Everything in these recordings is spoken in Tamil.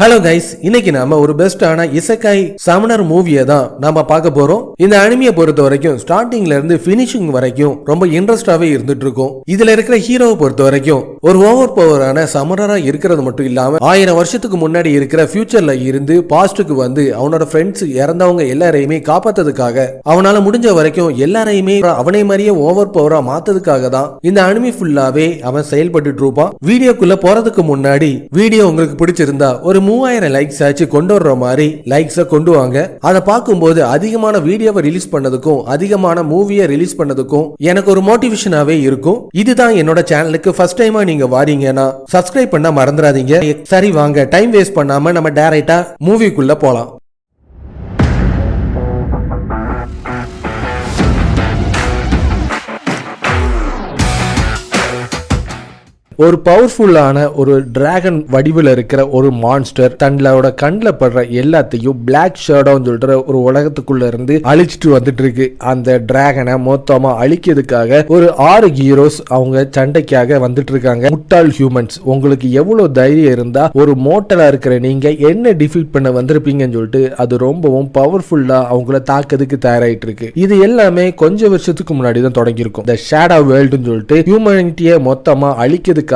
ஹலோ கைஸ், இன்னைக்கு நாம ஒரு பெஸ்டான இசக்காய் சமணர் மூவியை தான் நாம பார்க்க போறோம். இந்த அனிமியை பொறுத்த வரைக்கும் ஸ்டார்டிங்ல இருந்து பினிஷிங் வரைக்கும் ரொம்ப இன்ட்ரெஸ்டாவே இருந்துட்டு இருக்கும். இதுல இருக்கிற ஹீரோவை பொறுத்த வரைக்கும் ஒரு ஓவர் பவரான சமணரா இருக்கிறது மட்டும் இல்லாம 1000 வருஷத்துக்கு முன்னாடி இருக்கிற ஃபியூச்சர்ல இருந்து பாஸ்டுக்கு வந்து அவனோட ஃப்ரெண்ட்ஸ் இறந்தவங்க எல்லாரையுமே காப்பாத்ததுக்காக அவனால முடிஞ்ச வரைக்கும் எல்லாரையுமே அவனை மாதிரியே ஓவர் பவரா மாத்ததுக்காக தான் இந்த அனிமி ஃபுல்லாவே அவன் செயல்பட்டு இருப்பான். வீடியோக்குள்ள போறதுக்கு முன்னாடி வீடியோ உங்களுக்கு பிடிச்சிருந்தா ஒரு 3000 லைக்ஸ் ஆச்சு கொண்டு வர்ற மாதிரி லைக்ஸை கொண்டு வாங்க. அதை பார்க்கும்போது அதிகமான வீடியோவை ரிலீஸ் பண்ணதுக்கும் அதிகமான மூவியை ரிலீஸ் பண்ணதுக்கும் எனக்கு ஒரு மோட்டிவேஷனாவே இருக்கும். இதுதான் என்னோட சேனலுக்கு ஃபர்ஸ்ட் டைமா நீங்க வாரீங்கன்னா சப்ஸ்கிரைப் பண்ண மறந்துடாதீங்க. சரி வாங்க, டைம் வேஸ்ட் பண்ணாம நம்ம டைரக்டா மூவிக்குள்ள போலாம். ஒரு பவர்ஃபுல்லான ஒரு டிராகன் வடிவில் இருக்கிற ஒரு மான்ஸ்டர் தன்னோட கண்ணில் படுற எல்லாத்தையும் பிளாக் ஷேடோன்னு சொல்ற ஒரு உலகத்துக்குள்ள இருந்து அழிச்சிட்டு வந்துட்டு இருக்கு. அந்த டிராகனை மொத்தமா அழிக்கிறதுக்காக ஒரு 6 ஹீரோஸ் அவங்க சண்டைக்காக வந்துட்டு இருக்காங்க. முட்டாள் ஹியூமன்ஸ், உங்களுக்கு எவ்வளவு தைரியம் இருந்தா ஒரு மோட்டலா இருக்கிற நீங்க என்ன டிஃபீட் பண்ண வந்திருப்பீங்கன்னு சொல்லிட்டு அது ரொம்பவும் பவர்ஃபுல்லா அவங்கள தாக்குறதுக்கு தயாராயிட்டு இருக்கு. இது எல்லாமே கொஞ்சம் வருஷத்துக்கு முன்னாடி தான் தொடங்கியிருக்கும். இந்த ஷேடோ வேர்ல்டுன்னு சொல்லிட்டு ஹியூமனிட்டியை மொத்தமா அழிக்கிறதுக்கு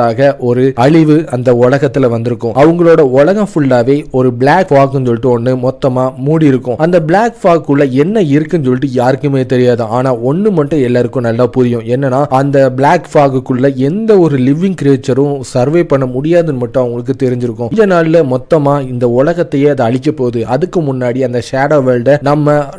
ஒரு அழிவு அந்த உலகத்துல வந்திருக்கும். அவங்களோட உலகம் ஃபுல்லாவே ஒரு பிளாக் ஃபாக்னு சொல்லிட்டு ஒண்ணு மொத்தமா மூடி இருக்கும். அந்த பிளாக் ஃபாக் உள்ள என்ன இருக்குன்னு சொல்லிட்டு யாருக்குமே தெரியாது. ஆனா ஒண்ணு மட்டும் எல்லாருக்கும் நல்லா புரியும். என்னன்னா அந்த பிளாக் ஃபாகுக்குள்ள எந்த ஒரு லிவிங் கிரியேச்சரும் சர்வே பண்ண முடியாதுன்னு மட்டும் அவங்களுக்கு தெரிஞ்சிருக்கும். கொஞ்ச நாள்ல மொத்தமா இந்த உலகத்தையே அதை அழிக்க போகுது. அதுக்கு முன்னாடி அந்த ஷேடோ வேர்ல்ட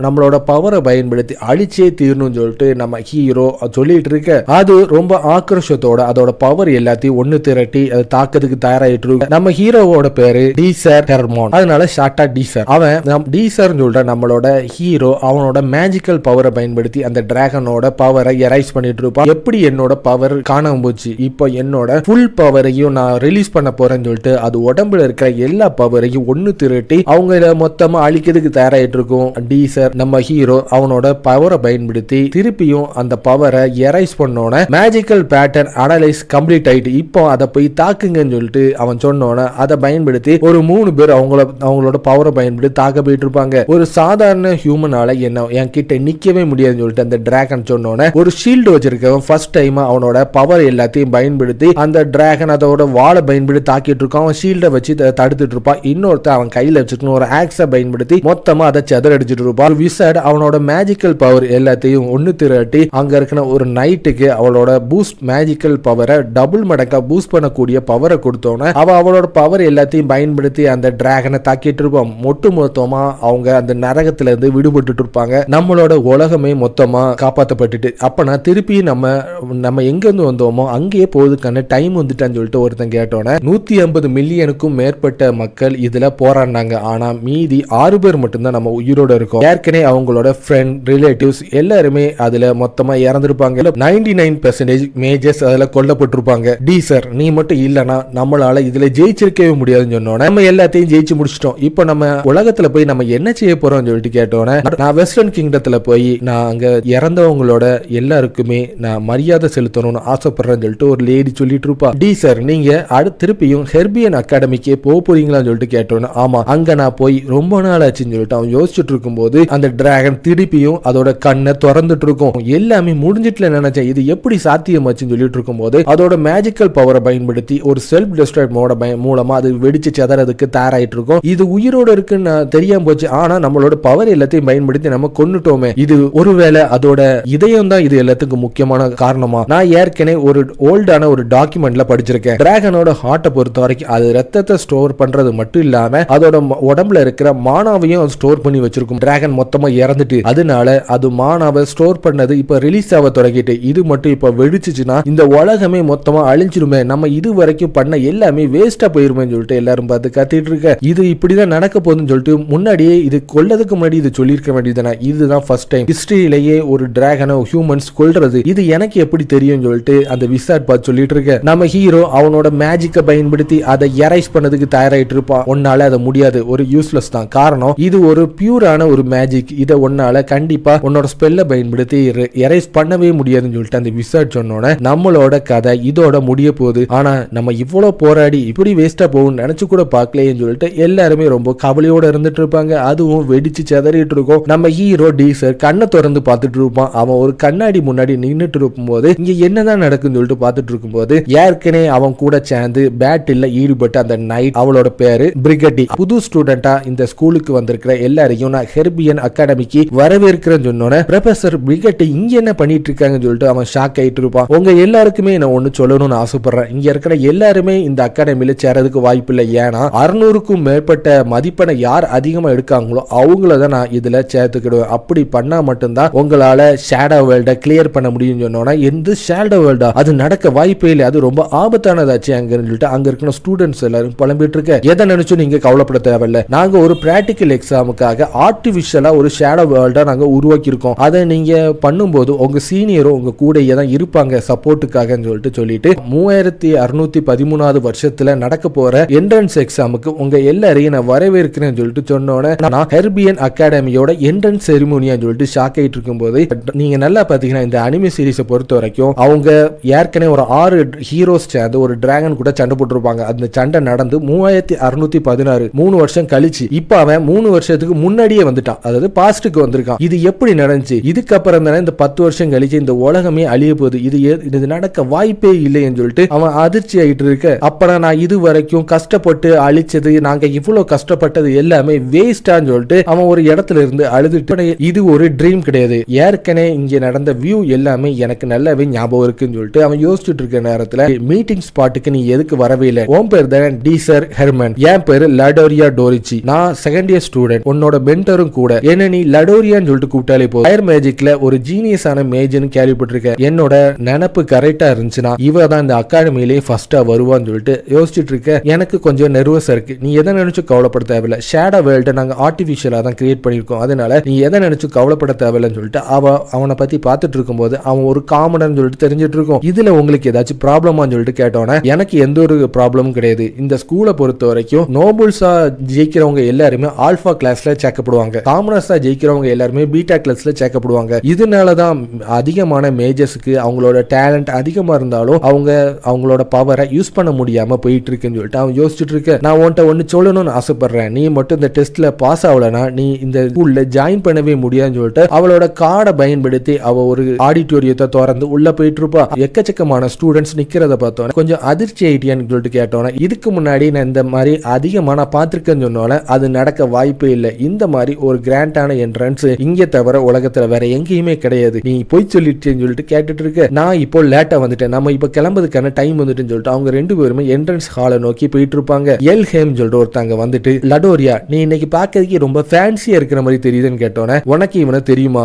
நம்மளோட பவரை பயன்படுத்தி அழிச்சே தீரணும்னு சொல்லிட்டு நம்ம ஹீரோ சொல்லிட்டு இருக்க அது ரொம்ப ஆக்ரோஷத்தோட அதோட பவர் எல்லாத்தையும் ஒன்னு திரட்டி அதை தாக்கிறதுக்கு தயாராயிட்டு இருக்கு. நம்ம ஹீரோவோட பேரு டீசர் ஹெர்மான், அதனால ஷார்ட்டா டீசர். அவன் டீசர் சொல்ற நம்மளோட ஹீரோ அவனோட மேஜிக்கல் பவரை பயன்படுத்தி அந்த டிராகனோட பவரை எரைஸ் பண்ணிட்டு இருப்பான். எப்படி என்னோட பவர் காணாம போச்சு, இப்போ என்னோட ஃபுல் பவரையும் நான் ரிலீஸ் பண்ண போறேன்னு சொல்லிட்டு அது உடம்புல இருக்கிற எல்லா பவரையும் ஒன்னு திரட்டி அவங்க மொத்தமா அழிக்கிறதுக்கு தயாராயிட்டு இருக்கும். டீசர் நம்ம ஹீரோ அவனோட பவரை பயன்படுத்தி திருப்பியும் அந்த பவரை எரைஸ் பண்ணோன மேஜிக்கல் பேட்டர்ன் அனலைஸ் கம்ப்ளீட் ஆயிட்டு இப்போ அதை போய் தாக்குங்கன்னு சொல்லிட்டு அவன் சொன்னோன அதை பயன்படுத்தி ஒரு 3 பேர் அவங்களோட பவரை பயன்படுத்தி தாக்க போயிட்டு இருப்பாங்க. ஒரு சாதாரண ஹியூமனால என் கிட்ட நிக்கவே முடியாதுன்னு சொல்லிட்டு அந்த டிராகன் சொன்னோன ஒரு ஷீல்டு வச்சிருக்கவன் ஃபர்ஸ்ட் டைம் அவனோட பவர் எல்லாத்தையும் பயன்படுத்தி அந்த டிராகன் அதோட வாளை பயன்படுத்தி தாக்கிட்டு இருக்கான். அவன் ஷீல்டை வச்சு தடுத்துட்டு இருப்பான். இன்னொருத்த அவன் கையில வச்சிருக்கணும் ஒரு ஆக்ஸை பயன்படுத்தி மொத்தமா அதை செதறடிச்சிட்டு இருப்பான். ஒரு விசார்ட் அவனோட மேஜிக்கல் பவர் எல்லாத்தையும் ஒன்னு திரட்டி அங்க இருக்கிற ஒரு நைட்டுக்கு அவளோட பூஸ்ட் மேஜிக்கல் பவரை டபுள் மடங்கா பூஸ்ட் பண்ணக்கூடிய பவரை கொடுத்தோன்னு அவளோட பவர் எல்லாத்தையும் பயன்படுத்தி அந்த டிராகனை தாக்கிட்டு இருப்பான். மொத்தமா அவங்க அந்த நரகத்துல இருந்து விடுபட்டு இருப்பாங்க. நம்மளோட உலகமே மொத்தமா காப்பாற்றப்பட்டுட்டு அப்பனா திருப்பி நம்ம எங்க இருந்து வந்தோமோ அங்கேயே போறதுக்கான டைம் வந்துட்டான்னு சொல்லிட்டு ஒருத்தன் கேட்டோன்னே 150 மில்லியனுக்கும் மேற்பட்ட மக்கள் இதுல போராடினாங்க. ஆனா மீதி 6 பேர் மட்டும்தான் நம்ம உயிரோட இருக்கோம். ஏற்கனவே அவங்களோட ஃப்ரெண்ட் ரிலேட்டிவ்ஸ் எல்லாருமே அதுல மொத்தமா இறந்திருப்பாங்க. 99% மேஜர்ஸ் அதுல கொல்லப்பட்டிருப்பாங்க. டீசர் நீ மட்டும் இல்லனா நம்மளால இதுல ஜெயிச்சிருக்கவே முடியாதுன்னு சொன்னோன்னே நம்ம எல்லாத்தையும் ஜெயிச்சு முடிச்சிட்டோம். இப்போ நம்ம உலகத்துல போய் நம்ம என்ன செய்ய போறோம்னு சொல்லிட்டு கேட்டோன்னே நான் வெஸ்டர்ன் கிங்டத்துல போய் நான் அங்க இறந்தவங்களோட எல்லாருக்குமே நான் மரியாதை செலுத்தணும்னு ஆசைப்படுறேன்னு சொல்லிட்டு ஒரு லேடி சொல்லிட்டு இருப்பா. டீசர் நீங்க அடுத்து திருப்பியும் ஹெர்பியன் அகாடமிக்கே போக போறீங்களான்னு சொல்லிட்டு கேட்டோன்னு ஆமா அங்க நான் போய் ரொம்ப நாள் ஆச்சுன்னு சொல்லிட்டு அவன் யோசிச்சுட்டு இருக்கும் போது அந்த டிராகன் திருப்பியும் அதோட கண்ணை திறந்துட்டு இருக்கும். எல்லாமே முடிஞ்சிட்டுல நினைச்சேன் இது எப்படி சாத்தியமாச்சுன்னு சொல்லிட்டு இருக்கும் போது அதோட மேஜிக்கல் பவரை பயன்படுத்தி ஒரு செல்ஃப் டிஸ்ட்ராக்ட் மோட மூலமா அது வெடிச்சு செதறதுக்கு தயாராயிட்டு இருக்கும். இது உயிரோட இருக்குன்னு தெரியாம போச்சு. ஆனா நம்மளோட பவர் எல்லாத்தையும் பயன்படுத்தி நம்ம கொன்னுட்டோமே, இது ஒருவேளை அதோட இதயம் தான் இது எல்லாத்துக்கும் முக்கியமான காரணமா? நான் ஏற்கனவே ஒரு ஓல்டான ஒரு டாக்குமெண்ட்ல படிச்சிருக்கேன். டிராகனோட ஹார்ட்டை பொறுத்த வரைக்கும் அது ரத்தத்தை ஸ்டோர் பண்றது மட்டும் இல்லாம அதோட உடம்புல இருக்கிற மானாவையும் ஸ்டோர் பண்ணி வச்சிருக்கும். டிராகன் மொத்தமா இறந்துட்டு அதனால அது மானாவை ஸ்டோர் பண்ணது இப்ப ரிலீஸ் ஆக தொடங்கிட்டு இது மட்டும் இப்ப வெடிச்சுச்சுன்னா இந்த உலகமே மொத்தமா அழிஞ்சிருமே, நம்ம இது வரைக்கும் பண்ண எல்லாமே வேஸ்டா போயிருமே சொல்லிட்டு எல்லாரும் பார்த்து கத்திட்டு இருக்க. இது இப்படிதான் நடக்க போகுதுன்னு சொல்லிட்டு முன்னாடியே இது கொல்லதுக்கு முன்னாடி இது சொல்லியிருக்க வேண்டியதுதானே. இதுதான் ஃபர்ஸ்ட் டைம் ஹிஸ்டரியிலேயே ஒரு டிராகனை ஹியூமன்ஸ் கொல்றது. இது எனக்கு எப்படி தெரியும் சொல்லிட்டு அந்த விசார்ட் பார்த்து சொல்லிட்டு இருக்க. நம்ம ஹீரோ அவனோட மேஜிக்கை பயன்படுத்தி அதை எரைஸ் பண்ணதுக்கு தயாராயிட்டு இருப்பான். ஒன்னால அதை முடியாது, ஒரு யூஸ்லெஸ் தான். காரணம் இது ஒரு பியூரான ஒரு மேஜிக். இதை ஒன்னால கண்டிப்பா உன்னோட ஸ்பெல்லை பயன்படுத்தி எரைஸ் பண்ணவே முடியாதுன்னு சொல்லிட்டு அந்த விசார்ட் சொன்னோட நம்மளோட கதை இதோட முடிய போகுது, ஆனா நம்ம இவ்வளவு போராடி இப்படி வேஸ்டா போகும் நினைச்சு கூட பார்க்கலையேன்னு சொல்லிட்டு எல்லாருமே ரொம்ப கவலையோட இருந்துட்டு இருப்பாங்க. அதுவும் வெடிச்சு செதறிட்டு இருக்கும். நம்ம ஹீரோ டீசர் கண்ணை திறந்து பார்த்துட்டு இருப்பான். அவன் ஒரு கண்ணாடி முன்னாடி நின்னுட்டு இருக்கும் போது இங்க என்னதான் நடக்குன்னு சொல்லிட்டு பார்த்துட்டு இருக்கும் போது ஏற்கனவே அவன் கூட சேர்ந்து பேட்டில் ஈடுபட்ட அந்த நைட், அவளோட பேரு பிரிகட்டி, புது ஸ்டூடெண்டா இந்த ஸ்கூலுக்கு வந்திருக்கிற எல்லாரையும் நான் ஹெர்பியன் அகாடமிக்கு வரவேற்கிறேன்னு சொன்னோன்னே ப்ரொஃபசர் பிரிகட்டி இங்க என்ன பண்ணிட்டு இருக்காங்கன்னு சொல்லிட்டு அவன் ஷாக் ஆயிட்டு இருப்பான். உங்க எல்லாருக்குமே நான் ஒண்ணு சொல்லணும்னு ஆசைப்படுறேன். இங்க இருக்கிற எல்லாருமே இந்த அகாடமியில சேரதுக்கு வாய்ப்பு இல்லை. ஏன்னா 600க்கும் மேற்பட்ட மதிப்பெண்ணை யார் அதிகமா எடுக்காங்களோ அவங்கள தான் நான் இதுல சேர்த்துக்கிடுவேன். அப்படி பண்ணா மட்டும்தான் உங்களால ஷேடோ வேர்ல்ட கிளியர் பண்ண முடியும் சொன்னோன்னா எந்த ஷேடோ வேர்ல்டா, அது நடக்க வாய்ப்பே இல்லை, அது ரொம்ப ஆபத்தானதாச்சு அங்கன்னு சொல்லிட்டு அங்க இருக்கிற ஸ்டூடெண்ட்ஸ் எல்லாரும் புலம்பிட்டு இருக்க. எதை நினைச்சும் நீங்க கவலைப்பட தேவையில்லை. நாங்க ஒரு பிராக்டிக்கல் எக்ஸாமுக்காக ஆர்டிபிஷியலா ஒரு ஷேடோ வேர்ல்டா நாங்க உருவாக்கி இருக்கோம். அதை நீங்க பண்ணும்போது உங்க சீனியரும் உங்க கூடயே தான் இருப்பாங்க சப்போர்ட்டுக்காக சொல்லிட்டு 3613வது வருஷத்துல நடக்க போற என்ட்ரன்ஸ் எக்ஸாமுக்கு உங்க எல்லாரையும் நான் வரவேற்கிறேன்னு சொல்லிட்டு சொன்னோன்னே நான் ஹெர்பியன் அகாடமியோட என்ட்ரன்ஸ் செரிமோனியா சொல்லிட்டு ஷாக் ஆயிட்டு இருக்கும் போது நீங்க நல்லா பாத்தீங்கன்னா இந்த அனிமே சீரிஸை பொறுத்த வரைக்கும் அவங்க ஏற்கனவே ஒரு 6 ஹீரோஸ் சேர்ந்து ஒரு டிராகன் கூட சண்டை போட்டுருப்பாங்க. அந்த சண்டை நடந்து 3616 3 வருஷம் கழிச்சு இப்ப அவன் 3 வருஷத்துக்கு முன்னாடியே வந்துட்டான், அதாவது பாஸ்டுக்கு வந்திருக்கான். இது எப்படி நடந்துச்சு? இதுக்கப்புறம் தானே இந்த 10 வருஷம் கழிச்சு இந்த உலகமே அழிய போகுது, இது நடக்க வாய்ப்பே இல்லைன்னு சொல்லிட்டு அவன் அதிர்ச்சி ஆயிட்டு இருக்க. அப்ப நான் இது வரைக்கும் கஷ்டப்பட்டு அழிச்சது, நாங்க இவ்வளவு கஷ்டப்பட்டது எல்லாமே வேஸ்டான்னு சொல்லிட்டு அவன் ஒரு இடத்துல இருந்து அழுதுட்டு, இது ஒரு ட்ரீம் கிடையாது, ஏற்கனவே இங்க நடந்த வியூ எல்லாமே எனக்கு நல்லாவே ஞாபகம் இருக்குன்னு சொல்லிட்டு அவன் யோசிச்சுட்டு இருக்க நேரத்துல மீட்டிங் ஸ்பாட்டுக்கு நீ எதுக்கு வரவே இல்லை? உன் பேர் தான் டீசர் ஹெர்மன், என் பேரு லடோரியா டோரிச்சி, நான் செகண்ட் இயர் ஸ்டூடெண்ட், உன்னோட மென்டரும் கூட. என்ன நீ லடோரியான்னு சொல்லிட்டு கூப்பிட்டாலே போதும். ஃபயர் மேஜிக்ல ஒரு ஜீனியஸான மேஜ்னு கேள்விப்பட்டிருக்கேன். என்னோட நினப்பு கரெக்டா இருந்துச்சுன்னா இவ தான் இந்த அகாடமியிலே ஃபர்ஸ்டா வருவான்னு சொல்லிட்டு யோசிச்சுட்டு இருக்க. எனக்கு கொஞ்சம் நர்வஸா இருக்கு. நீ எதை நினைச்சு கவலைப்பட தேவையில்லை. ஷேடோ வேர்ல்ட நாங்க ஆர்டிபிஷியலா தான் கிரியேட் பண்ணிருக்கோம், அதனால நீ எதை நினைச்சு கவலைப்பட தேவையில்லைன்னு சொல்லிட்டு அவனை பத்தி பார்த்துட்டு இருக்கும் போது அவன் ஒரு காமடன் சொல்லிட்டு தெரிஞ்சிட்டு இருக்கும். இதுல உங்களுக்கு ஏதாச்சும் ப்ராப்ளமான்னு சொல்லிட்டு கேட்டோன்னே எனக்கு எந்த ஒரு ப்ராப்ளமும் கிடையாது. இந்த ஸ்கூலை பொறுத்த வரைக்கும் நோபல்ஸா ஜெயிக்கிறவங்க எல்லாருமே ஆல்பா கிளாஸ்ல சேர்க்கப்படுவாங்க, காமனர்ஸா ஜெயிக்கிறவங்க எல்லாருமே பீட்டா கிளாஸ்ல சேர்க்கப்படுவாங்க. இதனாலதான் அதிகமான மேஜர்ஸ்க்கு அவங்களோட டேலண்ட் அதிகமா இருந்தாலும் அவங்களோட பவரை யூஸ் பண்ண முடியாம போயிட்டு இருக்குன்னு சொல்லிட்டு அவன் யோசிச்சுட்டு இருக்க. நான் உன்ட்ட ஒன்னு சொல்லணும்னு ஆசைப்படுறேன். நீ மட்டும் இந்த டெஸ்ட்ல பாஸ் ஆகலனா நீ இந்த ஸ்கூல்ல ஜாயின் பண்ணவே முடியாதுன்னு சொல்லிட்டு அவளோட கார்டை பயன்படுத்தி அவ ஒரு ஆடிட்டோரியத்தை திறந்து உள்ள போயிட்டு இருப்பா. எக்கச்சக்கமான ஸ்டூடெண்ட்ஸ் நிக்கிறத பார்த்தோன்னே கொஞ்சம் அதிர்ச்சி ஆயிட்டியான்னு சொல்லிட்டு கேட்டோன்னே, இதுக்கு முன்னாடி நான் இந்த மாதிரி அதிகமா நான் பார்த்திருக்கேன்னு சொன்னோன்னே அது நடக்க வாய்ப்பே இல்லை. இந்த மாதிரி ஒரு கிராண்டான என்ட்ரன்ஸ் இங்க தவிர உலகத்துல வேற எங்கேயுமே கிடையாது, நீ போய் சொல்லிட்டேன்னு சொல்லிட்டு கேட்டுட்டு இருக்க. நான் இப்போ லேட்டா வந்துட்டேன், நம்ம இப்போ கிளம்புறதுக்கான டைம் வந்துட்டுன்னு சொல்லிட்டு அவங்க ரெண்டு பேருமே என்ட்ரன்ஸ் ஹாலை நோக்கி போயிட்டு இருப்பாங்க. எல்ஹேம் சொல்லிட்டு ஒருத்தாங்க வந்துட்டு, லடோரியா நீ இன்னைக்கு பாக்கிறதுக்கு ரொம்ப ஃபேன்சியா இருக்கிற மாதிரி தெரியுதுன்னு கேட்டோன்னே, உனக்கு இவனை தெரியுமா?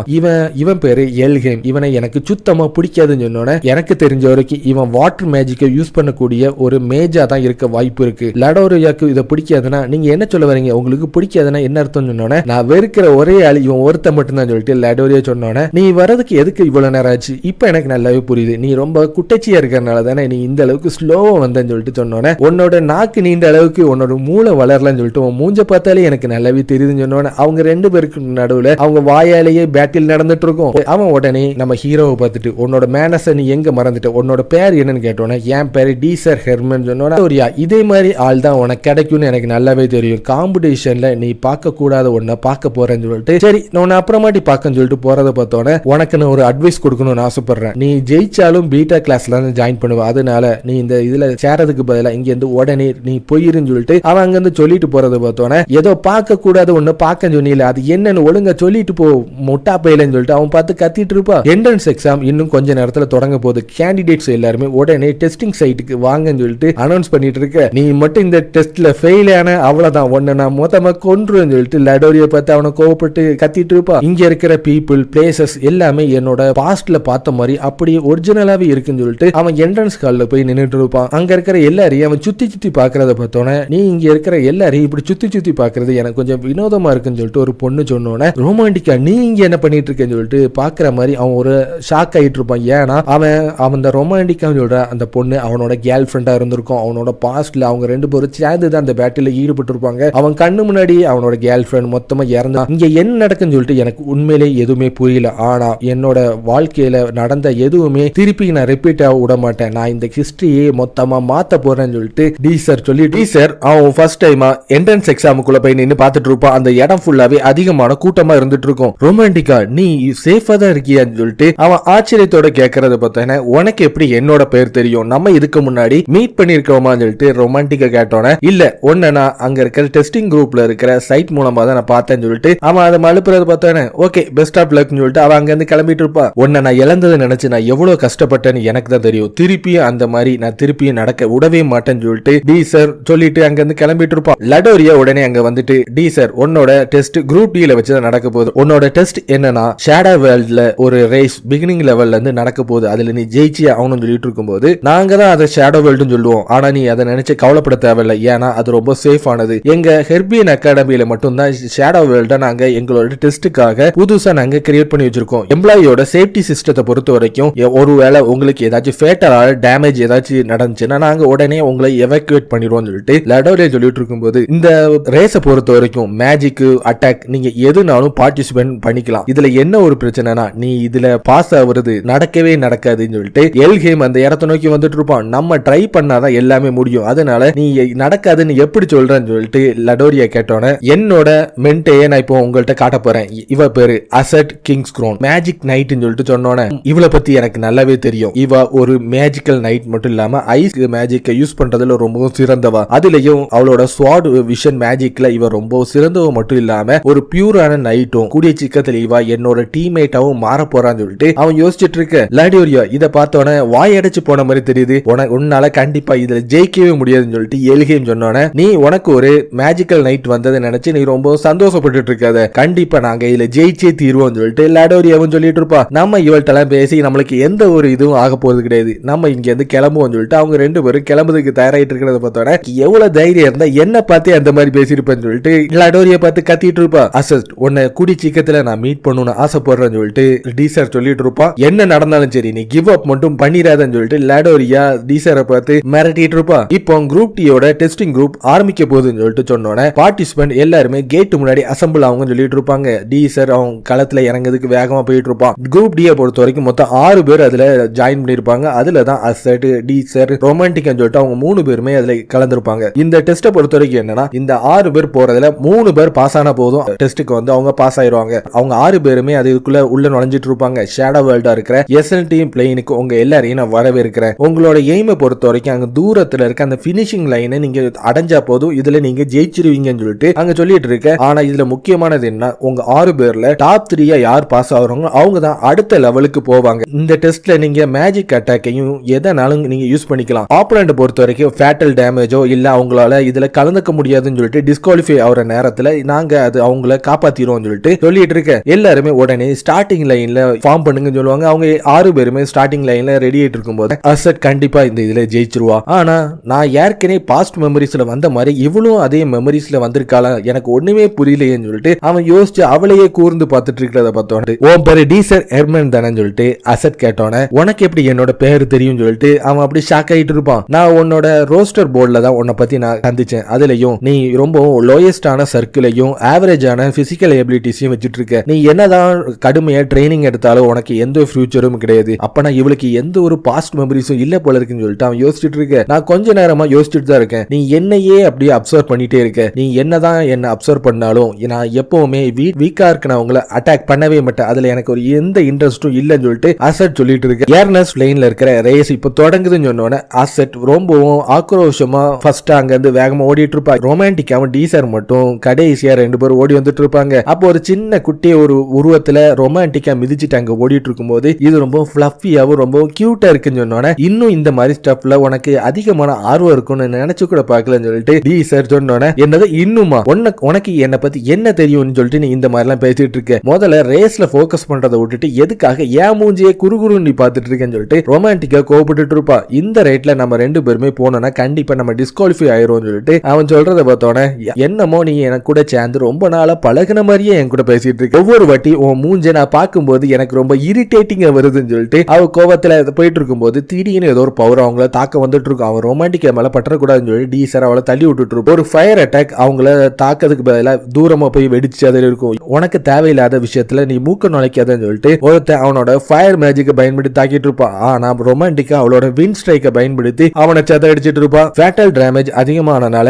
இவன் பேரு எல்ஹேம், இவனை எனக்கு சுத்தமா பிடிக்காதுன்னு சொன்னோன்னே, எனக்கு தெரிஞ்ச வரைக்கும் இவன் வாட்டர் மேஜிக்கை யூஸ் பண்ணக்கூடிய ஒரு மேஜா தான் இருக்க வாய்ப்பு இருக்கு. லடோரியாக்கு இதை பிடிக்காதுன்னா நீங்க என்ன சொல்ல வரீங்க? உங்களுக்கு பிடிக்காதுன்னா என்ன அர்த்தம் சொன்னோன்னே, நான் வெறுக்கிற ஒரே ஆள் இவன் ஒருத்த மட்டும் தான் சொல்லிட்டு லடோரியா சொன்னோன்னே, நீ வரதுக்கு எதுக்கு இவ்வளவு நேரம் ஆச்சு? இப்ப எனக்கு நல்லாவே புரியுது, நீ ரொம்ப குட்டச்சியா இருக்கிறனால தானே நீ இந்த அளவுக்கு ஸ்லோவா வந்தேன்னு சொல்லிட்டு சொன்னோன்னே, உன்னோட நாக்கு நீண்ட அளவுக்கு உன்னோட மூளை வளரலன்னு சொல்லிட்டு உன் மூஞ்ச பார்த்தாலே எனக்கு நல்லாவே தெரியுதுன்னு சொன்னோன்னே, அவங்க ரெண்டு பேருக்கு நடுவுல அவங்க வாயாலேயே பேட்டில் நடந்துட்டு இருக்கும். அவன் உடனே நம்ம ஹீரோவை பார்த்துட்டு, உன்னோட மேனஸை நீ எங்க மறந்துட்ட? உன்னோட பேர் என்னன்னு கேட்டோன்னே, என் பேரு டீசர் ஹெர்மன் சொன்னோன்னே, இதே மாதிரி ஆள் தான் உனக்கு கிடைக்கும்னு எனக்கு நல்லாவே தெரியும், காம்படிஷன்ல நீ பார்க்க கூடாத ஒன்ன பார்க்க போறேன்னு சொல்லிட்டு, சரி நான் உன்னை அப்புறமாட்டி பார்க்கன்னு சொல்லிட்டு போறதை பார்த்தோன்னே, உனக்கு நான் ஒரு அட்வைஸ் கொடுக்கணும்னு ஆசைப்படுறேன். நீ ஜெயிச்சாலும் பீட்டா கிளாஸ்ல ஜாயின் பண்ணுவ, அதனால நீ இந்த இதுல சேரதுக்கு பதிலாக இங்க இருந்து உடனே நீ போயிருன்னு சொல்லிட்டு அவன் அங்க இருந்து சொல்லிட்டு போறதை பார்த்தோன்னே, ஏதோ பார்க்க கூடாத ஒண்ணு பார்க்க சொன்னீல, அது என்னன்னு ஒழுங்கா சொல்லிட்டு போ முட்டா பையலன்னு சொல்லிட்டு அவன் பார்த்து கத்திட்டு இருப்பா. என்ட்ரன்ஸ் எக்ஸாம் இன்னும் கொஞ்ச நேரத்துல தொடங்க போகுது. கேண்டிடேட்ஸ் எல்லாருமே உடனே டெஸ்டிங் சைட்டுக்கு வாங்கன்னு சொல்லிட்டு அனௌன்ஸ் பண்ணிட்டு இருக்க. நீ மட்டும் இந்த டெஸ்ட்ல ஃபெயில் ஆன அவ்வளவுதான், உன்னை நான் மொத்தமா கொன்றுன்னு சொல்லிட்டு லடோரியை பார்த்து அவனை கோவப்பட்டு கத்திட்டு இருப்பா. இங்க இருக்கிற பீப்புள் பிளேசஸ் எல்லாமே என்னோட பாஸ்ட்ல பார்த்த மாதிரி அப்படியே ஒரிஜினலாவே இருக்குன்னு சொல்லிட்டு அவன் என்ட்ரன்ஸ் ஹால்ல போய் நின்னுட்டு இருப்பான். அங்க இருக்கிற எல்லாரையும் அவன் சுத்தி சுத்தி பாக்குறத பார்த்தோன்னே, நீ இங்க இருக்கிற எல்லாரையும் இப்படி சுத்தி சுத்தி பாக்குறது எனக்கு கொஞ்சம் வினோதமா இருக்குன்னு சொல்லிட்டு ஒரு பொண்ணு சொன்னோன்னே, ரொமான்டிக்கா நீ இங்க என்ன பண்ணிட்டு இருக்கேன்னு சொல்லிட்டு பாக்குற மாதிரி அவன் ஒரு ஷாக் ஆயிட்டு இருப்பான். ஏன்னா அவன் அந்த ரொமான்டிக்கான்னு சொல்ற அந்த பொண்ணு அவனோட கேர்ள் ஃப்ரெண்டா இருந்திருக்கும். அவனோட பாஸ்ட்ல அவங்க ரெண்டு பேரும் சேர்ந்து தான் அந்த பேட்டில் ஈடுபட்டு இருப்பாங்க. அவன் கண்ணு முன்னாடி அவனோட கேர்ள் ஃப்ரெண்ட் மொத்தமா இறந்தான். இங்க என்ன நடக்குன்னு சொல்லிட்டு எனக்கு உண்மையிலே எதுவுமே புரியல. ஆனா என்னோட வாழ்க்கையில நடந்த எதுவுமே திருப்பி நான் ரிப்பீட் ஆக விட மாட்டேன். நான் இந்த ஹிஸ்டரியே மொத்தமா மாத்த போறேன்னு சொல்லிட்டு டீசர் சொல்லி டீசர் அவன் ஃபர்ஸ்ட் டைமா என்ட்ரன்ஸ் எக்ஸாமுக்குள்ள போய் நின்று பார்த்துட்டு இருப்பான். அந்த இடம் ஃபுல்லாவே அதிகமான கூட்டமா இருந்துட்டு இருக்கும். ரொமான்டிக்கா நீ சேஃபா தான் இருக்கியான்னு சொல்லிட்டு அவன் ஆச்சரியத்தோட கேட்கறத பார்த்தேன். உனக்கு எப்படி என்னோட பேர் தெரியும், நம்ம இதுக்கு முன்னாடி மீட் பண்ணிருக்கோமான்னு சொல்லிட்டு ரொமான்டிக்கா கேட்டோன்னே இல்ல ஒன்னு நான் அங்க இருக்கிற டெஸ்டிங் குரூப்ல இருக்கிற சைட் மூலமா தான் நான் பார்த்தேன்னு சொல்லிட்டு அவன் அதை மழுப்புறது பார்த்தேன். ஓகே பெஸ்ட் ஆஃப் லக்னு சொல்லிட்டு அவன் அங்க இருந்து கிளம்பிட்டு இருப்பா. உன்னை நான் இழந்ததை நினைச்சு நான் எவ்வளவு கஷ்டப்பட்டேன்னு எனக்கு தான் தெரியும். திருப்பியும் அந்த மாதிரி நான் திருப்பியும் நடக்க விடவே மாட்டேன்னு சொல்லிட்டு டீசர் சொல்லிட்டு அங்க இருந்து கிளம்பிட்டு இருப்பான். லடோரியா உடனே அங்க வந்துட்டு டீசர் உன்னோட டெஸ்ட் குரூப் டி ல வச்சு நடக்க போகுது. உன்னோட டெஸ்ட் என்னன்னா ஷேடோ வேர்ல்ட்ல ஒரு ரேஸ் பிகினிங் லெவல்ல இருந்து நடக்க போகுது. அதுல நீ ஜெயிச்சி ஆகணும்னு சொல்லிட்டு இருக்கும்போது நாங்க தான் அதை ஷேடோ வேர்ல்டுன்னு சொல்லுவோம். ஆனா நீ அதை நினைச்சு கவலைப்பட தேவையில்லை. ஏன்னா அது ரொம்ப சேஃப் ஆனது. எங்க ஹெர்பியன் அகாடமியில மட்டும் தான் ஷேடோ வேர்ல்ட நாங்க எங்களோட டெஸ்ட்டுக்காக புதுசா நாங்க கிரியேட் பண்ணி வச்சிருக்கோம். எம்ப்ளாயோட சேஃப்டி சிஸ்டத்தை பொறுத்த வரைக்கும் ஒருவேளை உங்களுக்கு ஏதாச்சும் ஃபேட்டலால டேமேஜ் ஏதாச்சும் நடந்துச்சுன்னா நாங்க உடனே உங்களை எவாக்குவேட் பண்ணிடுவோம் சொல்லிட்டு லடோரியா சொல்லிட்டு இருக்கும்போது இந்த ரேஸை பொறுத்த வரைக்கும் மேஜிக் அட்டாக் நீங்க எதுனாலும் பார்ட்டிசிபேட் பண்ணிக்கலாம். இதுல என்ன ஒரு பிரச்சனைனா நீ இதுல பாஸ் ஆகுறது நடக்கவே நடக்காதுன்னு சொல்லிட்டு எல்ஹேம் அந்த இடத்தை நோக்கி வந்துட்டு இருப்பான். நம்ம ட்ரை பண்ணாதான் எல்லாமே முடியும். அதனால நீ நடக்காதுன்னு எப்படி சொல்றன்னு சொல்லிட்டு லடோரியா கேட்டோன்னே என்னோட மென்ட்டையே நான் இப்போ உங்கள்கிட்ட காட்ட போறேன். இவ பேரு அசட் கிங்ஸ் க்ரோன் மேஜிக் நைட்னு சொல்லிட்டு சொன்னோன்னே இவளை பத்தி எனக்கு நல்லாவே தெரியும். இவ ஒரு மேஜிக்கல் நைட் மட்டும் இல்லாம ஐஸ் மேஜிக்கை யூஸ் பண்றதுல ரொம்பவும் சிறந்தவா. அதுலயும் அவளோட ஸ்வாட் விஷன் மேஜிக்ல இவ ரொம்ப சிறந்தவ மட்டும் இல்லாம ஒரு பியூரான நைட்டும் கூடிய சிக்கத்துல இவ என்னோட டீம்மேட்டாவும் மாற போறான்னு சொல்லிட்டு அவன் யோசிச்சுட்டு இருக்க. லடோரியா இதை பார்த்தோன்னே வாய் அடைச்சு போன மாதிரி தெரியுது. உன்னால கண்டிப்பா இதுல ஜெயிக்கவே முடியாதுன்னு சொல்லிட்டு எல்ஹேம் சொன்னோன்னே நீ உனக்கு ஒரு மேஜிக்கல் நைட் வந்ததை நினைச்சு நீ ரொம்ப சந்தோஷப்பட்டு இருக்காத. கண்டிப்பா நாங்க இதுல ஜெயிச்சே தீர்வோம் சொல்லிட்டு லடோரியாவும் சொல்லிட்டு இருப்பா. நம்ம இவள்கிட்ட பேசி நம்மளுக்கு எந்த ஒரு இதுவும் ஆக போறது கிடையாது. நம்ம இங்க இருந்து கிளம்புவோம் சொல்லிட்டு அவங்க ரெண்டு பேரும் கிளம்புறதுக்கு தயாராயிட்டு இருக்கிறத பார்த்தோன்னே எவ்வளவு தைரியம் இருந்தா என்ன பார்த்தே அந்த மாதிரி பேசியிருப்பேன்னு சொல்லிட்டு லடோரியா பார்த்து கத்திட்டு இருப்பா. அசஸ்ட் உன்னை கூடி சீக்கிரத்துல நான் மீட் பண்ணணும்னு ஆசைப்படுறேன்னு சொல்லிட்டு டீசர் சொல்லிட்டு இருப்பான். என்ன நடந்தாலும் சரி நீ கிவ் அப் மட்டும் பண்ணிடாதன்னு சொல்லிட்டு லடோரியா டீசரை பார்த்து மிரட்டிட்டு இருப்பா. இப்போ குரூப் டியோட டெஸ்டிங் குரூப் ஆரம்பிக்க போகுதுன்னு சொல்லிட்டு சொன்னோன்னே பார்ட்டிசிபென்ட் எல்லாருமே கேட் முன்னாடி அசம்பிள் ஆகும் சொல்லிட்டு இருப்பாங்க. டீசர் அவங்க களத்துல இறங்குறதுக்கு வேகமா போயிட்டு இருப்பான். குரூப் டியை பொறுத்த வரைக்கும் மொத்தம் 6 பேர் அதுல ஜாயின் பண்ணிருப்பாங்க. அதுல தான் அசட் டீசர் ரொமான்டிக்னு சொல்லிட்டு அவங்க 3 பேருமே அதுல கலந்துருப்பாங்க. இந்த டெஸ்ட்டை பொறுத்த வரைக்கும் என்னன்னா இந்த 6 பேர் போறதுல 3 பேர் பாஸ் ஆனா போதும் டெஸ்ட்டுக்கு வந்து அவங்க பாஸ் ஆயிருவாங்க. அவங்க 6 பேருமே அதுக்குள்ள உள்ள நுழைஞ்சிட்டு இருப்பாங்க. ஷேடோ வேர்ல்டா இருக்கிற எஸ்எல்டி பிளேனுக்கு உங்க எல்லாரையும் நான் வரவேற்கிறேன். உங்களோட எய்மை பொறுத்த வரைக்கும் அங்க தூரத்துல இருக்க அந்த பினிஷிங் லைனை நீங்க அடைஞ்சா போதும் இதுல நீங்க ஜெயிச்சிருவீங்கன்னு சொல்லிட்டு அங்க சொல்லிட்டு இருக்க. ஆனா இதுல முக்கியமானது என்ன உங்க 6 பேர்ல டாப் 3 யார் பாஸ் ஆகுறாங்க அவங்க தான் அடுத்த லெவலுக்கு போவாங்க. இந்த டெஸ்ட்ல நீங்க மேஜிக் அட்டாக்கையும் எதனாலும் நீங்க யூஸ் பண்ணிக்கலாம். ஆப்போனன்ட் பொறுத்த வரைக்கும் ஃபேட்டல் டேமேஜோ இல்ல அவங்களால இதுல கலந்துக்க முடியாதுன்னு சொல்லிட்டு டிஸ்குவாலிஃபை ஆகிற நேரத்துல நாங்க அது அவங்கள காப்பாத்திரோம் சொல்லிட்டு இருக்க. எல்லாருமே உடனே ஸ்டார்டிங் லைன்ல ஃபார்ம் பண்ணுங்கன்னு சொல்லுவாங்க. அவங்க 6 பேருமே ஸ்டார்டிங் லைன்ல ரெடி ஆயிட்டு இருக்கும்போது அசட் கண்டிப்பா இந்த இதுல ஜெயிச்சிருவா. ஆனா நான் ஏற்கனவே பாஸ்ட் மெமரிஸ்ல வந்த மாதிரி இவளும் அதே மெமரிஸ்ல வந்திருக்காளா எனக்கு ஒண்ணுமே புரியலையேன்னு சொல்லிட்டு அவன் யோசிச்சு அவளையே கூர்ந்து பார்த்துட்டு இருக்கிறத பார்த்தோன்னு உன் பேரு டீசர் ஹெர்மன் தானே சொல்லிட்டு அசட் கேட்டோன்னே உனக்கு எப்படி என்னோட பேரு தெரியும் சொல்லிட்டு அவன் அப்படி ஷாக் ஆயிட்டு இருப்பான். நான் உன்னோட ரோஸ்டர் போர்ட்ல தான் உன்னை பத்தி நான் சந்திச்சேன். அதுலயும் நீ ரொம்ப லோயஸ்டான சர்க்கிளையும் ஆவரேஜான பிசிக்கல் எபிலிட்டிஸையும் வச்சுட்டு இருக்க. நீ என்னதான் கடுமையா ட்ரைனிங் எடுத்தாலும் உனக்கு எந்த ஃபியூச்சரும் கிடையாது. அப்ப நான் இவளுக்கு எந்த ஒரு பாஸ்ட் மெமரிஸும் இல்ல போல இருக்குன்னு சொல்லிட்டு அவன் யோசிச்சுட்டு இருக்க. நான் கொஞ்ச நேரமா யோசிச்சுட்டு தான் இருக்கேன். நீ என்னையே அப்படியே அப்சர்வ் பண்ணிட்டே இருக்க. நீ என்னதான் என்ன அப்சர்வ் பண்ணாலும் நான் எப்பவுமே வீக்கா இருக்கவங்கள அட்டாக் பண்ணவே மாட்டேன். அதுல எனக்கு ஒரு எந்த இன்ட்ரெஸ்டும் இல்லைன்னு சொல்லிட்டு அசட் சொல்லிட்டு இருக்கு. ஏர்னஸ் லைன்ல இருக்கிற ரேஸ் இப்ப தொடங்குதுன்னு சொன்னோன்னே அசட் ரொம்பவும் ஆக்ரோஷமா ஃபர்ஸ்ட் அங்க இருந்து வேகமா ஓடிட்டு இருப்பா. ரொமான்டிக்காவும் டீசர் மட்டும் கடைசியா 2 பேரும் ஓடி வந்துட்டு இருப்பாங்க. அப்போ ஒரு சின்ன குட்டி ஒரு உருவத்துல ரொமான்டிக்கா மிதிச்சுட்டு அங்க ஓடிட்டு இருக்கும்போது இது ரொம்ப ஃபிளஃபியாவும் ரொம்ப கியூட்டா இருக்குன்னு சொன்னோன்னே இன்னும் இந்த மாதிரி ஸ்டப்ல உனக்கு அதிகமான ஆர்வம் இருக்கும்னு நினைச்சு கூட பாக்கலன்னு சொல்லிட்டு டீசர் சொன்னோன்னே என்னது இன்னுமா உனக்கு என்ன பத்தி என்ன தெரியும்னு சொல்லிட்டு நீ இந்த மாதிரி எல்லாம் பேசிட்டு இருக்க. முதல்ல ரேஸ்ல போக்கஸ் பண்றதை விட்டுட்டு எதுக்காக ஏன் மூஞ்சியே குறுகுறு நீ பாத்துட்டு இருக்கேன்னு சொல்லிட்டு ரொமான்டிக்கா கோபப்பட்டு இருப்பா. இந்த ரேட்ல நம்ம 2 பேருமே போனோம்னா கண்டிப்பா நம்ம டிஸ்குவாலிஃபை ஆயிரும் சொல்லிட்டு அவன் சொல்றத பார்த்தோன்னே என்னமோ நீ எனக்கு கூட சேர்ந்து ரொம்ப நாளா பழகின மாதிரியே என் கூட பேசிட்டு இருக்க. ஒவ்வொரு வாட்டி உன் மூஞ்ச நான் பார்க்கும்போது எனக்கு ரொம்ப இரிட்டேட்டிங்கா வருதுன்னு சொல்லிட்டு அவ கோவத்துல போயிட்டு இருக்கும்போது திடீர்னு ஏதோ ஒரு பவர் அவங்கள தாக்க வந்துட்டு இருக்கும். அவன் ரொமான்டிக்கா மேல பற்றக்கூடாதுன்னு சொல்லி டீசர் அவளை தள்ளி விட்டுட்டு இருப்போம். ஒரு ஃபயர் அட்டாக் அவங்கள தாக்கிறதுக்கு பதிலா தூரமா போய் வெடிச்சு அதில் இருக்கும். உனக்கு தேவையில்லாத விஷயத்துல நீ மூக்க நுழைக்காதன்னு சொல்லிட்டு ஒருத்தன் அவனோட ஃபயர் மேஜிக்கை பயன்படுத்தி தாக்கிட்டு இருப்பான். ஆனா ரொமான்டிக் ரொமான்டிக்கா அவளோட வின் ஸ்ட்ரைக்கை பயன்படுத்தி அவனை சதடிச்சிட்டு இருப்பான். ஃபேட்டல் டேமேஜ் அதிகமானனால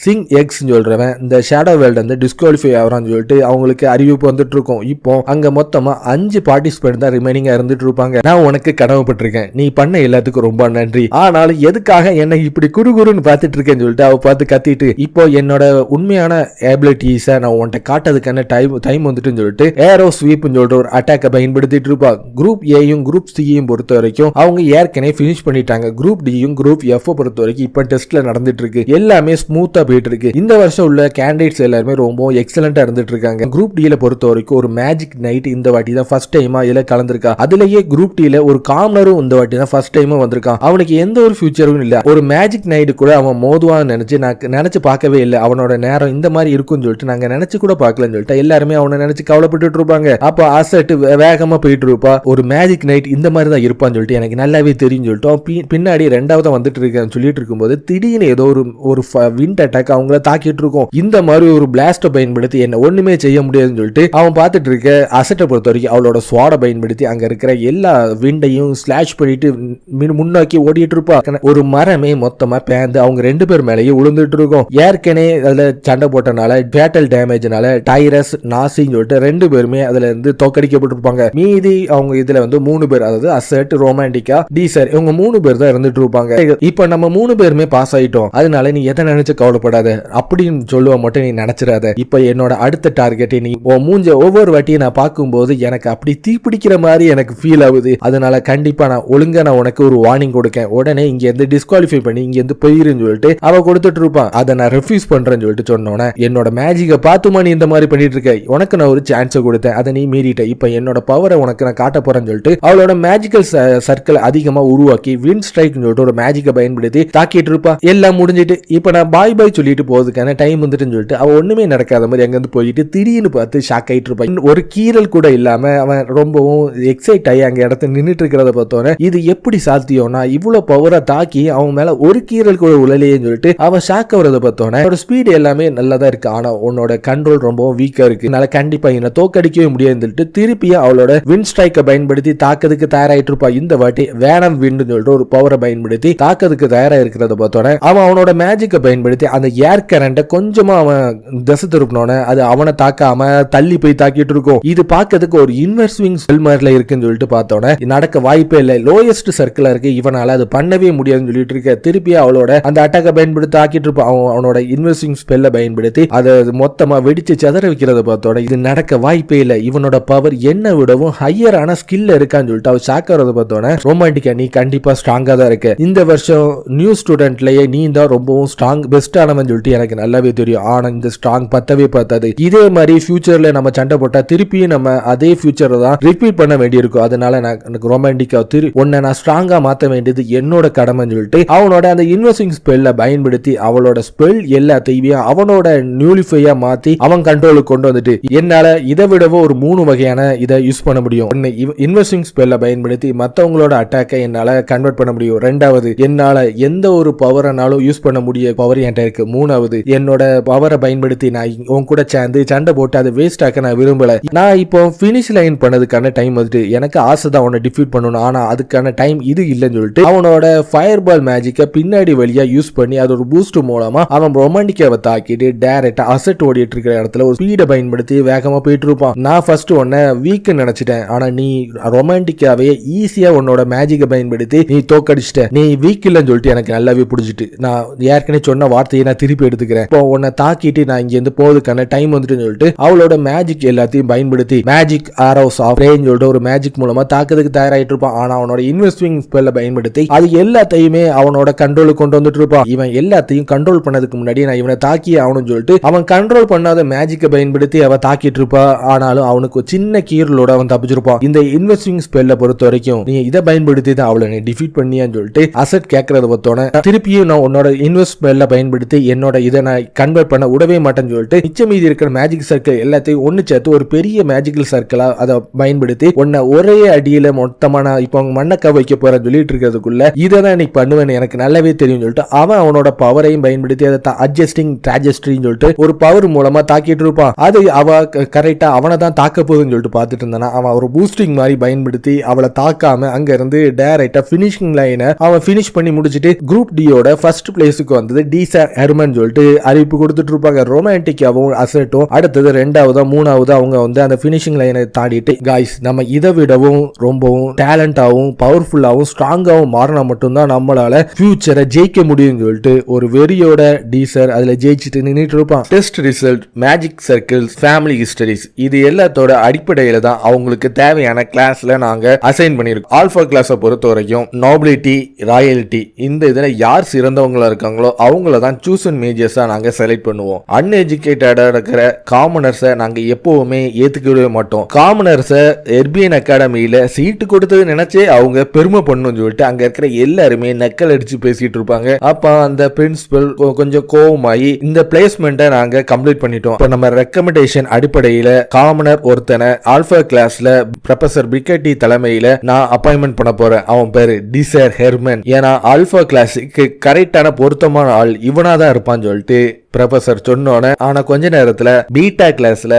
சிங் எக்ஸ் சொல்றவன் இந்த ஷேடோ வேர்ல்ட் வந்து டிஸ்குவாலிஃபை ஆகிறான்னு சொல்லிட்டு அவங்களுக்கு அறிவிப்பு வந்துட்டு இருக்கும். இப்போ அங்க மொத்தமா 5 பார்ட்டிசிபென்ட் தான் ரிமைனிங்கா இருந்துட்டு இருப்பாங்க. நான் உனக்கு கடமைப்பட்டிருக்கேன், நீ பண்ண எல்லாத்துக்கும் ரொம்ப நன்றி, ஆனாலும் எதுக்காக என்ன இப்படி குறுகுறுன்னு பார்த்துட்டு இருக்கேன்னு சொல்லிட்டு அவ பார்த்து கத்திட்டு, இப்போ என்னோட உண்மையான எபிலிட்டிஸை நான் உன்கிட்ட காட்டுறதுக்கான டைம் வந்துட்டுன்னு சொல்லிட்டு ஏரோ ஸ்வீப்னு சொல்லிட்டு ஒரு அட்டாக்கை பயன்படுத்திட்டு இருப்பா. குரூப் ஏயும் குரூப் சியும் பொறுத்த வரைக்கும் அவங்க ஏற்கனவே ஃபினிஷ் பண்ணிட்டாங்க. குரூப் டியும் குரூப் எஃப் பொறுத்த வரைக்கும் இப்போ டெஸ்ட்ல நடந்துட்டு இருக்கு. எல்லாமே ஸ்மூத்தா போயிட்டு இருக்கு. இந்த வருஷம் உள்ள கேண்டிடேட்ஸ் எல்லாருமே ரொம்ப எக்ஸலண்டா இருந்துட்டு இருக்காங்க. குரூப் டில பொறுத்த வரைக்கும் ஒரு மேஜிக் நைட் இந்த வாட்டி தான் ஃபர்ஸ்ட் டைமா இதுல கலந்துருக்கா. அதுலயே குரூப் டில ஒரு காமனரும் இந்த வாட்டி தான் ஃபர்ஸ்ட் டைமா வந்திருக்கான். அவனுக்கு எந்த ஒரு ஃபியூச்சரும் இல்ல. ஒரு மேஜிக் நைட் கூட அவன் மோதுவான்னு நினைச்சு பார்க்கவே இல்லை. அவனோட நேரம் இந்த மாதிரி இருக்குன்னு சொல்லிட்டு நாங்க நினைச்சு கூட பார்க்கலன்னு சொல்லிட்டு எல்லாருமே அவனை நினைச்சு கவலைப்பட்டு இருப்பாங்க. அப்போ அசட் வேகமா போயிட்டு இருப்பா. ஒரு மேஜிக் நைட் இந்த மாதிரி தான் இருப்பான்னு சொல்லிட்டு எனக்கு நல்லாவே தெரியும் சொல்லிட்டு பின்னாடி ரெண்டாவது வந்துட்டு இருக்கேன்னு சொல்லிட்டு இருக்கும்போது திடீர்னு ஏதோ ஒரு விண்ட் அட்டாக் அவங்கள தாக்கிட்டு இருக்கும். இந்த மாதிரி ஒரு பிளாஸ்ட பயன்படுத்தி என்ன ஒண்ணுமே செய்ய முடியாதுன்னு சொல்லிட்டு அவன் பார்த்துட்டு இருக்க அசட்டை பொறுத்த வரைக்கும் அவளோட ஸ்வாட பயன்படுத்தி அங்க இருக்கிற எல்லா விண்டையும் ஸ்லாஷ் பண்ணிட்டு முன்னோக்கி ஓடிட்டு இருப்பா. ஒரு மரமே மொத்தமா பேந்து அவங்க 2 பேர் மேலேயே விழுந்துட்டு இருக்கும். ஏற்கனவே அதுல சண்டை போட்டனால பேட்டல் டேமேஜ்னால டைரஸ் நாசின்னு சொல்லிட்டு 2 பேருமே அதுல இருந்து தோக்கடிக்கப்பட்டிருப்பாங்க. மீதி அவங்க இதுல வந்து 3 பேர், அதாவது அசட், ரொமான்டிக்கா, டீசர், இவங்க 3 பேர் தான் இருந்துட்டு இருப்பாங்க. இப்ப நம்ம 3 பேருமே பாஸ் ஆயிட்டோம், அதனால நீ எதை நினைச்சு கவலைப்படாத அப்படின்னு சொல்லுவ மட்டும் நீ நினைச்சிடாத. இப்ப என்னோட அடுத்த டார்கெட் நீ மூஞ்ச ஒவ்வொரு வாட்டியும் நான் பார்க்கும்போது எனக்கு அப்படி தீப்பிடிக்கிற மாதிரி எனக்கு ஃபீல் ஆகுது. அதனால கண்டிப்பா நான் உனக்கு ஒரு வார்னிங் கொடுக்கேன், உடனே இங்க இருந்து டிஸ்குவாலிஃபை பண்ணி இங்க இருந்து போயிருன்னு சொல்லிட்டு அவ கொடுத்துட்டு இருப்பான். அதை நான் ரெஃப்யூஸ் பண்றேன்னு சொல்லிட்டு சொன்னோன்னே, என்னோட மேஜிக்கை பார்த்துமா நீ இந்த மாதிரி பண்ணிட்டு இருக்க, உனக்கு நான் ஒரு சான்ஸ் கொடுத்தேன், அதை நீ மீறிட்ட, இப்ப என்னோட பவரை உனக்கு நான் காட்ட போறேன்னு சொல்லிட்டு அவளோட மேஜிக்கல் சர்க்கிள் அதிகமா உருவாக்கி வின் ஸ்ட்ரைக் சொல்லிட்டு ஒரு மேஜிக்கை பயன்படுத்தி தாக்கிட்டு இருப்பா. எல்லாம் முடிஞ்சிட்டு இப்ப நான் பாய் பாய் சொல்லிட்டு போறதுக்கான டைம் வந்துட்டுன்னு சொல்லிட்டு அவ ஒண்ணுமே நடக்காத மாதிரி அங்கிருந்து போயிட்டு திடீர்னு பார்த்து ஷாக் ஆயிட்டு இருப்பான். ஒரு கீரல் கூட இல்லாம அவன் ரொம்பவும் எக்ஸைட் ஆகி அங்க இடத்துல நின்றுட்டு இருக்கிறத பார்த்தோன்னே இது எப்படி சாத்தியம்னா இவ்வளவு பவரை தாக்கி அவன் மேல ஒரு கீரல் கூட உழலையேன்னு சொல்லிட்டு அவன் ஷாக் ஆகுறத பார்த்தோன்னே அவனோட ஸ்பீடு எல்லாமே நல்லதா இருக்கு, ஆனா உன்னோட கண்ட்ரோல் ரொம்பவும் வீக்கா இருக்கு, அதனால கண்டிப்பா என்ன தோக்கடிக்கவே முடியாதுன்னு சொல்லிட்டு திருப்பியும் அவளோட வின் ஸ்ட்ரைக்கை பயன்படுத்தி தாக்கிறதுக்கு தயாராயிட்டு இருப்பா. இந்த வாட்டி வேனம் வின்னு சொல்லிட்டு ஒரு பவரை பயன்படுத்தி தாக்கிறதுக்கு தயாரா இருக்கிறத பார்த்தோன்னே அவனோட மேஜிக்கை பயன்படுத்தி அந்த ஏர் கரண்ட கொஞ்சமா அவன் திசை திருப்பினோட அது அவனை தாக்காம தள்ளி போய் தாக்கிட்டு இருக்கும். இது பார்க்கறதுக்கு ஒரு இன்வெர்ஸ்விங் ஸ்பெல் மாதிரில இருக்குன்னு சொல்லிட்டு பார்த்தோன்னே நடக்க வாய்ப்பே இல்லை, லோயஸ்ட் சர்க்கிளா இருக்கு, இவனால அது பண்ணவே முடியாதுன்னு சொல்லிட்டு இருக்க. திருப்பி அவளோட அந்த அட்டாக்கை பயன்படுத்தி தாக்கிட்டு இருப்பான். அவனோட இன்வெர்ஸ்விங் ஸ்பெல்ல பயன்படுத்தி அதை மொத்தமா வெடிச்சு சதற வைக்கிறத பார்த்தோட இது நடக்க வாய்ப்பே இல்லை, இவனோட பவர் என்ன விடவும் ஹையரான ஸ்கில் இருக்கான்னு சொல்லிட்டு அவ சாக்கிறத பார்த்தோன்னே, ரொமான்டிக்கா நீ கண்டிப்பா ஸ்ட்ராங்கா தான் இருக்க, இந்த வருஷம் நியூ ஸ்டூடெண்ட்லயே நீ தான் ரொம்பவும் ஸ்ட்ராங் பெஸ்ட் ஆனவன் சொல்லிட்டு எனக்கு நல்லாவே தெரியும், ஆனா இந்த ஸ்ட்ராங் பத்தவே பார்த்தாது, இதே மாதிரி ஃபியூச்சர்ல நம்ம சண்டை போட்டா திருப்பியும் நம்ம அதே ஃபியூச்சர் தான் ரிப்பீட் பண்ண வேண்டியிருக்கும், அதனால எனக்கு ரொமான்டிக்கா உன்னை நான் ஸ்ட்ராங்கா மாத்த வேண்டியது என்னோட கடமைன்னு சொல்லிட்டு அவனோட அந்த இன்வெர்சிங் ஸ்பெல்ல பயன்படுத்தி அவளோட ஸ்பெல் எல்லாத்தையுமே அவனோட நியூலிஃபையா மாத்தி அவன் கண்ட்ரோலுக்கு கொண்டு வந்துட்டு என்னால இதை விடவோ ஒரு 3 வகையான இதை யூஸ் பண்ண முடியும். இன்வெர்சிங் ஸ்பெல்ல பயன்படுத்தி மத்தவங்களோட அட்டாக்கை என்னால கன்வெர்ட் பண்ண முடியும். 2வது என்னால எந்த ஒரு பவர்னாலும் யூஸ் பண்ண முடிய பவர் என்கிட்ட இருக்கு. 3வது என்னோட பவரை பயன்படுத்தி நான் உன் கூட சேர்ந்து சண்டை போட்டு அதை வேஸ்ட் ஆக்க நான் விரும்பல. நான் இப்போ பினிஷ் லைன் பண்ணதுக்கான டைம் வந்துட்டு எனக்கு ஆசை தான் அவனை டிஃபீட் பண்ணணும், ஆனா அதுக்கான டைம் இது இல்லைன்னு சொல்லிட்டு அவனோட ஃபயர் பால் மேஜிக்கை பின்னாடி வழியா யூஸ் பண்ணி அது ஒரு பூஸ்ட் மூலமா அவன் ரொமான்டிக்காவை தாக்கிட்டு டைரக்டா அசட் ஓடிட்டு இருக்கிற இடத்துல ஒரு ஸ்பீடை பயன்படுத்தி வேகமா போயிட்டு இருப்பான். நான் ஃபர்ஸ்ட் உன்னை வீக் நினைச்சிட்டேன், ஆனா நீ ரொமான்டிக்காவே ஈஸியா உன்னோட மேஜிக்கை பயன்படுத்தி நீ தோக்கடிச்சிட்ட, நீ வீக் இல்லைன்னு சொல்லிட்டு எனக்கு நல்லாவே பிடிச்சிட்டு நான் ஏற்கனவே சொன்ன வார்த்தையை நான் திருப்பி எடுத்துக்கிறேன். இப்போ உன்னை தாக்கிட்டு நான் இங்க இருந்து போறதுக்கான டைம் வந்துட்டு சொல்லிட்டு அவளோட மேஜிக் எல்லாத்தையும் பயன்படுத்தி மேஜிக் ஆரோஸ் ஆஃப் ரேஞ்ச் சொல்லிட்டு ஒரு மேஜிக் மூலமா தாக்குறதுக்கு தயாராயிட்டு இருப்பான். ஆனா அவனோட இன்வெஸ்டிங் ஸ்பெல்ல பயன்படுத்தி அது எல்லாத்தையுமே அவனோட கண்ட்ரோலுக்கு கொண்டு வந்துட்டு இருப்பான். இவன் எல்லாத்தையும் கண்ட்ரோல் பண்ணதுக்கு முன்னாடி நான் இவனை தாக்கி ஆகணும்னு சொல்லிட்டு அவன் கண்ட்ரோல் பண்ணாத மேஜிக்கை பயன்படுத்தி அவன் தாக்கிட்டு இருப்பா. ஆனாலும் அவனுக்கு சின்ன கீரலோட அவன் தப்பிச்சிருப்பான். இந்த இன்வெஸ்டிங் ஸ்பெல்ல பொறுத்த வரைக்கும் நீ இதை பயன்படுத்தி தான் அவளை நீ டிஃபீட் பண்ணியான்னு சொல்லிட்டு அசட் கேட்கறத பார்த்தோன்னே திருப்பியும் நான் உன்னோட இன்வெஸ்ட் ஸ்பெல்ல பயன்படுத்தி என்னோட இதை நான் கன்வெர்ட் பண்ண விடவே மாட்டேன்னு சொல்லிட்டு மிச்சம் மீதி இருக்கிற மேஜிக் சர்க்கிள் எல்லாத்தையும் ஒன்னு சேர்த்து ஒரு பெரிய மேஜிக்கல் சர்க்கிளா அதை பயன்படுத்தி உன்னை ஒரே அடியில மொத்தமான இப்போ மண்ணக்க வைக்க போறேன்னு சொல்லிட்டு இருக்கிறதுக்குள்ள இதை தான் நீ பண்ணுவேன்னு எனக்கு நல்லாவே தெரியும் சொல்லிட்டு அவனோட பவரையும் பயன்படுத்தி அதை அட்ஜஸ்டிங் ட்ராஜெஸ்டரின்னு சொல்லிட்டு ஒரு பவர் மூலமா தாக்கிட்டு இருப்பான். அது அவ கரெக்டா அவனை தான் தாக்க போகுதுன்னு சொல்லிட்டு பார்த்துட்டு இருந்தானா அவன் ஒரு பூஸ்டிங் மாதிரி பயன்படுத்தி அவளை தாக்காம அங்க இருந்து டைரக்டா பினிஷிங் லைனை அவன் பினிஷ் பண்ணி முடிச்சிட்டு குரூப் டியோட ஃபர்ஸ்ட் பிளேஸுக்கு வந்தது டிசர் ஹெர்மன் சொல்லிட்டு அறிவிப்பு கொடுத்துட்டு இருப்பாங்க. ரொமான்டிக்காவும் அசட்டும் அடுத்தது 2வது 3வது அவங்க வந்து அந்த பினிஷிங் லைனை தாண்டிட்டு காய்ஸ் நம்ம இதை விடவும் ரொம்பவும் டேலண்டாவும் பவர்ஃபுல்லாவும் ஸ்ட்ராங்காவும் மாறினா மட்டும்தான் நம்மளால ஃபியூச்சரை ஜெயிக்க முடியும்னு சொல்லிட்டு ஒரு வெறியோட டீசர் அதுல ஜெயிச்சுட்டு நின்றுட்டு இருப்பான். Test result, magic circles, family histories இது எல்லாத்தோட அடிப்படையில தான் அவங்களுக்கு தேவையான கிளாஸ்ல நாங்க அசைன் பண்ணிருக்கோம். ஆல்பா கிளாஸை பொறுத்த வரைக்கும் நோபிலிட்டி, ராயல்டி இந்த இதுல யார் சிறந்தவங்களா இருக்காங்களோ அவங்கள தான் சூஸ் அண்ட் மேஜர்ஸா நாங்க செலக்ட் பண்ணுவோம். அன்எஜுகேட்டடா இருக்கிற காமனர்ஸை நாங்க எப்பவுமே ஏத்துக்கவே மாட்டோம். காமனர்ஸை எர்பியன் அகாடமியில சீட்டு கொடுத்தது நினைச்சே அவங்க பெருமை பண்ணணும்னு சொல்லிட்டு அங்க இருக்கிற எல்லாருமே நக்கல் அடிச்சு பேசிட்டு இருப்பாங்க. அப்ப அந்த பிரின்சிபல் கொஞ்சம் கோவமாயி இந்த பிளேஸ்மெண்ட்டை நாங்க கம்ப்ளீட் பண்ணிட்டோம். இப்ப நம்ம ரெக்கமெண்டேஷன் அடிப்படையில காமனர் ஒருத்தனை ஆல்பா கிளாஸ்ல ப்ரொஃபசர் பிக்கட்டி தலைமையில நான் அப்பாயின்மெண்ட் பண்ண போறேன். அவன் பேரு டிசர் ஹெர்மன். ஏன்னா ஆல்பா கிளாஸுக்கு கரெக்டான பொருத்தமான ஆள் இவனாதான் இருப்பான்னு சொல்லிட்டு ப்ரொஃபசர் சொன்னோன்னே ஆனா கொஞ்ச நேரத்துல பீட்டா கிளாஸ்ல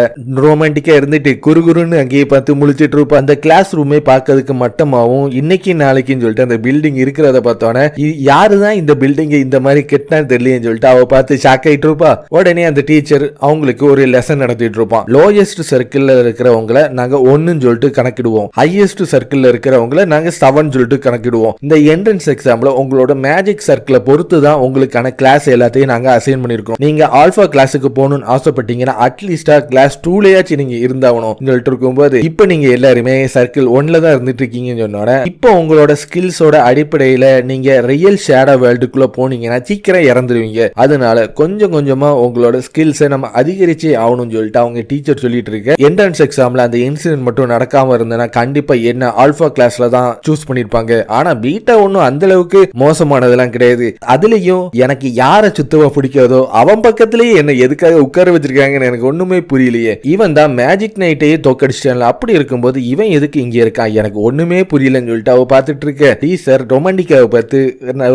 ரொமான்டிக்கா இருந்துட்டு குறுகுறுன்னு அங்கேயே பார்த்து முழிச்சிட்டு இருப்பா. அந்த கிளாஸ் ரூமே பார்க்கறதுக்கு மட்டமாவும் இன்னைக்கு நாளைக்குன்னு சொல்லிட்டு அந்த பில்டிங் இருக்கிறத பார்த்தோன்னே யாருதான் இந்த பில்டிங் இந்த மாதிரி கெட்டான்னு தெரியலன்னு சொல்லிட்டு அவ பார்த்து ஷாக் ஆயிட்டு இருப்பா. உடனே அந்த டீச்சர் அவங்களுக்கு ஒரு லெசன் நடத்திட்டு இருப்பான். லோயஸ்ட் சர்க்கிள்ல இருக்கிறவங்களை நாங்க 1ன்னு சொல்லிட்டு கணக்கிடுவோம், ஹையஸ்ட் சர்க்கிள்ல இருக்கிறவங்களை நாங்க 7 சொல்லிட்டு கணக்கிடுவோம். இந்த என்ட்ரன்ஸ் எக்ஸாம்ல உங்களோட மேஜிக் சர்க்கிளை பொறுத்து தான் உங்களுக்கான கிளாஸ் எல்லாத்தையும் நாங்க அசைன் பண்ணிருக்கோம். நீங்க ஆல்பா கிளாஸுக்கு போகணும்னு ஆசைப்பட்டீங்கன்னா அட்லீஸ்டா கிளாஸ் 2லயாச்சும் நீங்க இருந்தாகணும் சொல்லிட்டு இருக்கும்போது இப்ப நீங்க எல்லாருமே சர்க்கிள் 1ல தான் இருந்துட்டு இருக்கீங்கன்னு சொன்னோட இப்போ உங்களோட ஸ்கில்ஸோட அடிப்படையில நீங்க ரியல் ஷேடோ வேர்ல்டுக்குள்ள போனீங்கன்னா சீக்கிரம் இறந்துருவீங்க. அதனால கொஞ்சம் கொஞ்சமா உங்களோட ஸ்கில்ஸை நம்ம அதிகரிச்சே ஆகணும்னு சொல்லிட்டு அவங்க டீச்சர் சொல்லிட்டு இருக்க. என்ட்ரன்ஸ் எக்ஸாம்ல அந்த இன்சிடென்ட் மட்டும் நடக்காம இருந்தேன்னா கண்டிப்பா என்ன ஆல்பா கிளாஸ்ல தான் சூஸ் பண்ணிருப்பாங்க. ஆனா பீட்டா ஒன்னும் அந்த அளவுக்கு மோசமானதெல்லாம் கிடையாது. அதுலயும் எனக்கு யாரை சுத்தமா பிடிக்காதோ அவன் பக்கத்திலேயே என்ன எதுக்காக உட்கார வச்சிருக்காங்கன்னு எனக்கு ஒண்ணுமே புரியலையே. இவன் தான் மேஜிக் நைட்டையே தோக்கடிச்சிட்டான்ல, அப்படி இருக்கும்போது இவன் எதுக்கு இங்க இருக்கான் எனக்கு ஒண்ணுமே புரியலன்னு சொல்லிட்டு அவ பார்த்துட்டு இருக்க. டீசர் ரொமான்டிக்காவை பார்த்து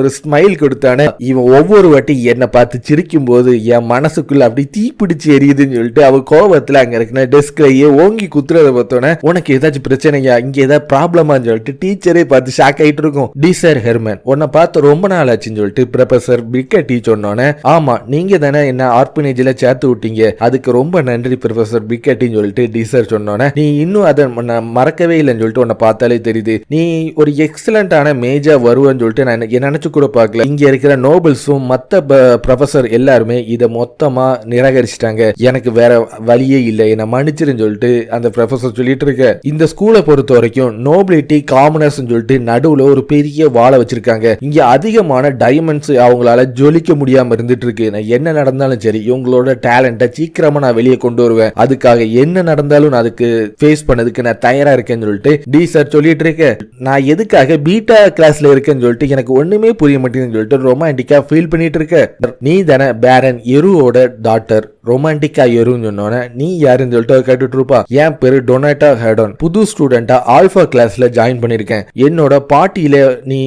ஒரு ஸ்மைல் கொடுத்தானே, இவன் ஒவ்வொரு வாட்டி என்னை பார்த்து சிரிக்கும் போது என் மனசுக்குள்ள அப்படி தீப்பிடிச்சு எரியுதுன்னு சொல்லிட்டு அவ கோபத்துல அங்க இருக்கிற டெஸ்க்லயே ஓங்கி குத்துறத பார்த்தோன்னே உனக்கு ஏதாச்சும் பிரச்சனையா, இங்க ஏதாவது ப்ராப்ளமான்னு சொல்லிட்டு டீச்சரே பார்த்து ஷாக் ஆயிட்டு இருக்கும். டீசர் ஹெர்மன் உன்னை பார்த்து ரொம்ப நாள் ஆச்சுன்னு சொல்லிட்டு ப்ரொஃபசர் பிக்கட்டி சொன்னோன்னே, ஆமா நீங்க தானே என்ன ஆர்பனேஜ்ல சேர்த்து விட்டீங்க, அதுக்கு ரொம்ப நன்றி ப்ரொஃபசர் பிக்கட்டின்னு சொல்லிட்டு டீசர் சொன்னோன்னே, நீ இன்னும் அதை மறக்கவே இல்லைன்னு சொல்லிட்டு உன்னை பார்த்தாலே தெரியுது, நீ ஒரு எக்ஸலண்டான மேஜா வருவன்னு சொல்லிட்டு நான் நினைச்சு கூட பார்க்கல. இங்க இருக்கிற நோபல்ஸும் மத்த ப்ரொஃபசர் எல்லாருமே இதை மொத்தமா நிராகரிச்சிட்டாங்க, எனக்கு வேற வழியே இல்லை, என்ன மன்னிச்சிருன்னு சொல்லிட்டு அந்த ப்ரொஃபசர் சொல்லிட்டு இருக்க. இந்த ஸ்கூலை பொறுத்த வரைக்கும் நோபிலிட்டி காமனர்ஸ் சொல்லிட்டு நடுவுல ஒரு பெரிய வாழை வச்சிருக்காங்க. இங்க அதிகமான டைமண்ட்ஸ் அவங்களால ஜொலிக்க முடியாம இருந்துட்டு இருக்கு. என்ன நடந்தாலும் சரி இவங்களோட டேலண்ட்டை சீக்கிரமா நான் வெளியே கொண்டு வருவேன், அதுக்காக என்ன நடந்தாலும் நான் அதுக்கு ஃபேஸ் பண்ணதுக்கு நான் தயாரா இருக்கேன்னு சொல்லிட்டு டீசர் சொல்லிட்டு இருக்கேன். நான் எதுக்காக பீட்டா கிளாஸ்ல இருக்கேன்னு சொல்லிட்டு எனக்கு ஒண்ணுமே புரிய மாட்டேங்குதுன்னு சொல்லிட்டு ரொமான்டிக்கா ஃபீல் பண்ணிட்டு இருக்க. நீ தானே பேரன் எருவோட டாட்டர், ரொமான்டிக்கா எருன்னு சொன்னோன்னே நீ யாருன்னு சொல்லிட்டு கேட்டுட்டு இருப்பா. என் பேரு டொனாட்டா ஹெர்டன், புது ஸ்டூடெண்டா ஆல்பா கிளாஸ்ல ஜாயின் பண்ணிருக்கேன், என்னோட பார்ட்டியில நீ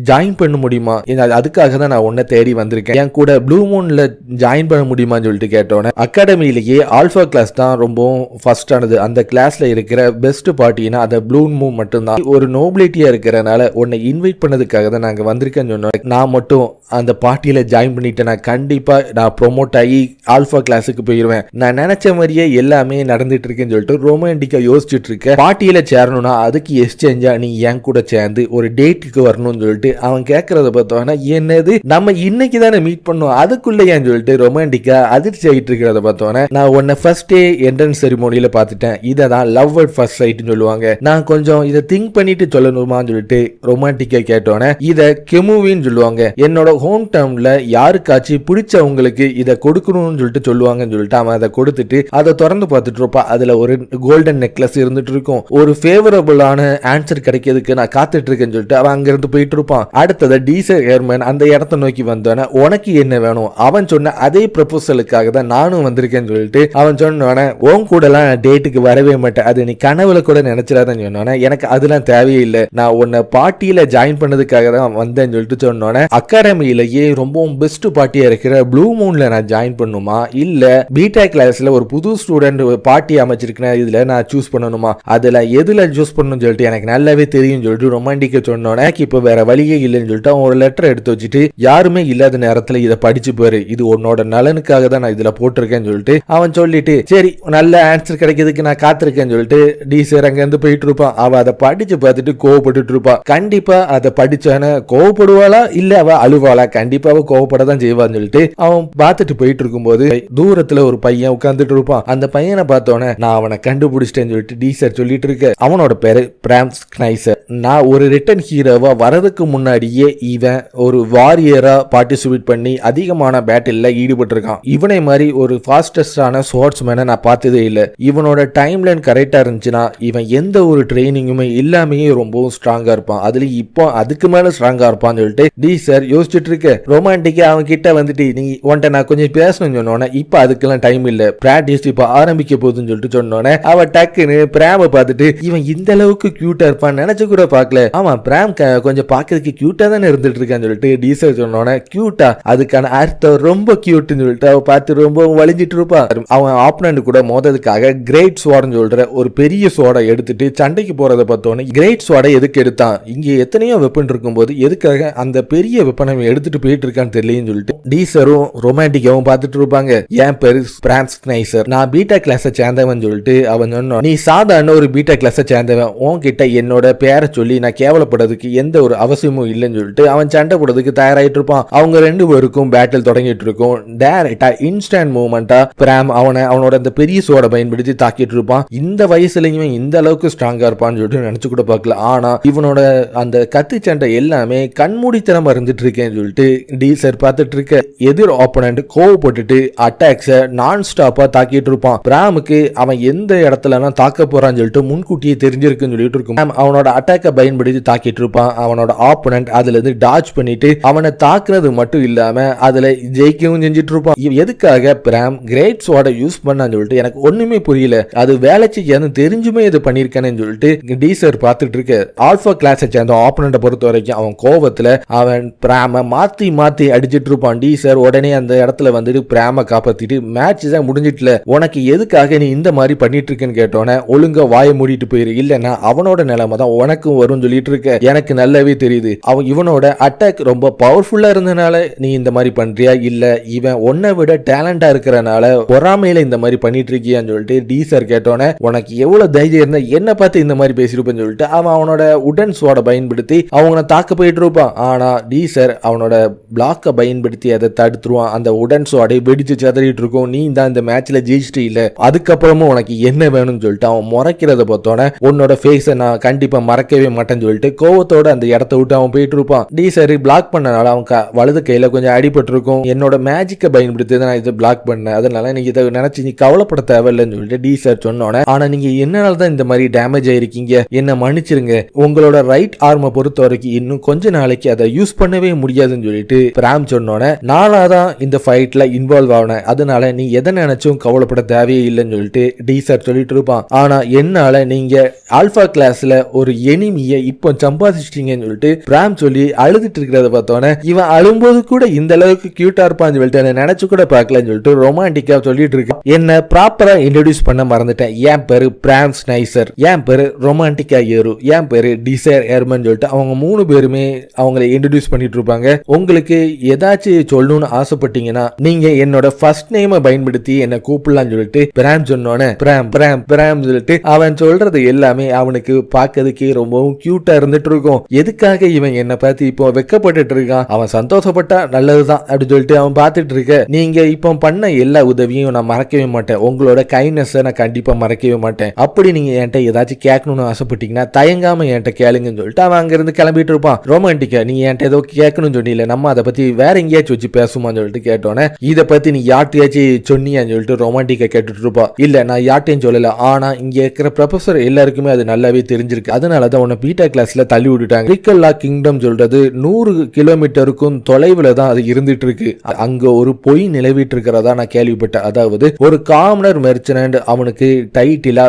ஜாயின் பண்ண முடியுமா, அதுக்காக தான் நான் உன்னை தேடி வந்திருக்கேன், என் கூட ப்ளூ மூன்ல ஜாயின் பண்ண முடியுமான்னு சொல்லிட்டு கேட்டோன்னே அகாடமியிலேயே ஆல்பா கிளாஸ் தான் ரொம்பவும் ஃபர்ஸ்ட் ஆனது, அந்த கிளாஸ்ல இருக்கிற பெஸ்ட் பார்ட்டினா அதை ப்ளூ மூன் மட்டும்தான், ஒரு நோபிலிட்டியா இருக்கிறனால உன்னை இன்வைட் பண்ணதுக்காக தான் நாங்க வந்திருக்கேன்னு சொன்னோம். நான் மட்டும் அந்த பார்ட்டியில ஜாயின் பண்ணிட்டேன்னா கண்டிப்பா நான் ப்ரொமோட் ஆகி ஆல்பா கிளாஸுக்கு போயிருவேன், நான் நினைச்ச மாதிரியே எல்லாமே நடந்துட்டு இருக்கேன்னு சொல்லிட்டு ரொமான்டிக்கா யோசிச்சுட்டு இருக்க. பார்ட்டியில சேரணும்னா அதுக்கு எக்ஸ்சேஞ்சா நீ என் கூட சேர்ந்து ஒரு டேட்டுக்கு வரணும்னு சொல்லிட்டு அவன் கேட்கறத பார்த்தோன்னா, என்னது நம்ம இன்னைக்கு தானே மீட் பண்ணோம் அதுக்குள்ள ஏன் சொல்லிட்டு ரொமான்டிக்கா அதிர்ச்சி ஆகிட்டு இருக்கிறத பார்த்தோன்னே, நான் உன்னை ஃபர்ஸ்ட் டே என்ட்ரன்ஸ் செரிமோனியில பார்த்துட்டேன், இதை தான் லவ் அட் ஃபர்ஸ்ட் சைட்னு சொல்லுவாங்க, நான் கொஞ்சம் இதை திங்க் பண்ணிட்டு சொல்லணுமான்னு சொல்லிட்டு ரொமான்டிக்கா கேட்டோன்னே, இதை கெமுவின்னு சொல்லுவாங்க, என்னோட ஹோம் டவுன்ல யாருக்காச்சும் பிடிச்சவங்களுக்கு இதை கொடுக்கணும்னு சொல்லிட்டு சொல்லுவாங்கன்னு சொல்லிட்டு அவன் அதை கொடுத்துட்டு அதை திறந்து பார்த்துட்டு இருப்பா. அதுல ஒரு கோல்டன் நெக்லஸ் இருந்துட்டு இருக்கும். ஒரு ஃபேவரபிளான ஆன்சர் கிடைக்கிறதுக்கு நான் காத்துட்டு இருக்கேன்னு சொல்லிட்டு அவன் அங்கிருந்து போயிட்டு இருப்பான். அடுத்தது டீசர் ஹெர்மன் அந்த இடத்த நோக்கி வந்தோன்னே, உனக்கு என்ன வேணும், அவன் சொன்ன அதே ப்ரொபோசலுக்காக தான் நானும் வந்திருக்கேன்னு சொல்லிட்டு அவன் சொன்னோன்னே உன் கூட எல்லாம் டேட்டுக்கு வரவே மாட்டேன், அது நீ கனவுல கூட நினைச்சிடாதான் சொன்னோன்னே எனக்கு அதெல்லாம் தேவையே இல்லை, நான் உன்னை பார்ட்டியில ஜாயின் பண்ணதுக்காக தான் வந்தேன்னு சொல்லிட்டு சொன்னோன்னே அகாடமியிலேயே ரொம்பவும் பெஸ்ட் பார்ட்டியா இருக்கிற ப்ளூ மூன்ல நான் ஜாயின் பண்ணுமா இல்ல பீட்டா கிளாஸ்ல ஒரு புது ஸ்டூடெண்ட் பார்ட்டி அமைச்சிருக்கேன் இதுல நான் சூஸ் பண்ணணுமா, அதுல எதுல சூஸ் பண்ணணும்னு சொல்லிட்டு எனக்கு நல்லாவே தெரியும் சொல்லிட்டு ரொமான்டிக்கா சொன்னோன்னே இப்போ வேற வழியே இல்லைன்னு சொல்லிட்டு அவன் ஒரு லெட்டர் எடுத்து வச்சுட்டு யாருமே இல்லாத நேரத்துல இதை படிச்சு பாரு, இது உன்னோட நலனுக்காக தான் நான் இதுல போட்டிருக்கேன்னு சொல்லிட்டு அவன் சொல்லிட்டு சரி நல்ல ஆன்சர் கிடைக்கிறதுக்கு நான் காத்திருக்கேன்னு சொல்லிட்டு டீசர் அங்க இருந்து போயிட்டு இருப்பான். அவ அதை படிச்சு பார்த்துட்டு கோவப்பட்டு இருப்பா. கண்டிப்பா அதை படிச்சான கோவப்படுவாளா இல்ல அவ அழுவாளா, கண்டிப்பா அவ கோவப்பட தான் செய்வான்னு சொல்லிட்டு அவன் பார்த்துட்டு போயிட்டு இருக்கும்போது தூரத்துல ஒரு பையன் உட்கார்ந்துட்டு இருப்பான். அந்த பையனை பார்த்தோன்னே நான் அவனை கண்டுபிடிச்சிட்டேன்னு சொல்லிட்டு டீசர் சொல்லிட்டு இருக்க. அவனோட பேரு பிராம் ஸ்னைசர். நான் ஒரு ரிட்டன் ஹீரோவா வரதுக்கு முன்னாடியே இவன் ஒரு வாரியரா பார்ட்டிசிபேட் பண்ணி அதிகமான பேட்டில்ல ஈடுபட்டு இருக்கான். இவனை மாதிரி ஒரு ஃபாஸ்டஸ்டான ஸ்வார்ட்ஸ்மேனை நான் பார்த்ததே இல்லை. இவனோட டைம் லைன் கரெக்டா இருந்துச்சுன்னா இவன் எந்த ஒரு ட்ரைனிங்குமே இல்லாமையே ரொம்பவும் ஸ்ட்ராங்கா இருப்பான். அதுல இப்போ அதுக்கு மேல ஸ்ட்ராங்கா இருப்பான்னு சொல்லிட்டு டீசர் யோசிச்சுட்டு இருக்க. ரொமான்டிக்கா அவன் கிட்ட வந்துட்டு நீ உன்ட்ட நான் கொஞ்சம் பேசணும்னு சொன்னோன்னே இப்ப அதுக்கெல்லாம் டைம் இல்ல, பிராக்டிஸ் இப்ப ஆரம்பிக்க போகுதுன்னு சொல்லிட்டு சொன்னோன்னே அவ டக்குன்னு பிராம பார்த்துட்டு இவன் இந்த அளவுக்கு கியூட்டா இருப்பான்னு நினைச்சு கூட பார்க்கல, ஆமா பிராம் கொஞ்சம் பாக்கிறதுக்கு கியூட்டா தானே இருந்துட்டு இருக்கான்னு சொல்லிட்டு டீசர் சொன்னோன்னே கியூட்டா அதுக்கான அர்த்தம் ரொம்ப கியூட்னு சொல்லிட்டு அவ பார்த்து ரொம்ப வலிஞ்சிட்டு இருப்பா. அவன் ஆப்பனண்ட் கூட மோததுக்காக கிரேட் ஸ்வார்ட்னு சொல்ற ஒரு பெரிய சோடை எடுத்துட்டு சண்டைக்கு போறதை பார்த்தோன்னே கிரேட் ஸ்வார்டை எதுக்கு எடுத்தான், இங்க எத்தனையோ வெப்பன் இருக்கும்போது எதுக்காக அந்த பெரிய வெப்பனை எடுத்துட்டு போயிட்டு இருக்கான்னு தெரியலன்னு சொல்லிட்டு டீசரும் ரொமான்டிக்காவும் பார்த்துட்டு இருப்பாங்க. என் பேரு பிராம் ஸ்னைசர், நான் பீட்டா கிளாஸை சேர்ந்தவன் சொல்லிட்டு அவன் சொன்னான். நீ சாதாரண ஒரு பீட்டா கிளாஸை சேர்ந்தவன், உன்கிட்ட என்னோட பேரை சொல்லி நான் கேவலப்படுறதுக்கு எந்த ஒரு அவசியமும் இல்லைன்னு சொல்லிட்டு அவன் சண்டை போடுறதுக்கு தயாராயிட்டு இருப்பான். அவங்க ரெண்டு பேருக்கும் பேட்டில் தொடங்கிட்டு இருக்கும். டைரக்டா இன்ஸ்டன்ட் மூவ்மெண்டா பிராம் அவனோட அந்த பெரிய சோடை பயன்படுத்தி தாக்கிட்டு இருப்பான். இந்த வயசுலயும் இந்த அளவுக்கு ஸ்ட்ராங்கா இருப்பான்னு சொல்லிட்டு நினைச்சு கூட பார்க்கல. ஆனா இவனோட அந்த கத்தி சண்டை எல்லாமே கண்மூடித்தனமா இருந்துட்டு இருக்கேன்னு சொல்லிட்டு டீசர் பார்த்துட்டு இருக்க. எதிர் ஆப்போனன்ட் கோவப்பட்டுட்டு அட்டாக்ஸ நான் ஸ்டாப்பா தாக்கிட்டு இருப்பான். பிராமுக்கு அவன் எந்த இடத்துல தாக்க போறான்னு சொல்லிட்டு முன்கூட்டியே தெரிஞ்சிருக்குன்னு சொல்லிட்டு இருக்கும். அவனோட அட்டாக்கை பயன்படுத்தி தாக்கிட்டு இருப்பான். அவனோட ஆப்போனன்ட் அதுல இருந்து டாச் பண்ணிட்டு அவனை தாக்குறது மட்டும் இல்லாம அதுல ஜெயிக்கவும் செஞ்சுட்டு இருப்பான். எதுக்காக பிராம் கிரேட் ஸ்வார்டை யூஸ் பண்ணான்னு சொல்லிட்டு எனக்கு ஒண்ணுமே புரியல, அது வேலை செய்யாது தெரிஞ்சுமே இது பண்ணிருக்கானு சொல்லிட்டு டீசர் பார்த்துட்டு இருக்க. ஆல்பா கிளாஸை சேர்ந்த ஆப்போனண்ட பொறுத்த வரைக்கும் அவன் கோவத்துல அவன் பிராம மாத்தி மாத்தி அடிச்சிட்டு இருப்பான். டீசர் உடனே அந்த இடத்துல வந்துட்டு பிராம காப்பாத்திட்டு மேட்ச் தான் முடிஞ்சிட்டுல, உனக்கு எதுக்காக நீ இந்த மாதிரி பண்ணிட்டு இருக்கேன்னு கேட்டோன்னே ஒழுங்கா வாயை மூடிட்டு போயிரு, இல்லன்னா அவனோட நிலைமை தான் உனக்கும் வரும் சொல்லிட்டு இருக்க. எனக்கு நல்லாவே தெரியுது அவன் இவனோட அட்டாக் ரொம்ப பவர்ஃபுல்லா இருந்தனால நீ இந்த மாதிரி பண்றியா இல்ல இவன் உன்னை விட டேலண்டா இருக்கிறனால பொறாமையில இந்த மாதிரி பண்ணிட்டு இருக்கியான்னு சொல்லிட்டு டீசர் கேட்டோன்னே உனக்கு எவ்வளவு தைரியம் இருந்தா என்ன பார்த்து இந்த மாதிரி பேசிருப்பேன்னு சொல்லிட்டு அவன் அவனோட உடன் ஸ்வாட பயன்படுத்தி அவனை தாக்க போயிட்டு இருப்பான். ஆனா டீசர் அவனோட பிளாக்க பயன்படுத்தி அதை தடுத்துருவான். அந்த உடன் ஸ்வாடை வெடிச்சு சதறிட்டு இருக்கும். நீ தான் இந்த மேட்ச்ல ஜெயிச்சிட்டு இல்ல, அதுக்கப்புறமும் உனக்கு என்ன வேணும்னு சொல்லிட்டு அவன் முறைக்கிறத பார்த்தோன்னே உன்னோட ஃபேஸை நான் கண்டிப்பா மறக்கவே மாட்டேன்னு சொல்லிட்டு கோவத்தோட அந்த இடத்த விட்டு அவன் போயிட்டு இருப்பான். டீசர் பிளாக் பண்ணனால அவன் வலது கையில கொஞ்சம் அடிபட்டு இருக்கும். என்னோட மேஜிக்கை பயன்படுத்தி நான் இதை பிளாக் பண்ணேன், அதனால நீங்க இதை நினைச்சு நீ கவலைப்பட தேவையில்லைன்னு சொல்லிட்டு டீசர் சொன்னோன்னே ஆனா நீங்க என்னனால தான் இந்த மாதிரி டேமேஜ் ஆயிருக்கீங்க, என்ன மன்னிச்சிருங்க, உங்களோட ரைட் ஆர்மை பொறுத்த வரைக்கும் இன்னும் கொஞ்ச நாளைக்கு அதை யூஸ் பண்ணவே முடியாதுன்னு சொல்லிட்டு பிராம் சொன்னோன்னே நானாதான் இந்த ஃபைட்ல இன்வால்வ் ஆனேன், அதனால நீ எதை நினைச்சும் கவலைப்பட தேவையே இல்லைன்னு சொல்லிட்டு டீசர் சொல்லிட்டு இருப்பான். ஆனா என்னால நீங்க ஆல்பா கிளாஸ்ல ஒரு எனிமியை இப்போ சம்பாதிச்சிட்டீங்கன்னு சொல்லிட்டு பிராம் சொல்லி அழுதுட்டு இருக்கிறத பார்த்தோன்னே இவன் அழும்போது கூட இந்த அளவுக்கு கியூட்டா இருப்பான்னு சொல்லிட்டு நினைச்சு கூட பார்க்கலன்னு சொல்லிட்டு ரொமான்டிக்கா சொல்லிட்டு இருக்கு. என்ன ப்ராப்பரா இன்ட்ரோடியூஸ் பண்ண மறந்துட்டேன், என் பேரு பிராம் ஸ்னைசர், என் பேரு ரொமான்டிக்கா ஏரு, என் பேரு டிசைர் ஏர்மன் சொல்லிட்டு அவங்க மூணு பேருமே அவங்களை இன்ட்ரோடியூஸ் பண்ணிட்டு இருப்பாங்க. உங்களுக்கு ஏதாச்சும் சொல்லணும்னு ஆசைப்பட்டீங்கன்னா நீங்க என்னோட ஃபர்ஸ்ட் நேமை பயன்படுத்தி என்ன கூப்பிடலாம்னு சொல்லிட்டு பிராம் சொன்னோன்னே பிராம் பிராம் பிராம் சொல்லிட்டு அவன் சொல்றது எல்லாமே அவனுக்கு பார்க்கறதுக்கு ரொம்பவும் கியூட்டா இருந்துட்டு இருக்கும். எதுக்காக இவன் என்ன பார்த்து இப்போ வெக்கப்பட்டு இருக்கான், அவன் சந்தோஷப்பட்டா நல்லதுதான் அப்படின்னு சொல்லிட்டு அவன் பார்த்துட்டு இருக்க. நீங்க இப்போ பண்ண எல்லா உதவியும் நான் மறக்கவே மாட்டேன், உங்களோட கைண்ட்னஸ் நான் கண்டிப்பா மறக்கவே மாட்டேன், அப்படி நீங்க என்கிட்ட ஏதாச்சும் கேட்கணும்னு ஆசைப்பட்டீங்கன்னா தயங்காம என்கிட்ட கேளுங்கன்னு சொல்லிட்டு அவன் அங்க இருந்து கிளம்பிட்டு இருப்பான். ரொமான்டிக்கா நீ என்கிட்ட ஏதோ கேட்கணும்னு சொன்னீங்க, நம்ம அதை பத்தி வேற எங்கேயாச்சும் வச்சு பேசுமான்னு சொல்லிட்டு கேட்டோன்னே இதை பத்தி நீ யார்ட்டையாச்சும் சொன்னியான்னு சொல்லிட்டு ரொமான்டிக்கா கேட்டுட்டு இருப்பா. இல்ல நான் யார்ட்டையும் சொல்லல, ஆனா இங்க இருக்கிற ப்ரொஃபசர் எல்லாருக்குமே அது நல்லாவே தெரிஞ்சிருக்கு, அதனாலதான் உன்னை பீட்டா கிளாஸ்ல தள்ளி விட்டுட்டாங்க. கிரிக்கல்லா கிங்டம் சொல்றது 100 கிலோமீட்டருக்கும் தொலைவுல தான் அது இருந்துட்டு இருக்கு. அங்க ஒரு பொய் நிலவிட்டு இருக்கிறதா நான் கேள்விப்பட்டேன். அதாவது ஒரு காமனர் மெர்ச்சனண்ட் அவனுக்கு டைட்டிலா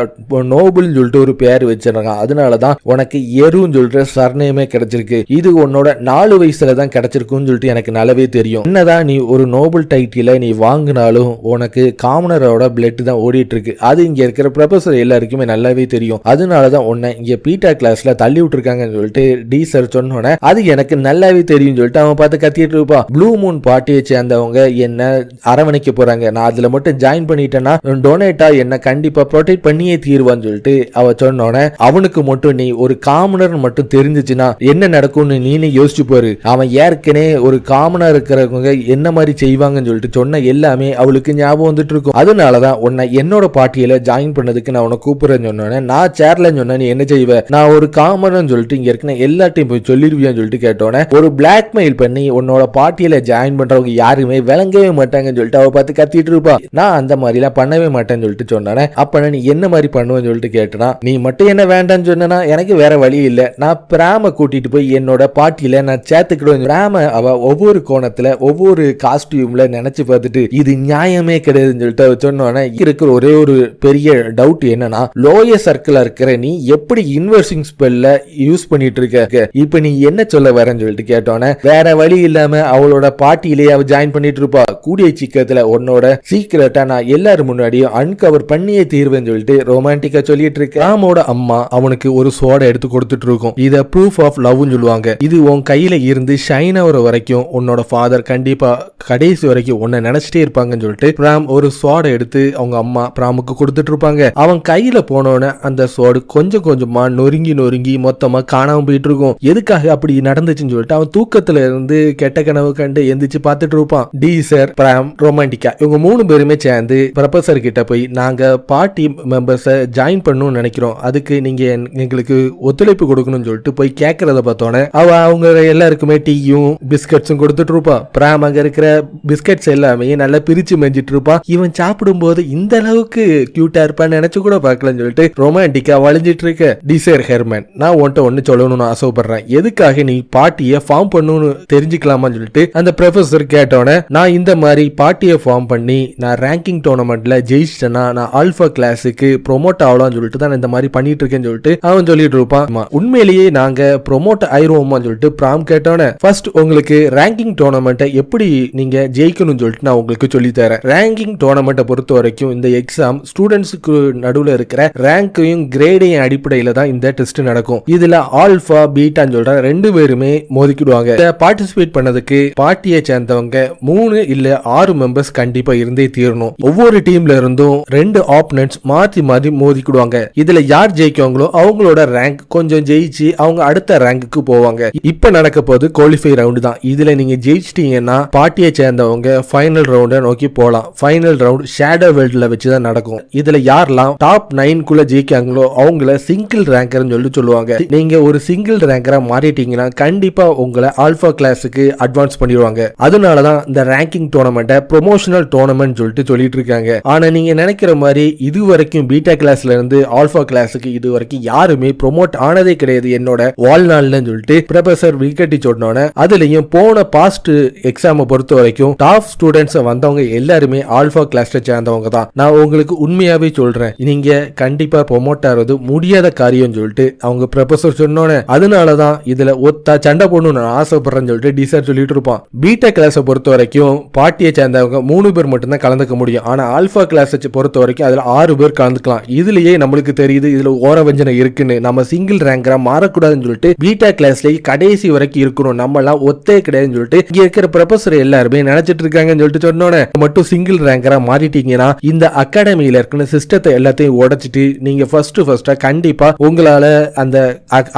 நோபல் சொல்லிட்டு ஒரு பேர் வச்சிருக்கான். அதனாலதான் உனக்கு எருன்னு சொல்லிட்டு சர்நேமே கிடைச்சிருக்கு. இது உன்னோட 4 வயசுல தான் கிடைச்சிருக்குன்னு சொல்லிட்டு எனக்கு நல்லாவே தெரியும். என்னதான் நீ ஒரு நோபல் டைட்டில நீ வாங்கினாலும் உனக்கு காமனரோட பிளட் தான் ஓடிட்டு இருக்கு. அது இங்க இருக்கிற ப்ரொஃபசர் எல்லாருக்குமே நல்லாவே தெரியும். அதனாலதான் உன்னை இங்க பீட்டா கிளாஸ்ல தள்ளி விட்டுருக்காங்கன்னு சொல்லிட்டு டீசர் சொன்னோன்னே அது எனக்கு நல்லாவே தெரியும் சொல்லிட்டு அவன் பார்த்து கத்திட்டு இருப்பான். ப்ளூ மூன் பார்ட்டியை சேர்ந்தவங்க என்ன அரவணைக்க போறாங்க, நான் அதுல மட்டும் ஜாயின் பண்ணிட்டேன்னா டொனேட்டா என்ன கண்டிப்பா ப்ரொடெக்ட் பண்ணியே தீர்வான்னு சொல்லிட்டு அவ சொன்னோன்னே அவனுக்கு மட்டும் நீ ஒரு காமனர் மட்டும் தெரிஞ்சிச்சுன்னா என்ன நடக்கும்னு நீனே யோசிச்சு போரு. அவன் ஏற்கனவே ஒரு காமனா இருக்கிறவங்க என்ன மாதிரி செய்வாங்கன்னு சொல்லிட்டு சொன்ன எல்லாமே அவளுக்கு ஞாபகம் வந்துட்டு இருக்கும். அதனாலதான் உன்னை என்னோட பார்ட்டியில ஜாயின் பண்ணதுக்கு நான் உன்னை கூப்பிடுறேன்னு சொன்னோன்னே நான் சேர்ல சொன்ன நீ என்ன செய்வ, நான் ஒரு காமன் சொல்லிட்டு இங்க இருக்க எல்லாத்தையும் போய் சொல்லிடுவியான்னு சொல்லிட்டு கேட்டோன்னே ஒரு பிளாக்மெயில் பண்ணி உன்னோட பார்ட்டியில ஜாயின் பண்றவங்க யாருமே விளங்கவே மாட்டாங்கன்னு சொல்லிட்டு அவ பார்த்து கத்திட்டு இருப்பா. நான் அந்த மாதிரி எல்லாம் பண்ணவே மாட்டேன்னு சொல்லிட்டு சொன்னானே. அப்ப நீ என்ன மாதிரி பண்ணுவேன்னு சொல்லிட்டு கேட்டனா, நீ மட்டும் என்ன வேண்டான்னு சொன்னா எனக்கு வேற வழி இல்ல, நான் பிராம கூட்டிட்டு போய் என்னோட பார்ட்டியில நான் சேர்த்துக்கிடுவேன். பிராம அவ ஒவ்வொரு கோணத்துல ஒவ்வொரு காஸ்டியூம்ல நினைச்சு பார்த்துட்டு இது நியாயமே கிடையாதுன்னு சொல்லிட்டு அவ சொன்னோன்னே இருக்கிற ஒரே ஒரு பெரிய டவுட் என்னன்னா, லோயர் சர்க்கிளா இருக்கிற நீ எப்படி இன்வெர்சிங் ஸ்பெல்ல யூஸ் பண்ணிட்டு இருக்க, இப்ப நீ என்ன சொல்ல வரேன்னு சொல்லிட்டு கேட்டோன்னே வேற வழி இல்லாம அவளோட பார்ட்டியிலேயே அவ ஜாயின் பண்ணிட்டு இருப்பா. கூடிய சீக்கிரத்துல உன்னோட சீக்கிரட்டா நான் எல்லாரும் முன்னாடியும் அன்கவர் பண்ணியே தீர்வேன்னு சொல்லிட்டு ரொமான்டிக்கா சொல்லிட்டு இருக்க. ராமோட அம்மா அவனுக்கு ஒரு சோடை எடுத்து கொடுத்துட்டு இருக்கும். இத ப்ரூஃப் ஆஃப் லவ்னு சொல்லுவாங்க. இது உன் கையில இருந்து ஷைன் ஆகிற வரைக்கும் உன்னோட ஃபாதர் கண்டிப்பா கடைசி வரைக்கும் உன்னை நினைச்சிட்டே இருப்பாங்கன்னு சொல்லிட்டு பிராம் ஒரு சோடை எடுத்து அவங்க அம்மா பிராமுக்கு கொடுத்துட்டு இருப்பாங்க. அவன் கையில போனோன்னு அந்த சோடு கொஞ்சம் கொஞ்சமா நொறுங்கி நொறுங்கி மொத்தமா காணாம போயிட்டு இருக்கும். எதுக்காக அப்படி நடந்துச்சுன்னு சொல்லிட்டு அவன் தூக்கத்துல இருந்து கெட்ட கனவு கண்டு எந்திரிச்சு பார்த்துட்டு இருப்பான். டீசர், பிராம், ரொமான்டிக்கா இவங்க 3 பேருமே சேர்ந்து ப்ரொஃபசர் கிட்ட போய் நாங்க பார்ட்டி மெம்பர்ஸை ஜாயின் பண்ணணும்னு நினைக்கிறோம், அதுக்கு நீங்க எங்களுக்கு ஒத்துழைப்பு கொடுக்கணும்னு சொல்லிட்டு போய் கேட்கறத பார்த்தோன்னே அவங்க எல்லாருக்குமே டீயும் பிஸ்கட்ஸும் கொடுத்துட்டு இருப்பான். பிராம் அங்க இருக்கிற பிஸ்கட்ஸ் எல்லாமே நல்லா பிரிச்சு மெஞ்சிட்டு இருப்பான். இவன் சாப்பிடும் போது இந்த அளவுக்கு கியூட்டா இருப்பான்னு நினைச்சு கூட பார்க்கலன்னு சொல்லிட்டு ரொமான்டிக்கா வளைஞ்சிட்டு இருக்க. டீசர் ஹெர்மன், நான் உன்ட்ட ஒன்னு சொல்லணும்னு ஆசைப்படுறேன், எதுக்காக நீ பார்ட்டியை ஃபார்ம் பண்ணணும்னு தெரிஞ்சுக்கலாமான்னு சொல்லிட்டு அந்த ப்ரொஃபசர் கேட்டோன்னே நான் இந்த மாதிரி பார்ட்டியை ஃபார்ம் பண்ணி நான் ரேங்கிங் டோர்னமெண்ட்ல ஜெயிச்சிட்டேன்னா நான் ஆல்பா கிளாஸுக்கு ப்ரொமோட் ஆகலாம்னு சொல்லிட்டு தான் இந்த மாதிரி பண்ணிட்டு இருக்கேன்னு சொல்லிட்டு அவன் சொல்லிட்டு இருப்பான். உண்மையிலேயே நாங்க ப்ரொமோட் ஆயிருவோமான்னு சொல்லிட்டு பிராம் கேட்டோன்னே ஃபர்ஸ்ட் உங்களுக்கு ரேங்கிங் டோர்னமெண்ட்டை எப்படி நீங்க ஜெயிக்கணும்னு சொல்லிட்டு நான் உங்களுக்கு சொல்லி தரேன். ரேங்கிங் டோர்னமெண்ட்டை பொறுத்த வரைக்கும் இந்த எக்ஸாம் ஸ்டூடெண்ட்ஸுக்கு நடுவில் இருக்கிற ரேங்கையும் கிரேடையும் அடிப்படையில தான் இந்த டெஸ்ட் நடக்கும். இதுல ஆல்பா பீட்டான்னு சொல்ற 2 பேருமே மோதிக்கிடுவாங்க. பார்ட்டிசிபேட் பண்ணதுக்கு பார்ட்டியை சேர்ந்தவங்க 3 இல்ல 6 மெம்பர்ஸ் கண்டிப்பா இருந்தே தீரணும். ஒவ்வொரு டீம்ல இருந்தும் 2 ஆப்பனன்ட்ஸ் மாத்தி மாத்தி மோதிக்கிடுவாங்க. இதுல யார் ஜெயிக்கவங்களோ அவங்களோட ரேங்க் கொஞ்சம் ஜெயிச்சு அவங்க அடுத்த ரேங்குக்கு போவாங்க. இப்ப நடக்க போது குவாலிஃபை ரவுண்ட் தான். இதுல நீங்க ஜெயிச்சிட்டீங்கன்னா பார்ட்டியை சேர்ந்தவங்க ஃபைனல் ரவுண்ட நோக்கி போலாம். ஃபைனல் ரவுண்ட் ஷேடோ வேர்ல்ட்ல வச்சுதான் நடக்கும். இதுல யாரெல்லாம் டாப் 9 குள்ள ஜெயிக்காங்களோ அவங்கள சிங்கிள் ரேங்கர்னு சொல்லி சொல்லுவாங்க. நீங்க ஒரு சிங்கிள் ரேங்கரா மாறிட்டீங்கன்னா கண்டிப்பா உங்களை ஆல்பா கிளாஸுக்கு அட்வான்ஸ் பண்ணிடுவாங்க. அதனாலதான் இந்த ரேங்கிங் டோர்னமெண்ட்டை ப்ரொமோஷனல் டோர்னமெண்ட் சொல்லிட்டு இருக்காங்க. ஆனா நீங்க நினைக்கிற மாதிரி இது வரைக்கும் பீட்டா கிளாஸ்ல இருந்து ஆல்பா கிளாஸுக்கு இது வரைக்கும் யாருமே ப்ரொமோட் ஆனதே கிடையாது என்னோட வாழ்நாள்னு சொல்லிட்டு ப்ரொஃபசர் விக்கெட்டி சொன்னோன்னே அதுலயும் போன பாஸ்ட் எக்ஸாமை பொறுத்த வரைக்கும் டாப் ஸ்டூடெண்ட்ஸ் வந்தவங்க எல்லாருமே ஆல்பா கிளாஸ்ல சேர்ந்தவங்க தான். நான் உங்களுக்கு உண்மையாவே சொல்றேன், நீங்க கண்டிப்பா ப்ரொமோட் ஆறது முடியாத காரியம் சொல்லிட்டு அவங்க ப்ரொஃபசர் சொன்னோன்னே அதனாலதான் இதுல ஒத்தா சண்டை போடணும்னு ஆசைப்படுறேன்னு சொல்லிட்டு டீசர் சொல்லிட்டு இருப்பான். பீட்டா கிளாஸை பொறுத்த வரைக்கும் பார்ட்டியை சேர்ந்தவங்க 3 பேர் மட்டும்தான் கலந்துக்க முடியும். ஆனா ஆல்பா கிளாஸ் பொறுத்த வரைக்கும் அதுல 6 பேர் கலந்துக்கலாம். இதுலயே நம்மளுக்கு தெரியுது இதுல ஓரவஞ்சனை இருக்குன்னு. நம்ம சிங்கிள் ரேங்கரா மாறக்கூடாதுன்னு சொல்லிட்டு பீட்டா கிளாஸ்ல கடைசி வரைக்கும் இருக்கணும், நம்ம எல்லாம் ஒத்தே கிடையாதுன்னு சொல்லிட்டு இங்க இருக்கிற ப்ரொஃபசர் எல்லாருமே நினைச்சிட்டு இருக்காங்கன்னு சொல்லிட்டு சொன்னோன்னே மட்டும் சிங்கிள் ரேங்கரா மாறிட்டீங்கன்னா இந்த அகாடமியில இருக்கிற சிஸ்டத்தை எல்லாத்தையும் உடைச்சிட்டு நீங்க ஃபர்ஸ்டா கண்டிப்பா உங்களால அந்த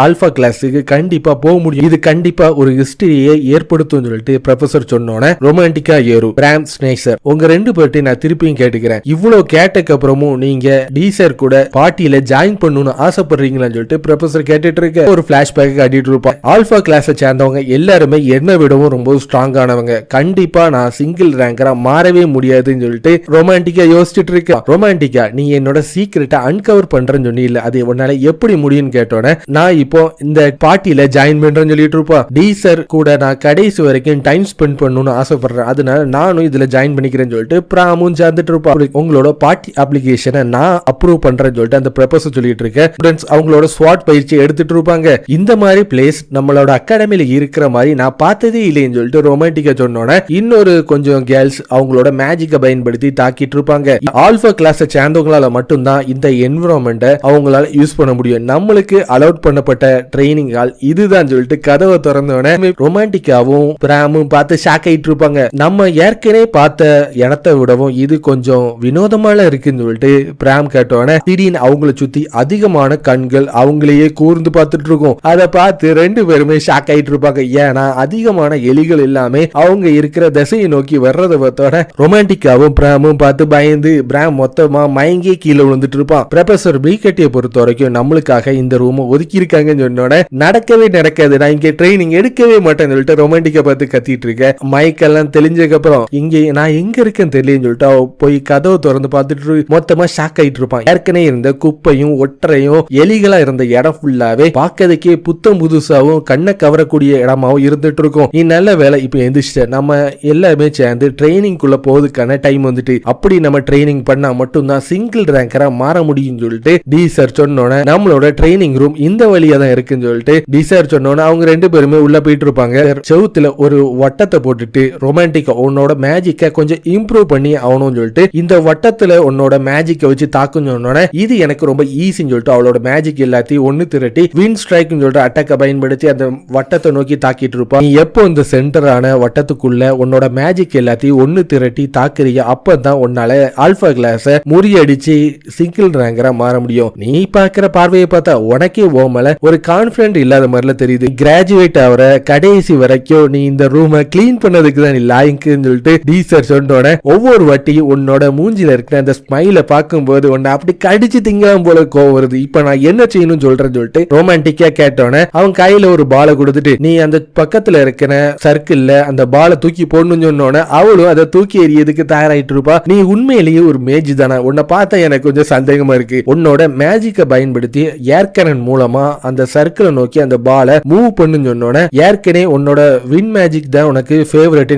ஆல்பா கிளாஸுக்கு கண்டிப்பா போக முடியும். இது கண்டிப்பா ஒரு ஹிஸ்டரியை ஏற்படுத்தும் சொல்லிட்டு ப்ரொஃபசர் சொன்னோன்னே ரொமான்டிக்கா ஏறு பிராம் ஸ்னேசர் உங்க 2 பேர்ட்டையும் நான் திருப்பியும் கேட்டுக்கிறேன், இவ்வளவு கேட்டக்கு அப்புறமும் நீங்க டீசர் கூட பார்ட்டியில ஜாயின் பண்ணணும்னு ஆசைப்படுறீங்களான்னு சொல்லிட்டு ப்ரொஃபசர் கேட்டுட்டு இருக்க. ஒரு பிளாஷ்பேக் அடிட்டு இருப்பான். ஆல்பா கிளாஸை சேர்ந்தவங்க எல்லாருமே என்ன விடவும் ரொம்ப ஸ்ட்ராங் ஆனவங்க, கண்டிப்பா நான் சிங்கிள் ரேங்கரா மாறவே முடியாதுன்னு சொல்லிட்டு ரொமான்டிக்கா யோசிச்சுட்டு இருக்கேன். ரொமான்டிக்கா நீ என்னோட சீக்கிரட்டை அன்கவர் பண்றேன்னு சொன்னி இல்ல, அது உன்னால எப்படி முடியும்னு கேட்டோன்னே நான் இப்போ இந்த பார்ட்டியில ஜாயின் பண்றேன்னு சொல்லிட்டு இருப்பா. டீசர் கூட நான் கடைசி வரைக்கும் டைம் ஸ்பெண்ட் பண்ணணும்னு ஆசைப்படுறேன் ஆசைப்படுறேன், அதனால நானும் இதுல ஜாயின் பண்ணிக்கிறேன்னு சொல்லிட்டு பிராமும் சேர்ந்துட்டு இருப்பா. உங்களோட பார்ட்டி அப்ளிகேஷனை நான் அப்ரூவ் பண்றேன்னு சொல்லிட்டு அந்த ப்ரொபோசல் சொல்லிட்டு இருக்கேன். ஸ்டூடெண்ட்ஸ் அவங்களோட ஸ்வாட் பயிற்சி எடுத்துட்டு இருப்பாங்க. இந்த மாதிரி பிளேஸ் நம்மளோட அகாடமில இருக்கிற மாதிரி நான் பார்த்ததே இல்லைன்னு சொல்லிட்டு ரொமான்டிக்கா சொன்னோன்னே இன்னொரு கொஞ்சம் கேர்ள்ஸ் அவங்களோட மேஜிக்கை பயன்படுத்தி தாக்கிட்டு இருப்பாங்க. ஆல்பா கிளாஸை சேர்ந்தவங்களால மட்டும்தான் இந்த என்விரான்மெண்ட்டை அவங்களால யூஸ் பண்ண முடியும். நம்மளுக்கு அலௌட் பண்ணப்பட்ட ட்ரைனிங் ஹால் இதுதான் சொல்லிட்டு கதவை திறந்தோடனே ரொமான்டிக்காவும் பிராமும் பார்த்து ஷாக் ஆயிட்டு இருப்பாங்க. நம்ம ஏற்கனவே பார்த்த இடத்தை விடவும் இது கொஞ்சம் வினோதமான இருக்குன்னு சொல்லிட்டு பிராம் கேட்டோன்னே திடீர்னு அவங்கள சுத்தி அதிகமான கண்கள் அவங்களையே கூர்ந்து பார்த்துட்டு இருக்கும். அதை பார்த்து ரெண்டு பேருமே ஷாக் ஆயிட்டு இருப்பாங்க. ஏன்னா அதிகமான எலிகள் எல்லாமே அவங்க இருக்கிற திசையை நோக்கி வர்றதை பார்த்தோட ரொமான்டிக்காவும் பிராமும் பார்த்து பயந்து பிராம் மொத்தமா மயங்கி கீழே விழுந்துட்டு இருப்பான். ப்ரொஃபசர் பிகட்டியை பொறுத்த வரைக்கும் நம்மளுக்காக இந்த ரூம் ஒதுக்கி இருக்காங்கன்னு சொன்னோட நடக்கவே நடக்காது, நான் இங்க ட்ரைனிங் எடுக்கவே மாட்டேன்னு சொல்லிட்டு ரொமான்டிக்கா பார்த்து கத்திட்டு இருக்கேன். மைக்கெல்லாம் தெளிஞ்சதுக்கு அப்புறம் இங்க நான் எங்க இருக்கேன்னு தெரியலன்னு சொல்லிட்டு அவ போய் கதவை திறந்து பார்த்துட்டு மொத்தமா ஷாக் ஆயிட்டு இருப்பான். ஏற்கனவே இருந்த குப்பையும் ஒற்றையும் எலிகளா இருந்த இடம் ஃபுல்லாவே பார்க்கறதுக்கே புத்தம் புதுசாவும் கண்ணை கவரக்கூடிய இடமாவும் இருந்துட்டு இருக்கும். நீ நல்ல வேலை இப்ப எந்திரிச்சிட்ட, நம்ம எல்லாமே சேர்ந்து ட்ரைனிங் குள்ள போறதுக்கான டைம் வந்துட்டு, அப்படி நம்ம ட்ரைனிங் பண்ணா மட்டும்தான் சிங்கிள் ரேங்கரா மாற முடியும் சொல்லிட்டு டி சார் சொன்னோன்னே நம்மளோட ட்ரைனிங் ரூம் இந்த வழியா தான் இருக்குன்னு சொல்லிட்டு டி சார் சொன்னோன்னே அவங்க ரெண்டு பேருமே உள்ள போயிட்டு இருப்பாங்க. செவுத்துல ஒரு வட்டத்தை போட்டுட்டு ரொமான்டிக்கா உன்னோட மேஜிக்கை கொஞ்சம் இம்ப்ரூவ் பண்ணி ஆகணும்னு சொல்லிட்டு இந்த வட்டத்துல உன்னோட மேஜிக்கை வச்சு தாக்குன்னு சொன்னோன்னே இது எனக்கு ரொம்ப ஈஸின்னு சொல்லிட்டு அவளோட மேஜிக் எல்லாத்தையும் ஒன்னு திரட்டி வின் ஸ்ட்ரைக்னு சொல்லிட்டு அட்டாக்கை பயன்படுத்தி அந்த வட்டத்தை நோக்கி தாக்கிட்டு இருப்பா. நீ எப்போ இந்த சென்டரான வட்டத்துக்குள்ள உன்னோட மேஜிக் எல்லாத்தையும் ஒன்னு திரட்டி தாக்குறீங்க அப்பதான் உன்னால ஆல்பா கிளாஸ முறியடிச்சு சிங்கிள் ரேங்கரா மாற முடியும். நீ பாக்குற பார்வையை பார்த்தா உனக்கே ஓமல ஒரு கான்பிடன்ட் இல்லாத மாதிரில தெரியுது. கிராஜுவேட் ஆகிற கடைசி வரைக்கும் நீ இந்த ரூமை கிளீன் பண்ணதுக்கு தான் நீ லாய்க்குன்னு சொல்லிட்டு டி சார் சொன்னோட ஒவ்வொரு வாட்டியும் உன்னோட மூஞ்சில இருக்கிற அந்த ஸ்மைல பார்க்கும்போது உன்னை அப்படி கடிச்சு திங்கலாம் போல கோவம் வருது. இப்ப நான் என்ன செய்யணும்னு சொல்றேன்னு சொல்லிட்டு ரொமான்டிக்கா கேட்டோன்னே அவன் கையில ஒரு பாலை கொடுத்துட்டு நீ அந்த பக்கத்துல இருக்கிற சர்க்கிள்ல அந்த பாலை தூக்கி போடணும்னு சொன்னோன்னே அவளும் அதை தூக்கி எறியதுக்கு தயாராயிட்டு இருப்பா. நீ உண்மையிலேயே ஒரு மேஜ் தானே, உன்னை பார்த்தா எனக்கு கொஞ்சம் சந்தேகமா இருக்கு. உன்னோட மேஜிக்கை பயன்படுத்தி ஏர்கனன் மூலமா அந்த சர்க்கிளை நோக்கி அந்த பாலை மூவ் பண்ணுன்னு சொன்னோன்னே ஏற்கனவே உன்னோட வின் மேஜிக் தான் உனக்கு ஃபேவரட்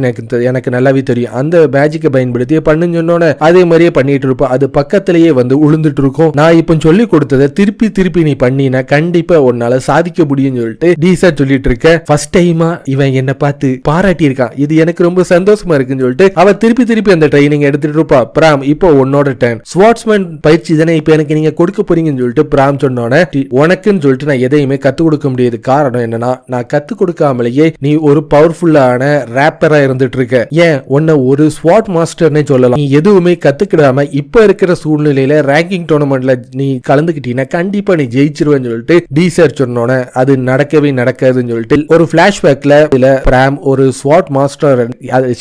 எனக்கு நல்லாவே தெரியும். அந்த மேஜிக்கை பயன்படுத்தி பண்ணுன்னு சொன்னோன்னே அதே மாதிரியே பண்ணிட்டு இருப்பா. அது பக்கத்திலேயே வந்து உளுந்துட்டு இருக்கும். நான் இப்ப சொல்லி கொடுத்ததை திருப்பி திருப்பி நீ பண்ணினா கண்டிப்பா உன்னால சாதிக்க முடியும்னு சொல்லிட்டு டீசா சொல்லிட்டு இருக்க. ஃபர்ஸ்ட் டைமா இவன் என்ன பார்த்து பாராட்டி இருக்கான், இது எனக்கு ரொம்ப சந்தோஷமா இருக்குன்னு சொல்லிட்டு அவ திருப்பி திருப்பி அந்த ட்ரைனிங் எடுத்துட்டு இருப்பா. பிராம் இப்போ உன்னோட டர்ன், ஸ்வாட்ஸ்மேன் பயிற்சி தானே இப்ப எனக்கு நீங்க கொடுக்க போறீங்கன்னு சொல்லிட்டு பிராம் சொன்னோன்னே உனக்குன்னு சொல்லிட்டு நான் எதையுமே கத்து கொடுக்க முடியாது. காரணம் என்னன்னா நான் கத்து கொடுக்காமலேயே நீ ஒரு பவர்ஃபுல்லான ரேப்பரா இருந்துட்டு இருக்க. ஏன் உன்னை ஒரு ஸ்வாட் மாஸ்டர்னே சொல்லலாம். நீ எதுவுமே கத்துக்கிடாம இப்ப இருக்கிற சூழ்நிலையில ரேங்கிங் டோர்னமெண்ட்ல நீ கலந்துக்கிட்டீங்கன்னா கண்டிப்பா நீ ஜெயிச்சிருவேன்னு சொல்லிட்டு டி சார் சொன்னோன்னே அது நடக்கவே நடக்காதுன்னு சொல்லிட்டு ஒரு பிளாஷ்பேக்ல பிராம் ஒரு ஸ்வாட் மாஸ்டர்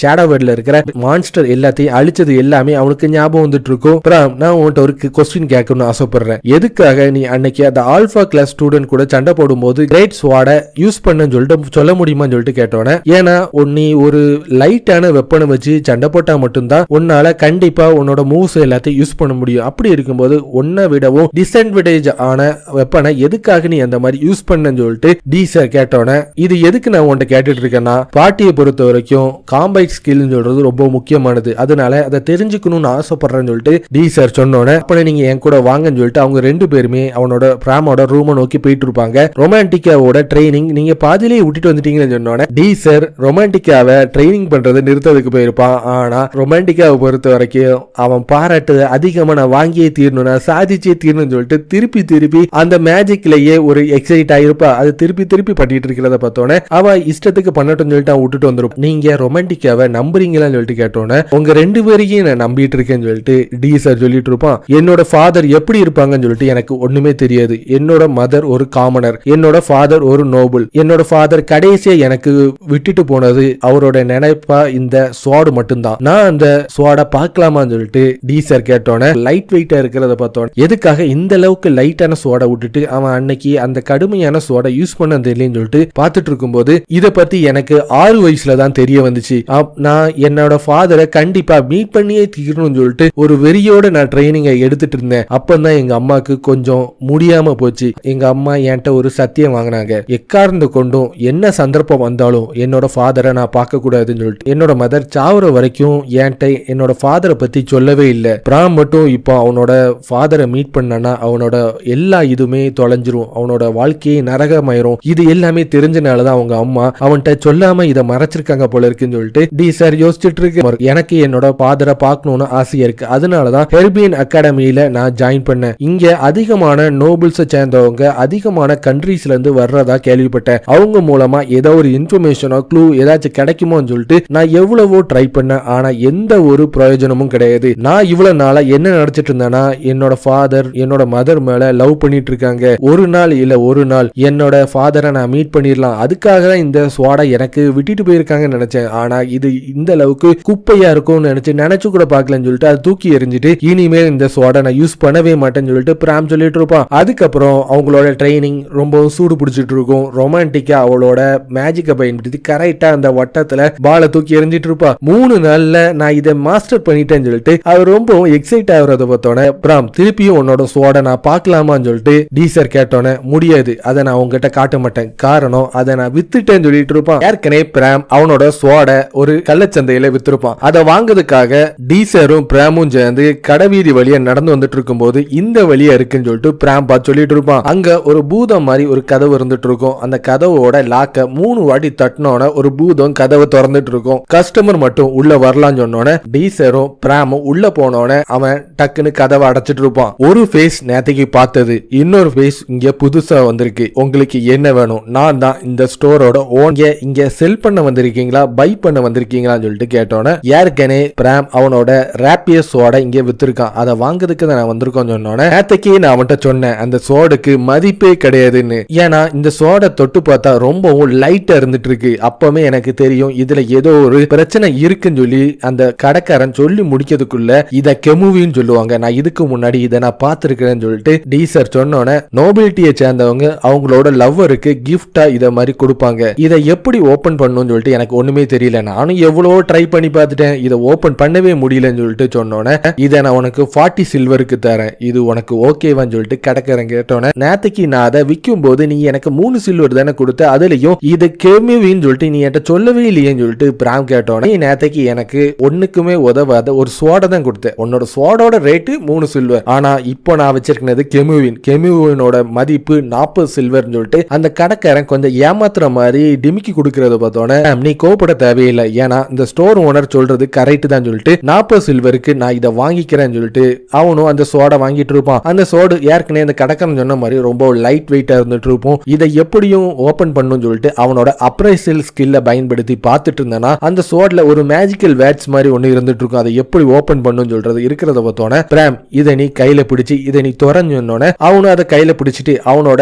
ஷேடோ வேர்ல்ட்ல இருக்கிற மான்ஸ்டர் எல்லாத்தையும் அழிச்சது எல்லாமே அவனுக்கு ஞாபகம் வந்துட்டு இருக்கும். பிராம் நான் உன்கிட்ட ஒரு கொஸ்டின் கேட்கணும்னு ஆசைப்படுறேன். எதுக்காக நீ அன்னைக்கு அந்த ஆல்பா கிளாஸ் ஸ்டூடெண்ட் கூட சண்டை போடும்போது கிரேட் ஸ்வாட யூஸ் பண்ணு சொல்லிட்டு சொல்ல முடியுமான்னு சொல்லிட்டு கேட்டோன்னே ஏன்னா நீ ஒரு லைட்டான வெப்பனை வச்சு சண்டை போட்டா மட்டும்தான் உன்னால கண்டிப்பா உன்னோட மூவ்ஸ் எல்லாத்தையும் யூஸ் பண்ண முடியும். அப்படி இருக்கும்போது உன்னை விடவும் டிஸ்அட்வான்டேஜ் ஆன வெப்பனை எதுக்காக நீ அந்த மாதிரி யூஸ் பண்ணன்னு சொல்லிட்டு டி சார் கேட்டோன்னே இது எதுக்கு நான் உன்கிட்ட கேட்டுட்டு இருக்கேன்னா பார்ட்டியை பொறுத்த வரைக்கும் காம்பைட் ஸ்கில் சொல்றது ரொம்ப முக்கியமானது, அதனால அதை தெரிஞ்சுக்கணும்னு ஆசைப்படுறேன்னு சொல்லிட்டு டி சார் சொன்னோன்னே அப்ப நீங்க என் கூட வாங்கன்னு சொல்லிட்டு அவங்க ரெண்டு பேருமே அவனோட பிராமோட ரூமை நோக்கி போயிட்டு இருப்பாங்க. ரொமான்டிக்காவோட ட்ரைனிங் நீங்க பாதியிலேயே விட்டுட்டு வந்துட்டீங்கன்னு சொன்னோன்னே டி சார் ரொமான்டிக்காவை ட்ரைனிங் பண்றதை நிறுத்ததுக்கு போயிருப்பான். ஆனா ரொமான்டிக்காவை பொறுத்த வரைக்கும் அவன் பாராட்டு அதிகமா நான் வாங்கியே தீரணும், நான் சாதிச்சே தீரணும்னு சொல்லிட்டு திருப்பி திருப்பி அந்த மேஜிக்லயே ஒரு எக்ஸைட் ஆயிருப்பா. அது திருப்பி திருப்பி பண்ணிட்டு இருக்கிறத பார்த்தோன்னே அவ இஷ்டத்துக்கு பண்ணட்டும் சொல்லிட்டு அவன் விட்டுட்டு வந்துடும். நீங்க ரொமான்டிக்காவை நம்புறீங்களான்னு சொல்லிட்டு கேட்டோன்னே உங்க ரெண்டு பேரையும் நான் நம்பிட்டு இருக்கேன்னு சொல்லிட்டு டி சார் சொல்லிட்டு இருப்பான். என்னோட ஃபாதர் எப்படி இருப்பாங்கன்னு சொல்லிட்டு எனக்கு ஒண்ணுமே தெரியாது. என்னோட மதர் ஒரு காமனர், என்னோட ஃபாதர் ஒரு நோபல். என்னோட ஃபாதர் கடைசியா எனக்கு விட்டுட்டு போனது அவரோட நினைப்பா இந்த ஸ்வாட் மட்டும்தான். நான் அந்த ஸ்வாட பார்க்கலாமான்னு சொல்லிட்டு டி சார் கேட்டோன்னே லைட் வெயிட்டா இருக்கிறத பார்த்தோன்னே எதுக்காக இந்த அளவுக்கு லைட்டான ஸ்வாட விட்டுட்டு அவன் அன்னைக்கு அந்த கடுமையான ஸ்வாட யூஸ் பண்ண தெரியலன்னு சொல்லிட்டு பார்த்துட்டு இருக்கும்போது இத பத்தி எனக்கு 6 வயசுல தான் தெரிய வந்துச்சு. நான் என்னோட ஃபாதரை கண்டிப்பா மீட் பண்ணியே தீரணும்னு சொல்லிட்டு ஒரு வெறியோட நான் ட்ரைனிங்கை எடுத்துட்டு இருந்தேன். அப்பதான் எங்க அம்மாக்கு கொஞ்சம் முடியாம போச்சு. எங்க அம்மா என்கிட்ட ஒரு சத்தியம் வாங்கினாங்க, எக்கார்ந்து கொண்டும் என்ன சந்தர்ப்பம் வந்தாலும் என்னோட ஃபாதரை நான் பார்க்க கூடாதுன்னு இருக்குன்னு சொல்லிட்டு என்னோட மதர் சாவுற வரைக்கும் என்கிட்ட என்னோட ஃபாதரை பத்தி சொல்லவே இல்லை. பிராம் மட்டும் இப்போ அவனோட ஃபாதரை மீட் பண்ணனா அவனோட எல்லா இதுமே தொலைஞ்சிரும், அவனோட வாழ்க்கையே நரகமாயிரும். இது எல்லாமே தெரிஞ்சனாலதான் அவங்க அம்மா அவன்கிட்ட சொல்லாம இதை மறைச்சிருக்காங்க போல இருக்குன்னு சொல்லிட்டு டி சார் யோசிச்சுட்டு இருக்கு. எனக்கு என்னோட ஃபாதரை பார்க்கணும்னு ஆசையா இருக்கு, அதனாலதான் ஹெர்பியன் அகாடமியில நான் ஜாயின் பண்ணேன். இங்க அதிகமான நோபல்ஸ் சேர்ந்தவங்க அதிகமான கண்ட்ரீஸ்ல இருந்து வர்றதா கேள்விப்பட்டேன். அவங்க மூலமா ஏதோ ஒரு இன்ஃபர்மேஷனோ க்ளூ ஏதாச்சும் கிடைக்குமோன்னு சொல்லிட்டு நான் எவ்வளவோ ட்ரை பண்ணேன். ஆனா எந்த ஒரு பிரயோஜனமும் கிடையாது. நான் இவ்வளவு நாளா என்ன நினைச்சிட்டு இருந்தேன்னா என்னோட ஃபாதர் என்னோட மதர் மேல லவ் பண்ணிட்டு இருக்காங்க. ஒரு நாள் இல்ல ஒரு நாள் என்னோட ஃபாதரை நான் மீட் பண்ணிடலாம், அதுக்காக தான் இந்த ஸ்வாடை எனக்கு விட்டுட்டு போயிருக்காங்கன்னு நினைச்சேன். ஆனா இது இந்த அளவுக்கு குப்பையா இருக்கும்னு நினைச்சு கூட பார்க்கலன்னு சொல்லிட்டு அதை தூக்கி எறிஞ்சிட்டு இனிமேல் இந்த ஸ்வாடை நான் யூஸ் பண்ணவே மாட்டேன்னு சொல்லிட்டு பிராம் சொல்லிட்டு இருப்பான். அதுக்கப்புறம் அவங்களோட ட்ரைனிங் ரொம்ப சூடு பிடிச்சிட்டு இருக்கும். ரொமான்டிக்கா அவளோட மேஜிக்கை பயன்படுத்தி கரெக்டா அந்த வட்டத்துல பாலை தூக்கி எறிஞ்சிட்டு இருப்பா. 3 நாள்ல நான் இதை மாஸ்டர் பண்ணிட்டேன்னு சொல்லிட்டு அவர் ரொம்ப எக்ஸைட் ஆகுறத பார்த்தோன்னே பிராம் திருப்பியும் உன்னோட ஸ்வாடை நான் பார்க்கலாமான்னு சொல்லிட்டு டீசர் கேட்டோன்னே முடியாது, அதை நான் உங்ககிட்ட காட்ட மாட்டேன், காரணம் அதை நான் வித்துட்டேன்னு சொல்லிட்டு இருப்பான். ஏற்கனவே பிராம் அவனோட ஸ்வாடை ஒரு கள்ளச்சந்தையில வித்திருப்பான். அதை வாங்குறதுக்காக டீசரும் பிராமும் சேர்ந்து கடைவீதி வழியா நடந்து வந்துட்டு இருக்கும் போது இந்த வழியா இருக்குன்னு சொல்லிட்டு பிராம் பார்த்து சொல்லிட்டு இருப்பான். அங்க ஒரு பூதம் மாதிரி ஒரு கதவு இருந்துட்டு இருக்கும். அந்த கதவோட லாக்க 3 வாட்டி தட்டினோட ஒரு பூதம் கதவை திறந்துட்டு இருக்கும். கஸ்டமர் மட்டும் உள்ள வரலாம்னு சொன்னோட டீசரும் பிராமும் உள்ள போனோட அவன் டக்குன்னு கதவை அடைச்சிட்டு இருப்பான். ஒரு ஃபேஸ் நேத்தைக்கு பார்த்தது, இன்னொரு ஃபேஸ் இங்க புதுசா வந்திருக்கு. உங்களுக்கு என்ன வேணும்? நான் தான் இந்த ஸ்டோரோட ஓன். இங்க செல் பண்ண வந்திருக்கீங்களா பை பண்ண வந்திருக்கீங்களான்னு சொல்லிட்டு கேட்டோன்னே ஏற்கனவே பிராம் அவனோட ரேப்பியர் சோடை இங்க வித்திருக்கான், அதை வாங்குறதுக்கு நான் வந்திருக்கோம் சொன்னோன்னே நேத்தைக்கு நான் அவன்கிட்ட சொன்னேன் அந்த சோடுக்கு மதிப்பே கிடையாதுன்னு. ஏன்னா இந்த சோடை தொட்டு பார்த்தா ரொம்பவும் லைட்டா இருந்துட்டு இருக்கு. அப்பவே எனக்கு தெரியும் இதுல ஏதோ ஒரு பிரச்சனை இருக்குன்னு சொல்லி அந்த கடைக்காரன் சொல்லி முடிக்கிறதுக்குள்ள இத கெமுவின்னு சொல்லுவாங்க. நான் இதுக்கு முன்னாடி இதை நான் பார்த்திருக்கிறேன்னு சொல்லிட்டு டீசர் சொன்னோன்னே நோபிலிட்டியை சேர்ந்தவங்க அவங்களோட லவ்வருக்கு கிஃப்டா இத மாதிரி கொடுப்பாங்க. இதை எப்படி ஓபன் பண்ணணும்னு சொல்லிட்டு எனக்கு ஒண்ணுமே தெரியல. நானும் எவ்வளவோ ட்ரை பண்ணி பார்த்துட்டேன், இதை ஓபன் பண்ணவே முடியலன்னு சொல்லிட்டு சொன்னோன்னே இதை நான் உனக்கு 40 சில்வருக்கு தரேன், இது உனக்கு ஓகேவான்னு சொல்லிட்டு கடைக்காரன் கேட்டோன்னே நேத்தைக்கு நான் அதை விற்கும் போது நீ எனக்கு 3 சில்வர் தானே கொடுத்த, அதுலயும் இது கெமுவின்னு சொல்லிட்டு நீ என்கிட்ட சொல்லவே இல்லையேன்னு சொல்லிட்டு பிராம் கேட்டோன்னே நீ நேத்தைக்கு எனக்கு ஒண்ணுக்குமே உதவாத ஒரு சோடை தான் கொடுத்தேன், உன்னோட சோடோட ரேட்டு 3 சில்வர், ஆனா இப்போ நான் வச்சிருக்கிறது கெமுவினோட மதிப்பு 40 சில்வர்னு சொல்லிட்டு அந்த கடைக்காரன் கொஞ்சம் ஏமாத்துற மாதிரி டிமிக்கி கொடுக்கறத பார்த்தோன்னே நீ கோபப்பட தேவையில்லை, ஏன்னா இந்த ஸ்டோர் ஓனர் சொல்றது கரெக்ட் தான் சொல்லிட்டு 40 சில்வருக்கு நான் இதை வாங்கிக்கிறேன்னு சொல்லிட்டு அவனும் அந்த சோடை வாங்கிட்டு இருப்பான். அந்த சோடு ஏற்கனவே அந்த கடைக்காரன் சொன்ன மாதிரி ரொம்ப லைட் வெயிட்டா இருந்துட்டு இருப்போம். இதை எப்படியும் ஓபன் பண்ணணும்னு சொல்லிட்டு அவனோட அப்ரைசல் ஸ்கில்ல பயன்படுத்தி பார்த்துட்டு இருந்தானா அந்த சோட்ல ஒரு மேஜிக்கல் வேர்ட்ஸ் மாதிரி ஒன்னு இருந்துட்டு இருக்கும். அதை எப்படி ஓபன் பண்ணணும்னு சொல்றது இருக்கிறத பார்த்தோன்னே பிராம் இதை நீ கையில பிடிச்சி இதை நீ துறஞ்சோன்னே அவனும் அதை கையில பிடிச்சிட்டு அவனோட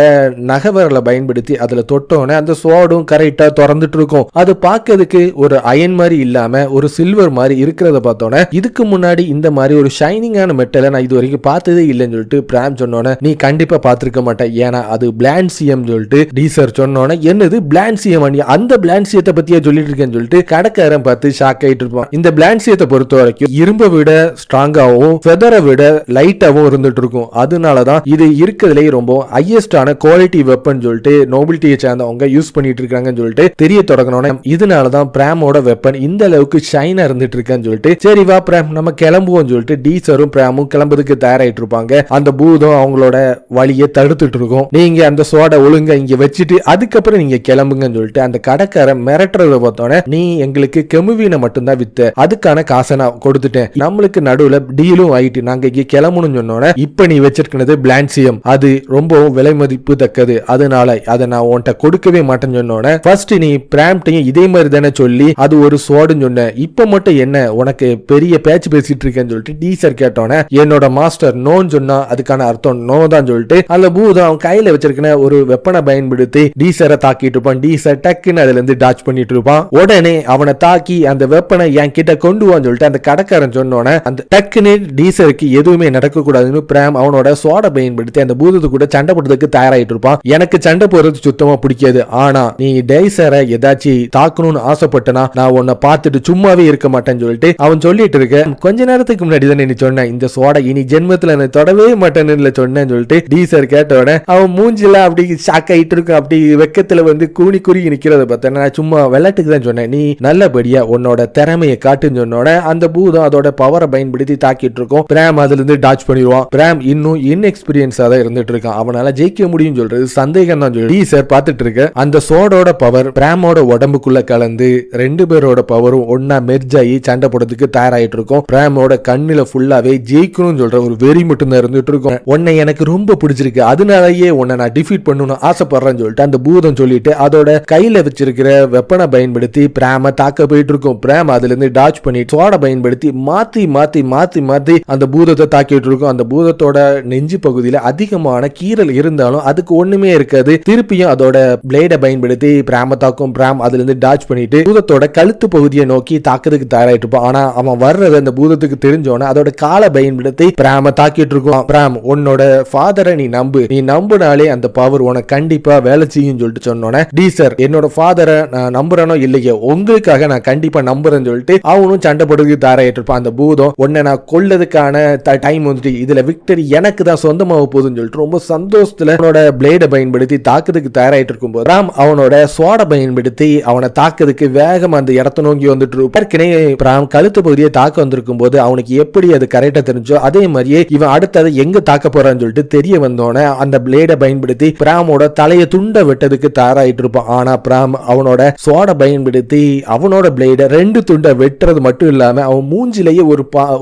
நகவரலை பயன்படுத்தி அதுல தொட்டோன்னே அந்த சோடும் கரெக்டா திறந்துட்டு இருக்கும். அது பார்க்கிறதுக்கு ஒரு அயன் மாதிரி இல்லாம ஒரு சில்வர் மாதிரி இருக்கிறத பார்த்தோன்னே இதுக்கு முன்னாடி இந்த மாதிரி ஒரு ஷைனிங்கான மெட்டலை நான் இது வரைக்கும் பார்த்ததே இல்லைன்னு சொல்லிட்டு பிராம் சொன்னோன்னே நீ கண்டிப்பா பார்த்திருக்க மாட்டேன், ஏன்னா அது பிளான்சியம் சொல்லிட்டு டீசர் சொன்னோன்னே என்னது பிளான்சியம், அந்த பிளான்சியத்தை பத்தியே சொல்லிட்டு இருக்கேன்னு சொல்லிட்டு கடைக்காரன் பார்த்து ஷாக் ஆயிட்டு இருப்பான். இந்த பிளான்சியத்தை பொறுத்த வரைக்கும் இரும்பை விட ஸ்ட்ராங்காவும் ஃபெதரை விட லைட்டாவும் இருந்துட்டு இருக்கும். அதனாலதான் இது இருக்கிறதுலே ரொம்ப ஹையஸ்டான குவாலிட்டி வெப்பன் சொல்லிட்டு நோபிலிட்டியை சேர்ந்தவங்க யூஸ் பண்ணிட்டு இருக்காங்கன்னு சொல்லிட்டு தெரிய தொடங்கணும்னே இதனாலதான் பிராமோட வெப்பன் இந்த அளவுக்கு ஷைனா இருந்துட்டு இருக்கான்னு சொல்லிட்டு சரி வா பிராம் நம்ம கிளம்புவோம் சொல்லிட்டு டீசரும் பிராமும் கிளம்புறதுக்கு தயாராயிட்டு இருப்பாங்க. அந்த பூதம் அவங்களோட வழியை தடுத்துட்டு இருக்கும். நீங்க அந்த சோடை ஒழுங்க இங்க வச்சுட்டு அதுக்கப்புறம் நீங்க கிளம்புங்கன்னு சொல்லிட்டு அந்த கடைக்காரன் மிரட்டுறத பார்த்தோன்னே நீ எங்களுக்கு கெமுவினை மட்டும்தான் வித்த, அதுக்கான காசை நான் கொடுத்துட்டேன், நம்மளுக்கு நடுவுல டீலும் ஆயிட்டு நாங்க இங்க கிளம்பணும்னு சொன்னோன்னே இப்ப நீ வச்சிருக்கிறது பிளான்சியம், அது ரொம்பவும் விலை மதிப்பு தக்கது, அதனால அதை நான் உன்கிட்ட கொடுக்கவே மாட்டேன்னு சொன்னோன்னே ஃபர்ஸ்ட் நீ பிராம்டையும் இதே மாதிரி தானே சொல்லி அது ஒரு சோடுன்னு சொன்ன, இப்ப மட்டும் என்ன உனக்கு பெரிய பேச்சு பேசிட்டு இருக்கேன்னு சொல்லிட்டு டீசர் கேட்டோன்னே என்னோட மாஸ்டர் நோன்னு சொன்னா அதுக்கான அர்த்தம் நோ தான் சொல்லிட்டு அந்த பூதம் அவன் கையில வச்சிருக்கிற ஒரு வெப்பனை பயன்படுத்தி டீசரை தாக்கிட்டு இருப்பான். டீசர் டக்குன்னு அதுல இருந்து டாச் பண்ணிட்டு இருப்பான். உடனே அவனை தாக்கி அந்த வெப்பனை என் கிட்ட கொண்டு வான்னு சொல்லிட்டு அந்த கடைக்காரன் சொன்னோன்னே அந்த டக்குன்னு டீசருக்கு எதுவுமே நடக்க கூடாதுன்னு பிராம் அவனோட சோடை பயன்படுத்தி அந்த பூதத்து கூட சண்டை போடுறதுக்கு தயாராயிட்டு இருப்பான். எனக்கு சண்டை போடுறது சுத்தமா பிடிக்காது, ஆனா நீ டீசரை ஏதாச்சும் தாக்கணும்னு ஆசைப்பட்டனா நான் உன்னை பார்த்துட்டு சும்மாவே இருக்க மாட்டேன்னு சொல்லிட்டு அவன் சொல்லிட்டு இருக்க. கொஞ்ச நேரத்துக்கு முன்னாடி தான் நீ சொன்ன இந்த சோடை இனி ஜென்மத்துல நான் தொடவே மாட்டேன்னு சொன்னேன்னு சொல்லிட்டு டீசர் கேட்டோட அவன் மூஞ்சில அப்படி ஷாக் ஆயிட்டு இருக்கும். அப்படி வெக்கத்துல வந்து கூனி குறி நிக்கிறத பார்த்தேன். நான் சும்மா விளையாட்டுக்கு தான் சொன்னேன், நீ நீ நல்லபடியா உன்னோட திறமையை காட்டுன்னு சொன்னோட அந்த பூதம் அதோட பவரை பயன்படுத்தி தாக்கிட்டு இருக்கும். பிராம் அதுல இருந்து டாச் பண்ணிடுவான். பிராம் இன்னும் இன்எக்ஸ்பீரியன்ஸா தான் இருந்துட்டு இருக்கான். அவனால ஜெயிக்க முடியும் சொல்றது சந்தேகம் தான் சொல்லி சார் பாத்துட்டு இருக்க. அந்த சோடோட பவர் பிராமோட உடம்புக்குள்ள கலந்து ரெண்டு பேரோட பவரும் ஒன்னா மெர்ஜ் ஆகி சண்டை போடுறதுக்கு தயாராயிட்டு இருக்கும். பிராமோட கண்ணுல ஃபுல்லாவே ஜெயிக்கணும்னு சொல்ற ஒரு வெறி மட்டும் தான் இருந்துட்டு இருக்கும். உன்னை எனக்கு ரொம்ப பிடிச்சிருக்கு, அதனாலயே உன்னை நான் டிஃபீட் பண்ணணும்னு ஆசைப்படுறேன்னு சொல்லிட்டு அந்த பூதம் சொல்லிட்டு அதோட கையில வச்சிருக்கிற வெப்பனை பயன்படுத்தி பிராம தாக்க போயிட்டு இருக்கும். பிராம் அதுல இருந்து டாச் பண்ணி சோட பயன்படுத்தி மாத்தி மாத்தி மாத்தி மாத்தி அந்த பூதத்தை தாக்கிட்டு இருக்கும். அந்த பூதத்தோட நெஞ்சு பகுதியில அதிகமான கீறல் இருந்தாலும் அதுக்கு ஒண்ணுமே இருக்காது. திருப்பியும் அதோட பிளேட பயன்படுத்தி பிராம தாக்கும். பிராம் அதுல இருந்து டாச் பண்ணிட்டு பூதத்தோட கழுத்து பகுதியை நோக்கி தாக்குறதுக்கு தயாராயிட்டு இருப்பான். ஆனா அவன் வர்றது அந்த பூதத்துக்கு தெரிஞ்சோன அதோட காலை பயன்படுத்தி பிராம தாக்கிட்டு இருக்கும். பிராம் உன்னோட ஃபாதரை நீ நம்புனாலே அந்த பவர் உனக்கு கண்டிப்பா வேலை செய்யும் சொல்லிட்டு சொன்னோன்னே டி சார் என்னோட ஃபாதரை நான் நம்புறேனோ இல்லையோ உங்களுக்காக நான் கண்டிப்பா நம்புறேன்னு சொல்லிட்டு அவனும் சண்டை போடுறதுக்கு தயாராயிட்டு இருப்பான். அந்த பூதம் உன்னை நான் கொல்லதுக்கான டைம் வந்துட்டு இதுல விக்டரி எனக்கு தான் சொந்தமாக போகுதுன்னு சொல்லிட்டு ரொம்ப சந்தோஷத்துல அவனோட பிளேட பயன்படுத்தி தாக்குறதுக்கு தயாராயிட்டு இருக்கும்போது ராம் அவனோட சோட பயன்படுத்தி அவனை தாக்குறதுக்கு வேகமா அந்த இடத்த நோக்கி வந்துட்டு இருப்பான். ஏற்கனவே ராம் கழுத்து பகுதியை தாக்க வந்திருக்கும் போது அவனுக்கு எப்படி அது கரெக்டா தெரிஞ்சோ அதே மாதிரியே இவன் அடுத்தது எங்க தாக்க போறான்னு சொல்லிட்டு தெரிய வந்தோடனே அந்த பிளேட பயன்படுத்தி பிராமோட தலையை துண்ட வெட்டதுக்கு தயாராயிட்டு இருப்பான். ஆனா பிராம் அவனோட சோட பயன்படுத்தி அவனோட பிளேட ரெண்டு துண்டை வெட்டுறது மட்டும் இல்லாம அவன் மூஞ்சிலேயே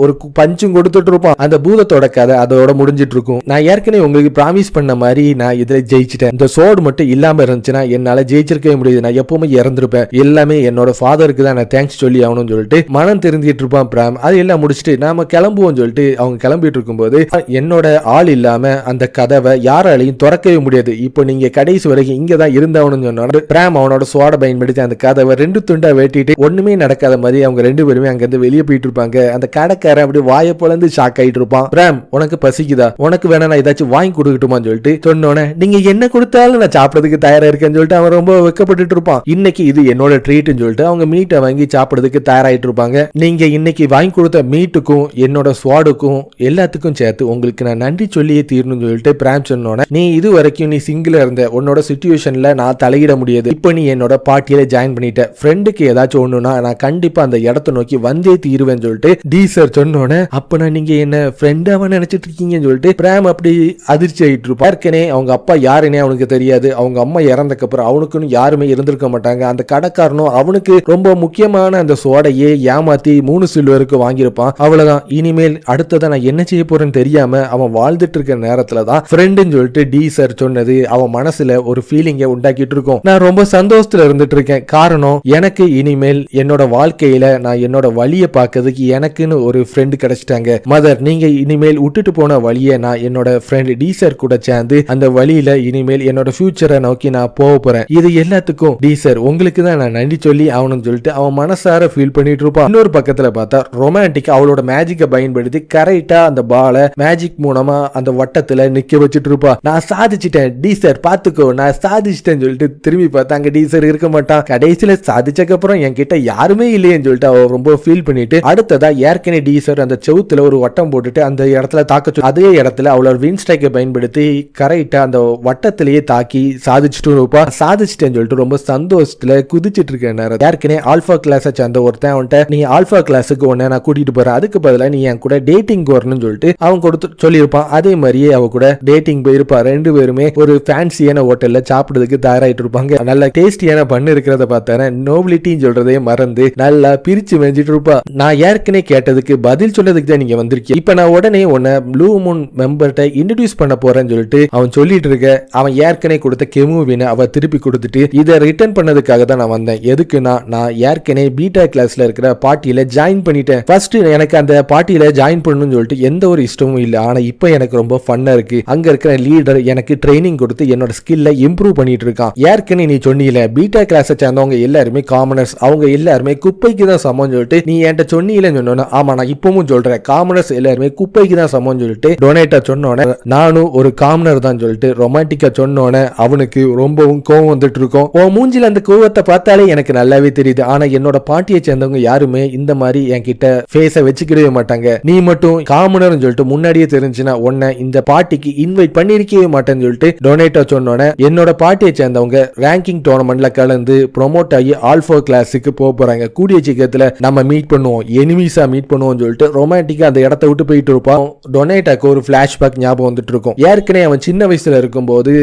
ஒரு பஞ்சும் கொடுத்துட்டு இருப்பான். அந்த பூதத்தோட கதை அதோட முடிஞ்சிட்டு இருக்கும். நான் ஏற்கனவே உங்களுக்கு ப்ராமிஸ் பண்ண மாதிரி நான் இதுல ஜெயிச்சிட்டேன். இந்த சோடு மட்டும் இல்லாம இருந்துச்சுன்னா என்னால ஜெயிச்சிருக்கவே முடியாது. நான் எப்பவுமே இறந்திருப்பேன். எல்லாமே என்னோட ஃபாதருக்கு தான் நான் தேங்க்ஸ் சொல்லி ஆகணும்னு சொல்லிட்டு மனம் தெரிஞ்சிட்டு இருப்பான் பிராம். அது எல்லாம் முடிச்சுட்டு நாம கிளம்புவோம் சொல்லிட்டு அவங்க கிளம்பிட்டு இருக்கும்போது என்னோட ஆள் இல்லாம அந்த கதவை யாராலையும் திறக்கவே முடியாது. இப்போ நீங்க கடைசி வரைக்கும் இங்க தான் இருந்தாவணும்னு சொன்னாரு. பிராம் அவனோட சோட பயன்படுத்தி அந்த கதவை ரெண்டு துண்டா வெட்டிட்டு ஒண்ணுமே நடக்காத மாதிரி அவங்க ரெண்டு பேருமே அங்க இருந்து வெளியே போயிட்டு இருப்பாங்க. அந்த கடைக்காரன் அப்படி வாயை பொளந்து ஷாக் ஆயிட்டு இருப்பான். பிராம் உனக்கு பசிக்குதா, உனக்கு வேணா நான் ஏதாச்சும் வாங்கி கொடுக்கட்டுமான்னு சொல்லிட்டு சொன்னோன்னே நீங்க என்ன கொடுத்தாலும் நான் சாப்பிடறதுக்கு தயாரா இருக்கேன்னு சொல்லிட்டு அவன் ரொம்ப வெக்கப்பட்டு இருப்பான். இன்னைக்கு இது என்னோட ட்ரீட்னு சொல்லிட்டு அவங்க மீட்டை வாங்கி சாப்பிடறதுக்கு தயாராயிட்டு இருப்பாங்க. நீங்க இன்னைக்கு வாங்கி கொடுத்த மீட்டுக்கும் என்னோட ஸ்வாடுக்கும் எல்லாத்துக்கும் சேர்த்து உங்களுக்கு நான் நன்றி சொல்லியே தீரணும்னு சொல்லிட்டு பிராம் சொன்னோன்னே நீ இது வரைக்கும் நீ சிங்கிளா இருந்த உன்னோட சிச்சுவேஷன்ல நான் தலையிட முடியாது. இப்போ நீ என்னோட பார்ட்டியில ஜாயின் பண்ணிட்ட. ஃப்ரெண்டுக்கு ஏதாச்சும் ஒண்ணுனா நான் கண்டிப்பா அந்த இடத்தை நோக்கி வந்தே தீருவேன்னு சொல்லிட்டு டி சார் சொன்னோன்னே அப்பனா நீங்க என்ன ஃப்ரெண்டாவா நினைச்சிட்டு இருக்கீங்கன்னு சொல்லிட்டு பிராம் அப்படி அதிர்ச்சி ஆயிட்டு இருப்பான். ஏற்கனவே அவங்க அப்பா யாருன்னே அவனுக்கு தெரியாது. அவங்க அம்மா இறந்தக்கு அப்புறம் அவனுக்குன்னு யாருமே இருந்திருக்க மாட்டாங்க. அந்த கடைக்காரனும் அவனுக்கு ரொம்ப முக்கியமான அந்த சோடையே ஏமாத்தி 3 சில்வருக்கு வாங்கியிருப்பான். அவ்வளவுதான். இனிமேல் அடுத்ததான் நான் என்ன செய்ய போறேன்னு தெரியாம அவன் வாழ்ந்துட்டு இருக்க நேரத்துல தான் ஃப்ரெண்டுன்னு சொல்லிட்டு டி சார் சொன்னது அவன் மனசுல ஒரு ஃபீலிங்கை உண்டாக்கிட்டு இருக்கும். நான் ரொம்ப சந்தோஷத்துல இருந்துட்டு இருக்கேன். காரணம் எனக்கு இனிமேல் என்னோட வாழ்க்கையில நான் என்னோட வழியை பார்க்கறதுக்கு எனக்குன்னு ஒரு ஃப்ரெண்டு கிடைச்சிட்டாங்க. மதர் நீங்க இனிமேல் விட்டுட்டு போன வழியை நான் என்னோட ஃப்ரெண்ட் டி சார் கூட சேர்ந்து அந்த வழியில இனிமேல் என்னோட ஃபியூச்சரை நோக்கி நான் போக போறேன். இது எல்லாத்துக்கும் டி சார் உங்களுக்கு தான் நான் நன்றி சொல்லி ஆகணும்னு சொல்லிட்டு அவன் மனசார ஃபீல் பண்ணிட்டு இருப்பான். இன்னொரு பக்கத்துல பார்த்தா ரொமான்டிக் அவளோட மேஜிக்கை பயன்படுத்தி கரெக்டா அந்த பாலை மேஜிக் மூலமா அந்த வட்டத்துல நிக்க வச்சுட்டு இருப்பா. நான் சாதிச்சிட்டேன் டி சார் பாத்துக்கோ நான் சாதிச்சிட்டேன்னு சொல்லிட்டு திரும்பி பார்த்தா அங்க டி சார் இருக்க மாட்டான். கடைசியில சாதிச்சக்கு அப்புறம் என்கிட்ட யாருமே இல்லையேன்னு சொல்லிட்டு அவ ரொம்ப ஃபீல் பண்ணிட்டு அடுத்ததா ஏற்கனவே டி சார் அந்த செவுத்துல ஒரு வட்டம் போட்டுட்டு அந்த இடத்துல தாக்க அதே இடத்துல அவளோட வின் ஸ்ட்ரைக்கை பயன்படுத்தி கரெக்டா அந்த வட்டத்திலேயே தாக்கி சாதிச்சுட்டு இருப்பா. சாதிச்சிட்டேன்னு சொல்லிட்டு ரொம்ப சந்தோஷத்துல குதிச்சிட்டு இருக்கேன். ஏற்கனவே ஆல்பா கிளாஸை சேர்ந்த ஒருத்தன் அவன்கிட்ட நீ ஆல்பா கிளாஸுக்கு ஒன்னு நான் கூட்டிட்டு போறேன், அதுக்கு பதிலா நீ என் கூட டேட்டிங் வரணும்னு சொல்லிட்டு அவன் கொடுத்து சொல்லியிருப்பான். அதே மாதிரியே அவ கூட டேட்டிங் போயிருப்பா. ரெண்டு பேருமே ஒரு ஃபேன்சியான ஹோட்டல்ல சாப்பிடுறதுக்கு தயாராயிட்டு இருப்பாங்க. நல்ல டேஸ்டியான பண்ணு இருக்கிறத பார்த்தானே நோபிலிட்டின்னு சொல்றதே மறந்து நல்லா பிரிச்சு வெஞ்சிட்டு இருப்பா. நான் ஏற்கனவே கேட்டதுக்கு பதில் சொல்லதுக்கு தான் நீங்க வந்திருக்கீங்க. இப்ப நான் உடனே உன்னை ப்ளூ மூன் மெம்பர்ட்ட இன்ட்ரோடியூஸ் பண்ண போறேன்னு சொல்லிட்டு அவன் சொல்லிட்டு இருக்க. அவன் ஏற்கனவே கொடுத்த கெமுவினை அவ திருப்பி கொடுத்துட்டு இதை ரிட்டர்ன் பண்ணதுக்காக தான் நான் வந்தேன். எதுக்குன்னா நான் ஏற்கனவே பீட்டா கிளாஸ்ல இருக்கிற பார்ட்டியில ஜாயின் பண்ணிட்டேன். ஃபர்ஸ்ட் எனக்கு அந்த பார்ட்டியில ஜாயின் பண்ணணும்னு சொல்லிட்டு எந்த ஒரு இஷ்டமும் இல்லை. ஆனா இப்போ எனக்கு ரொம்ப ஃபன்னா இருக்கு. அங்க இருக்கிற லீடர் எனக்கு ட்ரைனிங் கொடுத்து என்னோட ஸ்கில்ல இம்ப்ரூவ் பண்ணிட்டு இருக்கான். ஏற்கனவே நீ சொன்னீல பீட்டா கிளாஸை சேர்ந்தவங்க எல்லாருமே காமனர்ஸ், அவங்க எல்லாருமே குப்பைக்கு தான் சமம் சொல்லிட்டு நீ என்கிட்ட சொன்னீங்கன்னு சொன்னோன்னா ஆமா நான் இப்பவும் சொல்றேன் காமனர்ஸ் எல்லாருமே குப்பைக்கு தான் சமம் சொல்லிட்டு டொனேட்டா சொன்னோன்னே நானும் ஒரு காமனர் தான் சொல்லிட்டு ரொமான்டிக்கா சொன்னோன்னே அவனுக்கு ரொம்பவும் கோவம் வந்துட்டு இருக்கும். உன் மூஞ்சில அந்த கோவத்தை பார்த்தாலே எனக்கு நல்லாவே தெரியுது. ஆனா என்னோட பார்ட்டியை சேர்ந்தவங்க யாருமே இந்த மாதிரி என்கிட்ட ஃபேஸை வச்சுக்கிடவே மாட்டாங்க. நீ மட்டும் காமனர்னு சொல்லிட்டு முன்னாடியே தெரிஞ்சுன்னா உன்னை இந்த பார்ட்டிக்கு இன்வைட் பண்ணிருக்கவே மாட்டேன்னு சொல்லிட்டு டொனேட்டா சொன்னோன்னே என்னோட பார்ட்டியை சேர்ந்தவங்க ரேங்கிங் டோர்னமெண்ட்ல கலந்து ப்ரொமோட் ஆகி ஆல்பா ஆல்பா கிளாஸுக்கு போறாங்க. கூடிய சீக்கிரத்துல நம்ம மீட் பண்ணுவோம், எனிமீஸா மீட் பண்ணுவோம் சொல்லிட்டு ரொமான்டிக்கா அந்த இடத்த விட்டு போயிட்டு இருப்பான். டொனேட்டாக்கு ஒரு பிளாஷ்பேக் ஞாபகம் வந்துட்டு இருக்கும். ஏற்கனவே அவன் சின்ன வயசுல இருக்கும்போது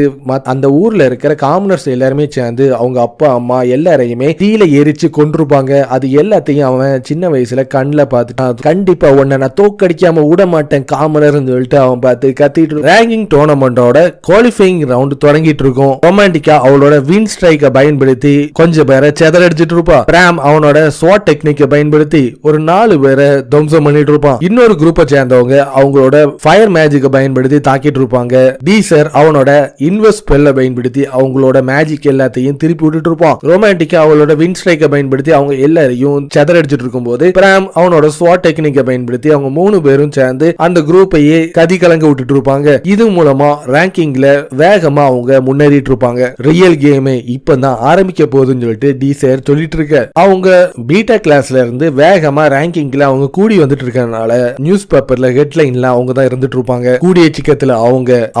அந்த ஊர்ல இருக்கிற காமனர்ஸ் எல்லாருமே சேர்ந்து அவங்க அப்பா அம்மா எல்லாரையுமே தீல எரிச்சு கொண்டிருப்பாங்க. அது எல்லாத்தையும் அவன் சின்ன வயசுல கண்ணுல பார்த்துட்டான். கண்டிப்பா உன்னை நான் தோக்கடிக்காம விட மாட்டேன் காமனர் சொல்லிட்டு அவன் பார்த்து கத்திட்டு ரேங்கிங் டோர்னமெண்டோட குவாலிஃபைங் ரவுண்ட் தொடங்கிட்டு இருக்கும். ரொமான்டிக்கா அவளோட வின் ஸ்ட்ரைக்கை பயன்படுத்தி கொஞ்சம் பேரை செதறடிச்சிட்டு இருப்பா. பிராம் அவனோட ஸ்வாட் டெக்னிக்கை பயன்படுத்தி ஒரு 4 பேரை துவம்சம் பண்ணிட்டு இருப்பான். இன்னொரு குரூப்பை சேர்ந்தவங்க அவங்களோட ஃபயர் மேஜிக்கை பயன்படுத்தி தாக்கிட்டு இருப்பாங்க. டீசர் அவனோட இன்வெஸ்ட் ஸ்பெல்லை பயன்படுத்தி அவங்களோட மேஜிக் எல்லாத்தையும் திருப்பி விட்டுட்டு இருப்பான். ரொமான்டிக்கா அவளோட வின் ஸ்ட்ரைக்கை பயன்படுத்தி அவங்க எல்லாரையும் செதறடிச்சிட்டு இருக்கும்போது பிராம் அவனோட ஸ்வாட் டெக்னிக்கை பயன்படுத்தி அவங்க 3 பேரும் சேர்ந்து அந்த குரூப்பையே கதி கலங்க விட்டுட்டு இருப்பாங்க. இது மூலமா ரேங்கிங்ல வேகமா அவங்க முன்னேறிட்டு இருப்பாங்க. ரியல் கேம் இப்பதான் ஆரம்பிக்க போகுதுன்னு சொல்லிட்டு டீசர் சொல்லிட்டு இருக்க. அவங்க பீட்டா கிளாஸ்ல இருந்து வேகமா ரேங்கிங்ல அவங்க கூடி வந்துட்டு இருக்கறனால நியூஸ் பேப்பர்ல ஹெட்லைன்ல அவங்க தான் இருந்துட்டு இருப்பாங்க. கூடிய சீக்கிரத்துல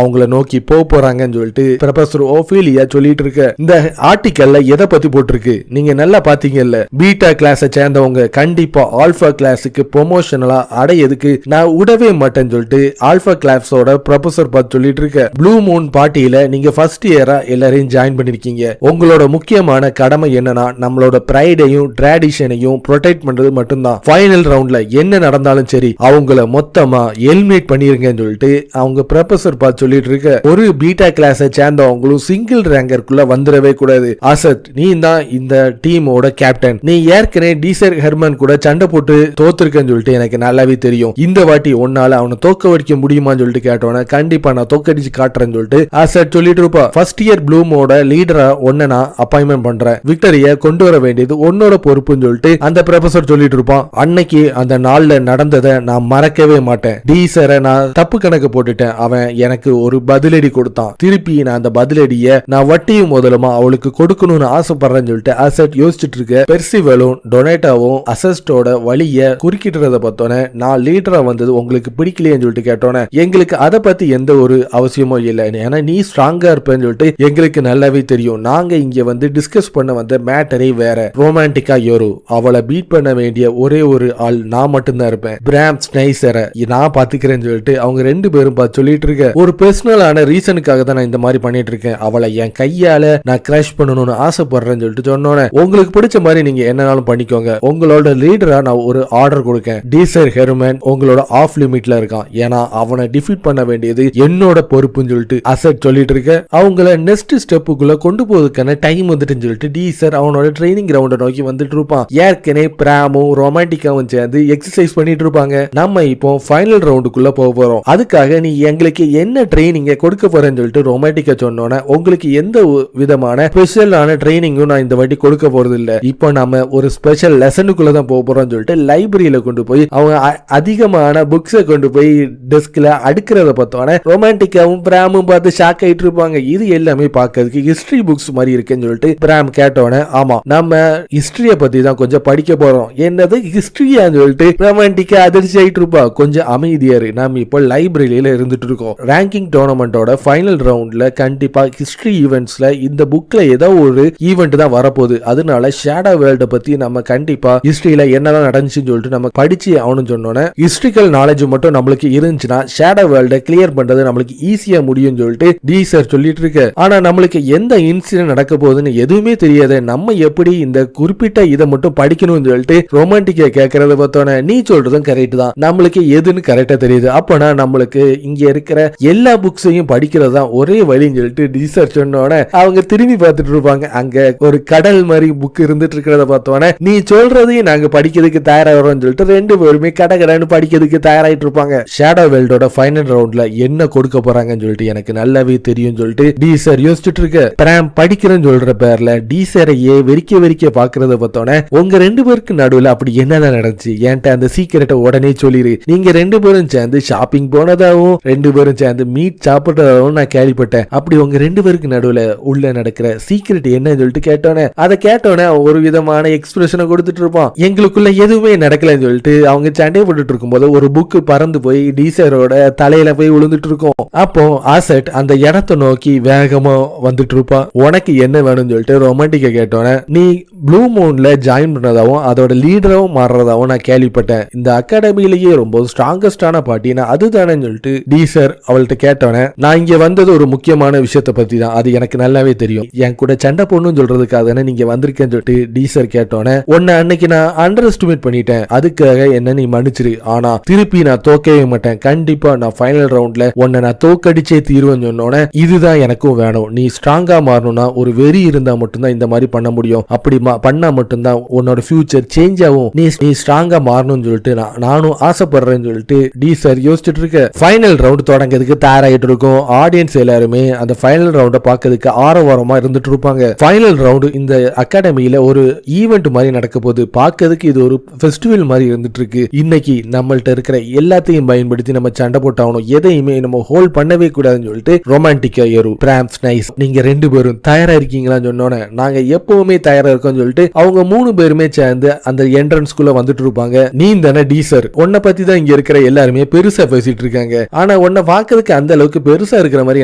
அவங்கள நோக்கி போறாங்கன்னு சொல்லிட்டு ப்ரொஃபசர் ஓஃபீலியா சொல்லிட்டு இருக்க. இந்த ஆர்டிக்கல்ல எதை பத்தி போட்டிருக்கு நீங்க நல்லா பாத்தீங்கல்ல, பீட்டா கிளாஸை சேர்ந்தவங்க கண்டிப்பா ஆல்பா கிளாஸுக்கு ப்ரொமோஷனலா அடையதுக்கு நான் விடவே மாட்டேன்னு சொல்லிட்டு ஆல்பா கிளாஸோட ப்ரொஃபசர் பார்த்து சொல்லிட்டு இருக்க. ப்ளூ மூன் பார்ட்டியில நீங்க ஃபர்ஸ்ட் இயரா எல்லாரையும் ஜாயின் பண்ணிருக்கீங்க. உங்களோட முக்கியமான கடமை என்னன்னா நம்மளோட பிரைடையும் ட்ரெடிஷனையும் ப்ரொடெக்ட் பண்றது மட்டும்தான். ஃபைனல் ரவுண்ட்ல என்ன நடந்தாலும் சரி அவங்கள மொத்தமா எலிமினேட் பண்ணிருங்கன்னு சொல்லிட்டு அவங்க ப்ரொஃபசர் பார்த்து சொல்லிட்டு இருக்க. ஒரு பீட்டா கிளாஸை சேர்ந்தவங்களும் சிங்கிள் ரேங்கருக்குள்ள வந்துடவே கூடாது. அசத் நீ தான் இந்த டீமோட கேப்டன். நீ ஏற்கனவே டீசர் ஹெர்மன் கூட சண்டை போட்டு தோத்துருக்கன்னு சொல்லிட்டு எனக்கு நல்லாவே தெரியும். இந்த வாட்டி ஒன்னால அவனை தோக்க வடிக்க முடியுமான்னு சொல்லிட்டு கேட்டோன்னே கண்டிப்பா நான் தோக்கடிச்சு காட்டுறேன்னு சொல்லிட்டு அசட் சொல்லிட்டு இருப்பா. ஃபர்ஸ்ட் இயர் ப்ளூமோட லீடரா ஒன்ன நான் அப்பாயின்மெண்ட் பண்றேன். விக்டரிய கொண்டு வர வேண்டியது உன்னோட பொறுப்புன்னு சொல்லிட்டு அந்த ப்ரொஃபசர் சொல்லிட்டு இருப்பான். அன்னைக்கு அந்த நாள்ல நடந்ததை நான் மறக்கவே மாட்டேன். டீசரை நான் தப்பு கணக்கு போட்டுட்டேன். அவன் எனக்கு ஒரு பதிலடி கொடுத்தான். திருப்பி நான் அந்த பதிலடியை நான் வட்டியும் முதலுமா அவளுக்கு கொடுக்கணும்னு ஆசைப்படுறேன்னு சொல்லிட்டு அசட் யோசிச்சுட்டு இருக்க. பெர்சிவலும் டொனேட்டாவும் அசஸ்டோட வழிய குறுக்கிட்டுறத பார்த்தோன்னே நான் லீடரா வந்தது உங்களுக்கு பிடிக்கலையேன்னு சொல்லிட்டு கேட்டோன்னே எங்களுக்கு அதை பத்தி எந்த ஒரு அவசியமும் இல்லை, ஏன்னா நீ ஸ்ட்ராங்கா இருப்பேன்னு சொல்லிட்டு எங்களுக்கு நல்லாவே தெரியும். நாங்க இங்க வந்து டிஸ்கஸ் பண்ண வந்த மேட்டரே வேற. ரொமான்டிக்கா யோரு அவளை பீட் பண்ண வேண்டிய ஒரே ஒரு ஆள் நான் மட்டும்தான் இருப்பேன். பிராம் ஸ்னைசரை நான் பாத்துக்கிறேன்னு சொல்லிட்டு அவங்க 2 பேரும் பார்த்து சொல்லிட்டு இருக்க. ஒரு பர்சனலான ரீசனுக்காக தான் நான் இந்த மாதிரி பண்ணிட்டு இருக்கேன். அவளை என் கையால நான் கிராஷ் பண்ணணும்னு ஆசைப்படுறேன்னு சொல்லிட்டு சொன்னோன்னே உங்களுக்கு பிடிச்ச மாதிரி நீங்க என்னனாலும் பண்ணிக்கோங்க. உங்களோட லீடரா நான் ஒரு ஆர்டர் கொடுக்கேன். டீசர் ஹெர்மன் உங்களோட ஆஃப் லிமிட்ல இருக்கான். ஏன்னா அவனை டிஃபீட் பண்ண வேண்டியது என்னோட பொறுப்புன்னு சொல்லிட்டு அசட் சொல்லிட்டு இருக்க. அவங்கள நெக்ஸ்ட் ஸ்டெப்புக்குள்ள கொண்டு போறதுக்கான டைம் வந்துட்டுன்னு சொல்லிட்டு டீசர் அவனோட ட்ரைனிங் கிரவுண்டை நோக்கி வந்துட்டு இருப்பான். ஏற்கனவே பிராமும் ரொமான்டிக்காவும் சேர்ந்து எக்ஸசைஸ் பண்ணிட்டு இருப்பாங்க. நம்ம இப்போ ஃபைனல் ரவுண்டுக்குள்ள போக போறோம். அதுக்காக நீ எங்களுக்கு என்ன ட்ரைனிங் கொடுக்க போறேன்னு சொல்லிட்டு ரொமான்டிக்கா சொன்னோன்னே உங்களுக்கு எந்த விதமான ஸ்பெஷலான ட்ரைனிங்கும் நான் இந்த வாட்டி கொடுக்க போறது இல்ல. இப்போ நம்ம ஒரு ஸ்பெஷல் லெசனுக்குள்ள தான் போக போறோம்னு சொல்லிட்டு லைப்ரரியில கொண்டு போய் அவங்க அதிகமான புக்ஸை கொண்டு போய் டெஸ்க்ல அடுக்கிறத பார்த்தோன்னே ரொமான்டிக்காவும் பிராமும் பார்த்து ஷாக் ஆயிட்டு இருப்பாங்க. இது எல்லாமே பார்க்கிறதுக்கு ஹிஸ்டரி புக்ஸ் மாதிரி இருக்குன்னு சொல்லிட்டு பிராம் கேட்டோன்னே ஆமா நம்ம ஹிஸ்டரிய பத்தி தான் கொஞ்சம் படிக்க போறோம். என்னது ஹிஸ்டரியான்னு சொல்லிட்டு ரொமான்டிக்கா அதிர்ச்சி ஆயிட்டு இருப்பா. கொஞ்சம் அமைதியாரு, நாம இப்போ லைப்ரரியில இருந்துட்டு இருக்கோம். ரேங்கிங் டோர்னமெண்டோட ஃபைனல் ரவுண்ட்ல கண்டிப்பா ஹிஸ்டரி ஈவெண்ட்ஸ்ல இந்த புக்ல ஏதோ ஒரு ஈவெண்ட் தான் வரப்போகுது. அதனால ஷேடோ வேர்ல்ட பத்தி நம்ம கண்டிப்பா ஹிஸ்டரியில என்னதான் நடந்துச்சுன்னு சொல்லிட்டு நம்ம படிச்சு அவனு சொன்னோன்னே ஹிஸ்டரிக்கல் நாலேஜ் மட்டும் நம்மளுக்கு இருந்துச்சுன்னா ஷேடோ வேர்ல்ட கிளியர் பண்றது நம்மளுக்கு ஈஸியா முடியும்னு சொல்லிட்டு டீசர் சொல்லிட்டு இருக்கு. ஆனா நம்மளுக்கு எந்த இன்சிடென்ட் நடக்க போகுதுன்னு எதுவுமே தெரியாது. நம்ம எப்படி இந்த குறிப்பிட்ட இதை மட்டும் படிக்கணும்னு சொல்லிட்டு ரொமான்டிக்கா கேட்கறத பார்த்தோன்னே நீ சொல்றதும் கரெக்ட் தான், நம்மளுக்கு எதுன்னு கரெக்டா தெரியுது. அப்பனா நம்மளுக்கு இங்க இருக்கிற எல்லா புக்ஸையும் படிக்கிறது தான் ஒரே வழின்னு சொல்லிட்டு டீசர் சொன்னோன்னே அவங்க திரும்பி பார்த்துட்டு இருப்பாங்க. அங்க ஒரு கடல் மாதிரி புக் இருந்துட்டு இருக்கிறத பார்த்தோன்னே நீ சொல்றதையும் நாங்க படிக்கிறதுக்கு தயாராகிறோம்னு சொல்லிட்டு 2 பேருமே கடகடன்னு படிக்கிறதுக்கு தயாராயிட்டு இருப்பாங்க. ஷேடோ வேர்ல்டோட ஃபைனல் ரவுண்ட்ல என்ன கொடுக்க போறாங்கன்னு சொல்லிட்டு எனக்கு நல்லாவே தெரியும் சொல்லிட்டு டீசர் யோசிச்சுட்டு இருக்க. பிராம் படிக்கிறேன்னு சொல்ற பேர்ல டீசரையே வெறிக்க பாக்குறத பார்த்தோன்னே உங்க 2 பேருக்கு நடுவுல அப்படி என்னதான் நடந்துச்சு என்கிட்ட அந்த சீக்கிரட்டை உடனே சொல்லிரு. நீங்க 2 பேரும் சேர்ந்து ஷாப்பிங் போனதாகவும் 2 பேரும் சேர்ந்து மீட் சாப்பிட்டதாகவும் நான் கேள்விப்பட்டேன். அப்படி உங்க 2 பேருக்கு நடுவுல உள்ள நடக்கிற சீக்கிரட் என்னன்னு சொல்லிட்டு கேட்டோன்னே அதை கேட்டோன்னே ஒரு விதமான எக்ஸ்பிரஷனை கொடுத்துட்டு இருப்பான். எங்களுக்குள்ள எதுவுமே நடக்கலன்னு சொல்லிட்டு அவங்க சண்டை போட்டுட்டு இருக்கும் போது ஒரு புக்கு பறந்து போய் டீசரோட தலையில போய் விழுந்துட்டு இருக்கும். அப்போ ஆசட் அந்த இடத்தை நோக்கி வேகமா வந்துட்டு இருப்பான். உனக்கு என்ன வேணும்னு சொல்லிட்டு ரொமான்டிக்கா கேட்டோன்னே நீ ப்ளூ மூன்ல ஜாயின் பண்ணதாவும் அதோட லீடராகவும் மாறுறதாவும் நான் கேள்விப்பட்டேன். இந்த அகாடமியிலேயே ரொம்ப ஸ்ட்ராங்கஸ்டான பார்ட்டினா அதுதானே சொல்லிட்டு டீசர் அவள்கிட்ட கேட்டோன்னே, நான் இங்க வந்தது ஒரு முக்கியமான விஷயத்தை பத்தி தான், அது எனக்கு நல்லாவே தெரியும், என் கூட சண்டை போடணும்னு சொல்றதுக்காக தானே நீங்க வந்திருக்கேன்னு சொல்லிட்டு டீசர் கேட்டோன்னே, உன்னை அன்னைக்கு நான் அண்டர் எஸ்டிமேட் பண்ணிட்டேன், அதுக்காக என்ன நீ மன்னிச்சிரு, ஆனா திருப்பி நான் தோக்கவே மாட்டேன், கண்டிப்பா நான் ஃபைனல் ரவுண்ட்ல உன்னை நான் தோக்கடிச்சே தீர்வேன்னு சொன்னோன்னே, இதுதான் எனக்கும் வேணும், நீ ஸ்ட்ராங்கா மாறணும்னா ஒரு வெறி இருந்தா மட்டும்தான் இந்த மாதிரி பண்ண முடியும், அப்படி பண்ணா மட்டும்தான் உன்னோட ஃபியூச்சர் சேஞ்ச் ஆகும், நீ ஸ்ட்ராங்கா மாறணும்னு சொல்லிட்டு நானும் ஆசைப்படுறேன்னு சொல்லிட்டு டீசர் யோசிச்சுட்டு இருக்க. ஃபைனல் ரவுண்ட் தொடங்கிறதுக்கு தயாராகிட்டு இருக்கும். ஆடியன்ஸ் எல்லாருமே அந்த ஃபைனல் ரவுண்ட பார்க்கிறதுக்கு ஆரவாரமா இருந்துட்டு இருப்பாங்க. ஃபைனல் ரவுண்ட் இந்த அகாடமியில ஒரு ஈவெண்ட் மாதிரி நடக்க போகுது, பார்க்கிறதுக்கு இது ஒரு ஃபெஸ்டிவல் மாதிரி இருந்துட்டு இருக்கு. இன்னைக்கு நம்மள்ட்ட இருக்கிற எல்லாத்தையும் பயன்படுத்தி நம்ம சண்டை போட்டாகணும், எதையுமே நம்ம ஹோல்ட் பண்ணவே கூடாதுன்னு சொல்லிட்டு ரொமான்டிக்கா ஏறு பிராம்ஸ் நைஸ் நீங்க ரெண்டு பேரும் தயாரா இருக்கீங்களான்னு சொன்னோன்னே, நாங்க எப்பவுமே தயாரா இருக்கோம்னு சொல்லிட்டு அவங்க 3 பேருமே சேர்ந்து அந்த என்ட்ரன்ஸ்குள்ள வந்துட்டு இருப்பாங்க. நீ தானே டீசர், உன்னை பத்தி தான் இங்க இருக்கிற எல்லாருமே பெருசா பேசிட்டு இருக்காங்க, ஆனா உன்னை பார்க்கறதுக்கு அந்த அளவுக்கு பெருசா இருக்கிற மாதிரி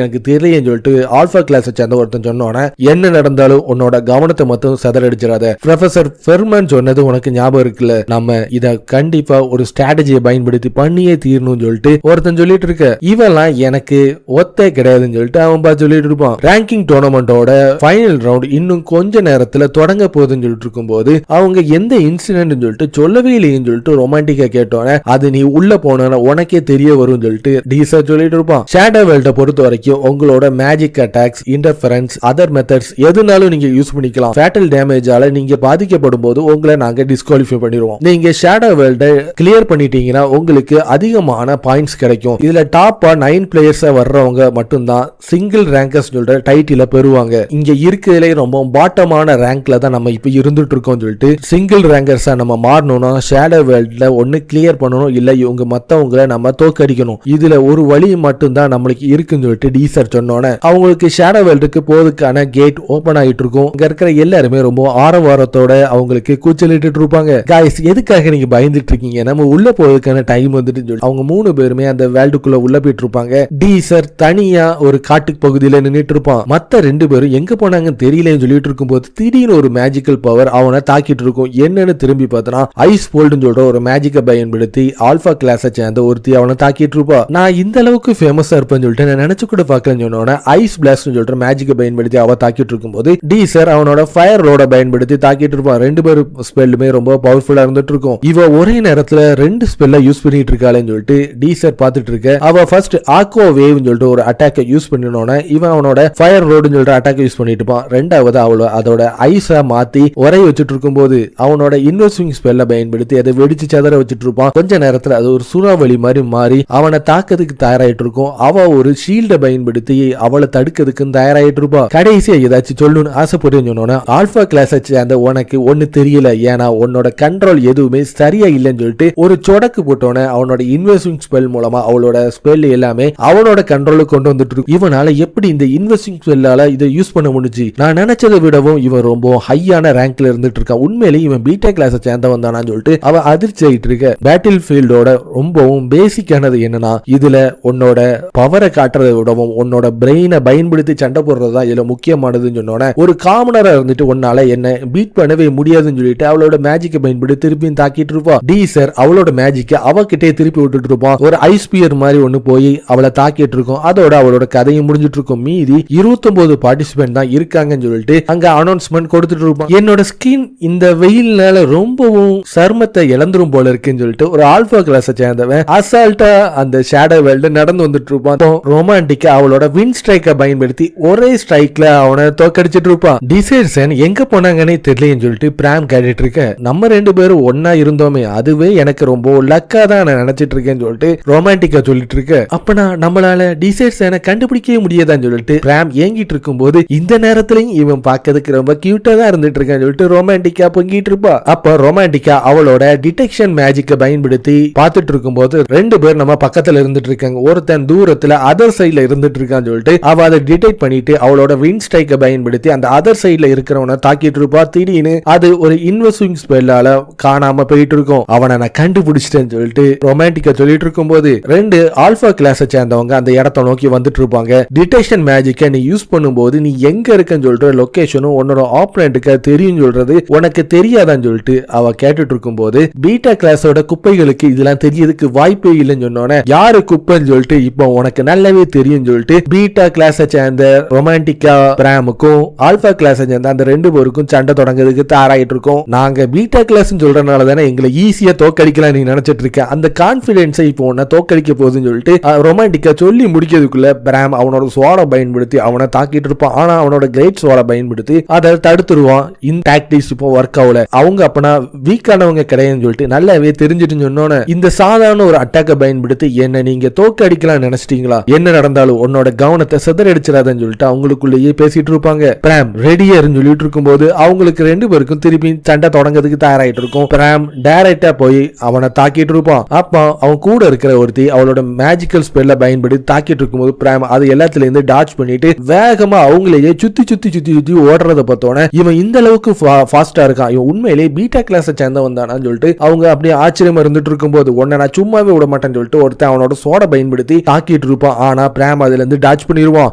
எனக்கு தெரியலன்னு சொல்லிட்டு ஆல்பா கிளாஸ் சேர்ந்த ஒருத்தன் சொன்னோன்னே, என்ன நடந்தாலும் உன்னோட கவனத்தை மட்டும் சதறடிச்சிடாத, ப்ரொஃபசர் ஃபெர்மன் சொன்னது உனக்கு ஞாபகம் இருக்குல்ல, நம்ம இத கண்டிப்பா ஒரு ஸ்ட்ராட்டஜியை பயன்படுத்தி பண்ணியே தீரணும்னு சொல்லிட்டு ஒருத்தன் சொல்லிட்டு இருக்க. இவெல்லாம் எனக்கு ஒத்தே கிடையாதுன்னு சொல்லிட்டு அவன் பார்த்து சொல்லிட்டு இருப்பான். ரேங்கிங் டோர்னமெண்டோட ஃபைனல் ரவுண்ட் இன்னும் கொஞ்ச நேரத்துல தொடங்க போகுதுன்னு சொல்லிட்டு இருக்கும்போது அவங்க எந்த இன்சிடென்ட் சொல்லிட்டு சொல்லவே இல்லைன்னு சொல்லிட்டு ரொமான்டிக்கா கேட்டோன்னே, அது நீ உள்ள போன உனக்கே தெரிய வரும் சொல்லிட்டு டீசர் சொல்லிட்டு இருப்பான். ஷேடோ வேர்ல்ட பொறுத்த வரைக்கும் உங்களோட magic attacks, interference, other methods எதுனாலும் நீங்க யூஸ் பண்ணிக்கலாம். ஃபேட்டல் டேமேஜால நீங்க பாதிக்கப்படும் போது உங்களை நாங்க டிஸ்குவாலிஃபை பண்ணிடுவோம். நீங்க ஷேடோ வேர்ல்ட கிளியர் பண்ணிட்டீங்கன்னா உங்களுக்கு அதிகமான பாயிண்ட்ஸ் கிடைக்கும். இதுல டாப்பா 9 பிளேயர்ஸ் வர்றவங்க மட்டும்தான் சிங்கிள் ரேங்கர்ஸ் சொல்ற டைட்டில பெறுவாங்க. இங்க இருக்கிறதுல ரொம்ப பாட்டமான ரேங்க்ல தான் நம்ம இப்ப இருந்துட்டு இருக்கோம் சொல்லிட்டு, சிங்கிள் ரேங்கர்ஸா நம்ம மாறணும்னா ஷேடோ வேர்ல்ட்ல ஒன்னு கிளியர் பண்ணணும், இல்ல இவங்க மத்தவங்களை நம்ம தோக்கடிக்கணும், இதுல ஒரு வழி மட்டும் தான் நம்மளுக்கு இருக்குன்னு சொல்லிட்டு டீசர் சொன்னோன்னே, அவங்களுக்கு ஷேடோ வேர்ல்டுக்கு போறதுக்கான கேட் ஓபன் ஆகிட்டு இருக்கும். இங்க இருக்கிற எல்லாருமே ரொம்ப ஆரவாரத்தோட அவங்களுக்கு கூச்சலிட்டு இருப்பாங்க. காய்ஸ் எதுக்காக நீங்க பயந்துட்டு இருக்கீங்க, நம்ம உள்ள போறதுக்கான டைம் வந்துட்டு சொல்லி அவங்க 3 பேருமே அந்த வேர்ல்டுக்குள்ள உள்ள போயிட்டு இருப்பாங்க. டீசர் தனியா ஒரு காட்டுக்கு பகுதியில நின்னுட்டு இருப்பான். மத்த 2 பேரும் எங்க போனாங்கன்னு தெரியலன்னு சொல்லிட்டு இருக்கும்போது திடீர்னு ஒரு மேஜிக்கல் பவர் அவனை தாக்கிட்டு இருக்கும். என்னன்னு திரும்பி பார்த்தனா ஐஸ் போல்டுன்னு சொல்ற ஒரு மேஜிக்கை பயன்படுத்தி ஆல்பா கிளாஸை சேர்ந்த ஒருத்தி அவனை தாக்கிட்டு இருப்பா. நான் இந்த அளவுக்கு ஃபேமஸா இருப்பேன்னு சொல்லிட்டு நான் நினைச்சு கூட பார்க்கலன்னு சொன்னோட ஐஸ் பிளாஸ்ட் சொல்ற மேஜிக்கை பயன்படுத்தி அவ தாக்கிட்டு இருக்கும்போது டீசர் அவனோட ஃபயர் ரோட பயன்படுத்தி தாக்கிட்டு இருப்பான். 2 பேரும் ஸ்பெல்லுமே ரொம்ப பவர்ஃபுல்லா இருந்துட்டு இருக்கும். இவ ஒரே நேரத்துல 2 ஸ்பெல்ல யூஸ் பண்ணிட்டு இருக்காளேன்னு சொல்லிட்டு டீசர் பார்த்துட்டு இருக்க. அவ ஃபர்ஸ்ட் ஆக்வா வேவ்னு சொல்லிட்டு ஒரு அட்டாக்கை யூஸ் பண்ணினோட இவன் அவனோட ஃபயர் ரோடுன்னு சொல்ற அட்டாக்கை யூஸ் பண்ணிட்டு இருப்பான். ரெண்டாவது அவளோட அதோட ஐஸா மாத்தி உரைய வச்சுட்டு இருக்கும்போது அவனோட இன்வெஸ்டிங் ஸ்பெல்ல பயன்படுத்தி அதை வெடிச்சு சதற வச்சுட்டு இருப்பான். கொஞ்ச நேரத்துல அது ஒரு சூறாவளி மாதிரி மாறி அவனை தாக்கிறதுக்கு தயாராயிட்டு இருக்கும். அவ ஒரு ஷீல்ட பயன்படுத்தி அவளை தடுக்கிறதுக்கு தயாராயிட்டு இருப்பா. கடைசியா ஏதாச்சும் சொல்லணும்னு ஆசைப்பட்டு சொன்னோன்னா, ஆல்பா கிளாஸ் அந்த உனக்கு ஒண்ணு தெரியல, ஏன்னா உன்னோட கண்ட்ரோல் எதுவுமே சரியா இல்லைன்னு சொல்லிட்டு ஒரு சொடக்கு போட்டோன்னே அவனோட இன்வெஸ்டிங் ஸ்பெல் மூலமா அவளோட ஸ்பெல் எல்லாமே அவனோட கண்ட்ரோலுக்கு கொண்டு வந்துட்டு இருக்கும். இவனால எப்படி இந்த இன்வெஸ்டிங் ஸ்பெல்லால இதை யூஸ் பண்ண முடிஞ்சு, நான் நினைச்சதை விடவும் இவன் ரொம்ப ஹையான ரேங்க்ல இருந்துட்டு இருக்கான், உண்மையிலேயே இவன் பீட்டா கிளாஸை சேர்ந்தவன் தானான்னு சொல்லிட்டு அவ அதிர்ச்சி ஆயிட்டு இருக்க. பேட்டில் ஃபீல்டோட ரொம்பவும் பேசிக்கானது என்னன்னா, இதுல உன்னோட பவரை காட்டுறதை விடவும் உன்னோட பிரெயினை பயன்படுத்தி சண்டை போடுறது தான் இதுல முக்கியமானதுன்னு சொன்னோட, ஒரு காமனரா இருந்துட்டு உன்னால என்ன பீட் பண்ணவே முடியாதுன்னு சொல்லிட்டு அவளோட மேஜிக்கை பயன்படுத்தி திருப்பியும் தாக்கிட்டு இருப்பா. டீசர் அவளோட மேஜிக்கை அவகிட்டே திருப்பி விட்டுட்டு இருப்பான். ஒரு ஐஸ் பியர் மாதிரி ஒண்ணு போய் அவளை தாக்கிட்டு இருக்கும். அதோட அவளோட கதையும் முடிஞ்சிட்டு இருக்கும். மீதி 29 பார்ட்டிசிபென்ட் தான் இருக்காங்கன்னு சொல்லிட்டு அங்க அனௌன்ஸ்மெண்ட் கொடுத்துட்டு இருப்பான். என்னோட ஸ்கின் இந்த வெயில்னால ரொம்பவும் சர்மத்தை இழந்துரும் போல இருக்குன்னு சொல்லிட்டு ஒரு ஆல்பா கிளாஸை சேர்ந்தவன் அசால்ட்டா அந்த ஷேடோ வேர்ல்டு நடந்து வந்துட்டு இருப்பான். ரொமான்டிக்கா அவளோட வின் ஸ்ட்ரைக்கை பயன்படுத்தி ஒரே ஸ்ட்ரைக்ல அவனை தோக்கடிச்சிட்டு இருப்பான். டிசைர்சன் எங்க போனாங்கன்னே தெரியலன்னு சொல்லிட்டு பிராம் கேட்டுட்டு இருக்க. நம்ம 2 பேரும் ஒன்னா இருந்தோமே, அதுவே எனக்கு ரொம்ப லக்கா தான் நான் நினைச்சிட்டு இருக்கேன்னு சொல்லிட்டு ரொமான்டிக்கா சொல்லிட்டு இருக்க. அப்பனா நம்மளால டிசைர்சனை கண்டுபிடிக்கவே முடியாதான்னு சொல்லிட்டு பிராம் ஏங்கிட்டு இருக்கும்போது இந்த நேரத்திலையும் இவன் பார்க்கிறதுக்கு ரொம்ப கியூட்டா தான் இருந்துட்டு இருக்கான்னு சொல்லிட்டு ரொமான்டிக்கா பொங்கிட்டு இருப்பா. அப்ப ரொமான்டிக்கா அவளோட டிடெக்ஷன் மேஜிக்கை பயன்படுத்தி பார்த்துட்டு இருக்கும்போது 2 பேர் நம்ம பக்கத்துல இருந்துட்டு இருக்காங்க. ஒருத்தன் தூரத்துல அதர் சைட்ல இருந்துட்டு இருக்கான்னு சொல்லிட்டு அவ அதை டிடெக்ட் பண்ணிட்டு அவளோட வின் ஸ்ட்ரைக்கை பயன்படுத்தி அந்த அதர் சைட்ல இருக்கிறவனை தாக்கிட்டு இருப்பா. திடீர்னு அது ஒரு இன்வெஸ்டிங் ஸ்பெல்லால காணாம போயிட்டு இருக்கும். அவனை நான் கண்டுபிடிச்சிட்டேன்னு சொல்லிட்டு ரொமான்டிக்கா சொல்லிட்டு இருக்கும்போது 2 ஆல்பா கிளாஸை சேர்ந்தவங்க அந்த இடத்த நோக்கி வந்துட்டு இருப்பாங்க. டிடெக்ஷன் மேஜிக்கை நீ யூஸ் பண்ணும்போது நீ எங்க இருக்குன்னு சொல்லிட்டு லொகேஷனும் உன்னோட ஆப்பனண்ட்டுக்கு தெரியும் சொல்றது உனக்கு தெரியாதான்னு சொல்லிட்டு அவ கேட்டுட்டு இருக்கும் போது பீட்டா கிளாஸோட குப்பைகளுக்கு இதெல்லாம் தெரியறதுக்கு வாய்ப்பே இல்லைன்னு சொன்னோன்னே யாரு குப்பைன்னு சொல்லிட்டு இப்போ உனக்கு நல்லாவே தெரியும் சொல்லிட்டு பீட்டா கிளாஸை சேர்ந்த ரொமான்டிக்கா பிராமுக்கும் ஆல்பா கிளாஸை சேர்ந்த அந்த ரெண்டு பேருக்கும் சண்டை தொடங்குறதுக்கு தயாராகிட்டு இருக்கோம். நாங்க பீட்டா கிளாஸ் சொல்றதுனால தானே எங்களை ஈஸியா தோக்கடிக்கலாம் நீ நினைச்சிட்டு இருக்க, அந்த கான்பிடன்ஸை இப்போ உன்னை தோக்கடிக்க போகுதுன்னு சொல்லிட்டு ரொமான்டிக்கா சொல்லி முடிக்கிறதுக்குள்ள பிராம் அவனோட சோலை பயன்படுத்தி அவனை தாக்கிட்டு இருப்பான். ஆனா அவனோட கிரேட் சோலை பயன்படுத்தி அதை தடுத்துருவான். இந்த டாக்டிக்ஸ் இப்போ ஒர்க் ஆகல. அவங்க அப்பனா வீக்கானவங்க கிடையாதுன்னு சொல்லிட்டு நல்லாவே தெரிஞ்சுட்டு சொன்னோன்னு இந்த சாதாரண ஒரு அட்டாக்கை பயன்படுத்தி என்ன நீங்க தோக்கடிக்கலாம் நினைச்சிட்டீங்களா, என்ன நடந்தாலும் உன்னோட கவனத்தை சிதறடிச்சிடாதன்னு சொல்லிட்டு அவங்களுக்குள்ளேயே பேசிட்டு இருப்பாங்க. பிராம் ரெடியா சொல்லிட்டு இருக்கும் போது அவங்களுக்கு ரெண்டு பேருக்கும் திருப்பி சண்டை தொடங்கிறதுக்கு தயாராயிட்டு இருக்கும். பிராம் டைரக்டா போய் அவனை தாக்கிட்டு இருப்பான். அப்ப அவன் கூட இருக்கிற ஒருத்தி அவளோட மேஜிக்கல் ஸ்பெல்ல பயன்படுத்தி தாக்கிட்டு இருக்கும்போது பிராம் அது எல்லாத்துல இருந்து டாச் பண்ணிட்டு வேகமா அவங்களையே சுத்தி சுத்தி சுத்தி சுத்தி ஓடுறத பார்த்தோன்னே இவன் இந்த அளவுக்கு ஃபாஸ்டா இருக்கான், இவன் உண்மையிலேயே பீட்டா கிளாஸ் சேர்ந்தவன் தானான்னு சொல்லிட்டு அவங்க அப்படியே ஆச்சரியமா இருந்துட்டு இருக்கும் போது உன்னை நான் சும்மாவே விட மாட்டேன்னு சொல்லிட்டு ஒருத்தன் அவனோட சோட பயன்படுத்தி தாக்கிட்டு இருப்பான். ஆனா பிராம் அதுல இருந்து டாச் பண்ணிடுவான்.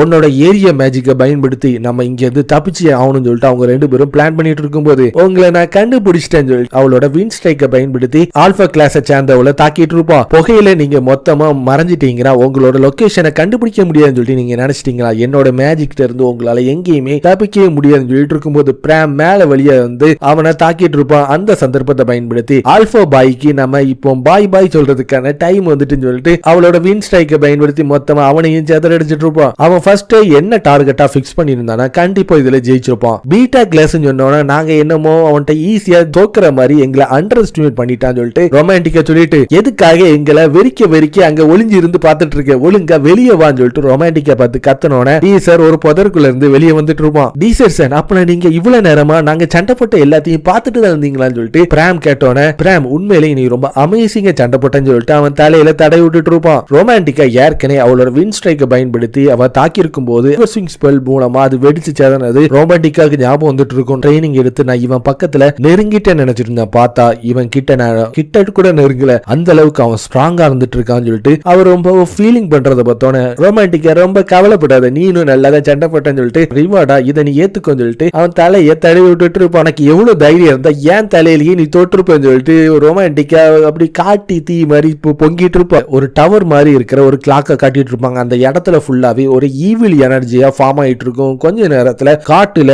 உன்னோட ஏரியா மேஜிக்கை பயன்படுத்தி நம்ம இங்க இருந்து தப்பிச்சு ஆகணும்னு சொல்லிட்டு அவங்க ரெண்டு பேரும் பிளான் பண்ணிட்டு இருக்கும் போது உங்களை நான் கண்டுபிடிச்சிட்டேன்னு சொல்லிட்டு அவளோட வின் ஸ்ட்ரைக்கை பயன்படுத்தி ஆல்பா கிளாஸை சேர்ந்தவளை தாக்கிட்டு இருப்பான். புகையில நீங்க மொத்தமா மறைஞ்சிட்டீங்கன்னா உங்களோட லொகேஷனை கண்டுபிடிக்க முடியாதுன்னு சொல்லிட்டு நீங்க நினைச்சிட்டீங்களா, என்னோட மேஜிக்ல இருந்து உங்களால எங்கேயுமே தப்பிக்கவே முடியாதுன்னு சொல்லிட்டு இருக்கும்போது பிராம் மேல வழியா வந்து அவனை தாக்கிட்டு இருப்பான். அந்த சந்தர்ப்பத்தை பயன்படுத்தி ஆல்பா பாய்க்கு நம்ம இப்போ பாய் பாய் சொல்றதுக்கான டைம் வந்துட்டுன்னு சொல்லிட்டு அவளோட வின் ஸ்ட்ரைக்கை பயன்படுத்தி மொத்தமா அவனையும் சேதறடிச்சிட்டு இருப்பான். அவன் ஃபர்ஸ்ட் என்ன டார்கெட்டா பிக்ஸ் பண்ணியிருந்தானா கண்டிப்பா இதுல ஜெயிச்சிருப்பான். பீட்டா கிளாஸ் சொன்னோன்னா நாங்க என்னமோ அவன்கிட்ட ஈஸியா தோக்குற மாதிரி எங்களை அண்டர் எஸ்டிமேட் பண்ணிட்டான்னு சொல்லிட்டு ரொமான்டிக்கா சொல்லிட்டு எதுக்காக எங்களை வெறிக்க வெறிக்க அங்க ஒளிஞ்சு இருந்து பார்த்துட்டு இருக்க, ஒழுங்கா வெளியே வான்னு சொல்லிட்டு ரொமான்டிக்கா பார்த்து கத்தனோட டீசர் ஒரு புதருக்குள்ள இருந்து வெளியே வந்துட்டு இருப்பான். டீசர் சார் அப்ப நீங்க இவ்வளவு நேரமா நாங்க சண்டை போட்ட எல்லாத்தையும் பார்த்துட்டு தான் இருந்தீங்களான்னு சொல்லிட்டு பிராம் கேட்டோன்னே பிராம் உண்மையிலேயே நீ ரொம்ப அமேசிங்கா சண்டை போட்டேன்னு சொல்லிட்டு அவன் தலையில தடை விட்டுட்டு இருப்பான். ரொமான்டிக்கா ஏற்கனவே அவளோட வின் ஸ்ட்ரைக்கை பயன்படுத்தி அவ தாக்கி இருக்கும் போது ஸ்பெல் மூலமா அது வெடிச்சு சேதனது ரொமான்டிக்காக்கு ஞாபகம் வந்துட்டு இருக்கும். ட்ரைனிங் எடுத்து நான் இவன் பக்கத்துல நெருங்கிட்ட நினைச்சிட்டு இருந்தேன், பார்த்தா இவன் கிட்ட கூட நெருங்கல, அந்த அளவுக்கு அவன் ஸ்ட்ராங்கா இருந்துட்டு இருக்கான்னு சொல்லிட்டு அவர் ரொம்ப ஃபீலிங் பண்றத பார்த்தோன்னே ரொமான்டிக்கா ரொம்ப கவலைப்படாத நீனும் நல்லாதான் சண்டை போட்டேன்னு சொல்லிட்டு ரிவார்டா இதை நீ ஏத்துக்கோன்னு சொல்லிட்டு அவன் தலையை தடவி விட்டுட்டு இருப்பான். உனக்கு எவ்வளவு தைரியம் இருந்தா ஏன் தலையிலேயே நீ தோற்றுப்பேன்னு சொல்லிட்டு ரொமான்டிக்கா அப்படி காட்டி தீ மாதிரி பொங்கிட்டு இருப்ப. ஒரு டவர் மாதிரி இருக்கிற ஒரு கிளாக்கை காட்டிட்டு இருப்பாங்க. அந்த இடத்துல ஃபுல்லாவே ஒரு ஈவில் எனர்ஜியா ஃபார்ம் ஆயிட்டு இருக்கும். கொஞ்ச நேரத்துல காட்டுல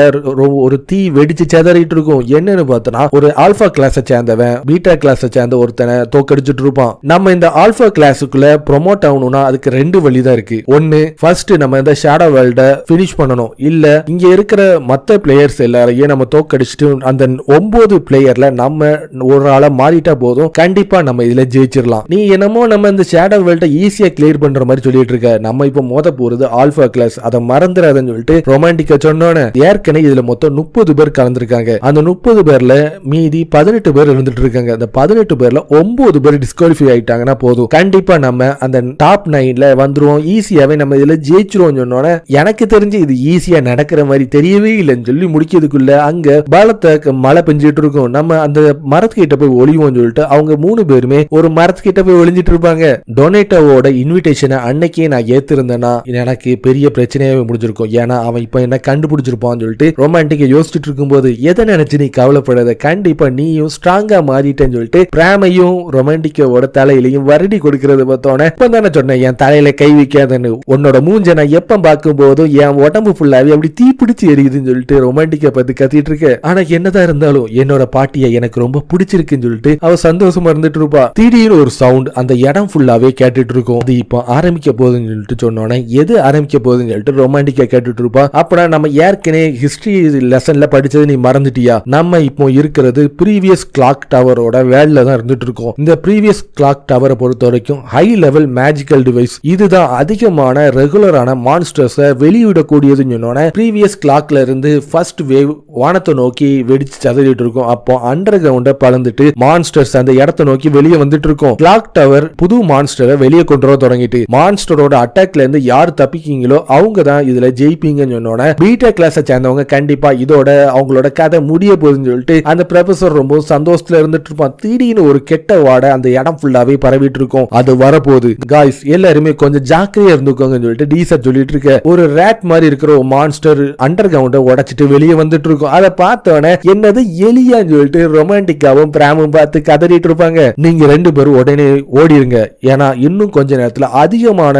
ஒரு தீ வெடிச்சு சேதறிட்டு இருக்கும். என்னன்னு பார்த்தோன்னா ஒரு ஆல்பா கிளாஸை சேர்ந்தவன் பீட்டா கிளாஸை சேர்ந்த ஒருத்தனை தோக்கடிச்சுட்டு இருப்பான். நம்ம இந்த ஆல்பா கிளாஸுக்குள்ள ப்ரொமோட் ஆகணும்னா அதுக்கு ரெண்டு வழிதான் இருக்கு. ஒன்னு ஃபர்ஸ்ட் நம்ம இந்த ஷேடோ வேர்ல்ட பினிஷ் பண்ணணும், இல்ல இங்க இருக்கிற மத்த பிளேயர்ஸ் எல்லாரையும் நம்ம தோக்கடிச்சுட்டு அந்த 9 பிளேயர்ல நம்ம ஒரு ஆளா மாறிட்டா போதும், கண்டிப்பா நம்ம இதுல ஜெயிச்சிடலாம். நீ என்னமோ நம்ம இந்த ஷேடோ வேர்ல்ட ஈஸியா கிளியர் பண்ற மாதிரி சொல்லிட்டு இருக்க, நம்ம இப்ப மோத போறது ஆல்பா கிளாஸ், அதை மறந்துடாதன்னு சொல்லிட்டு ரொமான்டிக்கா சொன்னோன்னு ஏற்கனவே இதுல மொத்தம் 30 பேர் கலந்துருக்காங்க. அந்த 30 பேர்ல மீதி 18 பேர் இருந்துட்டு இருக்காங்க. அந்த 18 பேர்ல 9 பேர் டிஸ்குவாலிஃபை ஆயிட்டாங்கன்னா போதும், கண்டிப்பா நம்ம அந்த டாப் 9ல வந்துருவோம், ஈஸியாவே நம்ம இதுல ஜெயிச்சிருவோம் சொன்னோன்னே எனக்கு தெரிஞ்சு இது ஈஸியா நடக்கிற மாதிரி தெரியவே இல்லைன்னு சொல்லி முடிக்கிறதுக்குள்ள அங்க பலத்த மழை பெஞ்சிட்டு இருக்கும். நம்ம அந்த மரத்துக்கிட்ட போய் ஒளிவோம் சொல்லிட்டு அவங்க 3 பேருமே ஒரு மரத்துக்கிட்ட போய் ஒளிஞ்சிட்டு இருப்பாங்க. டொனேட்டோவோட இன்விடேஷனை அன்னைக்கே நான் ஏத்திருந்தேன்னா எனக்கு பெரிய பிரச்சனையாவே முடிஞ்சிருக்கும், ஏன்னா அவன் இப்ப என்ன கண்டுபிடிச்சிருப்பான்னு சொல்லிட்டு ரொமான்டிக்கா யோசிச்சுட்டு இருக்கும்போது எதை நினைச்சு நீ கவலைப்படாத, கண்டிப்பா நீயும் ஸ்ட்ராங்கா மாறிட்டேன்னு சொல்லிட்டு பிராமையும் ரொமான்டிக்காவோட தலையிலையும் வருடி கொடுக்கறது பார்த்தோன்னே இப்ப தானே சொன்னேன் என் தலையில கை வைக்காதன்னு, உன்னோட மூஞ்ச நான் எப்ப பார்க்கும் போதும் என் உடம்பு ஃபுல்லாவே அப்படி தீ பிடிச்சு எரியுதுன்னு சொல்லிட்டு ரொமான்டிக்கா பார்த்து கத்திட்டு இருக்க. ஆனா என்னதான் இருந்தாலும் என்னோட பாட்டியை எனக்கு ரொம்ப பிடிச்சிருக்குன்னு சொல்லிட்டு அவ சந்தோஷமா இருந்துட்டு இருப்பா. திடீர்னு ஒரு சவுண்ட் அந்த இடம் ஃபுல்லாவே கேட்டுட்டு இருக்கும். அது இப்போ ஆரம்பிக்க போகுதுன்னு சொல்லிட்டு சொன்னோன்னே எது ஆரம்பிக்க போகுதுன்னு சொல்லிட்டு ரொமான்டிக்கா கேட்டுட்டு இருப்பா. அப்பனா நம்ம ஏற்கனவே ஹிஸ்டரி லெசன்ல படிச்சது நீ மறந்துட்டியா, நம்ம இப்போ இருக்கிறது ப்ரீவியஸ் கிளாக் டவரோட வேல்ல தான் இருந்துட்டு இருக்கோம். இந்த ப்ரீவியஸ் கிளாக் டவரை பொறுத்த வரைக்கும் ஹை லெவல் மேஜிக்கல் டிவைஸ், இதுதான் அதிகமான ரெகுலரான மான்ஸ்டர்ஸை வெளியிடக்கூடியதுன்னு சொன்னோன்னே ப்ரீவியஸ் கிளாக்ல இருந்து ஃபர்ஸ்ட் வேவ் வானத்தை நோக்கி வெடிச்சு சதறிட்டு இருக்கும். அப்போ அண்டர் கிரவுண்ட பறந்துட்டு மான்ஸ்டர்ஸ் அந்த இடத்தை நோக்கி வெளியே வந்துட்டு இருக்கும். கிளாக் டவர் புது மான்ஸ்டரை வெளியே கொண்டு வர தொடங்கிட்டு மான்ஸ்டரோட அட்டாக்ல இருந்து யார் தப்பிக்கீங்களோ அவங்க தான் இதுல ஜெயிப்பீங்கன்னு சொன்னோன்னே பீட்டா கிளாஸை சேர்ந்தவங்க கண்டிப்பா இதோட அவங்களோட கதை முடிய போகுதுன்னு சொல்லிட்டு அந்த ப்ரொஃபசர் ரொம்ப சந்தோஷத்துல இருந்துட்டு இருப்பான். திடீர்னு ஒரு கெட்ட வாடை அந்த இடம் ஃபுல்லாவே பரவிட்டு இருக்கும். அது வரப்போகுது காய்ஸ், எல்லாருமே கொஞ்சம் ஜாக்கிரதையா இருந்துக்கோங்கன்னு சொல்லிட்டு டீசர் சொல்லிட்டு இருக்க. ஒரு ரேட் மாதிரி இருக்கிற ஒரு மான்ஸ்டர் அண்டர் கிரவுண்ட உடைச்சிட்டு வெளியே வெளியே வந்துட்டு இருக்கும். அதை பார்த்தோன்னே என்னது எலியான்னு சொல்லிட்டு ரொமான்டிக்காவும் பிராமும் பார்த்து கதறிட்டு இருப்பாங்க. நீங்க 2 பேரும் உடனே ஓடிருங்க, ஏன்னா இன்னும் கொஞ்ச நேரத்துல அதிகமான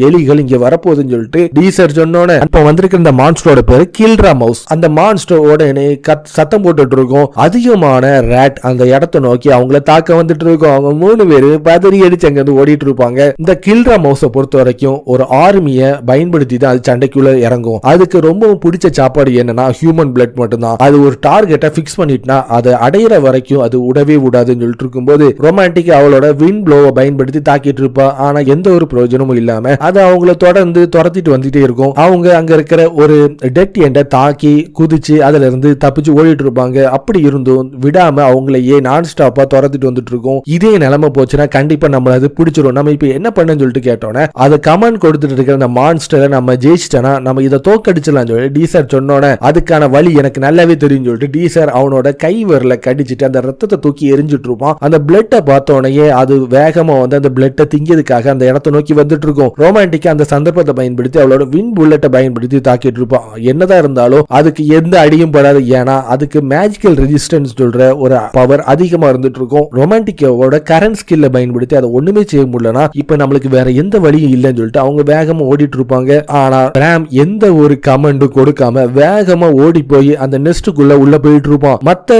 எலிகள் இங்க வரப்போகுதுன்னு சொல்லிட்டு டீசர் சொன்னோன்னே இப்ப வந்திருக்கிற இந்த மான்ஸ்டரோட பேரு கில்ட்ரா மவுஸ். அந்த மான்ஸ்டர் உடனே சத்தம் போட்டுட்டு இருக்கும். அதிகமான ரேட் அந்த இடத்தை நோக்கி அவங்கள தாக்க வந்துட்டு இருக்கும். அவங்க 3 பேரு பதறி அடிச்சு அங்க இருந்து ஓடிட்டு இருப்பாங்க. இந்த கில்ட்ரா மவுஸை பொறுத்த வரைக்கும் ஒரு ஆர்மியை பயன்படுத்தி தான் அது சண்டைக்குள்ள இறங்கும். அதுக்கு ரொம்பவும் பிடிச்ச சாப்பாடு என்னன்னா ஹியூமன் பிளட் மட்டும்தான். அது ஒரு டார்கெட்டை பிக்ஸ் பண்ணிட்டுனா அதை அடையிற வரைக்கும் அது உடவே விடாதுன்னு சொல்லிட்டு இருக்கும்போது ரொமான்டிக் அவளோட வின் ப்ளோவை பயன்படுத்தி தாக்கிட்டு இருப்பா. ஆனா எந்த ஒரு பிரயோஜனமும் இல்லாம அது அவங்கள தொடர்ந்து துரத்திட்டு வந்துட்டே இருக்கும். அவங்க அங்க இருக்கிற ஒரு டெட் எண்டை தாக்கி குதிச்சு அதுல இருந்து தப்பிச்சு ஓடிட்டு இருப்பாங்க. அப்படி இருந்தும் விடாம அவங்களையே நான் ஸ்டாப்பா துரத்திட்டு வந்துட்டு இருக்கும். இதே நிலைமை போச்சுன்னா கண்டிப்பா நம்மள அது பிடிச்சிரும். நம்ம இப்ப என்ன பண்ணு சொல்லிட்டு கேட்டோன்னே அதை கமெண்ட் கொடுத்துட்டு இருக்கிற அந்த மான்ஸ்டரை நம்ம ஜெயிச்சிட்டோம்னா நம்ம இதை தோக்கடிச்சலாம் சொல்லி டீசர் சொன்னோன்னே அதுக்கான வழி எனக்கு நல்லாவே தெரியும் சொல்லிட்டு டீசர் அவனோட கை விரல கடிச்சிட்டு அந்த ரத்தத்தை தூக்கி எரிஞ்சிட்டு இருப்பான். அந்த பிளட்டை பார்த்தோன்னே அது வேகமா வந்து அந்த பிளட்டை திங்கிறதுக்காக அந்த இடத்தை நோக்கி வந்துட்டு இருக்கும். ரொமான்டிக்கா அந்த சந்தர்ப்பத்தை பயன்படுத்தி அவளோட வின் புல்லட்டை பயன்படுத்தி தாக்கிட்டு இருப்பான். என்னதான் இருந்தாலும் அதுக்கு எந்த அடியும் படாது, ஏன்னா அதுக்கு மேஜிக்கல் ரெசிஸ்டன்ஸ் சொல்ற ஒரு பவர் அதிகமா இருந்துட்டு இருக்கும். ரொமான்டிக்கோட கரண்ட் ஸ்கில்ல பயன்படுத்தி அதை ஒண்ணுமே செய்ய முடியலனா இப்ப நம்மளுக்கு வேற எந்த வழியும் இல்லைன்னு சொல்லிட்டு அவங்க வேகமா ஓடிட்டு இருப்பாங்க. ஆனா பிராம் எந்த ஒரு கமெண்டும் கொடுக்காம வேகமா ஓடி போய் அந்த நெஸ்டுக்குள்ள உள்ள போயிட்டு இருப்பான். மத்த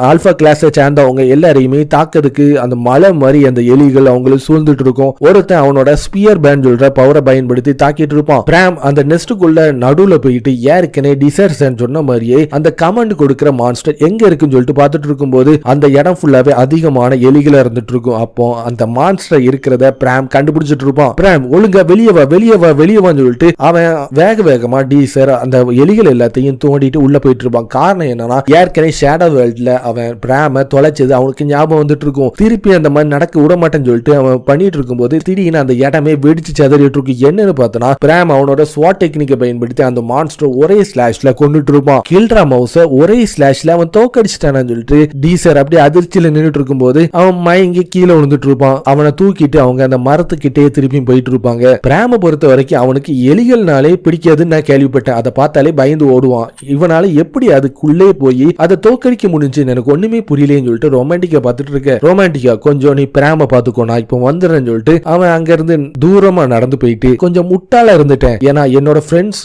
ஆல்பா கிளாஸை சேர்ந்தவங்க எல்லாரையுமே தாக்கிறதுக்கு அந்த மலை மாதிரி அந்த எலிகள் அவங்களுக்கு சூழ்ந்துட்டு இருக்கும். ஒருத்தன் அவனோட ஸ்பியர் பேண்ட் சொல்ற பவரை பயன்படுத்தி தாக்கிட்டு இருப்பான். பிராம் அந்த நெஸ்டுக்குள்ள நடுவுல போயிட்டு ஏற்கனவே டிசர்சன் சொன்ன மாதிரியே அந்த கமெண்ட் கொடுக்கிற மான்ஸ்டர் எங்க இருக்குன்னு சொல்லிட்டு பார்த்துட்டு இருக்கும்போது அந்த இடம் ஃபுல்லாவே அதிகமான எலிகளா இருந்துட்டு இருக்கும். அப்போ அந்த மான்ஸ்டர் இருக்கிறத பிராம் கண்டுபிடிச்சிட்டு இருப்பான். பிராம் ஒழுங்கா வெளியே வா வெளியே வா வெளியே வான்னு சொல்லிட்டு அவன் வேகமா டீசர் அந்த எலிகள் எல்லாத்தையும் தோண்டிட்டு உள்ள போயிட்டு இருப்பான். காரணம் என்னன்னா ஏற்கனவே ஷேடோ வேர்ல்ட்ல அவன் பிராம தொலைச்சது அவனுக்கு ஞாபகம் வந்துட்டு இருக்கும். திருப்பி அந்த மாதிரி நடக்க விட மாட்டேன்னு சொல்லிட்டு அவன் பண்ணிட்டு இருக்கும்போது திடீர்னு அந்த இடமே வெடிச்சு செதறிட்டு இருக்கு. என்னன்னு பார்த்தனா பிராம் அவனோட ஸ்வாட் டெக்னிக்கை பயன்படுத்தி அந்த மான்ஸ்டர் ஒரே ஸ்லாஷ்ல கொண்டுட்டு இருப்பான். கில்ட்ரா மவுஸ ஒரே ஸ்லாஷ்ல அவன் தோக்கடிச்சிட்டானு சொல்லிட்டு டீசர் அப்படியே அதிர்ச்சியில நின்றுட்டு இருக்கும்போது அவன் மயங்கி கீழே விழுந்துட்டு இருப்பான். அவனை தூக்கிட்டு அவங்க அந்த மரத்துக்கிட்டே திருப்பி போயிட்டு இருப்பாங்க. பிராம பொறுத்த வரைக்கும் அவனுக்கு எலிகள்னாலே பிடிக்காதுன்னு நான் கேள்விப்பட்டேன். அதை பார்த்தாலே பயந்து ஓடுவான். இவனால எப்படி அதுக்குள்ளே போய் அதை தோக்கடிக்க முடிஞ்சுன்னு எனக்கு ஒண்ணுமே புரியலன்னு சொல்லிட்டு ரொமான்டிக்கா பார்த்துட்டு இருக்க. ரொமான்டிக்கா கொஞ்சம் நீ பிராம பாத்துக்கோ, நான் இப்ப வந்துடுறேன்னு சொல்லிட்டு அவன் அங்க இருந்து தூரமா நடந்து போயிட்டு கொஞ்சம் முட்டாளா இருந்துட்டேன், ஏன்னா என்னோட ஃப்ரெண்ட்ஸ்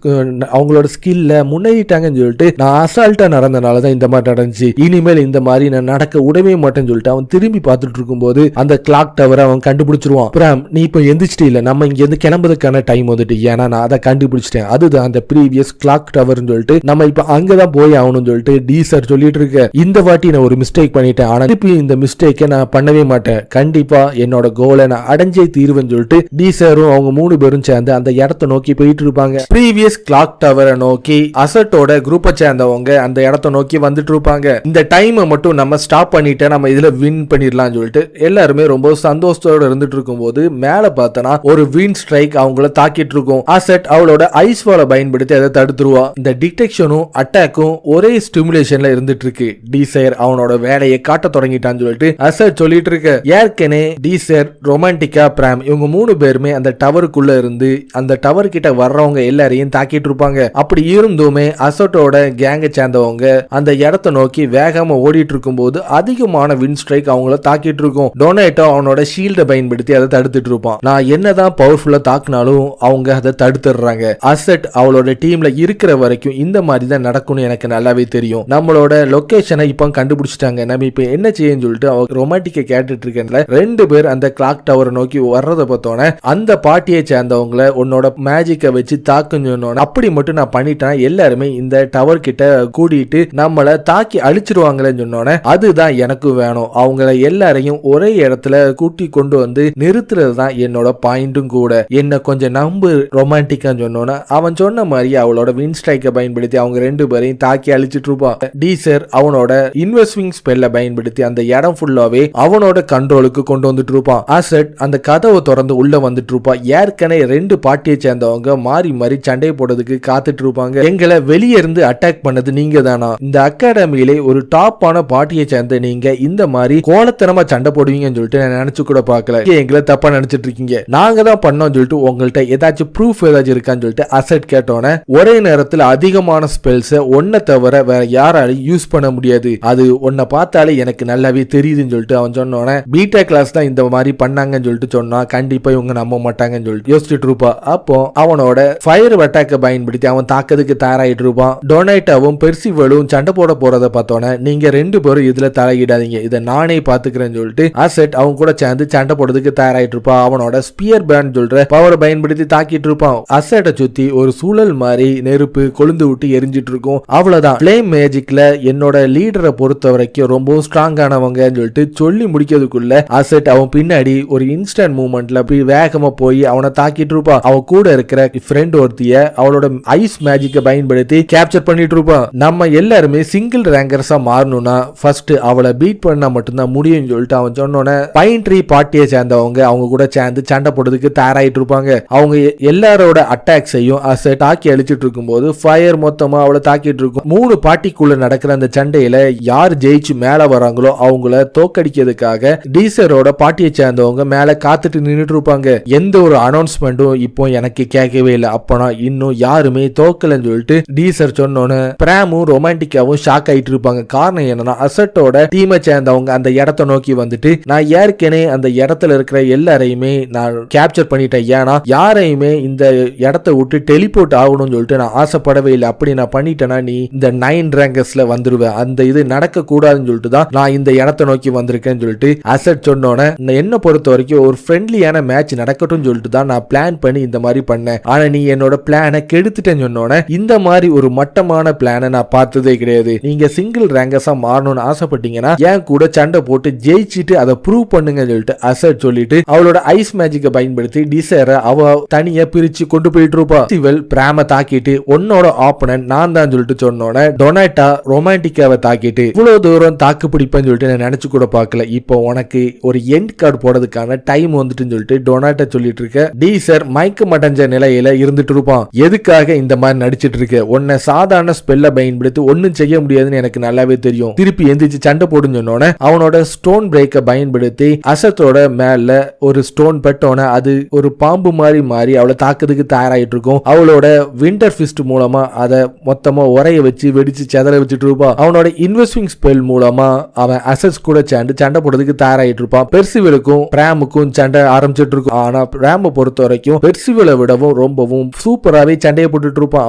அவங்களோட ஸ்கில்ல முன்னேறிட்டாங்கன்னு சொல்லிட்டு நான் அசால்ட்டா நடந்தனாலதான் இந்த மாதிரி நடந்துச்சு. இனிமேல் இந்த மாதிரி நான் நடக்க விடவே மாட்டேன்னு சொல்லிட்டு அவன் திரும்பி பார்த்துட்டு இருக்கும்போது அந்த கிளாக் டவரை அவன் கண்டுபிடிச்சிருவான். பிராம் நீ இப்ப எந்திரிச்சிட்டு இல்ல, நம்ம இங்க இருந்து கிளம்புறதுக்கான டைம் வந்துட்டு, ஏன்னா நான் அதை கண்டுபிடிச்சிட்டேன், அதுதான் அந்த ப்ரீவியஸ் கிளாக் டவர்னு சொல்லிட்டு நம்ம இப்ப அங்கதான் போய் ஆகணும்னு சொல்லிட்டு டீசர் சொல்லிட்டு இருக்க. இந்த வாட்டி நான் ஒரு மிஸ்டேக் பண்ணிட்டேன், ஆனா திருப்பி இந்த மிஸ்டேக்கை நான் பண்ணவே மாட்டேன், கண்டிப்பா என்னோட கோலை நான் அடைஞ்சே தீர்வேன்னு சொல்லிட்டு டீசரும் அவங்க 3 பேரும் சேர்ந்து அந்த இடத்தை நோக்கி போயிட்டு இருப்பாங்க. ப்ரீவியஸ் கிளாக் டவரை நோக்கி அசட்டோட குரூப்பை சேர்ந்தவங்க அந்த இடத்தை நோக்கி வந்துட்டு இருப்பாங்க. இந்த டைமை மட்டும் நம்ம ஸ்டாப் பண்ணிட்டு நம்ம இதுல வின் பண்ணிடலாம் சொல்லிட்டு எல்லாருமே ரொம்ப சந்தோஷத்தோட இருந்துட்டு இருக்கும்போது மேல பார்த்தனா ஒரு வின் ஸ்ட்ரைக் அவங்கள தாக்கிட்டு இருக்கும். அசட் அவளோட ஐஸ் வாலை பயன்படுத்தி அதை தடுத்துருவா. இந்த டிடெக்ஷனும் அட்டாக்கும் ஒரே ஸ்டிமுலேஷன்ல இருந்துட்டு இருக்கு. டீசர் அவனோட வேலையை காட்ட தொடங்கிட்டான்னு சொல்லிட்டு அசட் சொல்லிட்டு இருக்க. ஏற்கனவே டீசர் ரொமான்டிக்கா பிராம் இவங்க 3 பேருமே அந்த டவருக்குள்ள இருந்து அந்த டவர் கிட்ட வர்றவங்க எல்லாரையும் தாக்கிட்டு இருப்பாங்க. அப்படி இருந்துமே அசட்டோட கேங்க சேர்ந்தவங்க அந்த இடத்தை நோக்கி வேகமா ஓடிட்டு இருக்கும் போது அதிகமான வின் ஸ்ட்ரைக் அவங்கள தாக்கிட்டு இருக்கும். டொனேட்டோ அவனோட ஷீல்டை பயன்படுத்தி அதை தடுத்துட்டு இருப்பான். நான் என்னதான் பவர்ஃபுல்லா தாக்குனாலும் அவங்க அதை தடுத்துடுறாங்க. அசட் அவளோட டீம்ல இருக்கிற வரைக்கும் இந்த மாதிரி தான் நடக்கும்னு எனக்கு நல்லாவே தெரியும். நம்மளோட லொகேஷனை இப்போ கண்டுபிடிச்சிட்டாங்க, நம்ம இப்ப என்ன செய்யன்னு சொல்லிட்டு அவங்க ரொமான்டிக்கை கேட்டுட்டு இருக்கேன்ல 2 பேர் அந்த கிளாக் டவரை நோக்கி வர்றதை பார்த்தோன்னே அந்த பார்ட்டியை சேர்ந்தவங்கள உன்னோட மேஜிக்கை வச்சு தாக்குன்னு சொன்னோன்னு அப்படி மட்டும் நான் பண்ணிட்டேன், எல்லாருமே இந்த டவர் கிட்ட கூடிட்டு நம்மளை தாக்கி அழிச்சிருவாங்களேன்னு சொன்னோன்னே அதுதான் எனக்கு வேணும், அவங்கள எல்லாரையும் ஒரே இடத்துல கூட்டி கொண்டு வந்து நிறுத்துறது தான் என்னோட பாயிண்டும் கூட, என்ன கொஞ்சம் நம்பு ரொமான்டிக்கான்னு சொன்னோன்னா அவன் சொன்ன மாதிரி அவளோட வின் ஸ்ட்ரைக்கை பயன்படுத்தி அவங்க 2 பேரையும் தாக்கி அழிச்சிட்டு இருப்பான். டீசர் அவனோட இன்வெஸ்டிங் ஸ்பெல்ல பயன்படுத்தி அந்த இடம் ஃபுல்லாவே அவனோட கண்ட்ரோலுக்கு கொண்டு வந்துட்டு இருப்பான். அசட் அந்த கதவை திறந்து உள்ள வந்துட்டு இருப்பான். ஏற்கனவே 2 பார்ட்டியை சேர்ந்தவங்க மாறி மாறி சண்டை போடுறதுக்கு காத்துட்டு இருப்பாங்க. எங்களை வெளியே இருந்து அட்டாக் பண்ணது நீங்க தானா, இந்த அகாடமியிலே ஒரு டாப்பான பார்ட்டியை சேர்ந்த நீங்க இந்த மாதிரி கோலத்தனமா சண்டை போடுவீங்கன்னு சொல்லிட்டு நான் நினைச்சு கூட பார்க்கல, எங்களை தப்பா நினைச்சிட்டு இருக்கீங்க, நாங்க தான் பண்ணோம் சொல்லிட்டு உங்கள்ட்ட ஏதாச்சும் ப்ரூஃப் ஏதாச்சும் இருக்கான்னு சொல்லிட்டு அசட் கேட்டோன்னே ஒரே நேரத்தில் அதிகமான ஸ்பெல் ஸ்பெல்ஸ ஒன்ன தவிர வேற யாராலையும் யூஸ் பண்ண முடியாது, அது உன்னை பார்த்தாலே எனக்கு நல்லாவே தெரியுதுன்னு சொல்லிட்டு அவன் சொன்னோன்னே பீட்டா கிளாஸ் தான் இந்த மாதிரி பண்ணாங்கன்னு சொல்லிட்டு சொன்னா கண்டிப்பா இவங்க நம்ப மாட்டாங்கன்னு சொல்லிட்டு யோசிச்சுட்டு இருப்பான். அப்போ அவனோட ஃபயர் அட்டாக்கை பயன்படுத்தி அவன் தாக்கிறதுக்கு தயாராயிட்டு இருப்பான். டொனாட்டோவும் பெர்சிவலும் சண்டை போட போறதை பார்த்தோன்னே நீங்க 2 பேரும் இதுல தலையிடாதீங்க, இதை நானே பாத்துக்கிறேன்னு சொல்லிட்டு அசெட் அவன் கூட சேர்ந்து சண்டை போடுறதுக்கு தயாராயிட்டு இருப்பான். அவனோட ஸ்பியர் பேண்ட் சொல்ற பவரை பயன்படுத்தி தாக்கிட்டு இருப்பான். அசெட்டை சுத்தி ஒரு சூழல் மாதிரி நெருப்பு கொழுந்து விட்டு எரிஞ்சிட்டு இருக்கும். அவ்வளவுதான். ஃப்ளேம் மேஜிக்ல என்னோட லீடரை பொறுத்த வரைக்கும் ரொம்ப ஸ்ட்ராங்கானவங்க சொல்லிட்டு சொல்லி முடிக்கிறதுக்குள்ள அசெட் அவன் பின்னாடி ஒரு இன்ஸ்டன்ட் மூவ்மெண்ட்ல போய் வேகமா போய் அவனை தாக்கிட்டு இருப்பான். அவன் கூட இருக்கிற ஃப்ரெண்ட் ஒருத்திய அவளோட ஐஸ் மேஜிக்கை பயன்படுத்தி கேப்சர் பண்ணிட்டு இருப்பான். நம்ம எல்லாருமே சிங்கிள் ரேங்கர்ஸா மாறணும்னா ஃபர்ஸ்ட் அவளை பீட் பண்ணா மட்டும்தான் முடியும்னு சொல்லிட்டு அவன் சொன்னோன்னே பைன் ட்ரீ பார்ட்டியை சேர்ந்தவங்க அவங்க கூட சேர்ந்து சண்டை போடுறதுக்கு தயாராயிட்டு இருப்பாங்க. அவங்க எல்லாரோட அட்டாக்ஸையும் அசெட் தாக்கி அழிச்சிட்டு இருக்கும் போது ஃபயர் மொத்தமா அவளை தாக்கிட்டு இருக்கும். 3 பார்ட்டிக்குள்ள நடக்கிற அந்த சண்டையில யார் ஜெயிச்சு மேல வராங்களோ அவங்கள தோக்கடிக்கிறதுக்காக டீசரோட பார்ட்டியை சேர்ந்தவங்க மேல காத்துட்டு நின்றுட்டு இருப்பாங்க. எந்த ஒரு அனௌன்ஸ்மெண்ட்டும் இப்போ எனக்கு கேட்கவே இல்லை. அப்பனா இன்னும் யாருமே தோக்கலன்னு சொல்லிட்டு டீசர் சொன்னோன்னு பிராமும் ரொமான்டிக்காவும் ஷாக் ஆயிட்டு இருப்பாங்க. காரணம் என்னன்னா அசெட்டோட டீமை சேர்ந்தவங்க அந்த இடத்தை நோக்கி வந்துட்டு நான் ஏற்கனவே அந்த இடத்துல இருக்கிற எல்லாரையுமே நான் கேப்சர் பண்ணிட்டேன், ஏன்னா யாரையுமே இந்த இடத்தை விட்டு டெலிபோர்ட் ஆகணும்னு சொல்லிட்டு நான் ஆசைப்படவே இல்லை, அப்படி நான் பண்ணிட்டேன்னா நீ இந்த 9 ரேங்கர்ஸ்ல வந்துருவேன், அந்த இது நடக்க கூடாதுன்னு சொல்லிட்டு தான் நான் இந்த இடத்தை நோக்கி வந்திருக்கேன்னு சொல்லிட்டு அசெட் சொன்னோன்னே என்ன பொறுத்த வரைக்கும் ஒரு ஃப்ரெண்ட்லியான மேட்ச் நடக்கட்டும் சொல்லிட்டு தான் நான் பிளான் பண்ணி இந்த மாதிரி பண்ணேன், ஆனா நீ என்னோட பிளானை கெடுத்துட்டேன்னு சொன்னோன்னே இந்த மாதிரி ஒரு மட்டமான பிளானை நான் பார்த்ததே கிடையாது, நீங்க சிங்கிள் ரேங்கர்ஸா மாறணும்னு ஆசைப்பட்டீங்கன்னா என் கூட சண்டை போட்டு ஜெயிச்சுட்டு அதை ப்ரூவ் பண்ணுங்க சொல்லிட்டு அசெட் சொல்லிட்டு அவளோட ஐஸ் மேஜிக்கை பயன்படுத்தி டிசைரை அவ தனியா பிரிச்சு கொண்டு போயிட்டு இருப்பா. சிவல் பிராம தாக்கிட்டு உன்னோட ஆப்பனன்ட் நான் தான் சொல்லிட்டு சொன்னோன்னே டொனாட்டா ரொமான்டிக்காவை தாக்கிட்டு இவ்வளவு தூரம் தாக்கு பிடிப்பேன்னு சொல்லிட்டு நான் நினைச்சு கூட பார்க்கல, இப்போ உனக்கு ஒரு எண்ட் கார்டு போடுறதுக்கான டைம் வந்துட்டுன்னு சொல்லிட்டு டொனாட்டா சொல்லிட்டு இருக்க. டீசர் மயக்க மடஞ்ச நிலையில இருந்துட்டு இருப்பான். எதுக்காக இந்த மாதிரி நடிச்சிட்டு இருக்க, உன்னை சாதாரண ஸ்பெல்ல பயன்படுத்தி ஒன்னும் செய்ய முடியாதுன்னு எனக்கு நல்லாவே தெரியும், திருப்பி எந்திரிச்சு சண்டை போடுன்னு சொன்னோன்னே அவனோட ஸ்டோன் பிரேக்கை பயன்படுத்தி அசத்தோட மேல ஒரு ஸ்டோன் பெட்டோன அது ஒரு பாம்பு மாதிரி மாறி அவளை தாக்குறதுக்கு தயாராயிட்டு இருக்கும். அவளோட விண்டர் ஃபிஸ்ட் மூலமா அதை மொத்தமா உரைய வச்சு வெடிச்சு செதற வச்சுட்டு இருப்பான். அவனோட இன்வெஸ்டிங் ஸ்பெல் மூலமா அவன் அசஸ் கூட சேர்ந்து சண்டை போடுறதுக்கு தயாராயிட்டு இருப்பான். பெர்சிவலுக்கும் பிராமுக்கும் சண்டை ஆரம்பிச்சிட்டு இருக்கும். ஆனா பிராம பொறுத்த வரைக்கும் பெர்சிவலை விடவும் ரொம்பவும் சூப்பராகவே சண்டையை போட்டுட்டு இருப்பான்.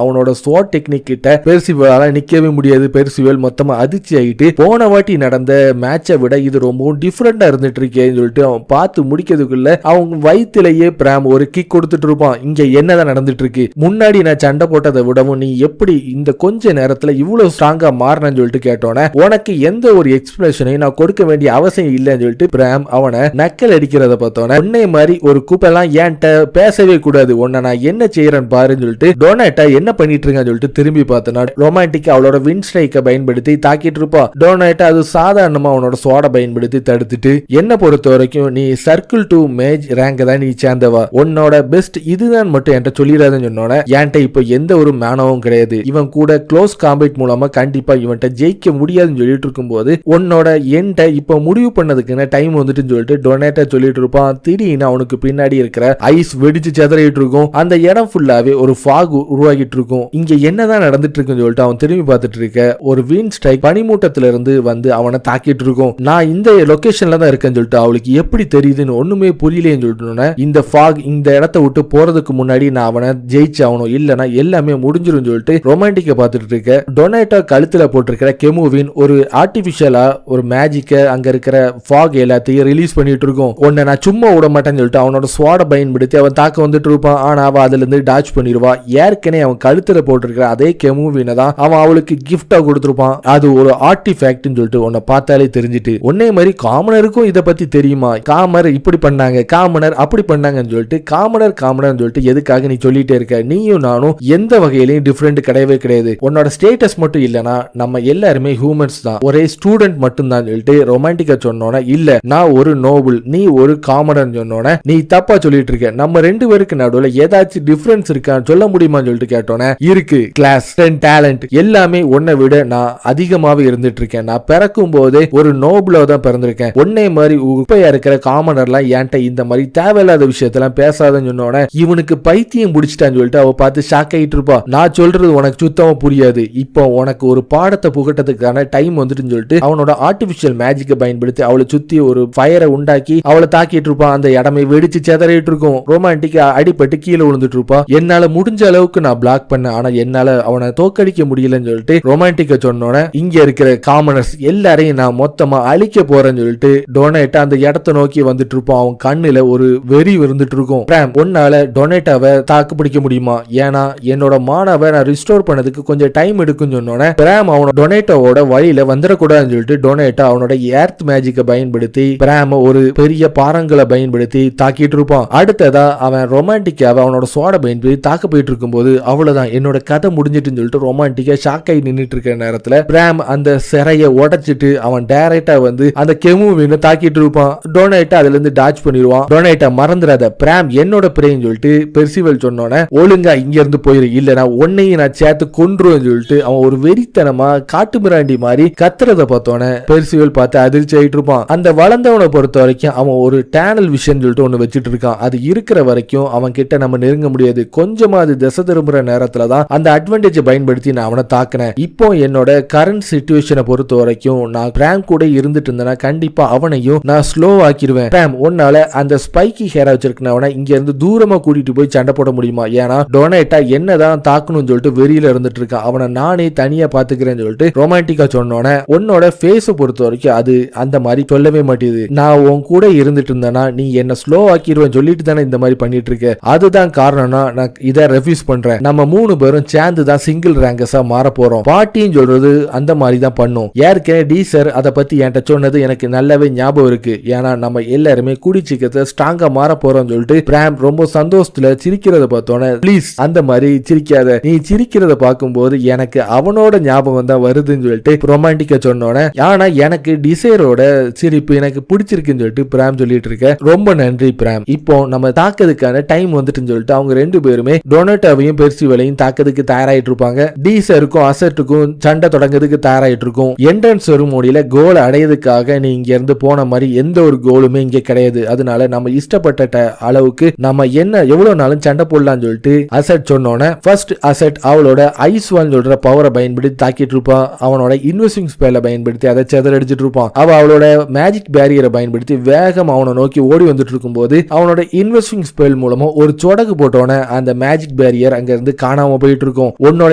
அவனோட ஸ்வாட் டெக்னிக் கிட்ட பெர்சிவலால நிக்கவே முடியாது. பெர்சிவல் மொத்தமா அதிர்ச்சி ஆகிட்டு போன வாட்டி நடந்த மேட்சை விட இது ரொம்பவும் டிஃபரெண்டா இருந்துட்டு இருக்கேன்னு சொல்லிட்டு அவன் பார்த்து முடிக்கிறதுக்குள்ள அவங்க வயிற்றுலயே பிராம் ஒரு கிக் கொடுத்துட்டு இருப்பான். இங்க என்னதான் நடந்துட்டு இருக்கு, முன்னாடி நான் சண்டை போட்டதை விடவும் நீ எப்படி இந்த கொஞ்ச நேரத்துல இவ்வளவு ஸ்ட்ராங்கா மாறினு சொல்லிட்டு கேட்டோன்னே உனக்கு எந்த ஒரு எக்ஸ்பிளேஷனையும் நான் கொடுக்க வேண்டிய அவசியம் இல்லைன்னு சொல்லிட்டு பிராம் அவனை நக்கல் அடிக்கிறத பார்த்தோன்னே உன்னை மாதிரி ஒரு கூப்பெல்லாம் ஏன்ட்ட பேசவே கூடாது, உன்னை நான் என்ன செய்யறேன்னு பாருன்னு சொல்லிட்டு டொனாட்டா என்ன பண்ணிட்டு இருக்கான்னு சொல்லிட்டு திரும்பி பார்த்தனா ரொமான்டிக் அவளோட வின் ஸ்ட்ரைக்கை பயன்படுத்தி தாக்கிட்டு இருப்பா. டொனாட்டா அது சாதாரணமா அவனோட சோட பயன்படுத்தி தடுத்துட்டு என்ன பொறுத்த வரைக்கும் நீ சர்க்கிள் 2 மேஜ் ரேங்க் தான் நீ சேர்ந்தவா, உன்னோட பெஸ்ட் இதுதான் மட்டும் என்கிட்ட சொல்லிடாதுன்னு சொன்னோன்னே என்கிட்ட இப்போ எந்த ஒரு மேனவும் கிடையாது, இவன் கூட க்ளோஸ் காம்பேட் மூலமா கண்டிப்பா இவன்கிட்ட ஜெயிக்க முடியாதுன்னு சொல்லிட்டு இருக்கும்போது உன்னோட என்கிட்ட இப்போ முடிவு பண்ணதுக்குன்னு டைம் வந்துட்டுன்னு சொல்லிட்டு டொனாட்டா சொல்லிட்டு இருப்பான். திடீர்னு அவனுக்கு பின்னாடி இருக்கிற ஐஸ் வெடிச்சு செதறிட்டு இருக்கும். அந்த இடம் ஃபுல்லாவே ஒரு ஃபாக் உருவாகிட்டு இருக்கும். இங்க என்னதான் நடந்துட்டு இருக்குன்னு சொல்லிட்டு அவன் திரும்பி பார்த்துட்டு இருக்க ஒரு வின் ஸ்ட்ரைக் பனிமூட்டத்துல இருந்து வந்து அவனை தாக்கிட்டு இருக்கும். நான் இந்த லொகேஷன்ல தான் இருக்கேன்னு சொல்லிட்டு அவளுக்கு எப்படி தெரியுதுன்னு ஒண்ணுமே புரியலேன்னு சொல்லிட்டு இந்த ஃபாக் இந்த இடத்தை விட்டு போறதுக்கு முன்னாடி நான் அவனை ஜெயிச்சு ஆகணும், இல்லனா எல்லாமே முடிஞ்சிரும் சொல்லிட்டு ரொமான்டிக்க பார்த்துட்டு இருக்க. டொனாட்டா கழுத்துல போட்டிருக்கிற கெமுவின் ஒரு ஆர்டிபிஷியலா ஒரு மேஜிக்க அங்க இருக்கிற ஃபாக் எல்லாத்தையும் ரிலீஸ் பண்ணிட்டு இருக்கும். உன்னை நான் சும்மா விட மாட்டேன்னு சொல்லிட்டு அவனோட ஸ்வாட பயன்படுத்தி அவன் தாக்க வந்துட்டு இருப்பான். ஆனா அவ அதுல இருந்து டாச் பண்ணிடுவா. ஏற்கனவே அவன் கழுத்துல போட்டிருக்கிற அதே கெமுவினை தான் அவன் அவளுக்கு கிஃப்டா கொடுத்துருப்பான். அது ஒரு ஆர்டிஃபேக்ட்னு சொல்லிட்டு உன்னை பார்த்தாலே தெரிஞ்சிட்டு உன்னே மாதிரி காமனருக்கும் இதை பத்தி தெரியுமா, காமர் இப்படி பண்ணாங்க காமனர் அப்படி பண்ணாங்கன்னு சொல்லிட்டு காமனர் சொல்லிட்டு எதுக்காக நீ சொல்லிட்டே இருக்க, நீயும் நானும் எந்த வகையிலையும் டிஃபரெண்ட் கிடையவே கிடையாது, உன்னோட ஸ்டேட்டஸ் மட்டும் இல்லனா நம்ம எல்லாருமே ஹியூமன்ஸ் தான், ஒரே ஸ்டூடெண்ட் மட்டும் தான் சொல்லிட்டு ரொமான்டிக்கா சொன்னோன்னா இல்ல நான் ஒரு நோபல் நீ ஒரு காமனர் சொன்னோன்னே நீ தப்பா சொல்லிட்டு இருக்க, நம்ம 2 பேருக்கு நடுவுல ஏதாச்சும் டிஃபரன்ஸ் இருக்கான்னு சொல்ல முடியுமான்னு சொல்லிட்டு கேட்டோன்னே இருக்கு, கிளாஸ் டேலண்ட் எல்லாமே உன்னை விட நான் அதிகமாவே இருந்துட்டு இருக்கேன், நான் பிறக்கும் போதே ஒரு நோபலோ தான் பிறந்திருக்கேன், உன்னை மாதிரி உப்பையா இருக்கிற காமனர்லாம் என்கிட்ட இந்த மாதிரி தேவையில்லாத விஷயத்தெல்லாம் பேசாதன்னு சொன்னோன்னே இவனுக்கு பைத்தியம் பிடிச்சிட்டான்னு சொல்லிட்டு அவ பார்த்து ஷாக் ஆகிட்டு இருப்பா. நான் சொல்றது உனக்கு சுத்தமா புரியாது. இப்போ உனக்கு ஒரு பாடத்தை புகட்டதுக்கான டைம் வந்துட்டுன்னு சொல்லிட்டு அவனோட ஆர்டிபிஷியல் மேஜிக்கை பயன்படுத்தி அவளை சுத்தி ஒரு ஃபயரை உண்டாக்கி அவளை தாக்கிட்டு இருப்பான். அந்த இடமே வெடிச்சு செதறிட்டு இருக்கும். ரொமான்டிக் அடிபட்டு கீழே விழுந்துட்டு இருப்பான். என்னால முடிஞ்ச அளவுக்கு நான் பிளாக் பண்ண, ஆனா என்னால அவனை தோக்கடிக்க முடியலன்னு சொல்லிட்டு ரொமான்டிக்க சொன்னோன்னே இங்க இருக்கிற காமனர்ஸ் எல்லாரையும் நான் மொத்தமா அழிக்க போறேன்னு சொல்லிட்டு டொனேட்டா அந்த இடத்தை நோக்கி வந்துட்டு இருப்பான். அவன் கண்ணுல ஒரு வெறி இருந்துட்டு இருக்கும். பிராம், உன்னால டொனேட்டாவை தாக்கு பிடிக்க முடியுமா? ஏன்னா என்னோட மானாவை நான் ரிஸ்டோர் பண்ணதுக்கு கொஞ்சம் டைம் எடுக்குன்னு சொன்னோன்னே பிராம் அவனோட டொனேட்டோவோட வழியில வந்துடக்கூடாதுன்னு சொல்லிட்டு டொனேட்டா அவனோட எர்த் மேஜிக்கை பயன்படுத்தி பிராம் ஒரு பெரிய பாறங்களை பயன்படுத்தி தாக்கிட்டு இருப்பான். அடுத்ததா அவன் ரொமான்டிக்காவை அவனோட சோட பயன்படுத்தி தாக்க போயிட்டு இருக்கும்போது அவ்வளவுதான் என்னோட கதை முடிஞ்சிட்டுன்னு சொல்லிட்டு ரொமான்டிக்கா ஷாக் ஆகி நின்றுட்டு இருக்கிற நேரத்துல பிராம் அந்த சிறையை உடைச்சிட்டு அவன் டைரக்டா வந்து அந்த கெமு மீனை தாக்கிட்டு இருப்பான். டொனேட்டா அதுல இருந்து டாச் பண்ணிடுவான். டொனேட்டா மறந்துடாத, பிராம் என்னோட பிரேன்னு சொல்லிட்டு பெர்சிவல் சொன்னோன்னே ஒழுங்கா இங்க இருந்து போயிரு, இல்லனா உன்னையும் நான் சேர்த்து கொன்றுவேன்னு சொல்லிட்டு அவன் ஒரு வெறித்தனமா காட்டு மிராண்டி மாதிரி கத்துறத பார்த்தோன்னே பெர்சிவல் பார்த்து அதிர்ச்சி ஆயிட்டு இருப்பான். அந்த வளர்ந்தவனை பொறுத்த வரைக்கும் அவன் ஒரு டேனல் விஷன் சொல்லிட்டு ஒண்ணு வச்சுட்டு இருக்கான். அது இருக்கிற வரைக்கும் அவன் கிட்ட நம்ம நெருங்க முடியாது. கொஞ்சமா அது திசை திரும்புற நேரத்துல தான் அந்த அட்வான்டேஜை பயன்படுத்தி நான் அவனை தாக்கினேன். இப்போ என்னோட கரண்ட் சிச்சுவேஷனை பொறுத்த வரைக்கும் நான் பிராம் கூட இருந்துட்டு இருந்தேன்னா கண்டிப்பா அவனையும் நான் ஸ்லோ ஆக்கிடுவேன். பிராம், உன்னால அந்த ஸ்பைக்கி ஹேரா வச்சிருக்கவனை இங்க இருந்து தூரமா கூட்டிட்டு போய் சண்டை போட முடியுமா? ஏன்னா டொனேட்டா என்னதான் தாக்கணும்னு சொல்லிட்டு வெறியில இருந்துட்டு இருக்கான். அவனை நானே தனியா பாத்துக்கிறேன்னு சொல்லிட்டு ரொமான்டிக்கா சொன்னோன்னே உன்னோட ஃபேஸை பொறுத்த வரைக்கும் அது அந்த மாதிரி சொல்லவே மாட்டேது. நான் உன் கூட இருந்துட்டு இருந்தேன்னா நீ என்ன ஸ்லோ ஆக்கிடுவேன் சொல்லிட்டு தானே இந்த மாதிரி பண்ணிட்டு இருக்க. அதுதான் காரணம்னா நான் இதை ரெஃப்யூஸ் பண்றேன். நம்ம 3 பேரும் சேர்ந்து தான் சிங்கிள் ரேங்கஸா மாற போறோம். பார்ட்டின்னு சொல்றது அந்த மாதிரி தான் பண்ணும். ஏற்கனவே டி சார் அதை பத்தி என்கிட்ட சொன்னது எனக்கு நல்லாவே ஞாபகம் இருக்கு. ஏன்னா நம்ம எல்லாருமே கூடி சீக்கிரத்தை ஸ்ட்ராங்கா மாற போறோம்னு சொல்லிட்டு பிராம் ரொம்ப சந்தோஷத்துல சிரிக்கிறத பார்த்தோன்னே ப்ளீஸ் அந்த மாதிரி சிரிக்காத, நீ சிரிக்கிறத பார்க்கும்போது எனக்கு அவனோட ஞாபகம் தான் வருதுன்னு சொல்லிட்டு ரொமான்டிக்கா சொன்னோன்னே ஆனா எனக்கு டிசைரோட சிரிப்பு எனக்கு பிடிச்சிருக்குன்னு சொல்லிட்டு பிராம் சொல்லிட்டு இருக்க. ரொம்ப நன்றி பிராம், இப்போ நம்ம தாக்கிறதுக்கான டைம் வந்துட்டுன்னு சொல்லிட்டு அவங்க 2 பேருமே டொனேட்டோவையும் பெர்சிவலையும் தாக்கிறதுக்கு தயாராயிட்டு இருப்பாங்க. டீசருக்கும் அசட்டுக்கும் சண்டை தொடங்கிறதுக்கு தயாராயிட்டு இருக்கும். என்ட்ரன்ஸ் செரிமோனியில கோல் அடையதுக்காக நீ இங்க இருந்து போன மாதிரி எந்த ஒரு கோலுமே இங்க கிடையாது. அதனால நம்ம இஷ்டப்பட்ட அளவுக்கு நம்ம என்ன எவ்வளவு நாளும் சண்டை போடலாம்னு சொல்லிட்டு அசட் சொன்னோன்னே ஃபர்ஸ்ட் அசட் அவளோட ஐஸ் வால் சொல்ற பவரை பயன்படுத்தி தாக்கிட்டு இருப்பான். அவனோட இன்வெஸ்டிங் ஸ்பெல்லை பயன்படுத்தி அதை செதறடிச்சிட்டு இருப்பான். அவளோட மேஜிக் பேரியரை பயன்படுத்தி வேகம் அவனை நோக்கி ஓடி வந்துட்டு இருக்கும் போது அவனோட இன்வெஸ்டிங் ஸ்பெல் மூலமா ஒரு சொடகு போட்டோன்னே அந்த மேஜிக் பேரியர் அங்க இருந்து காணாம போயிட்டு இருக்கும். உன்னோட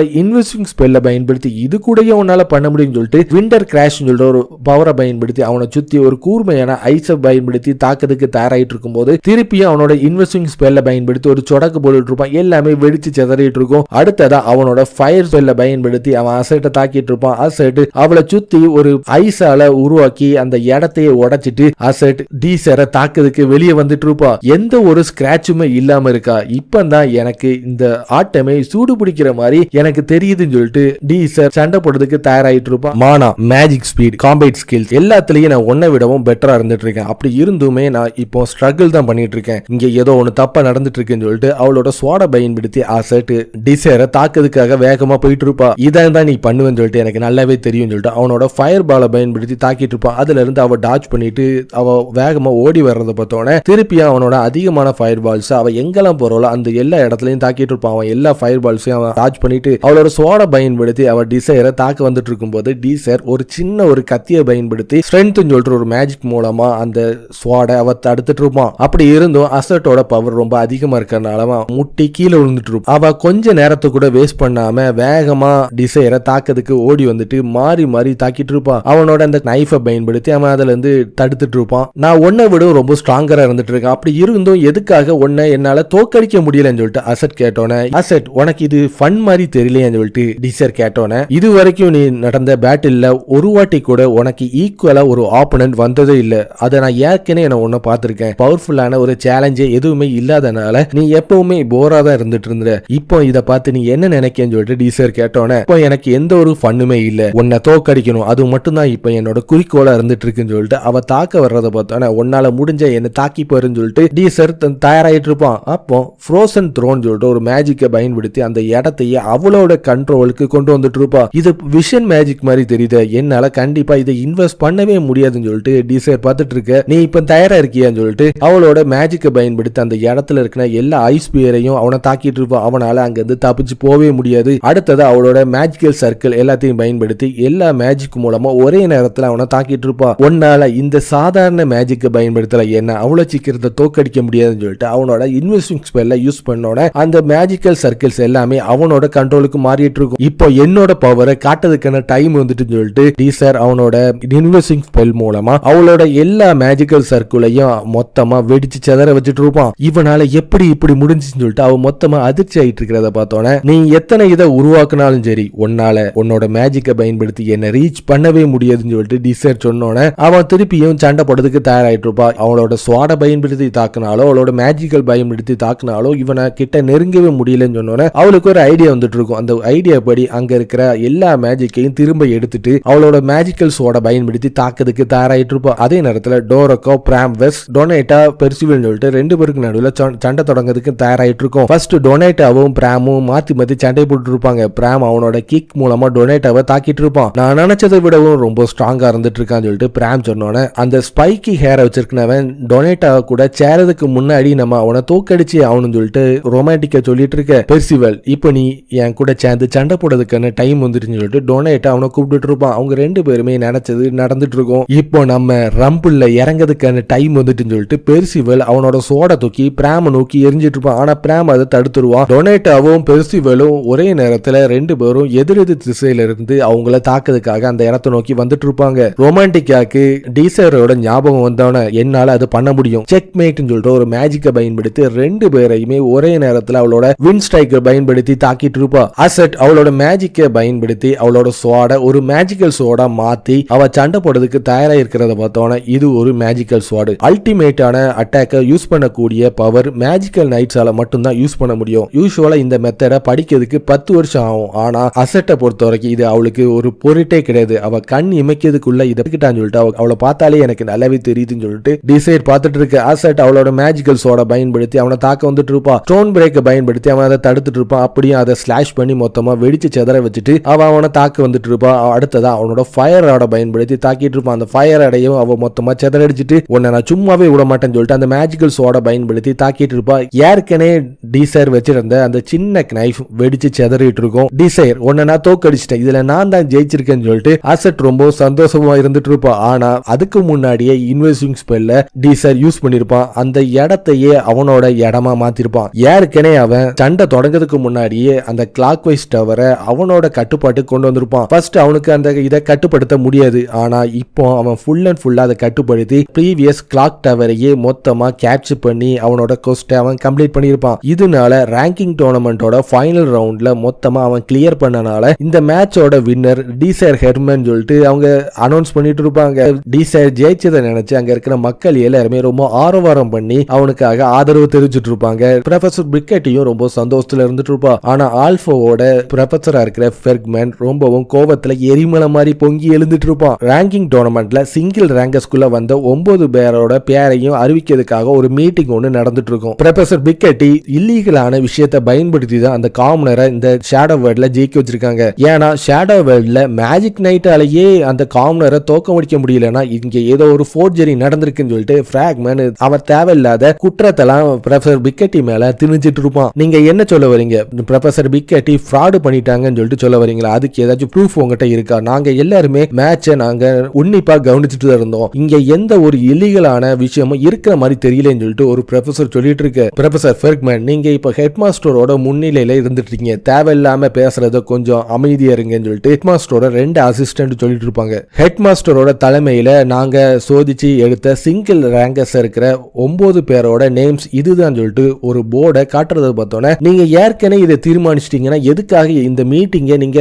இன்வெஸ்டிங் ஸ்பெல்லை பயன்படுத்தி இது கூடயே உன்னால பண்ண முடியும்னு சொல்லிட்டு விண்டர் கிராஷ் சொல்ற ஒரு பவரை பயன்படுத்தி அவனை சுத்தி ஒரு கூர்மையான ஐஸை பயன்படுத்தி தாக்கிறதுக்கு தயாராயிட்டு இருக்கும் போது திருப்பியும் அவனோட இன்வெஸ்டிங் ஸ்பெல்லை பயன்படுத்தி ஒரு சொடக்கு போட்டுட்டு இருப்பான். எல்லாமே வெடிச்சு செதறிட்டு இருக்கும். அடுத்ததா அவனோட ஃபயர் ஸ்பெல்லை பயன்படுத்தி அவன் அசட்டை தாக்கிட்டு இருப்பான். அசட் அவளை சுத்தி ஒரு ஐஸால உருவாக்கி அந்த இடத்தையே உடைச்சிட்டு அசட் டீசரை தாக்குறதுக்கு வெளியே வந்துட்டு இருப்பா. எந்த ஒரு ஸ்கிராட்சுமே இல்லாம இருக்கா. இப்பதான் எனக்கு இந்த ஆட்டமே சூடு பிடிக்கிற மாதிரி எனக்கு தெரியுதுன்னு சொல்லிட்டு டீசர் சண்டை போடுறதுக்கு தயாராயிட்டு இருப்பான். மானா, மேஜிக் ஸ்பீட், காம்பேட் ஸ்கில்ஸ் எல்லாத்துலயும் நான் ஒன்னை விடவும் பெட்டரா இருந்துட்டு இருக்கேன். அப்படி இருந்துமே நான் இப்போ ஸ்ட்ரகிள் தான் பண்ணிட்டு இருக்கேன். இங்க ஏதோ ஒன்னு தப்பா நடந்துட்டு இருக்குன்னு சொல்லிட்டு அவளோட ஸ்வாட பயன்படுத்தி அசட் டிசைரை தாக்குறதுக்காக வேகமா போயிட்டு இருப்பா. இதான் தான் நீ பண்ணுவேன்னு சொல்லிட்டு எனக்கு நல்லாவே தெரியும் சொல்லிட்டு அவனோட ஃபயர் பாலை பயன்படுத்தி தாக்கிட்டு இருப்பான். அதுல இருந்து அவ டாச் பண்ணிட்டு அவ வேகமா ஓடி வர்றத பார்த்தோன்னே திருப்பியும் அவனோட அதிகமான ஃபயர் பால்ஸ் அவ எங்கெல்லாம் போறோல அந்த எல்லா இடத்துலயும் தாக்கிட்டு இருப்பான். அவன் எல்லா ஃபயர் பால்ஸையும் அவன் டாச் பண்ணிட்டு அவளோட ஸ்வாட பயன்படுத்தி அவ டிசைரை தாக்க வந்துட்டு இருக்கும் போது டிசைர் ஒரு சின்ன ஒரு கத்தியை பயன்படுத்தி ஸ்ட்ரென்த் சொல்ற ஒரு மேஜிக் மூலமா அந்த ஸ்வாட அவ தடுத்துட்டு இருப்பான். அப்படி இருந்தும் அசட்டோட பவர் ரொம்ப அதிகமா இருக்கறனால முட்டி கீழே விழுந்துட்டு இருப்பான். அவ கொஞ்ச நேரத்தை கூட வேஸ்ட் பண்ணாம வேகமா டிசைரை தாக்கிறதுக்கு ஓடி வந்துட்டு மாறி மாறி தாக்கிட்டு இருப்பான். அவனோட அந்த நைஃபை பயன்படுத்தி அவன் அதுல இருந்து தடுத்துட்டு இருப்பான். நான் உன்னை விட ரொம்ப ஸ்ட்ராங்கரா இருந்துட்டு இருக்கேன். அப்படி இருந்தும் எதுக்காக உன்னை என்னால தோக்கடிக்க முடியலன்னு சொல்லிட்டு அசட் கேட்டோன்னே அசட் உனக்கு இது ஃபன் மாதிரி தெரியலையான்னு சொல்லிட்டு டிசர் கேட்டோன்னே இது வரைக்கும் நீ நடந்த பேட்டில்ல ஒரு வாட்டி கூட உனக்கு ஈக்குவலா ஒரு ஆப்போனன்ட் வந்ததே இல்ல. அதை நான் ஏற்கனவே நான் உன்னை பார்த்திருக்கேன். பவர்ஃபுல்லான ஒரு சேலஞ்சே எதுவுமே இல்லாதனால நீ எப்பவுமே போரா தான் இருந்துட்டு இருந்த. இப்போ இதை பார்த்து நீ என்ன நினைக்கன்னு சொல்லிட்டு டிசர் கேட்டோன்னே இப்போ எனக்கு எந்த ஒரு ஃபன்னுமே இல்ல, உன்னை தோக்கடிக்கணும் அது மட்டும் தான் இப்போ என்னோட குறிக்கோளா இருந்துட்டு இருக்குன்னு சொல்லிட்டு அவ தாக்க வர்றதை பார்த்தோன்னே உன்னால முடிஞ்ச என்ன தாக்கி போருன்னு சொல்லிட்டு டீசர் தயாராயிட்டு இருப்பான். அப்போ ஃப்ரோசன் த்ரோன் சொல்லிட்டு ஒரு மேஜிக்கை பயன்படுத்தி அந்த இடத்தையே அவளோட கண்ட்ரோலுக்கு கொண்டு வந்துட்டு இருப்பா. இது விஷன் மேஜிக் மாதிரி தெரியுது, என்னால கண்டிப்பா இதை இன்வெஸ்ட் பண்ணவே முடியாதுன்னு சொல்லிட்டு டீசர் பார்த்துட்டு இருக்க. நீ இப்ப தயாரா இருக்கியான்னு சொல்லிட்டு அவளோட மேஜிக்கை பயன்படுத்தி அந்த இடத்துல இருக்கிற எல்லா ஐஸ் பியரையும் அவனை தாக்கிட்டு இருப்பான். அவனால அங்கிருந்து தப்பிச்சு போவே முடியாது. அடுத்தது அவளோட மேஜிக்கல் சர்க்கிள் எல்லாத்தையும் பயன்படுத்தி எல்லா மேஜிக் மூலமா ஒரே நேரத்துல அவனை தாக்கிட்டு இருப்பான். உன்னால இந்த சாதாரண மேஜிக்கை பயன்படுத்தல என்ன அவ்வளவு சீக்கிரத்தை தோக்கடிக்க முடியாதுன்னு சொல்லிட்டு அவனோட இன்வெஸ்டிங் ஸ்பெல்ல யூஸ் பண்ணோட அந்த மேஜிக்கல் சர்க்கிள்ஸ் எல்லாமே அவனோட கண்ட்ரோலுக்கு மாறிட்டு இருக்கும். இப்போ என்னோட பவரை காட்டுறதுக்கான டைம் வந்துட்டு சொல்லிட்டு டீசர் அவனோட இன்வெஸ்டிங் ஸ்பெல் மூலமா அவளோட எல்லா மேஜிக்கல் சர்க்கிளையும் மொத்தமா வெடிச்சு செதற வச்சுட்டு இருப்பான். இவனால எப்படி இப்படி முடிஞ்சுன்னு சொல்லிட்டு அவன் மொத்தமா அதிர்ச்சி ஆயிட்டு இருக்கிறத பார்த்தோன்னே நீ எத்தனை இதை உருவாக்குனாலும் சரி உன்னால உன்னோட மேஜிக்கை பயன்படுத்தி என்ன ரீச் பண்ணவே முடியாதுன்னு சொல்லிட்டு டீசர் சொன்னோன்னே அவன் திருப்பியும் சண்டை போடுறதுக்கு தயாராயிட்டு இருப்பான். அவளோட ஸ்வாட பயன்படுத்தி தாக்குனாலோ அவளோட மேஜிக்கல் பயன்படுத்தி தாக்குனாலோ இவனை கிட்ட நெருங்கவே முடியலன்னு சொன்னோன்னே அவளுக்கு ஒரு ஐடியா வந்துட்டு இருக்கும். அந்த ஐடியா படி அங்க இருக்கிற எல்லா மேஜிக்கையும் திரும்ப எடுத்துட்டு அவளோட மேஜிக்கல் ஸ்வாட பயன்படுத்தி தாக்குறதுக்கு தயாராயிட்டு இருப்பான். அதே நேரத்தில் டோரக்கோ பிராம் வெஸ்ட் டொனேட்டா பெர்சிவல் சொல்லிட்டு ரெண்டு பேருக்கு நடுவில் சண்டை தொடங்குறதுக்கு தயாராயிட்டு இருக்கும். ஃபர்ஸ்ட் டொனேட்டாவும் பிராமும் மாத்தி மாத்தி சண்டை போட்டு இருப்பாங்க. பிராம் அவனோட கிக் மூலமா டொனேட்டாவை தாக்கிட்டு இருப்பான். நான் நினைச்சதை விடவும் ரொம்ப ஸ்ட்ராங்கா இருந்துட்டு இருக்கான்னு சொல்லிட்டு பிராம் சொன்னோன்னே அந்த ஸ்பைக்கி ஹேரை வச்சிருக்கவன் டொனேட்டாவை கூட சேரதுக்கு முன்னாடி நம்ம அவனை தோக்கடிச்சு ஆகணும்னு சொல்லிட்டு ரொமான்டிக்கா சொல்லிட்டு இருக்க பெர்சிவல் இப்போ நீ என் கூட சேர்ந்து சண்டை போடுறதுக்கான டைம் வந்துருன்னு சொல்லிட்டு டொனேட்டா அவனை கூப்பிட்டு இருப்பான். அவங்க ரெண்டு பேருமே நினைச்சது நடந்துட்டு இருக்கும். இப்போ நம்ம ரம்பிள்ல இறங்கிறதுக்கான டைம் வந்துட்டுன்னு சொல்லிட்டு பெர்சிவல் அவனோட சோட தூக்கி பிராம நோக்கி எரிஞ்சிட்டு இருப்பான். ஆனா பிராம் அதை தடுத்துருவான். டொனேட்டாவும் பெர்சிவலும் ஒரே நேரத்துல ரெண்டு பேரும் எதிரெதிர் திசையில இருந்து அவங்கள தாக்குறதுக்காக அந்த இடத்தை நோக்கி வந்துட்டு இருப்பாங்க. ரொமான்டிக்காக்கு டீசரோட ஞாபகம் வந்தவன என்னால அது பண்ண முடியும் செக் மேட்னு சொல்லிட்டு ஒரு மேஜிக்கை பயன்படுத்தி ரெண்டு பேரையுமே ஒரே நேரத்துல அவளோட வின் ஸ்ட்ரைக்கர் பயன்படுத்தி தாக்கிட்டு இருப்பா. அசெட் அவளோட மேஜிக்கை பயன்படுத்தி அவளோட சோட ஒரு மேஜிக்கல் சோடா மாத்தி அவ சண்டை போடுறதுக்கு தயாரா இருக்கிறத பார்த்தோன்னா இது ஒரு மேஜிக்கல் ஸ்வாடு. அல்டிமேட்டான அட்டாக்க யூஸ் பண்ணக்கூடிய பவர் மேஜிக்கல் நைட்ஸால மட்டும்தான் யூஸ் பண்ண முடியும். யூசுவலா இந்த மெத்தடை படிக்கிறதுக்கு 10 வருஷம் ஆகும். ஆனா அசெட்டை பொறுத்த வரைக்கும் இது அவளுக்கு ஒரு பொருட்டே கிடையாது. அவ கண் இமைக்கிறதுக்குள்ள இதை சொல்லிட்டு அவளை பார்த்தாலே எனக்கு நல்லாவே தெரியுதுன்னு சொல்லிட்டு டிசைட் பார்த்துட்டு இருக்கு. அசெட் அவளோட மேஜிக்கல் சோட பயன்படுத்தி அவனை தாக்க வந்துட்டு இருப்பான். ஸ்டோன் பிரேக்கை பயன்படுத்தி அவன் அதை தடுத்துட்டு இருப்பான். அப்படியே அதை ஸ்லாஷ் பண்ணி மொத்தமா வெடிச்சு செதற வச்சுட்டு அவனை தாக்க வந்துட்டு இருப்பான். அடுத்ததா அவனோட ஃபயர் ராட பயன்படுத்தி தாக்கிட்டு இருப்பான். அந்த ஃபயர் ராடையும் அவ மொத்தமா செதறடிச்சிட்டு உன்னை நான் சும்மாவே விட மாட்டேன்னு சொல்லிட்டு அந்த மேஜிக்கல் சோட பயன்படுத்தி தாக்கிட்டு இருப்பா. ஏற்கனவே டிசைர் வச்சிருந்த அந்த சின்ன நைஃப் வெடிச்சு செதறிட்டு இருக்கும். டிசைர் உன்னை நான் தோக்கடிச்சிட்டேன், இதுல நான் தான் ஜெயிச்சிருக்கேன்னு சொல்லிட்டு அசெட் ரொம்ப சந்தோஷமா இருந்துட்டு இருப்பான். ஆனா அதுக்கு முன்னாடியே இன்வெஸ்டிங் ஸ்பெல்ல டிசைர் யூஸ் பண்ணிருப்பான். அந்த இடத்தையே அவனோட இடமா மாத்திருப்பான். ஏற்கனவே அவன் சண்டை தொடங்கிறதுக்கு முன்னாடியே அந்த கிளாக் வைஸ் டவரை அவனோட கட்டுப்பாட்டு கொண்டு வந்திருப்பான். ஃபர்ஸ்ட் அவனுக்கு அந்த இதை கட்டுப்படுத்த முடியாது. ஆனா இப்போ அவன் ஃபுல் அண்ட் ஃபுல்லா அதை கட்டுப்படுத்தி ப்ரீவியஸ் கிளாக் டவரையே மொத்தமா கேப்சர் பண்ணி அவனோட கோஸ்ட்டை அவன் கம்ப்ளீட் பண்ணியிருப்பான். இதனால ரேங்கிங் டோர்னமெண்டோட ஃபைனல் ரவுண்ட்ல மொத்தமா அவன் கிளியர் பண்ணனால இந்த மேட்சோட வின்னர் டிசைர் ஹெர்மன் சொல்லிட்டு அவங்க அனௌன்ஸ் பண்ணிட்டு இருப்பாங்க. டிசைர் ஜெயிச்சதை நினைச்சு அங்க இருக்கிற மக்கள் எல்லாருமே ரொம்ப ஆரவாரம் பண்ணி அவனுக்காக ஆதரவு தெரிவிச்சுட்டு இருப்பாங்க. ப்ரொஃபசர் பிரிக்கெட்டியும் ரொம்ப சந்தோஷத்துல இருந்துட்டு இருப்பா. ஆனா ஆல்ஃபாவோட ப்ரொஃபசரா இருக்கிற ஃபெர்க்மேன் ரொம்பவும் கோபத்துல எரிமலை மாதிரி பொங்கி எழுந்துட்டு இருப்பான். ரேங்கிங் டோர்னமெண்ட்ல சிங்கிள் ரேங்கர்ஸ்குள்ள வந்த 9 பேரோட பேரையும் அறிவிக்கிறதுக்காக ஒரு மீட்டிங் ஒன்று நடந்துட்டு இருக்கும். ப்ரொஃபசர் பிக்கெட்டி இல்லீகலான விஷயத்தை பயன்படுத்தி தான் அந்த காமனரை இந்த ஷேடோ வேர்ல்ட்ல ஜெயிக்க வச்சிருக்காங்க. ஏன்னா ஷேடோ வேர்ல்ட்ல மேஜிக் நைட்டாலேயே அந்த காமனரை தோக்க முடிக்க முடியலன்னா இங்க ஏதோ ஒரு ஃபோர்ஜரி நடந்திருக்குன்னு சொல்லிட்டு ஃபிராக்மேன் அவன் தேவையில்லாத குற்றத்தெல்லாம் ப்ரொஃபசர் பிக்கெட்டி மேல திணிச்சிட்டு இருப்பான். நீங்க என்ன சொல்ல வரீங்க? ப்ரொஃபசர் பிக்கெட்டி ஃப்ராடு பண்ணிட்டாங்கன்னு சொல்லிட்டு சொல்ல வரீங்களா? அதுக்கு ஏதாச்சும் ப்ரூஃப் உங்ககிட்ட இருக்கா? நாங்க எல்லாருமே மேட்சை நாங்க உன்னிப்பா கவனிச்சுட்டு தான் இருந்தோம். இங்க எந்த ஒரு இல்லீகலான விஷயமும் இருக்கிற மாதிரி தெரியலன்னு சொல்லிட்டு ஒரு ப்ரொஃபசர் சொல்லிட்டு இருக்கு. ப்ரொஃபசர் ஃபெர்க்மேன் நீங்க இப்ப ஹெட் மாஸ்டரோட முன்னிலையில இருந்துட்டு இருக்கீங்க, தேவையில்லாம பேசுறத கொஞ்சம் அமைதியா இருங்கன்னு சொல்லிட்டு ஹெட் மாஸ்டரோட 2 அசிஸ்டன்ட் சொல்லிட்டு இருப்பாங்க. ஹெட் மாஸ்டரோட தலைமையில நாங்க சோதிச்சு எடுத்த சிங்கிள் ரேங்கர்ஸ் இருக்கிற 9 பேரோட நேம்ஸ் இதுதான் சொல்லிட்டு ஒரு போர்டை காட்டுறதை பார்த்தோன்னே நீங்க ஏற்கனவே இதை தீர்மானிச்சிட்டீங்கன்னா எதுக்காக இந்த மீட்டிங்கை நீங்க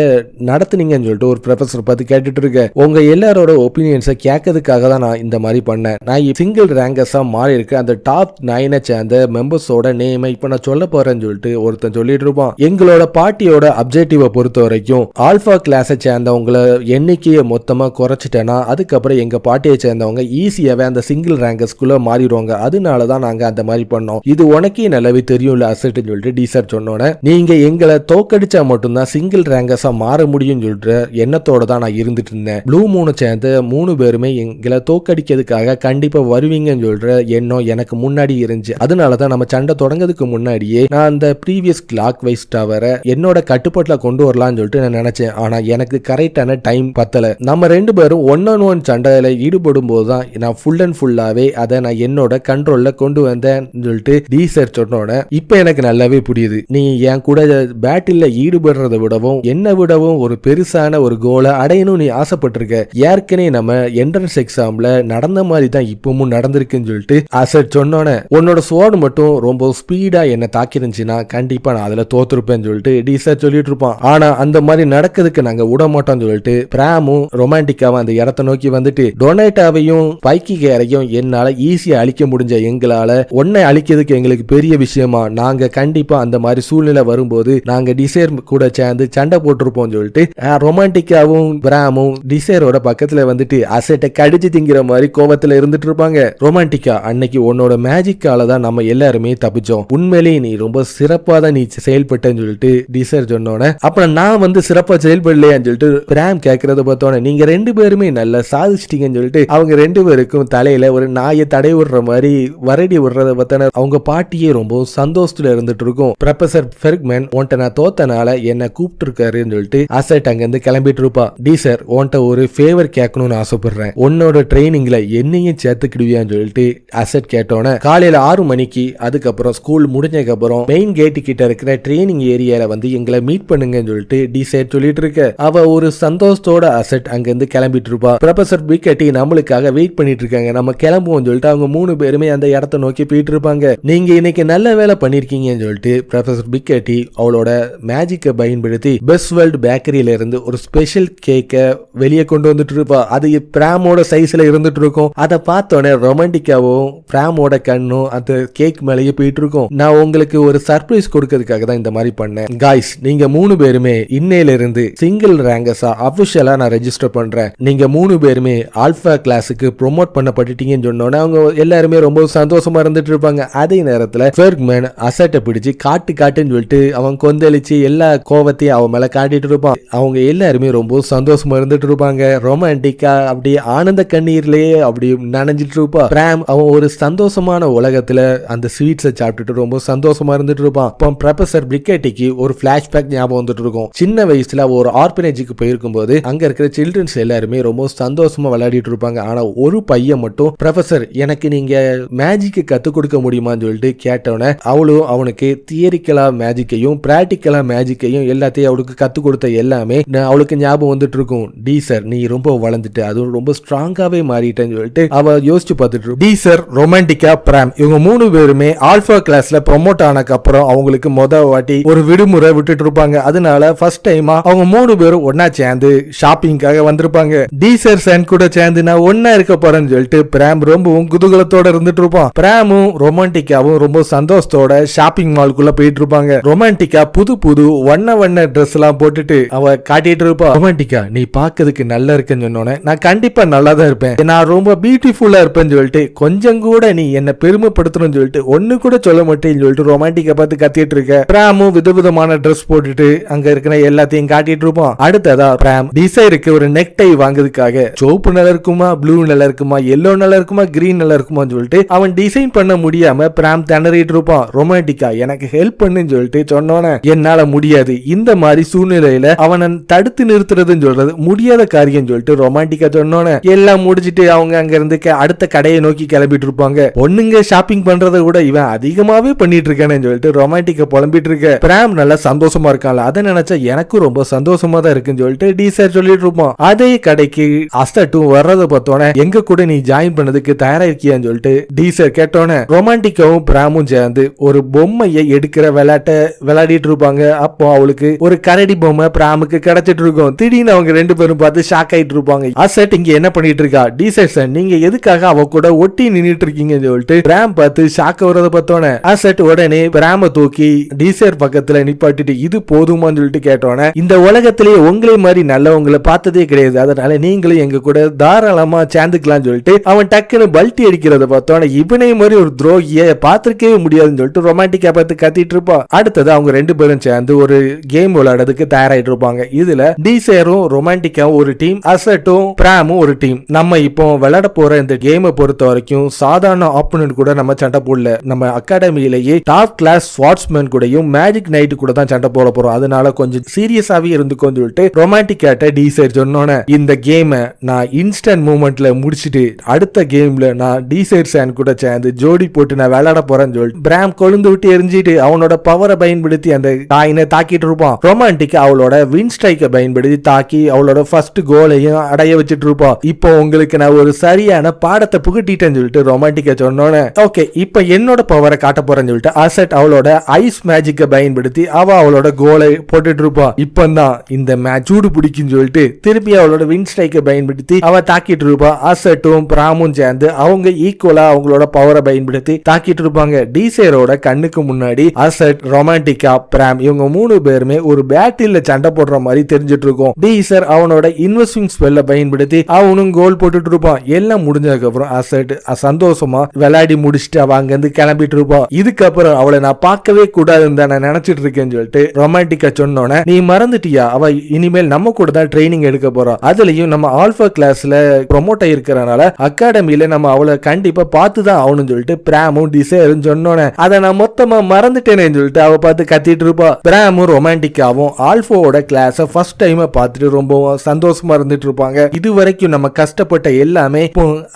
நடத்துனீங்கன்னு சொல்லிட்டு ஒரு ப்ரொஃபசர் பார்த்து கேட்டுட்டு இருக்கேன். உங்க எல்லாரோட ஒப்பீனியன்ஸை கேட்கறதுக்காக தான் நான் இந்த மாதிரி பண்ணேன். நான் சிங்கிள் ரேங்கர்ஸா மாறி இருக்க அந்த டாப் 9 சேர்ந்த மெம்பர்ஸோட நேமை இப்ப நான் சொல்ல போறேன்னு சொல்லிட்டு ஒருத்தன் சொல்லிட்டு இருப்பான். எங்களோட பார்ட்டியோட அப்ஜெக்டிவை பொறுத்த வரைக்கும் ஆல்பா கிளாஸை சேர்ந்தவங்களை எண்ணிக்கையை மொத்தமா குறைச்சிட்டேன்னா அதுக்கப்புறம் எங்க பார்ட்டியை சேர்ந்தவங்க ஈஸியாவே அந்த சிங்கிள் ரேங்கர்ஸ்குள்ள மாறிடுவாங்க. அதனாலதான் நாங்க அந்த மாதிரி பண்ணோம். இது உனக்கே நல்லாவே தெரியும்ல அசெட்னு சொல்லிட்டு டீசர் சொன்னோன்னே நீங்க எங்களை தோக்கடிச்சா மட்டும்தான் சிங்கிள் ரேங்கர்ஸா மாற முடியும் சொல்லிட்டு எண்ணத்தோட தான் நான் இருந்துட்டு இருந்தேன். ப்ளூ மூணு சேர்ந்து 3 பேருமே எங்களை தோக்கடிக்கிறதுக்காக கண்டிப்பா வருவீங்கன்னு சொல்ற எண்ணம் எனக்கு முன்னாடி இருந்துச்சு. அதனாலதான் நம்ம சண்டை தொடங்கிறதுக்கு முன்னாடியே நான் அந்த ப்ரீவியஸ் கிளாக் வைஸ் டவரை என்னோட கட்டுப்பாட்டுல கொண்டு வரலாம்னு சொல்லிட்டு நான் நினைச்சேன். ஆனா எனக்கு கரெக்டான டைம் பத்தல. நம்ம 2 பேரும் 1-on-1 சண்டையில ஈடுபடும் போதுதான் நான் ஃபுல் அண்ட் ஃபுல்லாவே அதை நான் என்னோட கண்ட்ரோல்ல கொண்டு வந்தேன் சொல்லிட்டு டீசர் சொன்னோட இப்ப எனக்கு நல்லாவே புரியுது. நீ என் கூட பேட்டில்ல ஈடுபடுறதை விடவும் என்ன விடவும் ஒரு பெருசான ஒரு கோலை அடையணும் நீ ஆசைப்பட்டிருக்க. ஏற்கனவே நம்ம என்ட்ரன்ஸ் எக்ஸாம்ல நடந்த மாதிரி தான் இப்பவும் நடந்திருக்குன்னு சொல்லிட்டு அசட் சொன்னோன்னே உன்னோட ஸ்வார்டு மட்டும் ரொம்ப ஸ்பீடா என்ன தாக்கிருந்துச்சுன்னா கண்டிப்பா நான் அதுல தோத்துருப்பேன்னு சொல்லிட்டு டீசர் சொல்லிட்டு இருப்பான். ஆனா அந்த மாதிரி நடக்கிறதுக்கு நாங்க விட மாட்டோம் சொல்லிட்டு பிராமும் ரொமான்டிக்காவும் அந்த இடத்தை நோக்கி வந்துட்டு டொனேட்டாவையும் பைக்கி கேரையும் என்னால ஈஸியா அழிக்க முடிஞ்ச எங்களால உன்னை அழிக்கிறதுக்கு எங்களுக்கு பெரிய விஷயமா, நாங்க கண்டிப்பா அந்த மாதிரி சூழ்நிலை வரும்போது நாங்க டிசைர் கூட சேர்ந்து சண்டை போட்டிருப்போம் சொல்லிட்டு ரொமான்டிக்காவும் பிராமும் டிசைரோட பக்கத்துல வந்துட்டு அசட்டை கடிச்சு திங்கிற மாதிரி கோவத்துல இருந்துட்டு இருப்பாங்க. ரொமான்டிக்கா அன்னைக்கு உன்னோட மேஜிக்கால தான் நம்ம எல்லாருமே தப்பிச்சோம். உண்மையிலேயே நீ ரொம்ப சிறப்பா தான் நீ செயல்பட்டேன்னு சொல்லிட்டு டிசைர் சொன்னோன்னே அப்புறம் நான் வந்து சிறப்பா செயல்படலையான்னு சொல்லிட்டு பிராம் கேட்கறத பார்த்தோன்னே நீங்க 2 பேருமே நல்லா சாதிச்சிட்டீங்கன்னு சொல்லிட்டு அவங்க 2 பேருக்கும் தலையில ஒரு நாயை தடை விடுற மாதிரி வரடி விடுறத பார்த்தோன்னே அவங்க பாட்டியே ரொம்ப சந்தோஷத்துல இருந்துட்டு இருக்கும். ப்ரொஃபசர் ஃபெர்க்மேன் உன்ட்ட நான் தோத்தனால என்ன கூப்பிட்டு இருக்காருன்னு சொல்லிட்டு அசட் அங்க இருந்து கிளம்பிட்டு இருப்பா. டீசர் உன்ட்ட ஒரு ஃபேவர் கேட்கணும்னு ஆசைப்படுறேன், உன்னோட ட்ரைனிங்ல என்னையும் சேர்த்துக்கிடுவியான்னு சொல்லிட்டு அசட் கேட்டோன்னே காலையில 6 மணிக்கு அதுக்கப்புறம் ஸ்கூல் முடிஞ்சதுக்கு அப்புறம் மெயின் கேட்டு கிட்ட இருக்கிற ட்ரைனிங் ஏரியால வந்து எங்களை மீட் பண்ணுங்கன்னு சொல்லிட்டு டிசைட் சொல்லிட்டு இருக்க அவ ஒரு சந்தோஷத்தோட அசட் அங்க இருந்து கிளம்பிட்டு இருப்பா. ப்ரொஃபசர் பிக்கெட்டி நம்மளுக்காக வெயிட் பண்ணிட்டு இருக்காங்க, நம்ம கிளம்புவோம் சொல்லிட்டு அவங்க 3 பேருமே அந்த இடத்தை நோக்கி போயிட்டு இருப்பாங்க. நீங்க இன்னைக்கு நல்ல வேலை பண்ணிருக்கீங்கன்னு சொல்லிட்டு ப்ரொஃபசர் பிக்கெட்டி அவளோட மேஜிக்கை பயன்படுத்தி பெஸ்ட் வேர்ல்ட் பேக்கரியில இருந்து ஒரு ஸ்பெஷல் கேக்க வெளியே கொண்டு வந்துட்டு இருப்பா. அது பிராமோட சைஸ்ல இருந்துட்டு இருக்கும். அதை பார்த்தோன்னே ரொமான்டிக்காவும் பிராமோட கண்ணும் அந்த கேக் மேலேயே போயிட்டு இருக்கும். நான் உங்களுக்கு ஒரு சர்ப்ரைஸ் கொடுக்கிறதுக்காக தான் இந்த மாதிரி பண்ணேன். காய்ஸ் நீங்க 3 பேருமே இன்னையில இருந்து சிங்கிள் ரேங்கர்ஸா அபிஷியலா நான் ரெஜிஸ்டர் பண்றேன். நீங்க 3 பேருமே ஆல்பா கிளாஸுக்கு ப்ரோமோட் பண்ணப்பட்டுட்டீங்கன்னு சொன்னோன்னே அவங்க எல்லாருமே ரொம்ப சந்தோஷமா இருந்துட்டு இருப்பாங்க. அதே நேரத்துல ஃபெர்க்மேன் அசட்டை பிடிச்சு காட்டுன்னு சொல்லிட்டு அவன் கொந்தளிச்சு எல்லா கோவத்தையும் அவன் மேல காட்டிட்டு இருப்பான். அவங்க எல்லாருமே ரொம்ப சந்தோஷமா இருந்துட்டு இருப்பாங்க. ரொமான்டிக்கா அப்படி ஆனந்த கண்ணீர்லயே அப்படி நனைஞ்சிட்டு இருப்பா. பிராம் அவன் ஒரு சந்தோஷமான உலகத்துல அந்த ஸ்வீட்ஸை சாப்பிட்டுட்டு ரொம்ப சந்தோஷமா இருந்துட்டு இருப்பான். அப்போ ப்ரொஃபசர் பிரிக்கெட்டிக்கு ஒரு பிளாஷ்பேக் ஞாபகம் வந்துட்டு இருக்கும். சின்ன வயசுல ஒரு ஆர்பனேஜுக்கு போயிருக்கும் போது அங்க இருக்கிற சில்ட்ரன்ஸ் எல்லாருமே ரொம்ப சந்தோஷமா விளையாடிட்டு இருப்பாங்க. ஆனா ஒரு பையன் மட்டும் ப்ரொஃபசர் எனக்கு நீங்க மேஜிக்கு கத்து கொடுக்க முடியுமான்னு சொல்லிட்டு கேட்டவன அவளும் அவனுக்கு தியரிக்கலா மேஜிக்கையும் பிராக்டிக்கலா மேஜிக்கையும் எல்லாத்தையும் அவளுக்கு கத்து கொடுத்த எல்லாமே அவளுக்கு ஞாபகம் வந்துட்டு இருக்கும். டீசர் நீ ரொம்ப வளர்ந்துட்டு அதுவும் ரொம்ப ஸ்ட்ராங்காவே மாறிட்டேன்னு சொல்லிட்டு அவ யோசிச்சு பார்த்துட்டு இருக்கும். டீசர் ரொமான்டிக்கா பிராம் இவங்க 3 பேருமே ஆல்பா கிளாஸ்ல ப்ரொமோட் ஆனக்கு அப்புறம் அவங்களுக்கு வாட்டி ஒரு விடுமுறை விட்டுட்டு இருப்பாங்க. அதனால ஃபர்ஸ்ட் டைமா அவங்க 3 பேரும் ஒன்னா சேர்ந்து ஷாப்பிங்காக வந்திருப்பாங்க. டீசர் சன் கூட சேர்ந்து நான் ஒன்னா இருக்க போறேன்னு சொல்லிட்டு பிராம் ரொம்பவும் குதூகலத்தோட இருந்துட்டு இருப்பான். பிராமும் ரொமான்டிக்காவும் ரொம்ப சந்தோஷத்தோட ஷாப்பிங் மால்குள்ள போயிட்டு இருப்பாங்க. ரொமான்டிக்கா புது வண்ண ட்ரெஸ் எல்லாம் போட்டுட்டு அவ காட்டிட்டு இருப்பா. ரொமான்டிக்கா நீ பாக்கிறதுக்கு நல்லா இருக்குன்னு சொன்னோன்னே நான் கண்டிப்பா நல்லா தான் இருப்பேன், நான் ரொம்ப பியூட்டிஃபுல்லா இருப்பேன்னு சொல்லிட்டு கொஞ்சம் கூட நீ என்ன பெருமைப்படுத்தணும்னு சொல்லிட்டு ஒன்னு கூட சொல்ல மாட்டேன்னு சொல்லிட்டு ரொமான்டிக்கா பார்த்து கத்திட்டு இருக்க. பிராமும் விதவிதமான ட்ரெஸ் போட்டுட்டு அங்க இருக்கிற எல்லாத்தையும் காட்டிட்டு இருப்போம். அடுத்ததா பிராம் டிசைருக்கு ஒரு நெக் டை வாங்குறதுக்காக சோப்பு நல்லா இருக்குமா, ப்ளூ நல்லா இருக்குமா, எல்லோ நல்லா இருக்குமா, கிரீன் நல்லா இருக்குமான்னு சொல்லிட்டு அவன் டிசைன் பண்ண முடியாம பிராம் திணறிட்டு இருப்பான். ரொமான்டிக்கா எனக்கு ஹெல்ப் பண்ணுன்னு சொல்லிட்டு சொன்னோன்னே என்னால முடியாது, இந்த மாதிரி சூழ்நிலையில அவனை தடுத்து நிறுத்துறதுன்னு சொல்றது முடியாத காரியம் சொல்லிட்டு ரொமான்டிக்கா சொன்னோன்னே எல்லாம் முடிச்சிட்டு அவங்க அங்க இருந்து அடுத்த கடையை நோக்கி கிளம்பிட்டு இருப்பாங்க. பொண்ணுங்க ஷாப்பிங் பண்றதை விட இவன் அதிகமாவே பண்ணிட்டு இருக்கானு சொல்லிட்டு ரொமான்டிக்கா புலம்பிட்டு இருக்க. பிராம் நல்லா சந்தோஷமா இருக்கான்ல, அதை நினைச்சா எனக்கும் ரொம்ப சந்தோஷமா தான் இருக்குன்னு சொல்லிட்டு டீசர் சொல்லிட்டு இருப்போம். அதே கடைக்கு அஸ்டட்டும் வர்றதை பார்த்தோன்னே எங்க கூட நீ ஜாயின் பண்ணதுக்கு தயாரா இருக்கியான்னு சொல்லிட்டு டீசர் கேட்டோன்னே ரொமான்டிக்காவும் பிராமும் சேர்ந்து ஒரு பொம்மையை எடுக்கிற விளையாட்டை விளையாடிட்டு இருப்பாங்க. அப்போ அவளுக்கு ஒரு கரடி பொம்மை பிராமுக்கு கிடைச்சிட்டு இருக்கும். திடீர்னு அவங்க 2 பேரும் பார்த்து ஷாக் ஆயிட்டு இருப்பாங்க. அசட் இங்க என்ன பண்ணிட்டு இருக்கா, டீசர் சார் நீங்க எதுக்காக அவ கூட ஒட்டி நின்னுட்டு இருக்கீங்கன்னு சொல்லிட்டு பிராம் பார்த்து ஷாக் வரத பார்த்தோன்னே அசட் உடனே பிராம தூக்கி டீசர் பக்கத்துல நிப்பாட்டிட்டு இது போதுமான்னு சொல்லிட்டு கேட்டோன்னே இந்த உலகத்திலேயே உங்களே மாதிரி நல்லவங்களை பார்த்ததே கிடையாது, அதனால நீங்களும் எங்க கூட தாராளமா சேர்ந்துக்கலாம்னு சொல்லிட்டு அவன் டக்குன்னு பல்ட்டி அடிக்கிறத பார்த்தோன்னே இவனே மாதிரி ஒரு துரோகிய பார்த்திருக்கவே முடியாதுன்னு சொல்லிட்டு ரொமான்டிக்கா பார்த்து கத்திட்டு இருப்பான். அடுத்தது அவங்க 2 பேரும் சேர்ந்து ஒரு கேம் விளையாடுறதுக்கு தயாராயிட்டு இருப்பாங்க. இதுல டீசரும் ரொமான்டிக்காவும் ஒரு டீம், அசட்டும் பிராமும் ஒரு டீம். நம்ம இப்போ விளையாட போற இந்த கேமை பொறுத்த வரைக்கும் சாதாரண ஆப்போனன்ட் கூட நம்ம சண்டை போடல, நம்ம அகாடமியிலேயே டாப் கிளாஸ் ஸ்வாட்ஸ்மேன் கூடயும் மேஜிக் நைட் கூட தான் தான் சண்டை போட போறோம், அதனால கொஞ்சம் சீரியஸாவே இருந்துக்கோன்னு சொல்லிட்டு ரொமான்டிக் ஆட்ட டிசைர் சொன்னோன்னே இந்த கேமை நான் இன்ஸ்டன்ட் மூமெண்ட்ல முடிச்சிட்டு அடுத்த கேம்ல நான் டிசைர் சான் கூட சேர்ந்து ஜோடி போட்டு நான் விளையாட போறேன்னு சொல்லிட்டு பிராம் கொழுந்து விட்டு எரிஞ்சிட்டு அவனோட பவரை பயன்படுத்தி அந்த காயினை தாக்கிட்டு இருப்பான். ரொமான்டிக் அவளோட வின் ஸ்ட்ரைக்கை பயன்படுத்தி தாக்கி அவளோட ஃபர்ஸ்ட் கோலையும் அடைய வச்சுட்டு இருப்பான். இப்போ உங்களுக்கு நான் ஒரு சரியான பாடத்தை புகட்டிட்டேன்னு சொல்லிட்டு ரொமான்டிக்கா சொன்னோன்னே ஓகே இப்போ என்னோட பவரை காட்ட போறேன்னு சொல்லிட்டு அசெட் அவளோட ஐஸ் மேஜிக்கை பயன்படுத்தி அவளோட கோலை போட்டுட்டு இருப்பான். இப்பதான் இந்த மேட்ச் சூடு பிடிக்குன்னு சொல்லிட்டு திருப்பி அவளோட வின் ஸ்ட்ரைக்கை பயன்படுத்தி அவ தாக்கிட்டு இருப்பா. அசெட்டும் பிராமும் சேர்ந்து அவங்க ஈக்குவலா அவங்களோட பவரை பயன்படுத்தி தாக்கிட்டு இருப்பாங்க. டிசைரோட கண்ணுக்கு முன்னாடி அசெட், ரொமான்டிகா, பிராம் இவங்க 3 பேருமே ஒரு பேட்டில்ல சண்டை போடுற மாதிரி தெரிஞ்சிட்டு இருக்கும். டிசைர் அவனோட இன்வெஸ்டிங் ஸ்பெல்ல பயன்படுத்தி அவனும் கோல் போட்டுட்டு இருப்பான். எல்லாம் முடிஞ்சதுக்கு அப்புறம் அசெட் சந்தோஷமா விளையாடி முடிச்சுட்டு அவ அங்க இருந்து கிளம்பிட்டு இருப்பான். இதுக்கப்புறம் அவளை நான் பார்க்கவே கூடாதுன்னு தான் நான் நினைச்சிட்டு இருக்கேன்னு சொல்லிட்டு ரொமான்டிகா சொன்னோன்னே நீ மறந்துட்டியா, அவ இனிமேல் நம்ம கூட தான் ட்ரைனிங் எடுக்க போறோம், அதுலயும் நம்ம ஆல்பா கிளாஸ்ல ப்ரொமோட் ஆயிருக்கிறனால அகாடமியில நம்ம அவளை கண்டிப்பா பார்த்துதான் ஆகணும்னு சொல்லிட்டு பிராமும் டிசைரும் சொன்னோன்னே அதை நான் மொத்தமா மறந்துட்டேனே சொல்லிட்டு அவ பார்த்து கத்திட்டு இருப்பா. பிராமும் ரொமான்டிக்காவும் ஆல்பாவோட கிளாஸ ஃபர்ஸ்ட் டைம் பார்த்துட்டு ரொம்ப சந்தோஷமா இருந்துட்டு இருப்பாங்க. இது வரைக்கும் நம்ம கஷ்டப்பட்ட எல்லாமே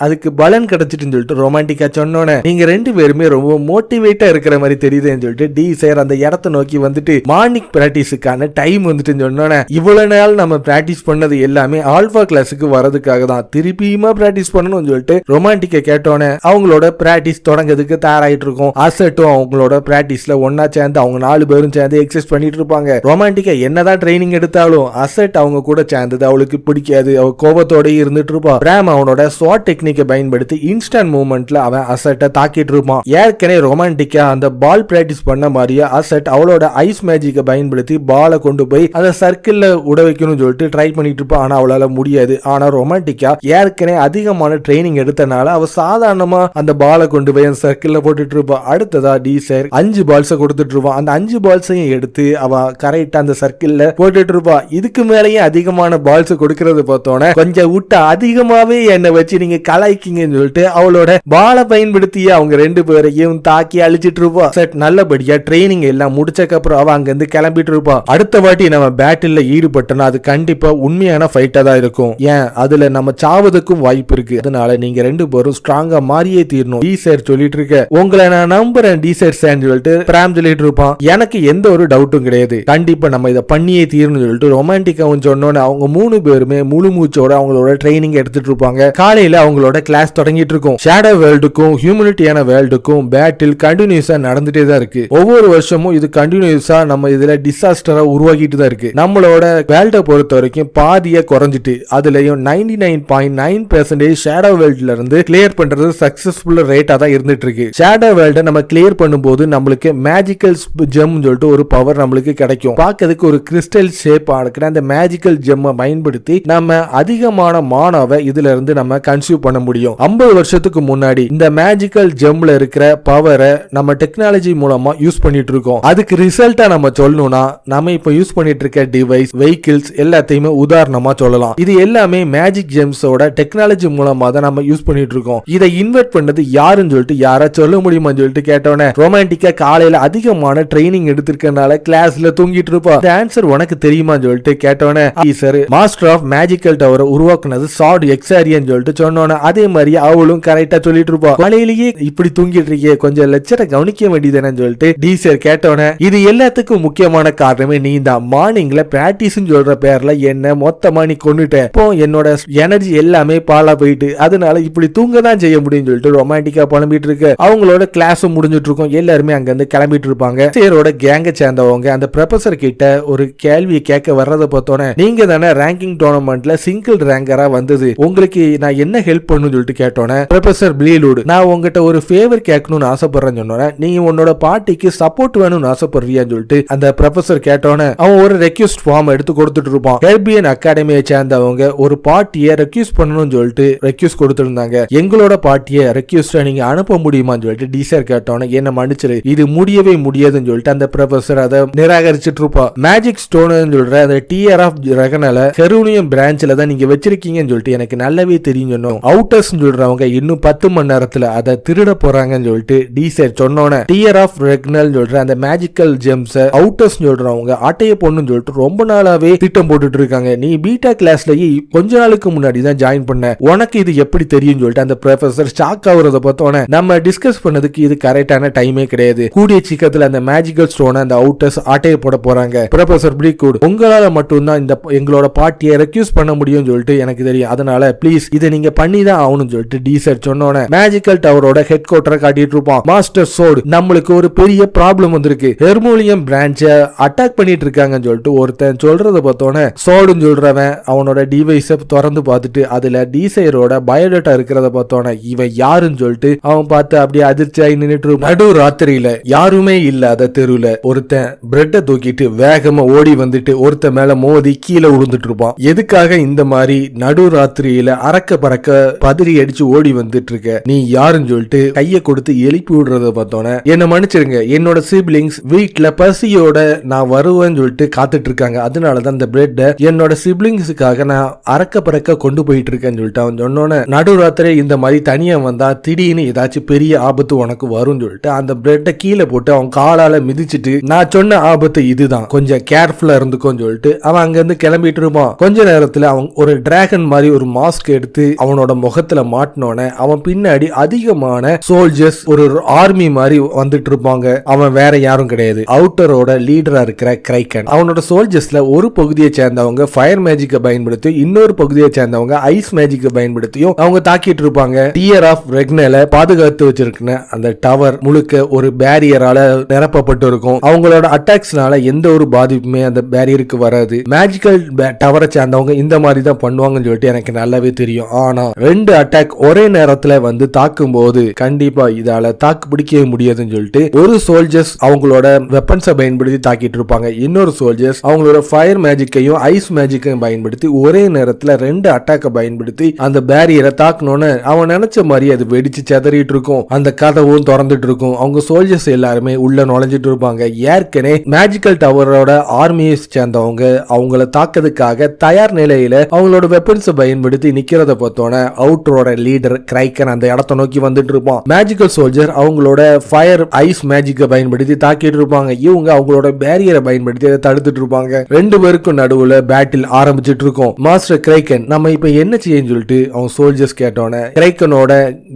அதுக்கு பலன் கிடைச்சிட்டுன்னு சொல்லிட்டு ரொமான்டிக்கா சொன்னோன்னே நீங்க 2 பேருமே ரொம்ப மோட்டிவேட்டா இருக்கிற மாதிரி தெரியுதுன்னு சொல்லிட்டு டிசைர் அந்த இடத்தை நோக்கி வந்துட்டு மார்னிங் பிராக்டிஸுக்கான டைம் வந்துட்டு சொன்னோன்னே இவ்வளவு நாள் நம்ம பிராக்டிஸ் பண்ணது எல்லாமே ஆல்பா கிளாஸுக்கு வரதுக்காக தான், திருப்பியுமா பிராக்டிஸ் பண்ணணும்னு சொல்லிட்டு ரொமான்டிக்கா கேட்டோன்னே அவங்களோட பிராக்டிஸ் தொடங்கிறதுக்கு தயாராயிட்டு இருக்கும். அசெட்டும் அவங்களோட பிராக்டிஸ்ல ஒன்னா சேர்ந்து அவங்க 4 பேரும் சேர்ந்து எக்ஸசைஸ் பண்ணிட்டு இருப்பாங்க. ரொமான்டிக்கா என்னதான் ட்ரைனிங் எடுத்தாலும் அசெட் அவங்க கூட சேர்ந்தது அவளுக்கு பிடிக்காது, அவ கோபத்தோட இருந்துட்டு இருப்பா. பிராம் அவனோட ஸ்வாட் டெக்னிக்கை பயன்படுத்தி இன்ஸ்டன்ட் மூவ்மெண்ட்ல அவன் அசெட்டை தாக்கிட்டு இருப்பான். ஏற்கனவே ரொமான்டிக்கா அந்த பால் பிராக்டிஸ் பண்ண மாதிரியே அசெட் அவளோட ஐஸ் மேஜிக்கை பயன்படுத்தி பாலை கொண்டு போய் அந்த சர்க்கிள்ல உட வைக்கணும்னு சொல்லிட்டு ட்ரை பண்ணிட்டு இருப்பான். ஆனா அவளால முடியாது. ஆனா ரொமான்டிக்கா ஏற்கனவே அதிகமான ட்ரைனிங் எடுத்தனால அவ சாதாரணமா அந்த பாலை கொண்டு போய் அந்த சர்க்கிள்ல போட்டுட்டு இருப்பா. அடுத்ததா டிசைர் 5 பால்ஸை கொடுத்துட்டு இருப்பான். அந்த 5 பால்ஸையும் எடுத்து அவ கரெக்டா அந்த சர்க்கிள்ல போட்டுட்டு இருப்பா. இதுக்கு மேலேயே அதிகமான பால்ஸ் கொடுக்கறது பார்த்தோன்னே கொஞ்சம் விட்டு அதிகமாவே என்னை வச்சு நீங்க கலாய்க்கிங்கன்னு சொல்லிட்டு அவளோட பாலை பயன்படுத்தி அவங்க 2 பேரையும் தாக்கி அழிச்சிட்டு இருப்பா. செட் நல்லபடியா ட்ரைனிங் எல்லாம் முடிச்சக்கு அப்புறம் அவ அங்க இருந்து கிளம்பிட்டு இருப்பா. அடுத்த வாட்டி நம்ம பேட்டில்ல ஈடுபட்டோம்னா அது கண்டிப்பா உண்மையான ஃபைட்டா தான் இருக்கும். ஏன் அதுல நம்ம சாவதுக்கும் வாய்ப்பு இருக்கு. அதனால நீங்க 2 பேரும் ஸ்ட்ராங்கா மாறியே தீரணும் டிசைர் சொல்லிட்டு இருக்க. உங்களை நான் நம்புறேன் டிசைர் சான் சொல்லிட்டு பிராம் சொல்லிட்டு இருப்பான். எனக்கு எந்த ஒரு டவுட்டும் கிடையாது, கண்டிப்பா நம்ம இதை பண்ணியே தீரணும்னு சொல்லிட்டு ரொமான்டிக்காவும் சொன்னோன்னு அவங்க 3 பேருமே முழு மூச்சோட அவங்களோட ட்ரைனிங் எடுத்துட்டு இருப்பாங்க. காலையில அவங்களோட கிளாஸ் தொடங்கிட்டு இருக்கும். ஷேடோ வேர்ல்டுக்கும் ஹியூமனிட்டியான வேர்ல்டுக்கும் பேட்டில் கண்டினியூஸா நடந்துட்டே தான் இருக்கு. ஒவ்வொரு வருஷமும் இது கண்டினியூஸா நம்ம இதுல டிசாஸ்டரா உருவாக்கிட்டு தான் இருக்கு. நம்மளோட வேர்ல்டை பொறுத்த வரைக்கும் பாதியா குறைஞ்சிட்டு அதுலயும் 99.9% ஷேடோ வேர்ல்ட்ல இருந்து கிளியர் பண்றது சக்சஸ்ஃபுல் ரேட்டா தான் இருந்துட்டு இருக்கு. ஷேடோ வேர்ல்ட நம்ம கிளியர் பண்ணும்போது நம்மளுக்கு மேஜிக்கல் ஜெம் சொல்லிட்டு ஒரு பவர் நம்மளுக்கு கிடைக்கும். பார்க்கிறதுக்கு ஒரு கிறிஸ்டல் ஷேப் ஆடுக்கிற அந்த மேஜிக்கல் ஜெம்மை பயன்படுத்தி நம்ம அதிகமான மானாவை இதுல இருந்து நம்ம கன்சியூம் பண்ண முடியும். 50 வருஷத்துக்கு முன்னாடி இந்த மேஜிக்கல் ஜெம்ல இருக்கிற பவரை நம்ம டெக்னாலஜி மூலமா யூஸ் பண்ணிட்டு இருக்கோம். அதுக்கு ரிசல்ட்டா நம்ம சொல்லணும்னா நம்ம இப்ப யூஸ் பண்ணிட்டு இருக்க டிவைஸ், வெஹிக்கிள்ஸ் எல்லாத்தையுமே உதாரணமா சொல்லலாம். இது எல்லாமே மேஜிக் ஜெம்ஸோட டெக்னாலஜி மூலமா தான் நம்ம யூஸ் பண்ணிட்டு இருக்கோம். இதை இன்வெர்ட் பண்ணது யாருன்னு சொல்லிட்டு யாரா சொல்ல முடியுமா சொல்லிட்டு கேட்டோன்னே ரொமான்டிக்கா காலையில அதிகமான ட்ரைனிங் எடுத்திருக்கனால கிளாஸ்ல தூங்கிட்டு இருப்பா. இந்த ஆன்சர் உனக்கு தெரியுமா சொல்லிட்டு கேட்டோன்னே சார் மாஸ்டர் ஆஃப் மேஜிக்கல் டவரை உருவாக்குனது சார்ட் எக்ஸாரியன் சொல்லிட்டு சொன்னோன்னே அதே மாதிரி அவளும் கரெக்டா சொல்லிட்டு இருப்பா. காலையிலேயே இப்படி தூங்கிட்டு இருக்கே, கொஞ்சம் லெக்சரை கவனிக்க வேண்டியதுன்னு சொல்லிட்டு டிசைர் கேட்டோன்னே இது எல்லாத்துக்கும் முக்கியமான காரணமே நீ தான். மார்னிங்ல பிராக்டிஸ் சொல்ற பேர்ல என்ன மொத்தமா நீ கொண்டுட்ட, இப்போ என்னோட எனர்ஜி எல்லாமே பாலா போயிட்டு அதனால இப்படி தூங்க தான் செய்ய முடியும் சொல்லிட்டு ரொமான்டிக்கா புலம்பிட்டு இருக்கு. அவங்களோட கிளாஸ் முடிஞ்சிட்டு இருக்கும். எல்லாருமே அங்க இருந்து கிளம்பிட்டு இருப்பாங்க. சேரோட கேங்க சேர்ந்தவங்க அந்த ப்ரொஃபசர் கிட்ட ஒரு கேள்வியை கேட்க வர்றத பார்த்தோன்னே நீங்க தானே ரேங்கிங் டோர்னமெண்ட்ல சிங்கிள் ரேங்கரா வந்தது, உங்களுக்கு நான் என்ன ஹெல்ப் பண்ணு சொல்லிட்டு கேட்டோன்னே ப்ரொஃபசர் பிளீலூட் நான் உங்ககிட்ட ஒரு ஃபேவர் கேட்கணும்னு ஆசைப்படுறேன்னு சொன்னோன்னே நீ உன்னோட பார்ட்டிக்கு சப்போர்ட் வேணும்னு ஆசைப்படுறியான்னு சொல்லிட்டு அந்த ப்ரொஃபசர் கேட்டோன்னே அவன் ஒரு ரெக்வெஸ்ட் ஃபார்ம் எடுத்து கொடுத்துட்டு இருப்பான். ஹெர்பியன் அகாடமியை சேர்ந்தவங்க ஒரு பார்ட்டியை ரெக்வெஸ்ட் பண்ணணும்னு சொல்லிட்டு ரெக்வெஸ்ட் கொடுத்துருந்தாங்க. எங்களோட பார்ட்டியை ரெக்வெஸ்ட நீங்க அனுப்ப முடியுமான்னு சொல்லிட்டு டிசைர் கேட்டோன்னே என்ன மன்னிச்சிரு, இது முடியவே முடியாதுன்னு சொல்லிட்டு அந்த ப்ரொஃபசர் அதை நிராகரிச்சிட்டு இருப்பா. மேஜிக் ஸ்டோன் சொல்ற அந்த டியர் ஆஃப் டிராகனால ஹெரூனியம் பிரான்ச்ல தான் நீங்க வச்சிருக்கீங்கன்னு சொல்லிட்டு எனக்கு நல்லாவே தெரியும் சொன்னோம். அவுட்டர்ஸ் சொல்றவங்க இன்னும் 10 மணி நேரத்துல அதை திருட போறாங்கன்னு சொல்லிட்டு டிசைர் சொன்னோன்னே டியர் ஆஃப் ரெக்னல் சொல்ற அந்த மேஜிக்கல் ஜெம்ஸ அவுட்டர்ஸ் சொல்றவங்க ஆட்டைய பொண்ணுன்னு சொல்லிட்டு ரொம்ப நாளாவே திட்டம் போட்டுட்டு இருக்காங்க. நீ பீட்டா கிளாஸ்லயே கொஞ்ச நாளுக்கு முன்னாடி தான் ஜாயின் பண்ண, உனக்கு இது எப்படி தெரியும் சொல்லிட்டு அந்த ப்ரொஃபசர் ஷாக் ஆகுறத பார்த்தோன்னே நம்ம டிஸ்கஸ் பண்ணதுக்கு இது கரெக்டான டைமே கிடையாது. கூடிய சீக்கிரத்துல அந்த மேஜிக்கல் ஸ்டோனை அந்த அவுட்டர்ஸ் ஆட்டைய போட போறாங்க. ப்ரொஃபசர் பிளிக்வுட், உங்களால மட்டும்தான் இந்த எங்களோட பார்ட்டியை ரெக்யூஸ் பண்ண முடியும் சொல்லிட்டு எனக்கு தெரியும். அதனால ப்ளீஸ் இதை நீங்க பண்ணி தான் ஆகணும்னு சொல்லிட்டு டீசர் சொன்னோன்னே மேஜிக்கல் டவரோட ஹெட் குவார்டரை காட்டிட்டு இருப்பான். மாஸ்டர் சோடு, நம்மளுக்கு ஒரு பெரிய ப்ராப்ளம் வந்திருக்கு, ஹெர்மோலியம் பிரான்ச்ச அட்டாக் பண்ணிட்டு இருக்காங்கன்னு சொல்லிட்டு ஒருத்தன் சொல்றத பார்த்தோன்னே சோடுன்னு சொல்றவன் அவனோட டிவைஸை திறந்து பார்த்துட்டு அதுல டிசைரோட பயோடேட்டா இருக்கிறத பார்த்தோன்னே இவன் யாருன்னு சொல்லிட்டு அவன் பார்த்து அப்படியே அதிர்ச்சியாகி நின்னுட்டு நடு ராத்திரியில யாருமே இல்லாத தெருவுல ஒருத்தன் பிரெட்டை தூக்கிட்டு வேகமா ஓடி வந்துட்டு ஒருத்தன் மேல மோதி கீழே விழுந்துட்டு இருப்பான். எதுக்காக இந்த மாதிரி நடு ராத்திரியில அறக்க பறக்க பதறி அடிச்சு ஓடி வந்துட்டு இருக்க, நீ யாருன்னு சொல்லிட்டு கைய கொடுத்து எழுப்பி விடுறத பார்த்தோன்னே என்ன மன்னிச்சிருங்க, என்னோட சிப்லிங்ஸ் வீட்டுல பசியோட நான் வருவேன்னு சொல்லிட்டு காத்துட்டு இருக்காங்க, அதனாலதான் இந்த பிரெட்டை என்னோட சிப்லிங்ஸுக்காக நான் அறக்க பறக்க கொண்டு போயிட்டு இருக்கேன்னு சொல்லிட்டு அவன் சொன்னோன்னே நடுராத்திரி இந்த மாதிரி தனியா வந்தா திடீர்னு ஏதாச்சும் பெரிய ஆபத்து உனக்கு வரும்னு சொல்லிட்டு அந்த பிரெட்டை கீழே போட்டு அவன் காலால மிதிச்சிட்டு நான் சொன்ன ஆபத்து இதுதான், கொஞ்சம் கேர்ஃபுல்லா இருந்துக்கோன்னு சொல்லிட்டு அவன் அங்க இருந்து கிளம்பிட்டு இருப்பான். கொஞ்ச நேரத்துல அவன் ஒரு டிராகன் மாதிரி ஒரு மாஸ்க் எடுத்து அவனோட முகத்துல மாட்டினோன்னு அவன் பின்னாடி அதிகமான சோல்ஜர்ஸ் ஒரு ஆர்மி மாதிரி வந்துட்டு இருப்பாங்க. அவன் வேற யாரும் கிடையாது, அவுட்டரோட லீடரா இருக்கிற கிரைக்கன். அவனோட சோல்ஜர்ஸ்ல ஒரு பகுதியை சேர்ந்தவங்க ஃபயர் மேஜிக்கை பயன்படுத்தி இன்னொரு பகுதியை சேர்ந்தவங்க ஐஸ் மேஜிக்கை பயன்படுத்தியும் அவங்க தாக்கிட்டு இருப்பாங்க. டியர் ஆஃப் ரெக்னல பாதுகாத்து வச்சிருக்கிற அந்த டவர் முழுக்க ஒரு பேரியரால நிரப்பப்பட்டு இருக்கும். அவங்களோட அட்டாக்ஸ்னால எந்த ஒரு பாதிப்புமே அந்த பேரியருக்கு வராது. மேஜிக்கல் டவரை சேர்ந்தவங்க இந்த மாதிரி தான் பண்ணுவாங்கன்னு சொல்லிட்டு எனக்கு நல்லாவே தெரியும். ஆனா 2 அட்டாக் ஒரே நேரத்துல வந்து தாக்கும் போது கண்டிப்பா இதால தாக்கு பிடிக்கவே முடியாதுன்னு சொல்லிட்டு ஒரு சோல்ஜர்ஸ் அவங்களோட வெப்பன்ஸை பயன்படுத்தி தாக்கிட்டு இருப்பாங்க, இன்னொரு சோல்ஜர்ஸ் அவங்களோட ஃபயர் மேஜிக்கையும் ஐஸ் மேஜிக்கையும் பயன்படுத்தி ஒரே நேரத்துல 2 அட்டாக்கை பயன்படுத்தி அந்த பேரியரை தாக்கணும்னு அவன் நினைச்ச மாதிரி அது வெடிச்சு செதறிட்டு இருக்கும். அந்த கதவும் திறந்துட்டு இருக்கும். அவங்க சோல்ஜர்ஸ் எல்லாருமே உள்ள நுழைஞ்சிட்டு இருப்பாங்க. ஏற்கனவே மேஜிக்கல் டவரோட ஆர்மியை சேர்ந்தவங்க அவங்கள தாக்கிறதுக்காக தயார் நிலையில அவங்களோட வெப்பன்ஸை பயன்படுத்தி நிக்கிறத பார்த்தோன்னே அவுட்டரோட லீடர் கிரைக்கன் அந்த இடத்தை நோக்கி வந்துட்டு இருப்பான். மேஜிக்கல் சோல்ஜர் அவங்களோட ஃபயர் ஐஸ் மேஜிக்கை பயன்படுத்தி தாக்கிட்டு இருப்பாங்க. இவங்க அவங்களோட பேரியரை பயன்படுத்தி அதை தடுத்துட்டு இருப்பாங்க. 2 பேருக்கும் நடுவுல பேட்டில் ஆரம்பிச்சிட்டு இருக்கும். மாஸ்டர் கிரைக்கன், நம்ம இப்ப என்ன செய்யன்னு சொல்லிட்டு அவங்க சோல்ஜர்ஸ் கேட்டோன்னே கிரைக்கனோட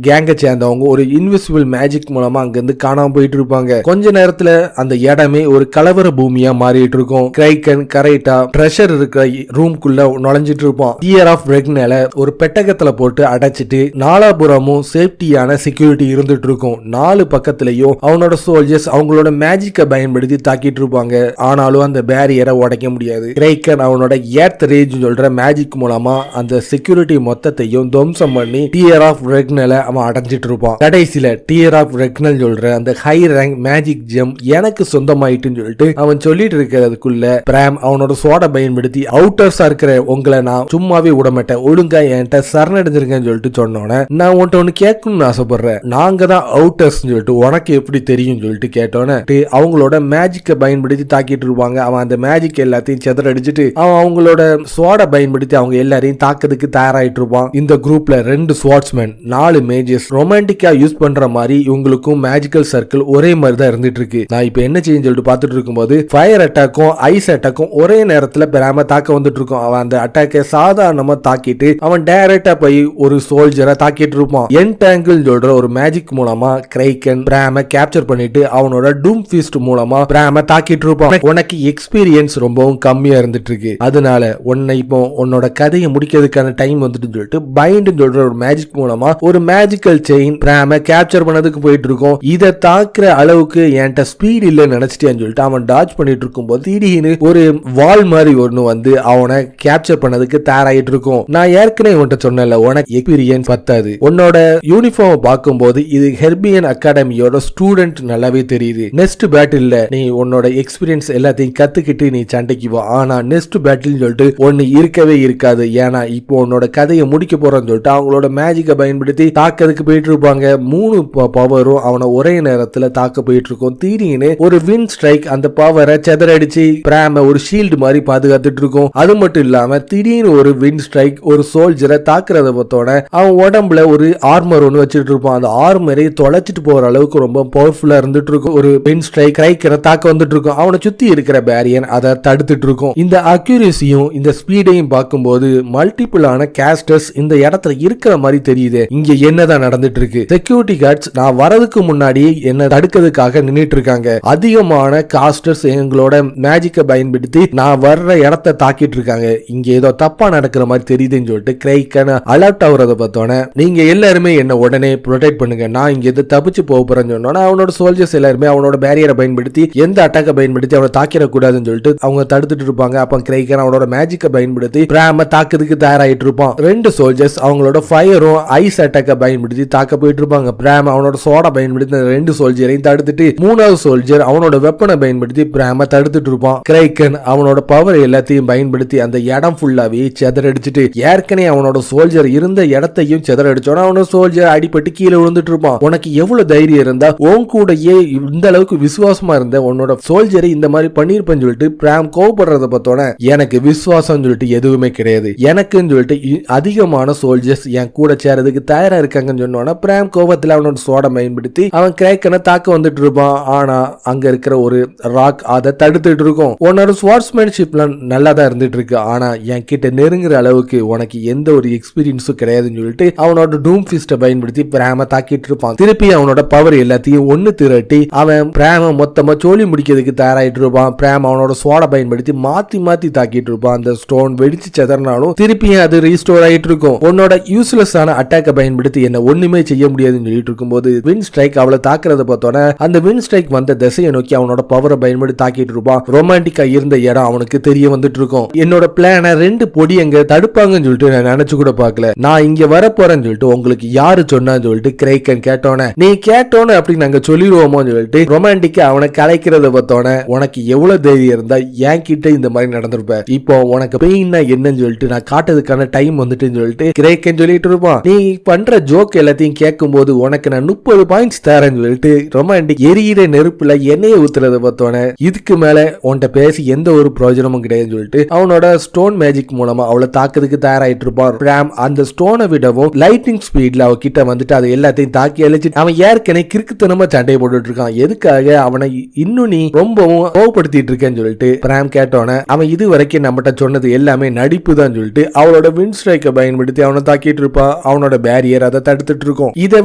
கேங்க சேர்ந்தவங்க ஒரு இன்விசிபிள் மேஜிக் மூலமா அங்கிருந்து காணாம போயிட்டு இருப்பாங்க. கொஞ்ச நேரத்துல அந்த இடமே ஒரு கலவர பூமியா மாறிட்டு இருக்கும். கிரைக்கன் கரெக்டா ட்ரெஷர் இருக்கிற ரூம்குள்ள நுழைஞ்சிட்டு இருப்பான். டியர் ஆஃப் ரெக்னல ஒரு பெட்டகத்துல போட்டு அடைச்சிட்டு நாலாபுரமும் சேஃப்டியான செக்யூரிட்டி இருந்துட்டு இருக்கும். 4 பக்கத்துலயும் அவனோட சோல்ஜர்ஸ் அவங்களோட மேஜிக்கை பயன்படுத்தி தாக்கிட்டு இருப்பாங்க. ஆனாலும் அந்த பேரியரை உடைக்க முடியாது. கிரைக்கன் அவனோட ஏர்த் ரேஜ் சொல்ற மேஜிக் மூலமா அந்த செக்யூரிட்டி மொத்தத்தையும் துவம்சம் பண்ணி டியர் ஆஃப் ரெக்னல அவன் அடைஞ்சிட்டு இருப்பான். கடைசியில டியர் ஆஃப் ரெக்னல் சொல்ற அந்த ஹை ரேங்க் மேஜிக் ஜெம் எனக்கு சொந்தமாயிட்டுன்னு சொல்லிட்டு அவன் சொல்லிட்டு இருக்கிறதுக்குள்ள பிராம் அவனோட சோட பயன்படுத்தி அவுட்டர்ஸா இருக்கிற உங்களை நான் சும்மாவே விட மாட்டேன், ஒழுங்கா என்கிட்ட சரணடைஞ்சிருக்கேன்னு சொல்லிட்டு சொன்னோன்னே நான் உன்ட்ட ஒன்னு கேட்கணும்னு ஆசைப்படுறேன், நாங்க தான் அவுட்டர்ஸ் சொல்லிட்டு உனக்கு எப்படி தெரியும் சொல்லிட்டு கேட்டோன்னே அவங்களோட மேஜிக்கை பயன்படுத்தி தாக்கிட்டு இருப்பாங்க. அவன் அந்த மேஜிக் எல்லாத்தையும் செதறடிச்சிட்டு அவன் அவங்களோட சோட பயன்படுத்தி அவங்க எல்லாரையும் தாக்கிறதுக்கு தயாராயிட்டு இருப்பான். இந்த குரூப்ல 2 ஸ்வாட்ஸ்மேன் 4 மேஜஸ் ரொமான்டிக்கா யூஸ் பண்ற மாதிரி இவங்களுக்கும் மேஜிக்கல் சர்க்கிள் ஒரே மாதிரி தான் இருந்துட்டு இருக்கு. நான் இப்ப என்ன செய்யும் சொல்லிட்டு பார்த்துட்டு இருக்கும்போது ஃபயர் அட்டாக்கும் ஐஸ் அட்டாக்கும் ஒரே நேரத்துல பெறாம தாக்க வந்துட்டு இருக்கும். அவன் அந்த அட்டாக்கை சாதாரணமா தாக்கிட்டு அவன் டைரக்டா போய் ஒரு சோல்ஜரை தாக்கிட்டு இருப்பான். என்டாங்கிள் சொல்ற ஒரு மேஜிக் மூலமா கிரைக்கன் பிராம கேப்சர் பண்ணிட்டு அவனோட டூம் ஃபீஸ்ட் மூலமா பிராம தாக்கிட்டு இருப்பான். உனக்கு எக்ஸ்பீரியன்ஸ் ரொம்பவும் கம்மியா இருந்துட்டு இருக்கு, அதனால உன்னை இப்போ உன்னோட கதையை முடிக்கிறதுக்கான டைம் வந்துட்டு சொல்லிட்டு பைண்ட் சொல்ற ஒரு மேஜிக் மூலமா ஒரு மேஜிக்கல் செயின் பிராம கேப்சர் பண்ணதுக்கு போயிட்டு இருக்கும். இதை தாக்குற அளவுக்கு என்கிட்ட ஸ்பீட் இல்லைன்னு நினைச்சிட்டேன்னு சொல்லிட்டு அவன் டாச் பண்ணிட்டு இருக்கும் போது திடீர்னு ஒரு வால் மாதிரி ஒண்ணு வந்து அவனை கேப்சர் பண்ணதுக்கு தயாராயிட்டு இருக்கும். நான் ஏற்கனவே உன்கிட்ட சொன்னல உனக்கு எக்ஸ்பீரியன்ஸ் பத்தாது, உன்னோட யூனிஃபார்ம் பார்க்கும்போது இது ஹெர்பியன் அகாடமியோட ஸ்டூடெண்ட் நல்லாவே தெரியுது. நெக்ஸ்ட் பேட்டில்ல நீ உன்னோட எக்ஸ்பீரியன்ஸ் எல்லாத்தையும் கத்துக்கிட்டு நீ சண்டைக்கு வா, ஆனா நெக்ஸ்ட் பேட்டில் சொல்லிட்டு ஒன்னு இருக்கவே இருக்காது, ஏன்னா இப்போ உன்னோட கதையை முடிக்க போறன்னு சொல்லிட்டு அவங்களோட மேஜிக்கை பயன்படுத்தி தாக்கிறதுக்கு போயிட்டு இருப்பாங்க. 3 பவரும் அவனை ஒரே நேரத்துல தாக்க போயிட்டு இருக்கும். திடீர்னு ஒரு வின் ஸ்ட்ரைக் அந்த பவரை செதறடிச்சு பிராம ஒரு ஷீல்டு மாதிரி பாதுகாத்துட்டு இருக்கும். அது மட்டும் இல்லாம திடீர்னு ஒரு வின் ஸ்ட்ரைக் ஒரு சோல்ஜரை தாக்குறத பார்த்தோட அவன் உடம்புல ஒரு ஆர்மர் ஒன்று வச்சுட்டு இருப்பான். அந்த ஆர்மரை தொலைச்சிட்டு போற அளவுக்கு ரொம்ப பவர்ஃபுல்லா இருந்துட்டு இருக்கும். ஒரு வின் ஸ்ட்ரைக் கிரைக்கரை தாக்க வந்துட்டு இருக்கும். அவனை சுத்தி இருக்கிற பேரியர் அதை தடுத்துட்டு இருக்கும். இந்த அக்யூரசியும் இந்த ஸ்பீடையும் பார்க்கும்போது மல்டிபிளான கேஸ்டர்ஸ் இந்த இடத்துல இருக்கிற மாதிரி தெரியுது. இங்க என்னதான் நடந்துட்டு இருக்கு? செக்யூரிட்டி கார்ட்ஸ் நான் வரதுக்கு முன்னாடி என்ன தடுக்கிறதுக்காக நின்னுட்டு இருக்காங்க. அதிகமான காஸ்டர்ஸ் எங்களோட மேஜிக்கை பயன்படுத்தி நான் வர்ற இடத்தை தாக்கிட்டு இருக்காங்க. இங்க ஏதோ தப்பா நடக்கிற மாதிரி தெரியுதுன்னு சொல்லிட்டு கிரைக்கன் அலர்ட் ஆகுறத பார்த்தோன்னே நீங்க எல்லாருமே என்ன உடனே ப்ரொடெக்ட் பண்ணுங்க, நான் இங்க எது தப்பிச்சு போக போறேன்னு சொன்னோன்னா அவனோட சோல்ஜர்ஸ் எல்லாருமே அவனோட பேரியரை பயன்படுத்தி எந்த அட்டாக்கை பயன்படுத்தி அவனை தாக்கிடக்கூடாதுன்னு சொல்லிட்டு அவங்க தடுத்துட்டு இருப்பாங்க. அப்ப கிரைக்கன் அவனோட மேஜிக்கை பயன்படுத்தி பிராம தாக்குறதுக்கு தயாராயிட்டு இருப்பான். ரெண்டு சோல்ஜர்ஸ் அவங்களோட ஃபயரும் ஐஸ் அட்டாக்கை பயன்படுத்தி தாக்க போயிட்டு இருப்பாங்க. பிராம் அவனோட சோடா பயன்படுத்தி ரெண்டு சோல்ஜரையும் தடுத்துட்டு மூணாவது சோல்ஜர் அவனோட வெப்பனை பயன்படுத்தி பிராம தடுத்துட்டு இருப்பான். கிரைக்கன் அவனோட பவர் எல்லாத்தையும் பயன்படுத்தி அந்த இடம் ஃபுல்லாவே செதறடிச்சிட்டு ஏற்கனவே அவனோட சோல்ஜர் இருந்த இடத்தையும் செதறடிச்சோன்னா அவனோட சோல்ஜர் அடிபட்டு கீழே விழுந்துட்டு இருப்பான். உனக்கு எவ்வளவு தைரியம் இருந்தா உன் கூடயே இந்த அளவுக்கு விசுவாசமா இருந்த உன்னோட சோல்ஜரை இந்த மாதிரி பண்ணிருப்பேன்னு சொல்லிட்டு பிராம் கோவப்படுறத பார்த்தோன்னே எனக்கு விசுவாசம் சொல்லிட்டு எதுவுமே கிடையாது, எனக்குன்னு சொல்லிட்டு அதிகமான சோல்ஜர்ஸ் என் கூட சேரதுக்கு தயாரா இருக்காங்கன்னு சொன்னோன்னா பிராம் கோபத்துல அவனோட சோடை பயன்படுத்தி அவன் கிரைக்கனை தாக்க வந்துட்டு இருப்பான். ஆனா அங்க இருக்கிற ஒரு ராக் அதை தடுத்துட்டு இருக்கும். உன்னோட ஸ்வார்ட்ஸ்மேன்ஷிப்லாம் நல்லா தான் இருந்துட்டு இருக்கு, ஆனா என் கிட்ட நெருங்குற அளவுக்கு உனக்கு எந்த ஒரு எக்ஸ்பீரியன்ஸும் கிடையாதுன்னு சொல்லிட்டு அவனோட டூம் ஃபிஸ்ட்டை பயன்படுத்தி பிராம தாக்கிட்டு இருப்பான். திருப்பி அவனோட பவர் எல்லாத்தையும் ஒன்னு திரட்டி அவன் பிராம மொத்தமா சோழி முடிக்கிறதுக்கு தயாராயிட்டு இருப்பான். பிராம் அவனோட சோடை பயன்படுத்தி மாத்தி மாத்தி தாக்கிட்டு இருப்பான். அந்த ஸ்டோன் வெடிச்சு செதறினாலும் திருப்பி அது ரீஸ்டோர் ஆயிட்டு இருக்கும். உன்னோட யூஸ்லெஸ் ஆன அட்டாக்கை பயன்படுத்தி என்ன ஒண்ணுமே செய்ய முடியாதுன்னு சொல்லிட்டு இருக்கும்போது வின் ஸ்ட்ரைக் அவளை தாக்குறத பார்த்தோன்னே அந்த வின் ஸ்ட்ரைக் வந்த திசையை நோக்கி அவனோட பவரை பயன்படுத்தி தாக்கிட்டு இருப்பான். ரொமான்டிக்கா இருந்த இடம் அவனுக்கு தெரிய வந்துட்டு இருக்கும். என்னோட பிளான ரெண்டு பொடி எங்க தடுப்பாங்கன்னு சொல்லிட்டு நான் நினைச்சு கூட பார்க்கல. நான் இங்க வரப்போறேன்னு சொல்லிட்டு உங்களுக்கு யாரு சொன்னான்னு சொல்லிட்டு கிரைக்கன் கேட்டோன்னே நீ கேட்டோன்னு அப்படி நாங்க சொல்லிடுவோமோன்னு சொல்லிட்டு ரொமான்டிக்கா அவனை கலைக்கிறத பார்த்தோன்னே உனக்கு எவ்வளவு தைரியம் இருந்தா என் கிட்ட இந்த மாதிரி நடந்திருப்ப, இப்போ உனக்கு பெயின்னா என்னன்னு சொல்லிட்டு நான் காட்டுறதுக்கான டைம் வந்துட்டுன்னு சொல்லிட்டு கிரைக்கன் சொல்லிட்டு இருப்பான். நீ பண்ற ஜோக் எல்லாத்தையும் கேட்கும் போது உனக்கு நான் 30 பாயிண்ட்ஸ் தரேன்னு சொல்லிட்டு ரொமான்டிக் எரியிற நெருப்புல எண்ணெயை ஊத்துறத பார்த்தோன்னே இதுக்கு மேல உன்கிட்ட பேசி எந்த ஒரு பிரயோஜனமும் கிடையாதுன்னு சொல்லிட்டு அவனோட ஸ்டோன் மேஜிக் மூலமா அவளை தாக்குறதுக்கு தயாராயிட்டு இருப்பான். பிராம் அந்த ஸ்டோனை விடவும் லைட்டிங் ஸ்பீட்ல அவ கிட்ட வந்துட்டு அதை எல்லாத்தையும் தாக்கி அழிச்சு அவன் ஏற்கனவே கிறுக்குத்தனமா சண்டையை போட்டுட்டு இருக்கான். எதுக்காக அவனை இன்னும் நீ ரொம்பவும் கோவப்படுத்திட்டு இருக்கேன்னு சொல்லிட்டு பிராம் கேட்டோன்னே அவன் இது வரைக்கும் நம்மகிட்ட சொன்னது எல்லாமே நடிப்பு தான் சொல்லிட்டு அவளோட வின் ஸ்ட்ரைக்கை பயன்படுத்தி அவனை தாக்கிட்டு இருப்பான். அவனோட பேரியர் அதை தடுத்துட்டு இருக்கும். இதை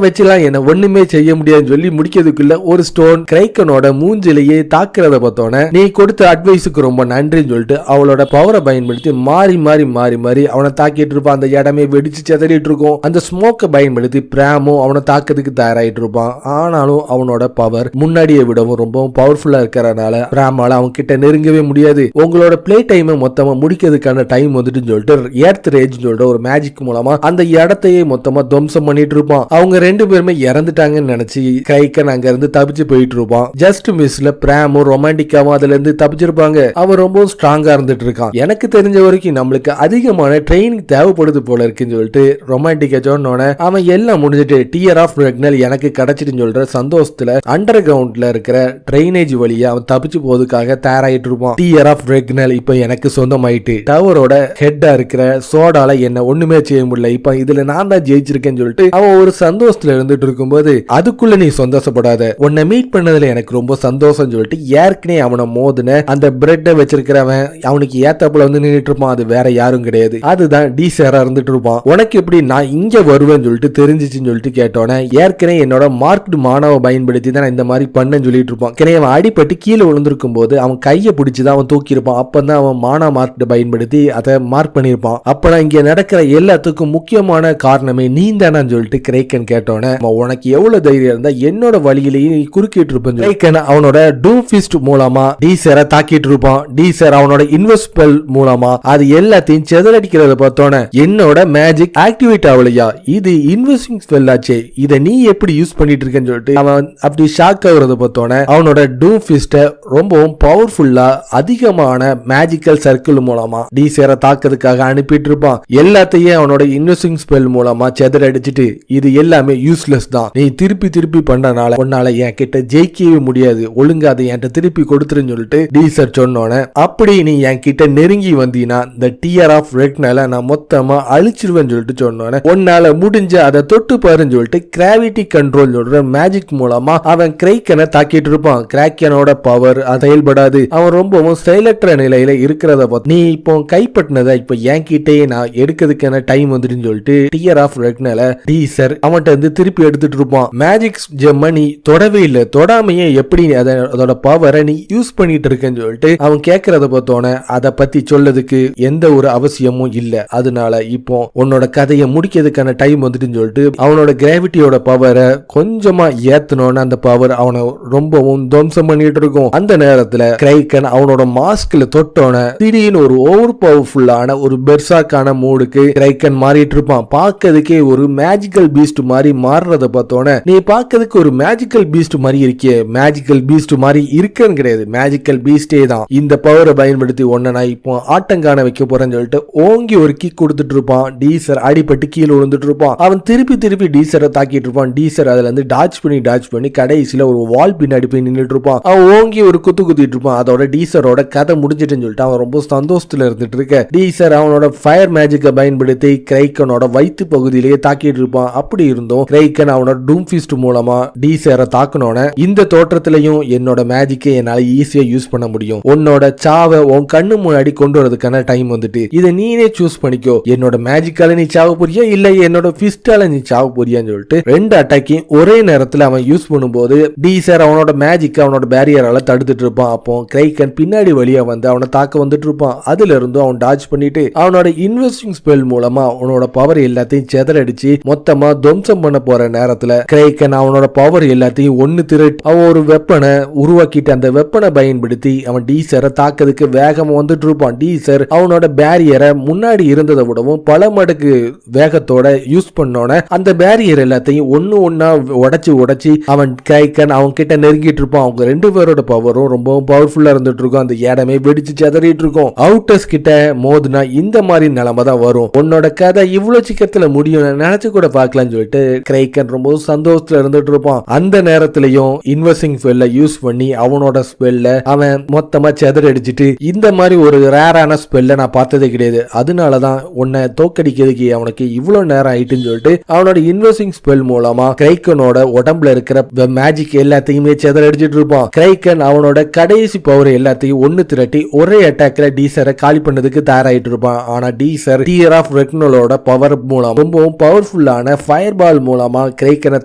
வச்சுலாம் என்ன ஒண்ணுமே செய்ய முடியாதுன்னு சொல்லி முடிக்கிறதுக்குள்ள ஒரு ஸ்டோன் கிரைக்கனோட மூஞ்சிலேயே தாக்குறத பார்த்தோன்னே நீ கொடுத்த அட்வைஸுக்கு ரொம்ப நன்றின்னு சொல்லிட்டு அவளோட பவரை பயன்படுத்தி மாறி மாறி மாறி மாறி அவனை தாக்கிட்டு இருப்பான். அந்த இடமே வெடிச்சு செதறிட்டு இருக்கும். அந்த ஸ்மோக்கை பயன்படுத்தி பிராமும் அவனை தாக்கிறதுக்கு தயாராயிட்டு இருப்பான். ஆனாலும் அவனோட பவர் முன்னாடியை விடவும் ரொம்பவும் பவர்ஃபுல்லா இருக்கிறதுனால பிராமால அவன் கிட்ட நெருங்கவே முடியாது. உங்களோட பிளே டைமை மொத்தமா முடிக்கிறதுக்கான டைம் வந்துட்டு சொல்லிட்டு எர்த் ரேஜ் சொல்லிட்டு ஒரு மேஜிக் மூலமா அந்த இடத்தையே மொத்தமா துவம்சம் பண்ணிட்டு இருப்பான். அவங்க ரெண்டு பேருமே இறந்துட்டாங்கன்னு நினைச்சு கிரைக்கன் அங்க இருந்து தப்பிச்சு போயிட்டு இருப்பான். ஜஸ்ட் மிஸ்ல பிராமும் ரொமான்டிக்காவும் அதுல இருந்து தப்பிச்சிருப்பாங்க. அவன் ரொம்ப ஸ்ட்ராங்கா இருந்துட்டு இருக்கான். எனக்கு தெரிஞ்ச வரைக்கும் நம்மளுக்கு அதிகமான ட்ரைனிங் தேவைப்படுது போல இருக்குன்னு சொல்லிட்டு ரொமான்டிக்கா சொன்னோன்னே அவன் எல்லாம் முடிஞ்சிட்டு டியர் ஆஃப் ரெக்னல் எனக்கு கிடைச்சிட்டுன்னு சொல்ற சந்தோஷத்துல அண்டர் கிரவுண்ட்ல இருக்கிற ட்ரைனேஜ் வழியா அவன் தப்பிச்சு போவதுக்காக தயாராயிட்டு இருப்பான். டியர் ஆஃப் ரெக்னல் இப்ப எனக்கு சொந்தமாயிட்டு டவரோட ஹெட்டா இருக்கிற சோடால என்ன ஒண்ணுமே செய்ய முடியல, இப்ப இதுல நான் தான் ஜெயிச்சிருக்கேன்னு சொல்லிட்டு அவன் ஒரு சந்தோஷத்துல இருந்துட்டு இருக்கும்போது அதுக்குள்ள நீ சந்தோஷப்படாத, உன்னை மீட் பண்ணதுல எனக்கு ரொம்ப சந்தோஷம் சொல்லிட்டு ஏற்கனவே அவனை மோதுன அந்த பிரெட்டை வச்சிருக்கிறவன் அவனுக்கு ஏத்தாப்புல வந்து நின்றுட்டு இருப்பான். அது வேற யாரும் கிடையாது, அதுதான் டீசரா இருந்துட்டு இருப்பான். உனக்கு எப்படி நான் இங்க வருவேன்னு சொல்லிட்டு தெரிஞ்சிச்சுன்னு சொல்லிட்டு கேட்டோன்னே ஏற்கனவே என்னோட மார்க்டு மானவை பயன்படுத்தி தான் இந்த மாதிரி பண்ணன்னு சொல்லிட்டு இருப்பான். அவன் அடிப்பட்டு கீழே விழுந்திருக்கும் போது அவன் கையை பிடிச்சுதான் அவன் தூக்கி இருப்பான். அப்பதான் அவன் மானா மார்க் பயன்படுத்தி அதை மார்க் பண்ணிருப்பான். அப்ப இங்க நடக்கிற எல்லாத்துக்கும் முக்கியமான காரணமே நீ தானு சொல்லிட்டு கிரைக்கன் கேட்டோன்னே உனக்கு எவ்வளவு தைரியம் இருந்தா என்னோட வழியிலேயே குறுக்கிட்டு இருப்பேன். கிரைக்கன் அவனோட டூம் ஃபிஸ்ட் மூலமா டீசரை தாக்கிட்டு இருப்பான். டீசர் அவனோட இன்வெஸ்ட்மெல் மூலமா அது எல்லாத்தையும் செதறடிக்கிறத பார்த்தோன்னே என்னோட மேஜிக் ஆக்டிவேட் ஆகலையா, இது இன்வெஸ்டிங் ஸ்பெல் ஆச்சே, இதை நீ எப்படி யூஸ் பண்ணிட்டு இருக்கேன்னு சொல்லிட்டு அவன் அப்படி ஷாக் ஆகுறத பார்த்தோன்னே அவனோட டூம் ஃபிஸ்ட்டை ரொம்பவும் பவர்ஃபுல்லா அதிகமான மேஜிக்கல் சர்க்கிள் மூலமா டீசரை தாக்கிறதுக்காக அனுப்பிட்டு இருப்பான். எல்லாத்தையும் அவனோட இன்வெஸ்டிங் ஸ்பெல் மூலமா செதறடிச்சிட்டு இது எல்லாமே யூஸ்லெஸ் தான், நீ திருப்பி திருப்பி பண்றனால உன்னால என் கிட்ட ஜெயிக்கவே முடியாது, ஒழுங்கா அதை என்கிட்ட திருப்பி கொடுத்துருன்னு சொல்லிட்டு டீசர் சொன்னோன்னே அப்படி நீ என் கிட்ட நெருங்கி வந்தீனா இந்த டியர் ஆஃப் ரெக்னால நான் மொத்தமா அழிச்சிருவேன்னு சொல்லிட்டு சொன்னோன்னே உன்னால முடிஞ்ச அதை தொட்டு பாருன்னு சொல்லிட்டு கிராவிட்டி கண்ட்ரோல் சொல்ற மேஜிக் மூலமா அவன் கிரைக்கனை தாக்கிட்டு இருப்பான். கிராக்கன் கிரைக்கனோட பவர் செயல்படாது. அவன் ரொம்பவும் செயலற்ற நிலையில இருக்கிறத பார்த்து நீ இப்போ கைப்பற்றினதை இப்ப என்கிட்டயே நான் எடுக்கிறதுக்கான டைம் வந்துட்டுன்னு சொல்லிட்டு டியர் ஆஃப் ரெக்னால டீசர் அவன்கிட்ட இருந்து திருப்பி எடுத்துட்டு இருப்பான். மேஜிக் ஜெம்ம நீ தொடவே இல்லை, தொடாமையே எப்படி அதோட பவரை நீ யூஸ் பண்ணிட்டு இருக்கேன்னு சொல்லிட்டு அவன் கேட்கறத பார்த்தோன்னே அதை பத்தி சொல்லதுக்கு எந்த ஒரு அவசியமும் இல்ல. அதனால இப்போ உன்னோட கதையை முடிக்கிறதுக்கான டைம் வந்துட்டுன்னு சொல்லிட்டு அவனோட கிராவிட்டியோட பவரை கொஞ்சமா ஏத்தனோன்னு அந்த பவர் அவனை ரொம்பவும் துவம்சம் பண்ணிட்டு இருக்கும். அந்த நேரத்துல கிரைக்கன் அவனோட மாஸ்க்ல தொட்டோன திடீர்னு ஒரு ஓவர் பவர்ஃபுல்லான ஒரு பெர்சாக்கான மூடுக்கு கிரைக்கன் மாறிட்டு இருப்பான். பார்க்கிறதுக்கே ஒரு மேஜிக்கல் பீஸ்ட் மாதிரி மாறுறத பார்த்தோன்னே நீ பார்க்கிறதுக்கு ஒரு மேஜிக்கல் பீஸ்ட் மாதிரி இருக்கே, மேஜிக்கல் பீஸ்ட் மாதிரி இருக்குன்னு கிடையாது, மேஜிக்கல் பீஸ்டே தான். இந்த பவரை பயன்படுத்தி ஒன்ன நான் இப்போ ஆட்டங்கான வைக்க போறேன்னு சொல்லிட்டு ஓங்கி ஒரு கிக் கொடுத்துட்டு இருப்பான். டீசர் அடிபட்டு கீழே விழுந்துட்டு இருப்பான். அவன் திருப்பி திருப்பி டீசரை தாக்கிட்டு இருப்பான். டீசர் அதுல இருந்து டாச் பண்ணி கடைசியில ஒரு வால் பின்னாடி போய் நின்றுட்டு இருப்பான். அவன் ஓங்கி ஒரு குத்திட்டு இருப்பான். அதோட டீசரோட கதை முடிஞ்சிட்டுன்னு சொல்லிட்டு அவன் ரொம்ப சந்தோஷத்துல இருந்துட்டு இருக்க. டீசர் அவனோட ஃபயர் மேஜிக்கை பயன்படுத்தி கிரைக்கனோட வயிற்று பகுதியிலேயே தாக்கிட்டு இருப்பான். அப்படி இருந்தும் கிரைக்கன் அவனோட டூம் ஃபிஸ்ட் மூலமா டீசரை தாக்கனோட இந்த தோற்றத்திலையும் என்னோட மேஜிக்கை என்னால ஈஸியா யூஸ் பண்ண முடியும், உன்னோட சாவை உன் கண்ணு முன்னாடி கொண்டு வரதுக்கான டைம் வந்துட்டு இதை நீனே சூஸ் பண்ணிக்கோ, என்னோட மேஜிக்கால நீ சாவ போறியா இல்ல என்னோட ஃபிஸ்டால நீ சாவ போறியான்னு சொல்லிட்டு ரெண்டு அட்டாக்கையும் ஒரே நேரத்துல அவன் யூஸ் பண்ணும்போது டீசர் அவனோட மேஜிக் அவனோட பேரியரால தடுத்துட்டு இருப்பான். அப்போ கிரைக்கன் பின்னாடி வழியா வந்து அவனை தாக்க வந்துட்டு இருப்பான். அதுல இருந்து அவன் டாச் பண்ணிட்டு அவனோட இன்வெஸ்டிங் ஸ்பெல் மூலமா அவனோட பவர் எல்லாத்தையும் செதறடிச்சு மொத்தமா துவம்சம் பண்ண போற நேரத்துல கிரைக்கன் அவனோட பவர் எல்லாத்தையும் ஒன்னு திரட்டி அவன் ஒரு வெப்பனை உருவாக்கிட்டு அந்த வெப்பனை பயன்படுத்தி அவன் டீசரை தாக்கிறதுக்கு வேகமா வந்துட்டு இருப்பான். டீசர் அவனோட பேரியரை முன்னாடி இருந்ததை விடவும் பல மடங்கு வேகத்தோட யூஸ் பண்ணோன அந்த பேரியர் எல்லாத்தையும் ஒன்னா உடைச்சு அவன் கிரைக்கன் அவன் கிட்ட நெருங்கிட்டு இருப்பான். அவங்க ரெண்டு பேரோட பவரும் ரொம்பவும் பவர்ஃபுல்லா இருந்துட்டு இருக்கும். அந்த இடமே வெடிச்சு செதறிட்டு இருக்கும். அவுட்டர்ஸ் கிட்ட மோதுனா இந்த மாதிரி நிலைமை தான் வரும். உன்னோட கதை இவ்வளவு சீக்கிரத்துல முடியும் நினைச்சு கூட பார்க்கலாம்னு சொல்லிட்டு கிரைக்கன் ரொம்ப சந்தோஷத்துல இருந்துட்டு இருப்பான். அந்த நேரத்திலையும் இன்வெஸ்டிங் ஸ்பெல்ல யூஸ் பண்ணி அவனோட ஸ்பெல்ல அவன் மொத்தமா செதறடிச்சிட்டு இந்த மாதிரி ஒரு ரேரான ஸ்பெல்ல நான் பார்த்ததே கிடையாது, அதனாலதான் உன்னை தோக்கடிக்கிறதுக்கு அவனுக்கு இவ்வளவு நேரம் ஆயிட்டுன்னு சொல்லிட்டு அவனோட இன்வெஸ்டிங் ஸ்பெல் மூலமா கிரைக்கனோட உடம்புல இருக்கிற மேஜிக் எல்லாத்தையுமே செதறடிச்சிட்டு இருப்பான். கிரைக்கன் அவனோட கடைசி பவர் எல்லாத்தையும் ஒன்னு திரட்டி ஒரே அட்டாக்ல டீசரை காலி பண்ணதுக்கு தயாராயிட்டு இருப்பான். ஆனா டீசர் டியர் ஆஃப் ரெக்னலோட பவர் மூலம் ரொம்பவும் பவர்ஃபுல்லான ஃபயர் பால் மூலமா கிரைக்கனை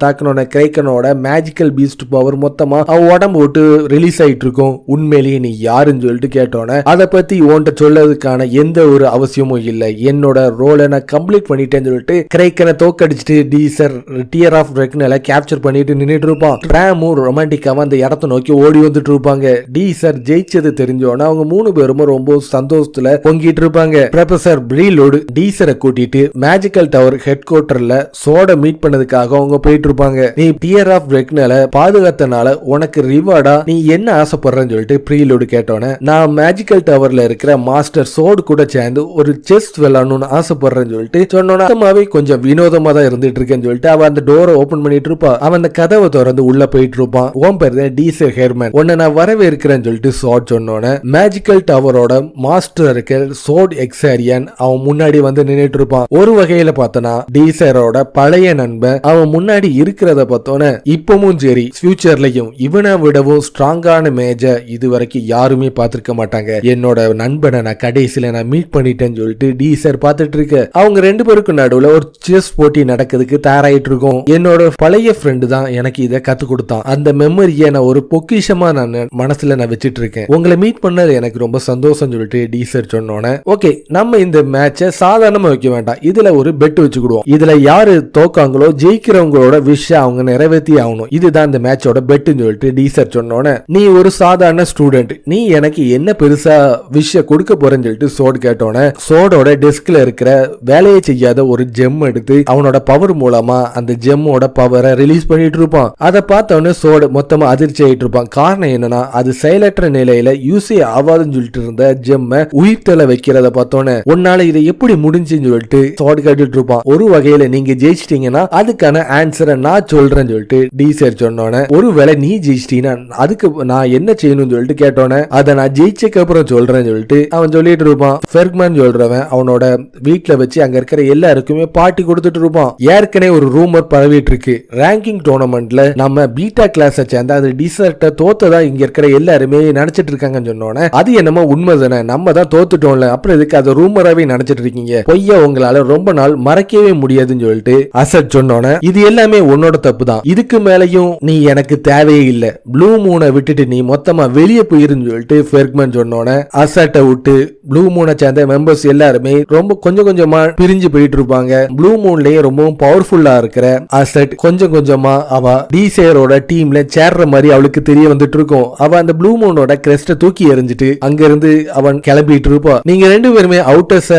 தாக்கனோட கிரைக்கனோட மேஜிக்கல் பீஸ்ட் பவர் மொத்தமா அவன் உடம்பு விட்டு ரிலீஸ் ஆயிட்டு இருக்கும். உண்மையிலேயே நீ யாருன்னு சொல்லிட்டு கேட்டோன்னே அதை பத்தி உன்கிட்ட சொல்லதுக்கான எந்த ஒரு அவசியமும் இல்லை, என்னோட ரோலை நான் கம்ப்ளீட் பண்ணிட்டேன்னு சொல்லிட்டு கிரைக்கனை தோக்கடிச்சிட்டு டீசர் டியர் ஆஃப் ரெக்னலை கேப்சர் பண்ணிட்டு நின்னுட்டு இருப்பான். ரேமும் ரொமான்டிக்காம அந்த இடத்தை நோக்கி ஓடி வந்துட்டு இருப்பாங்க. டீசர் ஜெயிச்சது தெரிஞ்சோன்னா அவங்க மூணு பேரும் ரொம்ப சந்தோஷத்துல பொங்கிட்டு இருப்பாங்க. ப்ரொஃபசர் பிரீலோடு டீசரை கூட்டிட்டு மேஜிக்கல் டவர் ஹெட் குவார்டர்ல சோட மீட் பண்ணதுக்காக அவங்க போயிட்டு இருப்பாங்க. நீ டியர் ஆஃப் ரெக்னலை பாதுகாத்தனால உனக்கு ரிவார்டா நீ என்ன ஆசைப்படுறன்னு சொல்லிட்டு பிரீலோடு கேட்டோன்னே நான் மேஜிக்கல் டவர்ல இருக்கிற மாஸ்டர் சோடு கூட சேர்ந்து ஒரு செஸ் விளையாடணும்னு ஆசைப்படுறேன்னு சொல்லிட்டு சொன்னோன்னாவே கொஞ்சம் வினோதமா தான் இருந்துட்டு இருக்கேன்னு சொல்லிட்டு அவன் அந்த டோரை ஓபன் பண்ணிட்டு இருப்பா. அவன் அந்த கதவை திறந்து உள்ள போயிட்டு இருப்பான். ஓம் பேர் டீசர் ஹெர்மன், உன்னை நான் வரவேற்கிறேன்னு சொல்லிட்டு சோட் சொன்னோன்னே மேஜிக்கல் டவரோட மாஸ்டர் இருக்க சோட் எக்ஸாரியன் அவன் முன்னாடி வந்து நின்னுட்டு இருப்பான். ஒரு வகையில பார்த்தனா டீசரோட பழைய நண்பன் அவன் முன்னாடி இருக்கிறத பார்த்தோன்னே இப்பவும் சரி ஃபியூச்சர்லயும் இவனை விடவும் ஸ்ட்ராங்கான மேஜ இது வரைக்கும் யாருமே பார்த்திருக்க மாட்டாங்க, என்னோட நண்பனை நான் கடைசியில நான் மீட் பண்ணிட்டேன்னு சொல்லிட்டு டீசர் பார்த்துட்டு இருக்க. அவங்க ரெண்டு பேருக்கும் நடுவுல ஒரு செஸ் போட்டி நடக்கிறதுக்கு தயாராயிட்டு இருக்கும். என்னோட பழைய ஃப்ரெண்டு தான் எனக்கு இதை கத்து கொடுத்தான், அந்த மெமரியை நான் ஒரு பொக்கிஷமா நான் மனசுல நான் வச்சிட்டு இருக்கேன், உங்களை மீட் பண்ணது எனக்கு ரொம்ப சந்தோஷம் சொல்லிட்டு டீசர் சொன்னோன்னே ஓகே நம்ம இந்த மேட்சை சாதாரணமா வைக்க வேண்டாம், இதுல ஒரு பெட் வச்சுக்கிடுவோம், இதுல யாரு தோக்காங்களோ ஜெயிக்கிறவங்களோட விஷ அவங்க நிறைவேற்றி ஆகணும், இதுதான் இந்த மேட்சோட பெட்டுன்னு சொல்லிட்டு டீசர் சொன்னோன்னே நீ ஒரு சாதாரண ஸ்டூடெண்ட், நீ எனக்கு என்ன பெருசா விஷ கொடுக்க போறேன்னு சொல்லிட்டு சோட் கேட்டோன்னே சோடோட டெஸ்க்ல இருக்கிற வேலையை செய்யாத ஒரு ஜெம் எடுத்து அவனோட பவர் மூலமா அந்த ஜெம்மோட பவரை ரிலீஸ் பண்ணிட்டு இருப்பான். அதை பார்த்தவொடனே சோடு மொத்தமா அதிர்ச்சி ஆயிட்டு இருப்பான். காரணம் என்னன்னா அது செயலற்ற நிலையில யூஸே ஆகாதுன்னு சொல்லிட்டு இருந்த ஜெம்ம உயிர்த்தல வைக்கிறத பார்த்தோன்னே உன்னால இதை எப்படி முடிஞ்சுன்னு சொல்லிட்டு சோடு கேட்டுட்டு இருப்பான். ஒரு வகையில நீங்க ஜெயிச்சிட்டீங்கன்னா அதுக்கான ஆன்சரை நான் சொல்றேன்னு சொல்லிட்டு டீசர் சொன்னோன்னே ஒருவேளை நீ ஜெயிச்சிட்டீங்கன்னா அதுக்கு நான் என்ன செய்யணும்னு சொல்லிட்டு கேட்டோன்னே அதை நான் ஜெயிச்சக்கு அப்புறம் சொல்றேன்னு சொல்லிட்டு அவன் சொல்லிட்டு இருப்பான். ஃபெர்க்மேன் சொல்றவன் அவனோட வீட்டுல வச்சு அங்க இருக்கிற எல்லாருக்குமே பார்ட்டி கொடுத்துட்டு இருப்பான். ஏற்கனவே ஒரு ரூமர் பரவிட்டு இருக்கு, ரேங்கிங் டோர்னமெண்ட்ல நம்ம பீட்டா கிளாஸை சேர்ந்த அது அசட்ட தோத்ததா இங்க இருக்கிற எல்லாருமே நினைச்சிட்டு இருக்காங்கன்னு சொன்னோன்னே அது என்னமோ உண்மைதானே, நம்ம தான் தோத்துட்டோம்ல, அப்புறம் இதுக்கு அது ரூமராவே நினைச்சிட்டு இருக்கீங்க, பொய்யா உங்களால ரொம்ப நாள் மறக்கவே முடியாதுன்னு சொல்லிட்டு அசட் சொன்னோன்னே இது எல்லாமே உன்னோட தப்பு தான், இதுக்கு மேலையும் நீ எனக்கு தேவையே இல்ல, ப்ளூ மூனை விட்டுட்டு நீ மொத்தமா வெளியே போயிருன்னு சொல்லிட்டு பெர்க்மன் சொன்னோன்னே அசட்டை விட்டு ப்ளூ மூனை சேர்ந்த மெம்பர்ஸ் எல்லாருமே ரொம்ப கொஞ்சம் கொஞ்சமா பிரிஞ்சு போயிட்டு இருப்பாங்க. ப்ளூ மூன்லயே ரொம்பவும் பவர்ஃபுல்லா இருக்கிற அசட் கொஞ்சம் கொஞ்சமா அவ டிசையரோட டீம்ல சேர்ற மாதிரி அவளுக்கு தெரிய வந்துட்டு இருக்கும். அவ அந்த ப்ளூ மூனோட கிரெஸ்ட தூக்கி எறிஞ்சிட்டு அங்க இருந்து அவன் கிளம்பிட்டு இருப்பா. நீங்க ரெண்டு பேருமே அவுட்டர்ஸ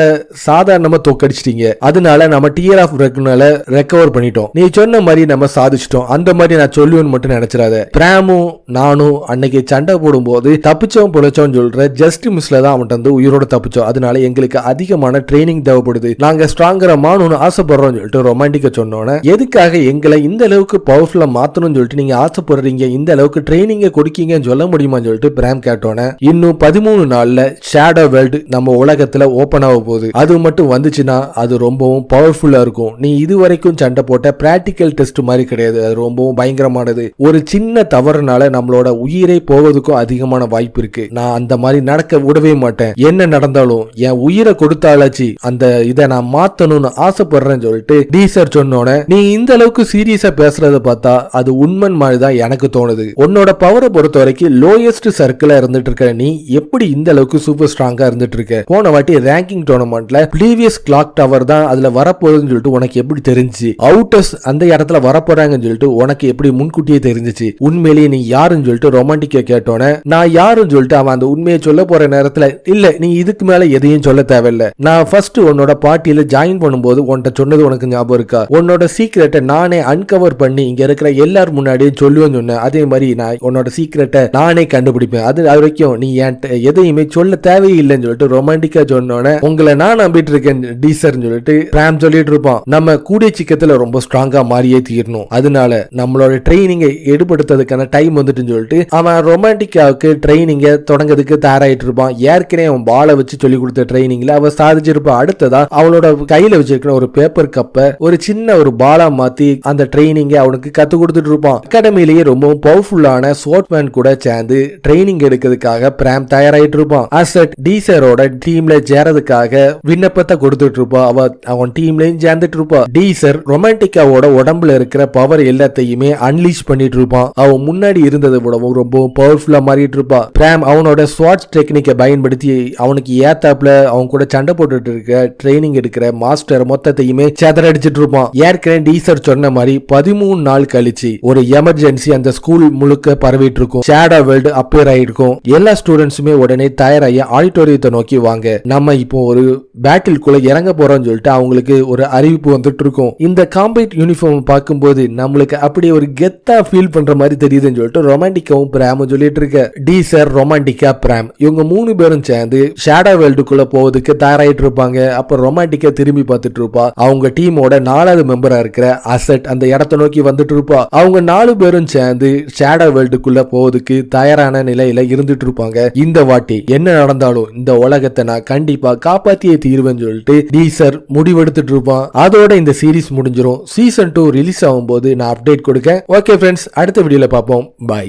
சாதாரணமா தோக்கடிச்சிட்டீங்க, அதனால நம்ம டியர் ஆஃப் ரெக்னால ரெக்கவர் பண்ணிட்டோம், நீ சொன்ன மாதிரி நம்ம சாதிச்சிட்டோம், அந்த மாதிரி நான் சொல்லுவேன்னு மட்டும் நினைச்சிடாத. பிராமும் நானும் அன்னைக்கு சண்டை போடும் போது தப்பிச்சோம் பொழைச்சோம் சொல்ற ஜஸ்ட் மிஸ்ல தான் அவன் வந்து உயிரோட தப்பிச்சோம், அதனால எங்களுக்கு அதிகமான ட்ரைனிங் தேவைப்படுது, நாங்க ஸ்ட்ராங்கரா மாறணும்னு ஆசைப்படுறோம் சொல்லிட்டு ரொமான்டிக்கா சொன்னோன்னே எதுக்காக எங்களை இந்த அளவுக்கு பவர்ஃபுல்லா மாத்தணும்னு சொல்லிட்டு நீங்க ஆசைப்படுறீங்க, இந்த அளவுக்கு ட்ரைனிங்க கொடுக்கீங்கன்னு சொல்ல முடியுமான்னு சொல்லிட்டு பிராம் கேட்டோன்னே இன்னும் 13 நாள்ல ஷேடோ வேர்ல்டு நம்ம உலகத்துல ஓபன் ஆக போகுது, அது மட்டும் வந்துச்சுன்னா அது ரொம்பவும் பவர்ஃபுல்லா இருக்கும், நீ இதுவரைக்கும் சண்டை போட்ட பிராக்டிக்கல் டெஸ்ட் மாதிரி கிடையாது, அது ரொம்பவும் பயங்கரமானது, ஒரு சின்ன தவறுனால நம்மளோட உயிரை போவதுக்கும் அதிகமான வாய்ப்பு இருக்கு, நான் அந்த மாதிரி நடக்க விடவே மாட்டேன், என்ன நடந்தாலும் என் உயிரை கொடுத்தாலாச்சு அந்த இதை நான் மாத்தணும்னு ஆசைப்படுறேன்னு சொல்லிட்டு டீசர் சொன்னோன்னே நீ இந்த அளவுக்கு சீரியஸா பேசுறத பார்த்தா அது உண்மன் மாதிரி தான் எனக்கு தோணுது, உன்னோட பவரை பொறுத்த வரைக்கும் லோயஸ்ட் சர்க்கிளா இருந்துட்டு இருக்க நீ எப்படி இந்த அளவுக்கு சூப்பர் ஸ்ட்ராங்கா இருந்துட்டு இருக்க, போன வாட்டி ரேங்கிங் டோர்னமெண்ட்ல ப்ரீவியஸ் கிளாக் டவர் தான் அதுல வரப்போகுதுன்னு சொல்லிட்டு உனக்கு எப்படி தெரிஞ்சுச்சு, அவுட்டர்ஸ் அந்த இடத்துல வரப்போறாங்கன்னு சொல்லிட்டு உனக்கு எப்படி முன்கூட்டியே தெரிஞ்சிச்சு, உண்மையிலேயே நீ யாருன்னு சொல்லிட்டு ரொமான்டிக்கா கேட்டோன்னே நான் யாருன்னு சொல்லிட்டு அவன் அந்த உண்மையை சொல்ல போற நேரத்துல இல்ல நீ இதுக்கு மேல எதையும் சொல்ல தேவையில்ல, நான் ஃபர்ஸ்ட் உன்னோட பார்ட்டியில ஜாயின் பண்ணும்போது உன்கிட்ட சொன்னது உனக்கு ஞாபகம் இருக்கா, உன்னோட சீக்ரெட்டை நானே அன்கவர் பண்ணி இங்க இருக்கிற எல்லாரும் முன்னாடியே சொல்லுவேன்னு சொன்னேன், அதே மாதிரி நான் உன்னோட சீக்ரெட்டை நானே கண்டுபிடிப்பேன், அது வரைக்கும் நீ என்கிட்ட எதையுமே சொல்ல தேவையில்லைன்னு சொல்லிட்டு ரொமான்டிக்கா சொன்னோன்னே உங்களை நான் நம்பிட்டு இருக்கேன் டீசர்னு சொல்லிட்டு பிராம் சொல்லிட்டு இருப்பான். நம்ம கூடிய சீக்கிரத்துல ரொம்ப ஸ்ட்ராங்கா மாறியே தீரணும், அதனால நம்மளோட ட்ரைனிங்கை எடுப்படுத்துறதுக்கான டைம் வந்துட்டுன்னு சொல்லிட்டு அவன் ரொமான்டிக்காவுக்கு ட்ரைனிங்கை தொடங்கிறதுக்கு தயாராயிட்டு இருப்பான். ஏற்கனவே அவன் பாலை வச்சு சொல்லி கொடுத்த ட்ரைனிங்ல அவ சாதிச்சிருப்பா. அடுத்ததா அவளோட கையில வச்சிருக்கிற ஒரு பேப்பர் கப்பை ஒரு சின்ன ஒரு பாலா மாத்தி அந்த ட்ரைனிங்க அவனுக்கு கத்து கொடுத்துட்டு இருப்பான். அகாடமிலேயே ரொம்ப பவர்ஃபுல்லான ஸ்போர்ட்மேன் கூட சேர்ந்து ட்ரைனிங் எடுக்கிறதுக்காக பிராம் தயாராயிட்டு இருப்பான். அசட் டீசரோட டீம்ல சேரதுக்காக விண்ணப்பத்தை கொடுத்துட்டு இருப்பா. அவன் டீம்லயும் சேர்ந்துட்டு இருப்பா. டீசர் ரொமான்டிக்காவோட உடம்புல இருக்கிற பவர் எல்லாத்தையுமே அன்லீஷ் பண்ணிட்டு இருப்பான். அவன் முன்னாடி இருந்ததை விடவும் ரொம்ப பவர்ஃபுல்லா மாறிட்டு இருப்பா. பிராம் அவனோட ஸ்வாட்ச் டெக்னிக்கை பயன்படுத்தி அவனுக்கு ஏத்தாப்ல அவன் கூட சண்டை போட்டுட்டு இருக்க ட்ரைனிங் எடுக்கிற மாஸ்டர் மொத்தத்தையுமே சேதறடிச்சிட்டு இருப்பான். ஏற்கனவே டீசர் சொன்ன மாதிரி 13 நாள் கழிச்சு ஒரு எமர்ஜென்சி அந்த ஸ்கூல் முழுக்க பரவிட்டு இருக்கும். ஷேடோ வேர்ல்டு அப்பேர் ஆயிருக்கும். எல்லா ஸ்டூடெண்ட்ஸுமே உடனே தயாராகி ஆடிட்டோரியத்தை நோக்கி வாங்க, நம்ம இப்போ ஒரு பேட்டில்குள்ள இறங்க போறோம்னு சொல்லிட்டு அவங்களுக்கு ஒரு அறிவிப்பு வந்துட்டு இருக்கும். இந்த காம்பேட் யூனிஃபார்ம் பார்க்கும்போது நம்மளுக்கு அப்படியே ஒரு கெத்தா ஃபீல் பண்ற மாதிரி தெரியுதுன்னு சொல்லிட்டு ரொமான்டிக்காவும் பிராமும் சொல்லிட்டு இருக்க. டீசர், ரொமான்டிக்கா, பிராம் இவங்க 3 பேரும் சேர்ந்து ஷேடோ வேர்ல்டுக்குள்ள போவதுக்கு தயாராயிட்டு இருப்பாங்க. அப்ப ரொமான்டிக்கா திரும்பி பார்த்துட்டு இருப்பா. அவங்க டீமோட 4வது மெம்பரா இருக்கிற அசட் அந்த இடத்தை நோக்கி வந்துட்டு இருப்பா. அவங்க 4 பேரும் சேர்ந்து ஷேடோ வேர்ல்டுக்குள்ள போவதுக்கு தயாரான நிலையில இருந்துட்டு இருப்பாங்க. இந்த வாட்டி என்ன நடந்தாலும் இந்த உலகத்தை நான் கண்டிப்பா காப்பாத்தியே தீர்வேன்னு சொல்லிட்டு டீசர் முடிவெடுத்துட்டு இருப்பான். அதோட இந்த சீரிஸ் முடிஞ்சிரும். சீசன் 2 ரிலீஸ் ஆகும் போது நான் அப்டேட் கொடுக்க. ஓகே ஃப்ரெண்ட்ஸ், அடுத்த வீடியோல பார்ப்போம். பாய்.